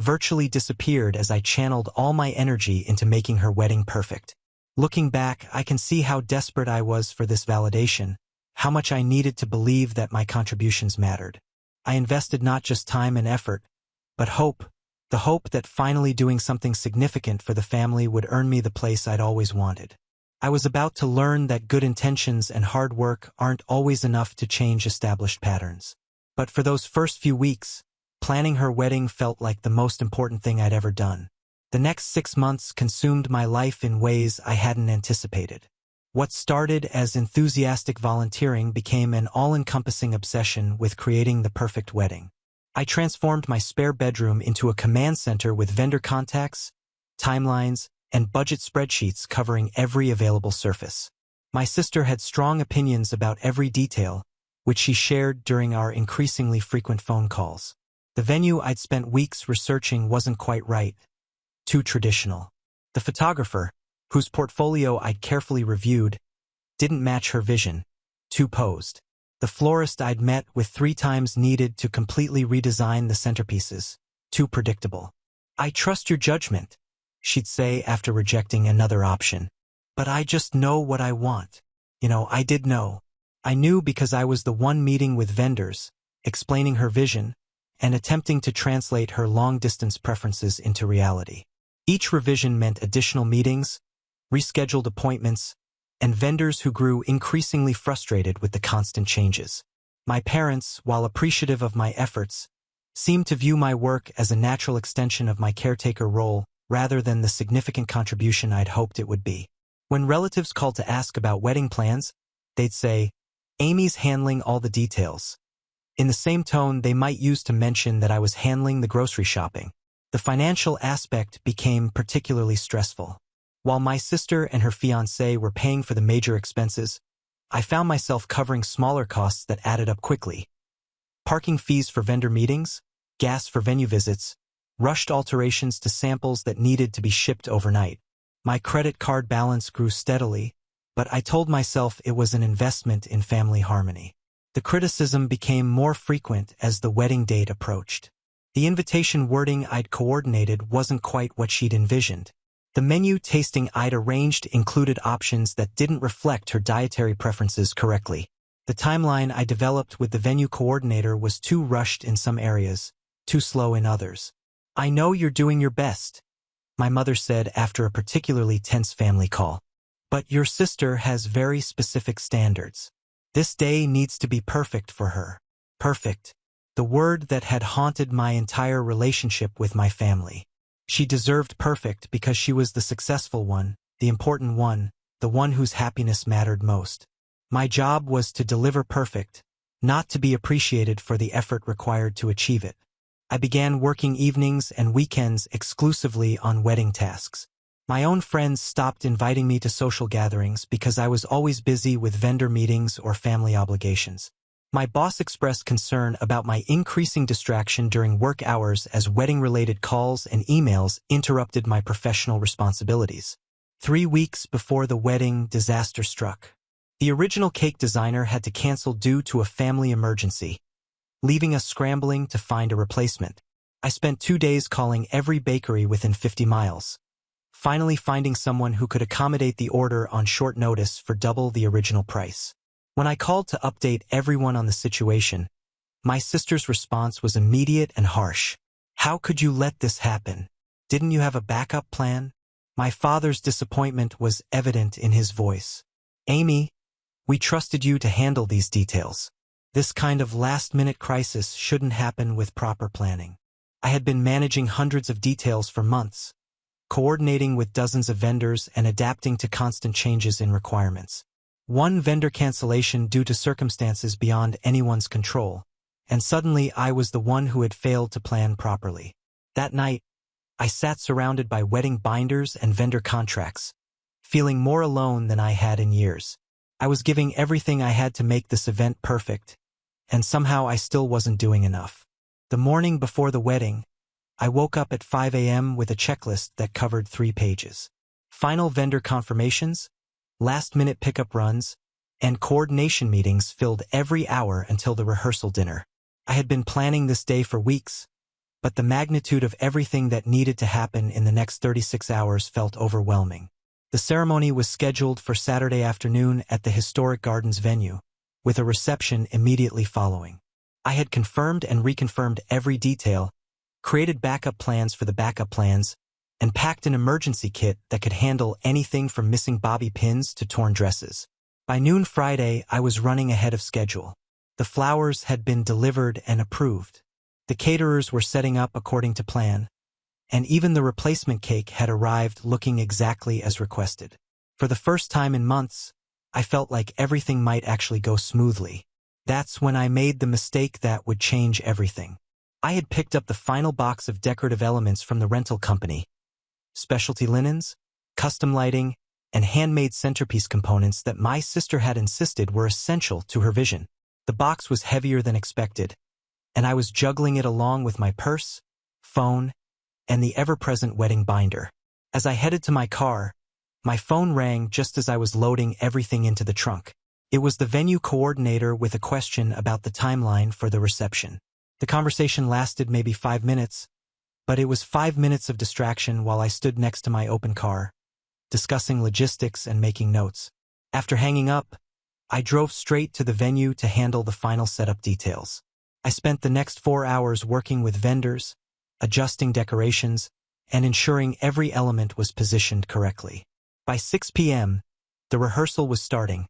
virtually disappeared as I channeled all my energy into making her wedding perfect. Looking back, I can see how desperate I was for this validation, how much I needed to believe that my contributions mattered. I invested not just time and effort, but hope, the hope that finally doing something significant for the family would earn me the place I'd always wanted. I was about to learn that good intentions and hard work aren't always enough to change established patterns. But for those first few weeks, planning her wedding felt like the most important thing I'd ever done. The next 6 months consumed my life in ways I hadn't anticipated. What started as enthusiastic volunteering became an all-encompassing obsession with creating the perfect wedding. I transformed my spare bedroom into a command center with vendor contacts, timelines, and budget spreadsheets covering every available surface. My sister had strong opinions about every detail, which she shared during our increasingly frequent phone calls. The venue I'd spent weeks researching wasn't quite right. Too traditional. The photographer, whose portfolio I'd carefully reviewed, didn't match her vision. Too posed. The florist I'd met with 3 times needed to completely redesign the centerpieces. Too predictable. I trust your judgment, she'd say after rejecting another option. But I just know what I want. I did know. I knew because I was the one meeting with vendors, explaining her vision, and attempting to translate her long-distance preferences into reality. Each revision meant additional meetings, rescheduled appointments, and vendors who grew increasingly frustrated with the constant changes. My parents, while appreciative of my efforts, seemed to view my work as a natural extension of my caretaker role rather than the significant contribution I'd hoped it would be. When relatives called to ask about wedding plans, they'd say, "Amy's handling all the details." In the same tone they might use to mention that I was handling the grocery shopping. The financial aspect became particularly stressful. While my sister and her fiancé were paying for the major expenses, I found myself covering smaller costs that added up quickly. Parking fees for vendor meetings, gas for venue visits, rushed alterations to samples that needed to be shipped overnight. My credit card balance grew steadily, but I told myself it was an investment in family harmony. The criticism became more frequent as the wedding date approached. The invitation wording I'd coordinated wasn't quite what she'd envisioned. The menu tasting I'd arranged included options that didn't reflect her dietary preferences correctly. The timeline I developed with the venue coordinator was too rushed in some areas, too slow in others. "I know you're doing your best," my mother said after a particularly tense family call. "But your sister has very specific standards. This day needs to be perfect for her." Perfect. The word that had haunted my entire relationship with my family. She deserved perfect because she was the successful one, the important one, the one whose happiness mattered most. My job was to deliver perfect, not to be appreciated for the effort required to achieve it. I began working evenings and weekends exclusively on wedding tasks. My own friends stopped inviting me to social gatherings because I was always busy with vendor meetings or family obligations. My boss expressed concern about my increasing distraction during work hours as wedding-related calls and emails interrupted my professional responsibilities. 3 weeks before the wedding, disaster struck. The original cake designer had to cancel due to a family emergency, leaving us scrambling to find a replacement. I spent 2 days calling every bakery within 50 miles, finally finding someone who could accommodate the order on short notice for double the original price. When I called to update everyone on the situation, my sister's response was immediate and harsh. "How could you let this happen? Didn't you have a backup plan?" My father's disappointment was evident in his voice. "Amy, we trusted you to handle these details. This kind of last-minute crisis shouldn't happen with proper planning." I had been managing hundreds of details for months, coordinating with dozens of vendors and adapting to constant changes in requirements. One vendor cancellation due to circumstances beyond anyone's control, and suddenly I was the one who had failed to plan properly. That night, I sat surrounded by wedding binders and vendor contracts, feeling more alone than I had in years. I was giving everything I had to make this event perfect, and somehow I still wasn't doing enough. The morning before the wedding, I woke up at 5 a.m. with a checklist that covered 3 pages. Final vendor confirmations, last-minute pickup runs, and coordination meetings filled every hour until the rehearsal dinner. I had been planning this day for weeks, but the magnitude of everything that needed to happen in the next 36 hours felt overwhelming. The ceremony was scheduled for Saturday afternoon at the historic Gardens venue, with a reception immediately following. I had confirmed and reconfirmed every detail, created backup plans for the backup plans, and packed an emergency kit that could handle anything from missing bobby pins to torn dresses. By noon Friday, I was running ahead of schedule. The flowers had been delivered and approved. The caterers were setting up according to plan, and even the replacement cake had arrived looking exactly as requested. For the first time in months, I felt like everything might actually go smoothly. That's when I made the mistake that would change everything. I had picked up the final box of decorative elements from the rental company. Specialty linens, custom lighting, and handmade centerpiece components that my sister had insisted were essential to her vision. The box was heavier than expected, and I was juggling it along with my purse, phone, and the ever-present wedding binder. As I headed to my car, my phone rang just as I was loading everything into the trunk. It was the venue coordinator with a question about the timeline for the reception. The conversation lasted maybe 5 minutes, but it was 5 minutes of distraction while I stood next to my open car, discussing logistics and making notes. After hanging up, I drove straight to the venue to handle the final setup details. I spent the next 4 hours working with vendors, adjusting decorations, and ensuring every element was positioned correctly. By 6 p.m., the rehearsal was starting,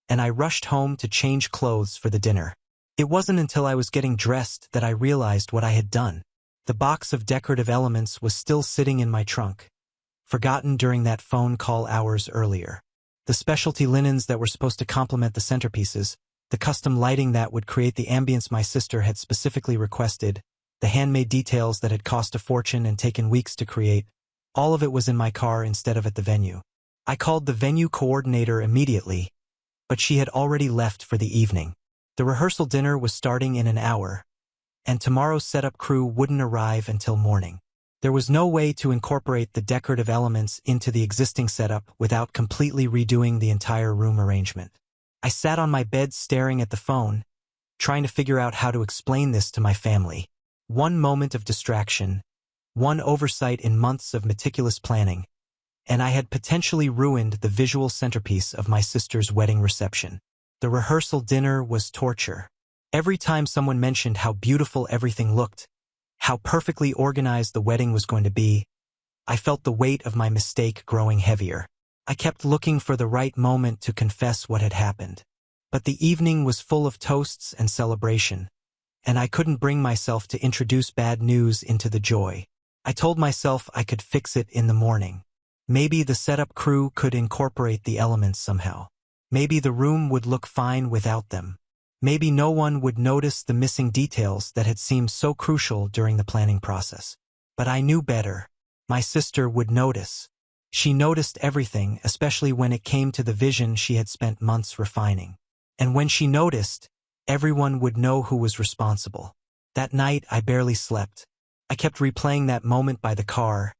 and I rushed home to change clothes for the dinner. It wasn't until I was getting dressed that I realized what I had done. The box of decorative elements was still sitting in my trunk, forgotten during that phone call hours earlier. The specialty linens that were supposed to complement the centerpieces, the custom lighting that would create the ambience my sister had specifically requested, the handmade details that had cost a fortune and taken weeks to create, all of it was in my car instead of at the venue. I called the venue coordinator immediately, but she had already left for the evening. The rehearsal dinner was starting in an hour, and tomorrow's setup crew wouldn't arrive until morning. There was no way to incorporate the decorative elements into the existing setup without completely redoing the entire room arrangement. I sat on my bed staring at the phone, trying to figure out how to explain this to my family. One moment of distraction, one oversight in months of meticulous planning, and I had potentially ruined the visual centerpiece of my sister's wedding reception. The rehearsal dinner was torture. Every time someone mentioned how beautiful everything looked, how perfectly organized the wedding was going to be, I felt the weight of my mistake growing heavier. I kept looking for the right moment to confess what had happened. But the evening was full of toasts and celebration, and I couldn't bring myself to introduce bad news into the joy. I told myself I could fix it in the morning. Maybe the setup crew could incorporate the elements somehow. Maybe the room would look fine without them. Maybe no one would notice the missing details that had seemed so crucial during the planning process. But I knew better. My sister would notice. She noticed everything, especially when it came to the vision she had spent months refining. And when she noticed, everyone would know who was responsible. That night, I barely slept. I kept replaying that moment by the car,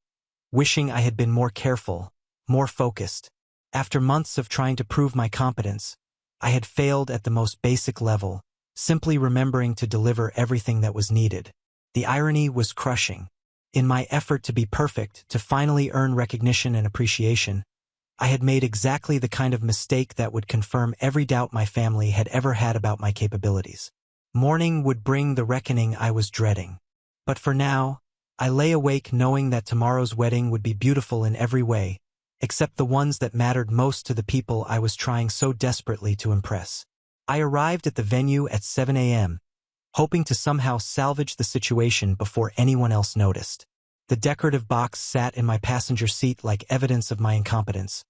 wishing I had been more careful, more focused. After months of trying to prove my competence, I had failed at the most basic level, simply remembering to deliver everything that was needed. The irony was crushing. In my effort to be perfect, to finally earn recognition and appreciation, I had made exactly the kind of mistake that would confirm every doubt my family had ever had about my capabilities. Morning would bring the reckoning I was dreading. But for now, I lay awake knowing that tomorrow's wedding would be beautiful in every way, except the ones that mattered most to the people I was trying so desperately to impress. I arrived at the venue at 7 a.m., hoping to somehow salvage the situation before anyone else noticed. The decorative box sat in my passenger seat like evidence of my incompetence,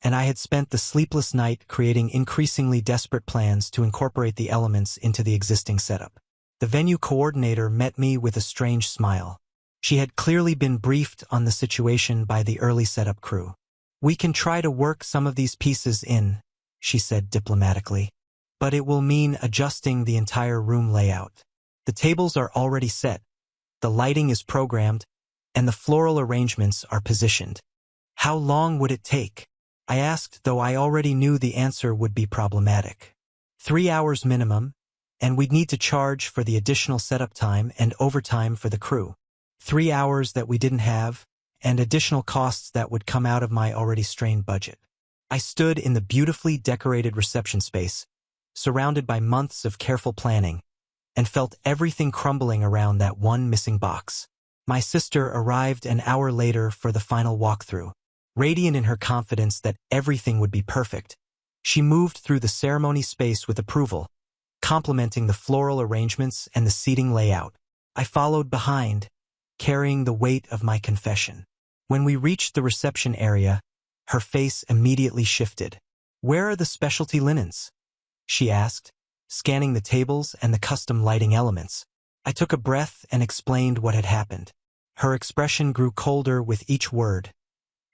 and I had spent the sleepless night creating increasingly desperate plans to incorporate the elements into the existing setup. The venue coordinator met me with a strange smile. She had clearly been briefed on the situation by the early setup crew. "We can try to work some of these pieces in," she said diplomatically, "but it will mean adjusting the entire room layout. The tables are already set, the lighting is programmed, and the floral arrangements are positioned. How long would it take?" I asked, though I already knew the answer would be problematic. 3 hours minimum, and we'd need to charge for the additional setup time and overtime for the crew. 3 hours that we didn't have, and additional costs that would come out of my already strained budget. I stood in the beautifully decorated reception space, surrounded by months of careful planning, and felt everything crumbling around that one missing box. My sister arrived an hour later for the final walkthrough. Radiant in her confidence that everything would be perfect, she moved through the ceremony space with approval, complimenting the floral arrangements and the seating layout. I followed behind, carrying the weight of my confession. When we reached the reception area, her face immediately shifted. "Where are the specialty linens?" she asked, scanning the tables and the custom lighting elements. I took a breath and explained what had happened. Her expression grew colder with each word,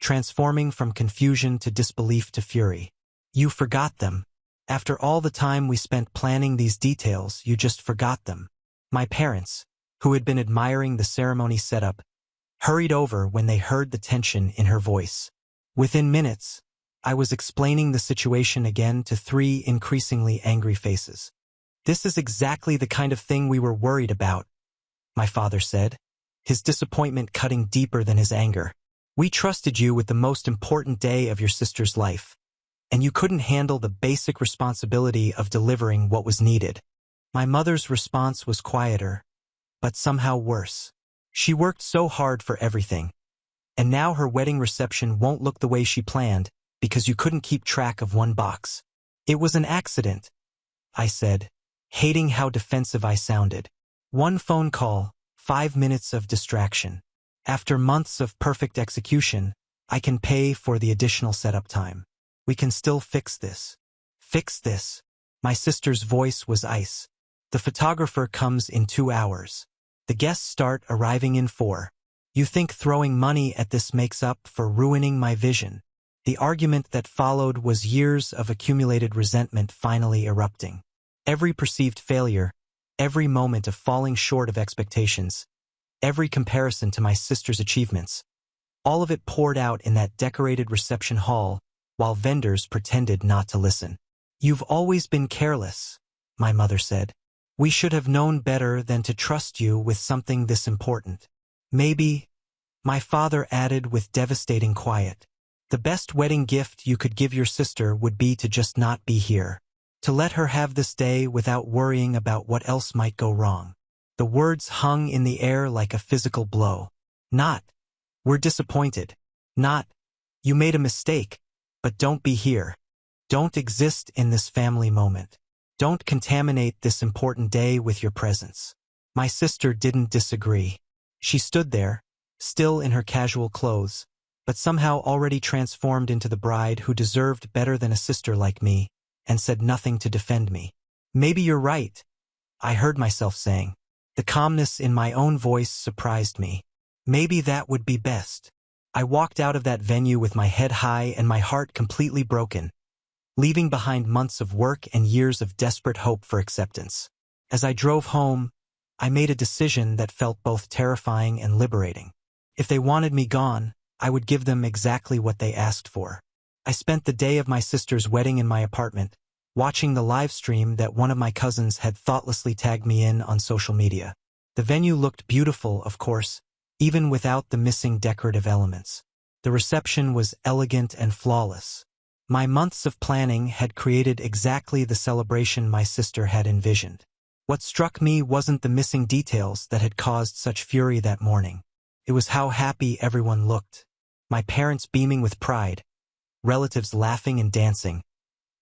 transforming from confusion to disbelief to fury. "You forgot them. After all the time we spent planning these details, you just forgot them." My parents, who had been admiring the ceremony setup, hurried over when they heard the tension in her voice. Within minutes, I was explaining the situation again to 3 increasingly angry faces. "This is exactly the kind of thing we were worried about," my father said, his disappointment cutting deeper than his anger. "We trusted you with the most important day of your sister's life, and you couldn't handle the basic responsibility of delivering what was needed." My mother's response was quieter, but somehow worse. She worked so hard for everything, and now her wedding reception won't look the way she planned because you couldn't keep track of one box. "It was an accident," I said, hating how defensive I sounded. "One phone call, 5 minutes of distraction. After months of perfect execution, I can pay for the additional setup time." We can still fix this. Fix this. My sister's voice was ice. The photographer comes in 2 hours. The guests start arriving in 4. You think throwing money at this makes up for ruining my vision. The argument that followed was years of accumulated resentment finally erupting. Every perceived failure, every moment of falling short of expectations, every comparison to my sister's achievements, all of it poured out in that decorated reception hall while vendors pretended not to listen. "You've always been careless," my mother said. "We should have known better than to trust you with something this important." "Maybe," my father added with devastating quiet, "the best wedding gift you could give your sister would be to just not be here. To let her have this day without worrying about what else might go wrong." The words hung in the air like a physical blow. Not, "We're disappointed." Not, "You made a mistake, but don't be here. Don't exist in this family moment. Don't contaminate this important day with your presence." My sister didn't disagree. She stood there, still in her casual clothes, but somehow already transformed into the bride who deserved better than a sister like me, and said nothing to defend me. "Maybe you're right," I heard myself saying. The calmness in my own voice surprised me. Maybe that would be best. I walked out of that venue with my head high and my heart completely broken, leaving behind months of work and years of desperate hope for acceptance. As I drove home, I made a decision that felt both terrifying and liberating. If they wanted me gone, I would give them exactly what they asked for. I spent the day of my sister's wedding in my apartment, watching the live stream that one of my cousins had thoughtlessly tagged me in on social media. The venue looked beautiful, of course, even without the missing decorative elements. The reception was elegant and flawless. My months of planning had created exactly the celebration my sister had envisioned. What struck me wasn't the missing details that had caused such fury that morning. It was how happy everyone looked. My parents beaming with pride, relatives laughing and dancing,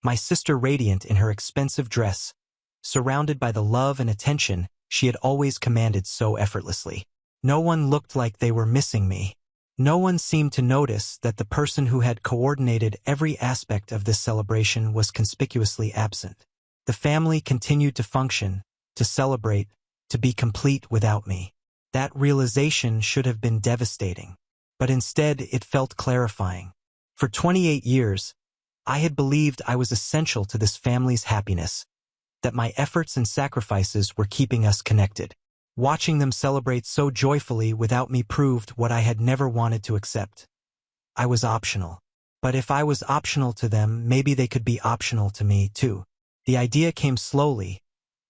my sister radiant in her expensive dress, surrounded by the love and attention she had always commanded so effortlessly. No one looked like they were missing me. No one seemed to notice that the person who had coordinated every aspect of this celebration was conspicuously absent. The family continued to function, to celebrate, to be complete without me. That realization should have been devastating, but instead it felt clarifying. For 28 years, I had believed I was essential to this family's happiness, that my efforts and sacrifices were keeping us connected. Watching them celebrate so joyfully without me proved what I had never wanted to accept. I was optional. But if I was optional to them, maybe they could be optional to me, too. The idea came slowly,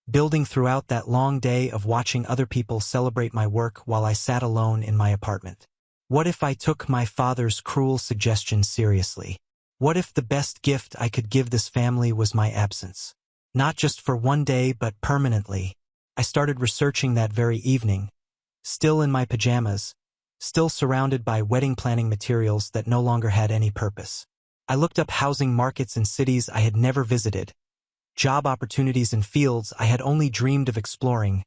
building throughout that long day of watching other people celebrate my work while I sat alone in my apartment. What if I took my father's cruel suggestion seriously? What if the best gift I could give this family was my absence? Not just for one day, but permanently. I started researching that very evening, still in my pajamas, still surrounded by wedding planning materials that no longer had any purpose. I looked up housing markets in cities I had never visited, job opportunities in fields I had only dreamed of exploring,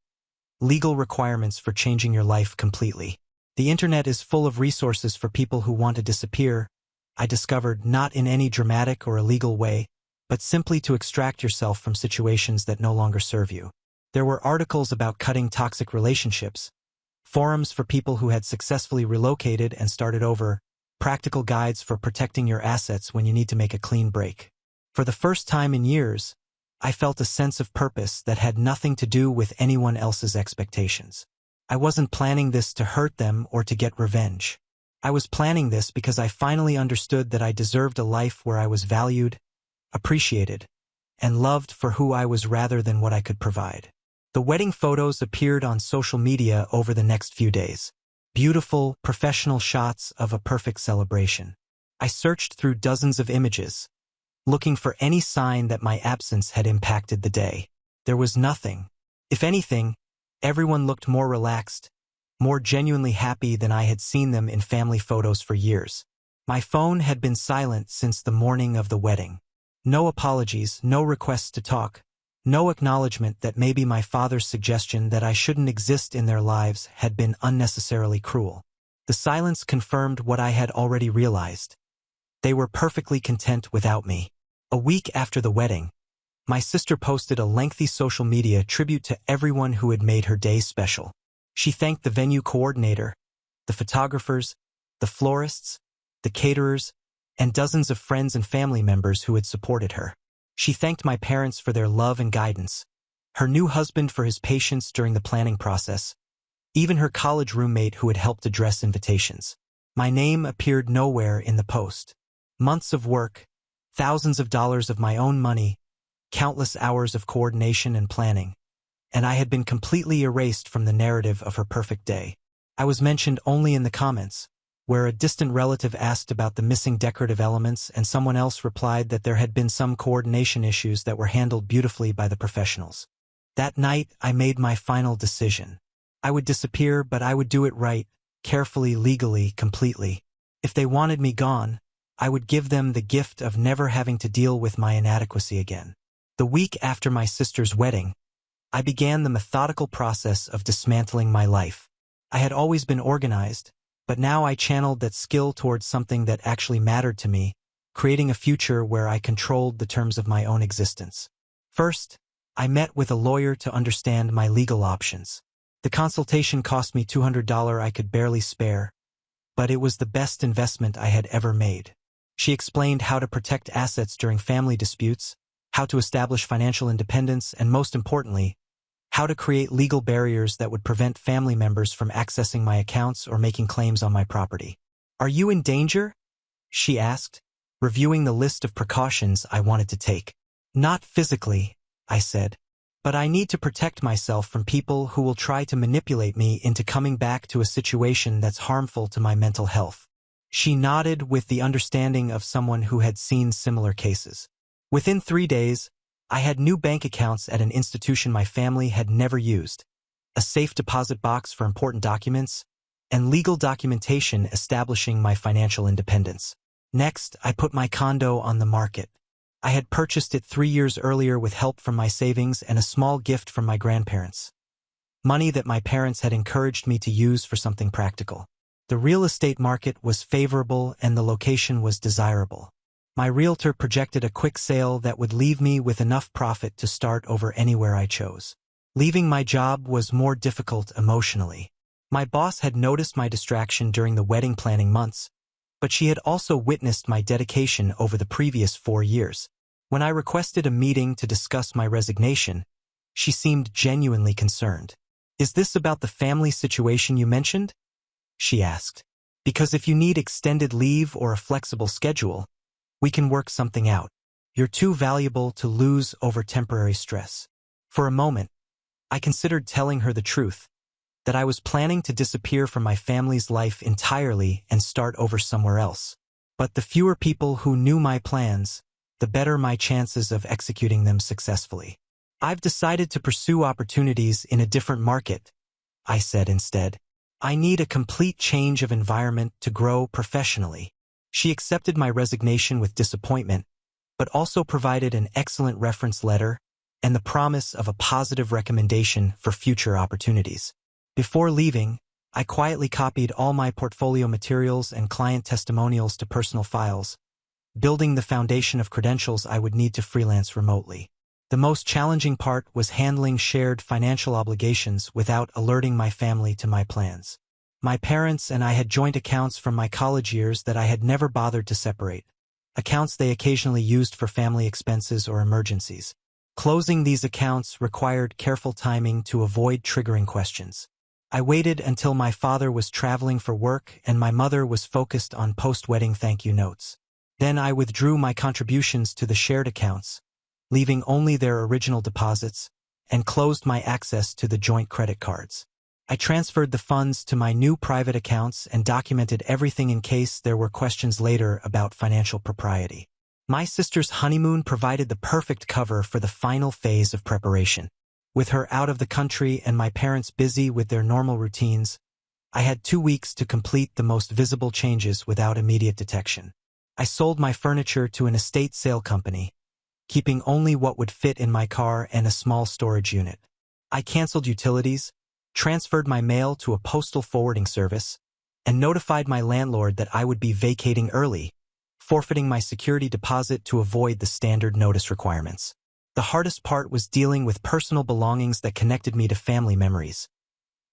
legal requirements for changing your life completely. The internet is full of resources for people who want to disappear, I discovered, not in any dramatic or illegal way, but simply to extract yourself from situations that no longer serve you. There were articles about cutting toxic relationships, forums for people who had successfully relocated and started over, practical guides for protecting your assets when you need to make a clean break. For the first time in years, I felt a sense of purpose that had nothing to do with anyone else's expectations. I wasn't planning this to hurt them or to get revenge. I was planning this because I finally understood that I deserved a life where I was valued, appreciated, and loved for who I was rather than what I could provide. The wedding photos appeared on social media over the next few days. Beautiful, professional shots of a perfect celebration. I searched through dozens of images, looking for any sign that my absence had impacted the day. There was nothing. If anything, everyone looked more relaxed, more genuinely happy than I had seen them in family photos for years. My phone had been silent since the morning of the wedding. No apologies, no requests to talk, no acknowledgement that maybe my father's suggestion that I shouldn't exist in their lives had been unnecessarily cruel. The silence confirmed what I had already realized, They were perfectly content without me. A week after the wedding, my sister posted a lengthy social media tribute to everyone who had made her day special. She thanked the venue coordinator, the photographers, the florists, the caterers, and dozens of friends and family members who had supported her. She thanked my parents for their love and guidance, her new husband for his patience during the planning process, even her college roommate who had helped address invitations. My name appeared nowhere in the post. Months of work, thousands of dollars of my own money, countless hours of coordination and planning, and I had been completely erased from the narrative of her perfect day. I was mentioned only in the comments, where a distant relative asked about the missing decorative elements and someone else replied that there had been some coordination issues that were handled beautifully by the professionals. That night, I made my final decision. I would disappear, but I would do it right, carefully, legally, completely. If they wanted me gone, I would give them the gift of never having to deal with my inadequacy again. The week after my sister's wedding, I began the methodical process of dismantling my life. I had always been organized, but now I channeled that skill towards something that actually mattered to me, creating a future where I controlled the terms of my own existence. First, I met with a lawyer to understand my legal options. The consultation cost me $200 I could barely spare, but it was the best investment I had ever made. She explained how to protect assets during family disputes, how to establish financial independence, and most importantly, how to create legal barriers that would prevent family members from accessing my accounts or making claims on my property. "Are you in danger?" she asked, reviewing the list of precautions I wanted to take. "Not physically," I said, "but I need to protect myself from people who will try to manipulate me into coming back to a situation that's harmful to my mental health." She nodded with the understanding of someone who had seen similar cases. Within 3 days, I had new bank accounts at an institution my family had never used, a safe deposit box for important documents, and legal documentation establishing my financial independence. Next, I put my condo on the market. I had purchased it 3 years earlier with help from my savings and a small gift from my grandparents. Money that my parents had encouraged me to use for something practical. The real estate market was favorable and the location was desirable. My realtor projected a quick sale that would leave me with enough profit to start over anywhere I chose. Leaving my job was more difficult emotionally. My boss had noticed my distraction during the wedding planning months, but she had also witnessed my dedication over the previous 4 years. When I requested a meeting to discuss my resignation, she seemed genuinely concerned. "Is this about the family situation you mentioned?" she asked. "Because if you need extended leave or a flexible schedule, we can work something out. You're too valuable to lose over temporary stress." For a moment, I considered telling her the truth, that I was planning to disappear from my family's life entirely and start over somewhere else. But the fewer people who knew my plans, the better my chances of executing them successfully. "I've decided to pursue opportunities in a different market," I said instead. "I need a complete change of environment to grow professionally." She accepted my resignation with disappointment, but also provided an excellent reference letter and the promise of a positive recommendation for future opportunities. Before leaving, I quietly copied all my portfolio materials and client testimonials to personal files, building the foundation of credentials I would need to freelance remotely. The most challenging part was handling shared financial obligations without alerting my family to my plans. My parents and I had joint accounts from my college years that I had never bothered to separate, accounts they occasionally used for family expenses or emergencies. Closing these accounts required careful timing to avoid triggering questions. I waited until my father was traveling for work and my mother was focused on post-wedding thank you notes. Then I withdrew my contributions to the shared accounts, leaving only their original deposits, and closed my access to the joint credit cards. I transferred the funds to my new private accounts and documented everything in case there were questions later about financial propriety. My sister's honeymoon provided the perfect cover for the final phase of preparation. With her out of the country and my parents busy with their normal routines, I had 2 weeks to complete the most visible changes without immediate detection. I sold my furniture to an estate sale company, keeping only what would fit in my car and a small storage unit. I canceled utilities, transferred my mail to a postal forwarding service, and notified my landlord that I would be vacating early, forfeiting my security deposit to avoid the standard notice requirements. The hardest part was dealing with personal belongings that connected me to family memories.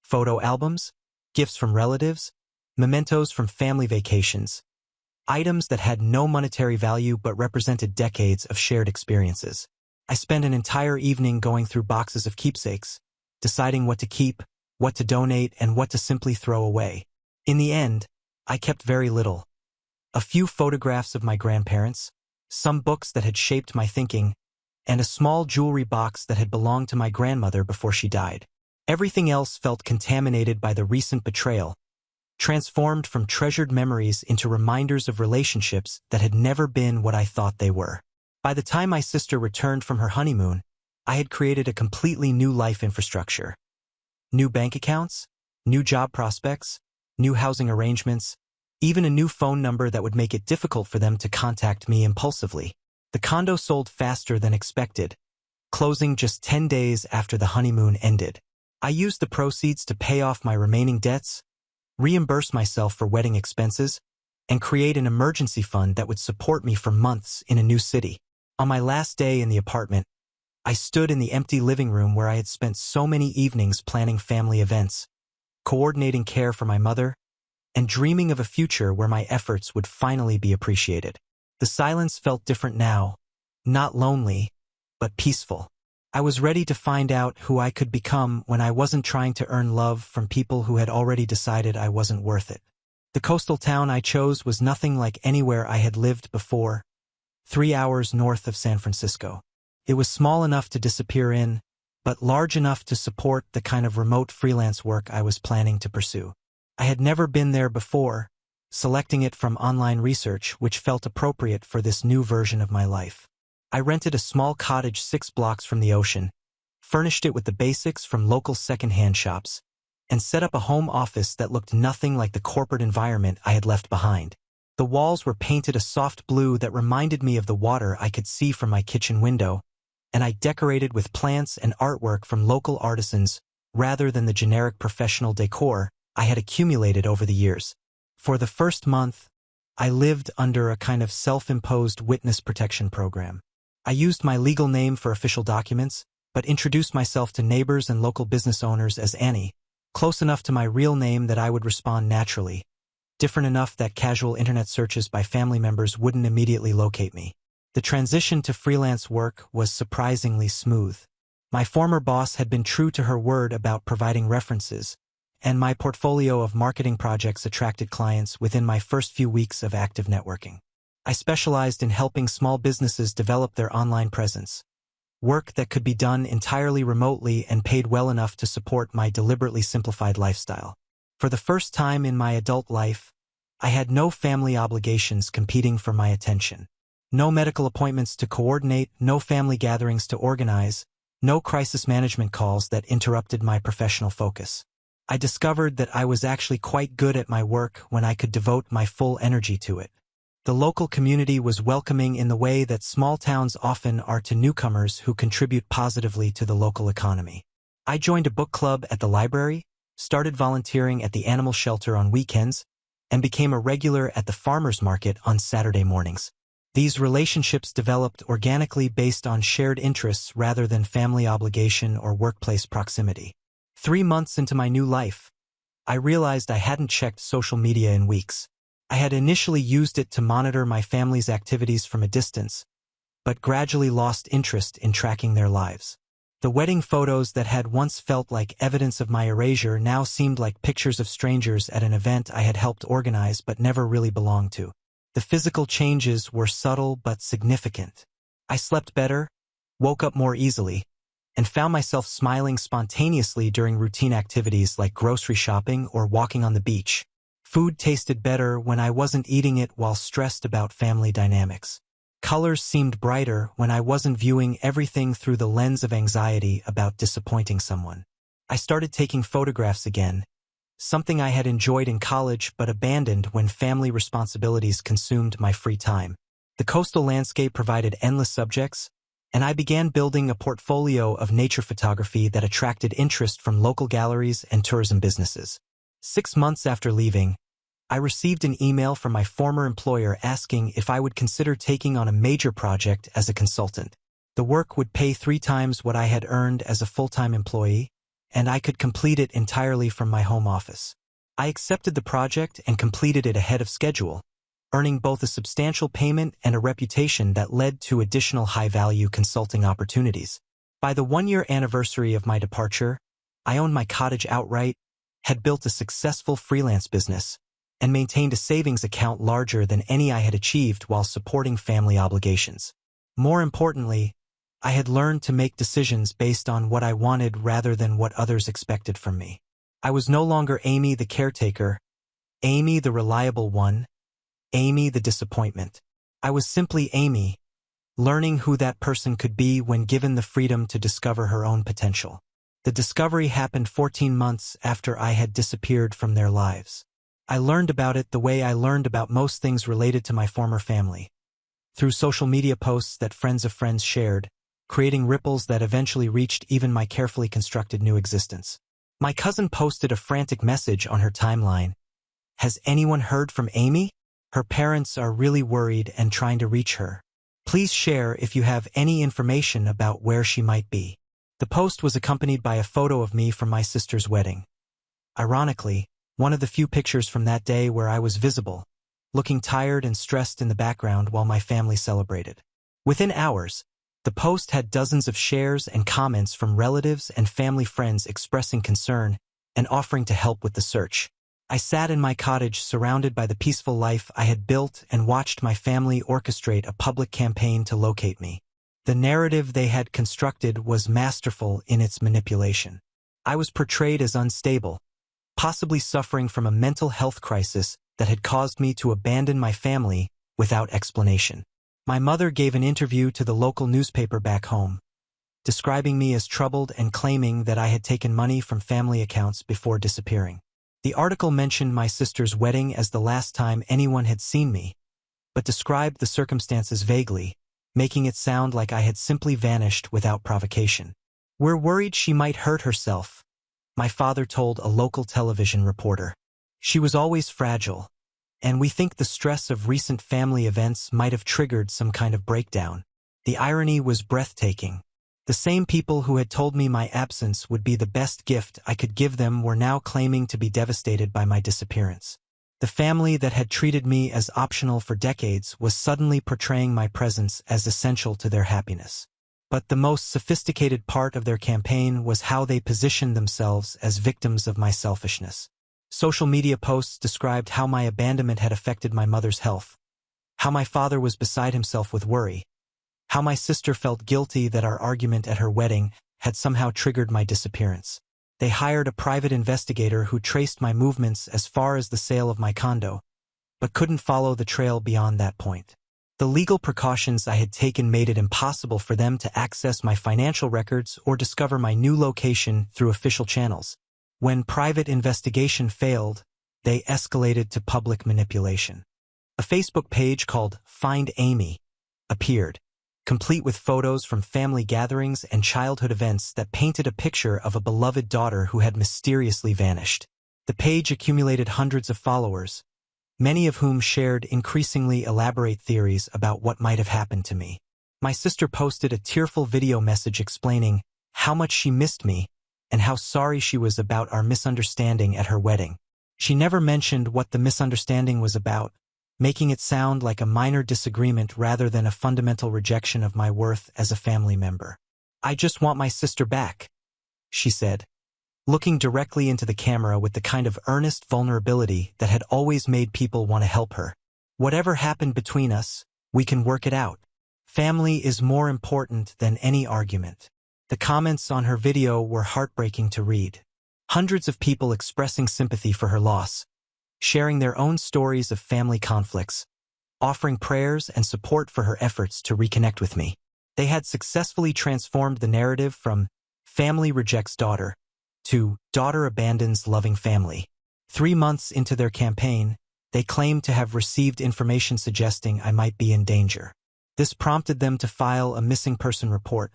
Photo albums, gifts from relatives, mementos from family vacations, items that had no monetary value but represented decades of shared experiences. I spent an entire evening going through boxes of keepsakes, deciding what to keep, what to donate, and what to simply throw away. In the end, I kept very little. A few photographs of my grandparents, some books that had shaped my thinking, and a small jewelry box that had belonged to my grandmother before she died. Everything else felt contaminated by the recent betrayal, transformed from treasured memories into reminders of relationships that had never been what I thought they were. By the time my sister returned from her honeymoon, I had created a completely new life infrastructure. New bank accounts, new job prospects, new housing arrangements, even a new phone number that would make it difficult for them to contact me impulsively. The condo sold faster than expected, closing just 10 days after the honeymoon ended. I used the proceeds to pay off my remaining debts, reimburse myself for wedding expenses, and create an emergency fund that would support me for months in a new city. On my last day in the apartment, I stood in the empty living room where I had spent so many evenings planning family events, coordinating care for my mother, and dreaming of a future where my efforts would finally be appreciated. The silence felt different now, not lonely, but peaceful. I was ready to find out who I could become when I wasn't trying to earn love from people who had already decided I wasn't worth it. The coastal town I chose was nothing like anywhere I had lived before, 3 hours north of San Francisco. It was small enough to disappear in, but large enough to support the kind of remote freelance work I was planning to pursue. I had never been there before, selecting it from online research which felt appropriate for this new version of my life. I rented a small cottage 6 blocks from the ocean, furnished it with the basics from local second-hand shops, and set up a home office that looked nothing like the corporate environment I had left behind. The walls were painted a soft blue that reminded me of the water I could see from my kitchen window, and I decorated with plants and artwork from local artisans rather than the generic professional decor I had accumulated over the years. For the first month, I lived under a kind of self-imposed witness protection program. I used my legal name for official documents, but introduced myself to neighbors and local business owners as Annie, close enough to my real name that I would respond naturally, different enough that casual internet searches by family members wouldn't immediately locate me. The transition to freelance work was surprisingly smooth. My former boss had been true to her word about providing references, and my portfolio of marketing projects attracted clients within my first few weeks of active networking. I specialized in helping small businesses develop their online presence, work that could be done entirely remotely and paid well enough to support my deliberately simplified lifestyle. For the first time in my adult life, I had no family obligations competing for my attention. No medical appointments to coordinate, no family gatherings to organize, no crisis management calls that interrupted my professional focus. I discovered that I was actually quite good at my work when I could devote my full energy to it. The local community was welcoming in the way that small towns often are to newcomers who contribute positively to the local economy. I joined a book club at the library, started volunteering at the animal shelter on weekends, and became a regular at the farmers market on Saturday mornings. These relationships developed organically based on shared interests rather than family obligation or workplace proximity. 3 months into my new life, I realized I hadn't checked social media in weeks. I had initially used it to monitor my family's activities from a distance, but gradually lost interest in tracking their lives. The wedding photos that had once felt like evidence of my erasure now seemed like pictures of strangers at an event I had helped organize but never really belonged to. The physical changes were subtle but significant. I slept better, woke up more easily, and found myself smiling spontaneously during routine activities like grocery shopping or walking on the beach. Food tasted better when I wasn't eating it while stressed about family dynamics. Colors seemed brighter when I wasn't viewing everything through the lens of anxiety about disappointing someone. I started taking photographs again, something I had enjoyed in college but abandoned when family responsibilities consumed my free time. The coastal landscape provided endless subjects, and I began building a portfolio of nature photography that attracted interest from local galleries and tourism businesses. 6 months after leaving, I received an email from my former employer asking if I would consider taking on a major project as a consultant. The work would pay 3 times what I had earned as a full-time employee, and I could complete it entirely from my home office. I accepted the project and completed it ahead of schedule, earning both a substantial payment and a reputation that led to additional high-value consulting opportunities. By the 1-year anniversary of my departure, I owned my cottage outright, had built a successful freelance business, and maintained a savings account larger than any I had achieved while supporting family obligations. More importantly, I had learned to make decisions based on what I wanted rather than what others expected from me. I was no longer Amy the caretaker, Amy the reliable one, Amy the disappointment. I was simply Amy, learning who that person could be when given the freedom to discover her own potential. The discovery happened 14 months after I had disappeared from their lives. I learned about it the way I learned about most things related to my former family. Through social media posts that friends of friends shared, creating ripples that eventually reached even my carefully constructed new existence. My cousin posted a frantic message on her timeline. "Has anyone heard from Amy? Her parents are really worried and trying to reach her. Please share if you have any information about where she might be." The post was accompanied by a photo of me from my sister's wedding. Ironically, one of the few pictures from that day where I was visible, looking tired and stressed in the background while my family celebrated. Within hours, the post had dozens of shares and comments from relatives and family friends expressing concern and offering to help with the search. I sat in my cottage surrounded by the peaceful life I had built and watched my family orchestrate a public campaign to locate me. The narrative they had constructed was masterful in its manipulation. I was portrayed as unstable, possibly suffering from a mental health crisis that had caused me to abandon my family without explanation. My mother gave an interview to the local newspaper back home, describing me as troubled and claiming that I had taken money from family accounts before disappearing. The article mentioned my sister's wedding as the last time anyone had seen me, but described the circumstances vaguely, making it sound like I had simply vanished without provocation. "We're worried she might hurt herself," my father told a local television reporter. "She was always fragile, and we think the stress of recent family events might have triggered some kind of breakdown." The irony was breathtaking. The same people who had told me my absence would be the best gift I could give them were now claiming to be devastated by my disappearance. The family that had treated me as optional for decades was suddenly portraying my presence as essential to their happiness. But the most sophisticated part of their campaign was how they positioned themselves as victims of my selfishness. Social media posts described how my abandonment had affected my mother's health, how my father was beside himself with worry, how my sister felt guilty that our argument at her wedding had somehow triggered my disappearance. They hired a private investigator who traced my movements as far as the sale of my condo, but couldn't follow the trail beyond that point. The legal precautions I had taken made it impossible for them to access my financial records or discover my new location through official channels. When private investigation failed, they escalated to public manipulation. A Facebook page called Find Amy appeared, complete with photos from family gatherings and childhood events that painted a picture of a beloved daughter who had mysteriously vanished. The page accumulated hundreds of followers, many of whom shared increasingly elaborate theories about what might have happened to me. My sister posted a tearful video message explaining how much she missed me and how sorry she was about our misunderstanding at her wedding. She never mentioned what the misunderstanding was about, making it sound like a minor disagreement rather than a fundamental rejection of my worth as a family member. "I just want my sister back," she said, looking directly into the camera with the kind of earnest vulnerability that had always made people want to help her. "Whatever happened between us, we can work it out. Family is more important than any argument." The comments on her video were heartbreaking to read. Hundreds of people expressing sympathy for her loss, sharing their own stories of family conflicts, offering prayers and support for her efforts to reconnect with me. They had successfully transformed the narrative from "family rejects daughter" to "daughter abandons loving family." 3 months into their campaign, they claimed to have received information suggesting I might be in danger. This prompted them to file a missing person report,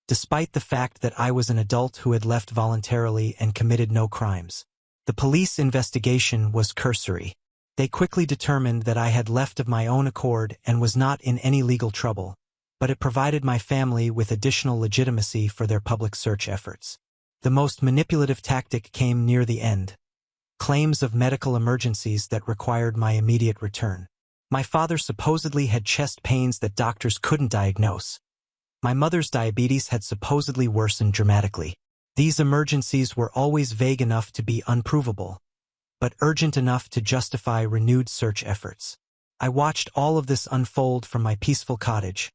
despite the fact that I was an adult who had left voluntarily and committed no crimes. The police investigation was cursory. They quickly determined that I had left of my own accord and was not in any legal trouble, but it provided my family with additional legitimacy for their public search efforts. The most manipulative tactic came near the end: claims of medical emergencies that required my immediate return. My father supposedly had chest pains that doctors couldn't diagnose. My mother's diabetes had supposedly worsened dramatically. These emergencies were always vague enough to be unprovable, but urgent enough to justify renewed search efforts. I watched all of this unfold from my peaceful cottage,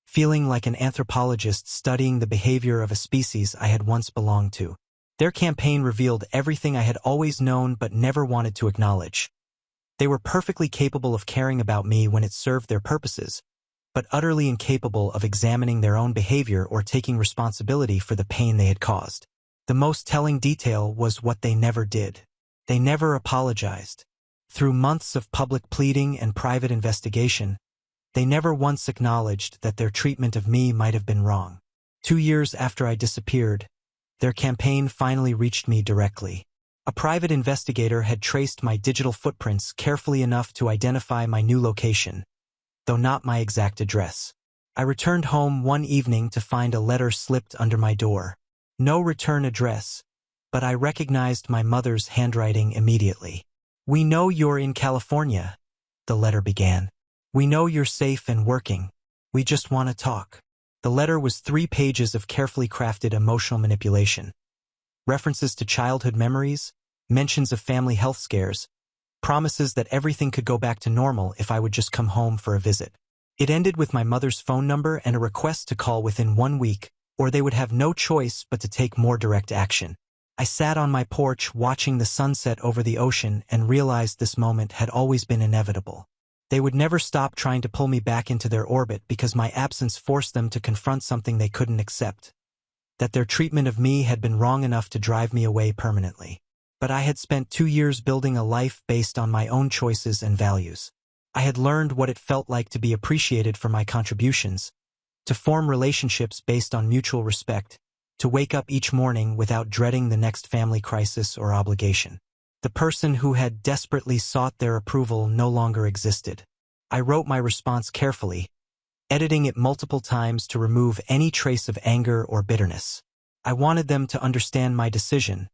feeling like an anthropologist studying the behavior of a species I had once belonged to. Their campaign revealed everything I had always known but never wanted to acknowledge. They were perfectly capable of caring about me when it served their purposes, but utterly incapable of examining their own behavior or taking responsibility for the pain they had caused. The most telling detail was what they never did. They never apologized. Through months of public pleading and private investigation, they never once acknowledged that their treatment of me might have been wrong. 2 years after I disappeared, their campaign finally reached me directly. A private investigator had traced my digital footprints carefully enough to identify my new location, though not my exact address. I returned home one evening to find a letter slipped under my door. No return address, but I recognized my mother's handwriting immediately. "We know you're in California," the letter began. "We know you're safe and working. We just want to talk." The letter was 3 pages of carefully crafted emotional manipulation. References to childhood memories, mentions of family health scares, promises that everything could go back to normal if I would just come home for a visit. It ended with my mother's phone number and a request to call within 1 week, or they would have no choice but to take more direct action. I sat on my porch watching the sunset over the ocean and realized this moment had always been inevitable. They would never stop trying to pull me back into their orbit because my absence forced them to confront something they couldn't accept: that their treatment of me had been wrong enough to drive me away permanently. But I had spent 2 years building a life based on my own choices and values. I had learned what it felt like to be appreciated for my contributions, to form relationships based on mutual respect, to wake up each morning without dreading the next family crisis or obligation. The person who had desperately sought their approval no longer existed. I wrote my response carefully, editing it multiple times to remove any trace of anger or bitterness. I wanted them to understand my decision,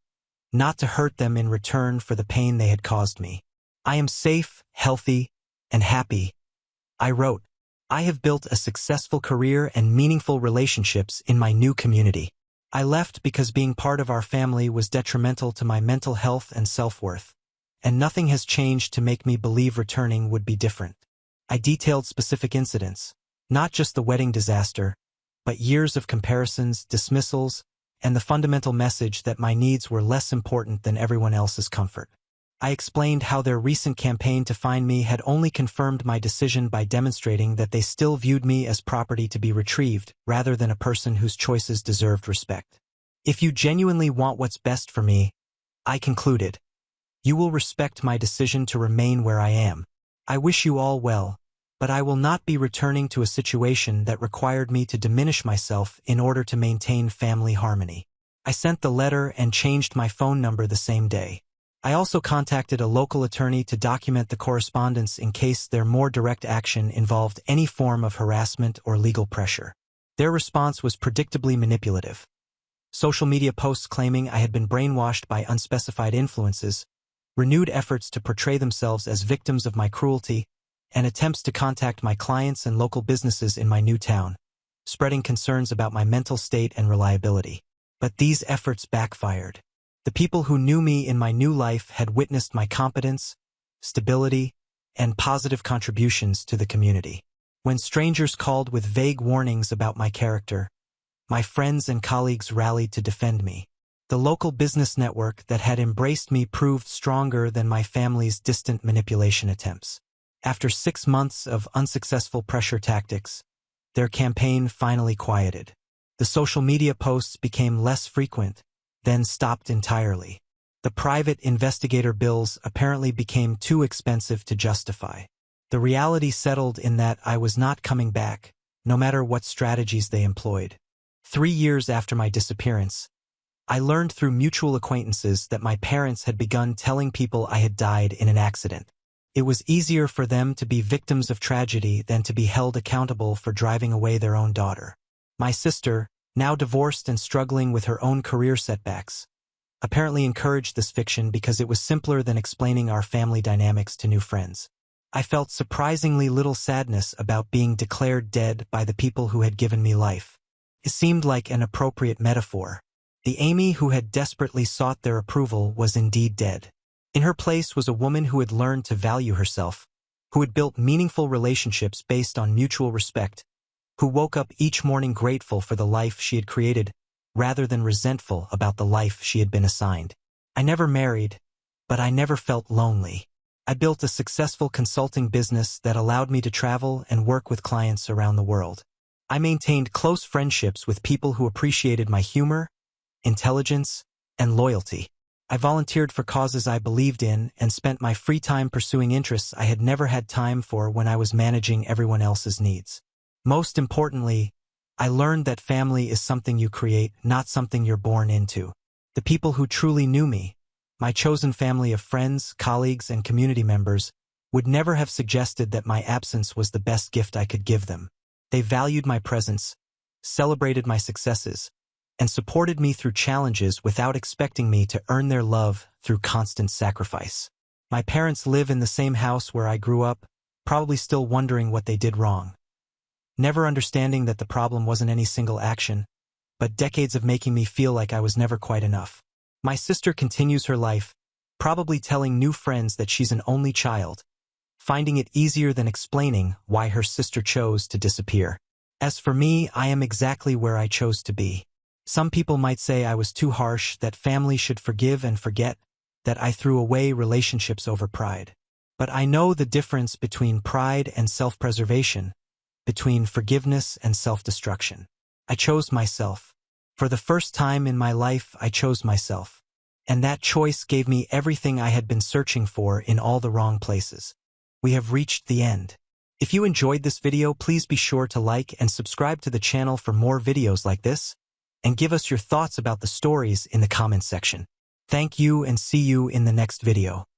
not to hurt them in return for the pain they had caused me. "I am safe, healthy, and happy," I wrote. "I have built a successful career and meaningful relationships in my new community. I left because being part of our family was detrimental to my mental health and self-worth, and nothing has changed to make me believe returning would be different." I detailed specific incidents, not just the wedding disaster, but years of comparisons, dismissals, and the fundamental message that my needs were less important than everyone else's comfort. I explained how their recent campaign to find me had only confirmed my decision by demonstrating that they still viewed me as property to be retrieved, rather than a person whose choices deserved respect. "If you genuinely want what's best for me," I concluded, "you will respect my decision to remain where I am. I wish you all well, but I will not be returning to a situation that required me to diminish myself in order to maintain family harmony." I sent the letter and changed my phone number the same day. I also contacted a local attorney to document the correspondence in case their more direct action involved any form of harassment or legal pressure. Their response was predictably manipulative. Social media posts claiming I had been brainwashed by unspecified influences, renewed efforts to portray themselves as victims of my cruelty, and attempts to contact my clients and local businesses in my new town, spreading concerns about my mental state and reliability. But these efforts backfired. The people who knew me in my new life had witnessed my competence, stability, and positive contributions to the community. When strangers called with vague warnings about my character, my friends and colleagues rallied to defend me. The local business network that had embraced me proved stronger than my family's distant manipulation attempts. After 6 months of unsuccessful pressure tactics, their campaign finally quieted. The social media posts became less frequent, then stopped entirely. The private investigator bills apparently became too expensive to justify. The reality settled in that I was not coming back, no matter what strategies they employed. 3 years after my disappearance, I learned through mutual acquaintances that my parents had begun telling people I had died in an accident. It was easier for them to be victims of tragedy than to be held accountable for driving away their own daughter. My sister, now divorced and struggling with her own career setbacks, apparently encouraged this fiction because it was simpler than explaining our family dynamics to new friends. I felt surprisingly little sadness about being declared dead by the people who had given me life. It seemed like an appropriate metaphor. The Amy who had desperately sought their approval was indeed dead. In her place was a woman who had learned to value herself, who had built meaningful relationships based on mutual respect, who woke up each morning grateful for the life she had created, rather than resentful about the life she had been assigned. I never married, but I never felt lonely. I built a successful consulting business that allowed me to travel and work with clients around the world. I maintained close friendships with people who appreciated my humor, intelligence, and loyalty. I volunteered for causes I believed in and spent my free time pursuing interests I had never had time for when I was managing everyone else's needs. Most importantly, I learned that family is something you create, not something you're born into. The people who truly knew me, my chosen family of friends, colleagues, and community members, would never have suggested that my absence was the best gift I could give them. They valued my presence, celebrated my successes, and supported me through challenges without expecting me to earn their love through constant sacrifice. My parents live in the same house where I grew up, probably still wondering what they did wrong. Never understanding that the problem wasn't any single action, but decades of making me feel like I was never quite enough. My sister continues her life, probably telling new friends that she's an only child, finding it easier than explaining why her sister chose to disappear. As for me, I am exactly where I chose to be. Some people might say I was too harsh, that family should forgive and forget, that I threw away relationships over pride. But I know the difference between pride and self-preservation, between forgiveness and self-destruction. I chose myself. For the first time in my life, I chose myself. And that choice gave me everything I had been searching for in all the wrong places. We have reached the end. If you enjoyed this video, please be sure to like and subscribe to the channel for more videos like this, and give us your thoughts about the stories in the comments section. Thank you and see you in the next video.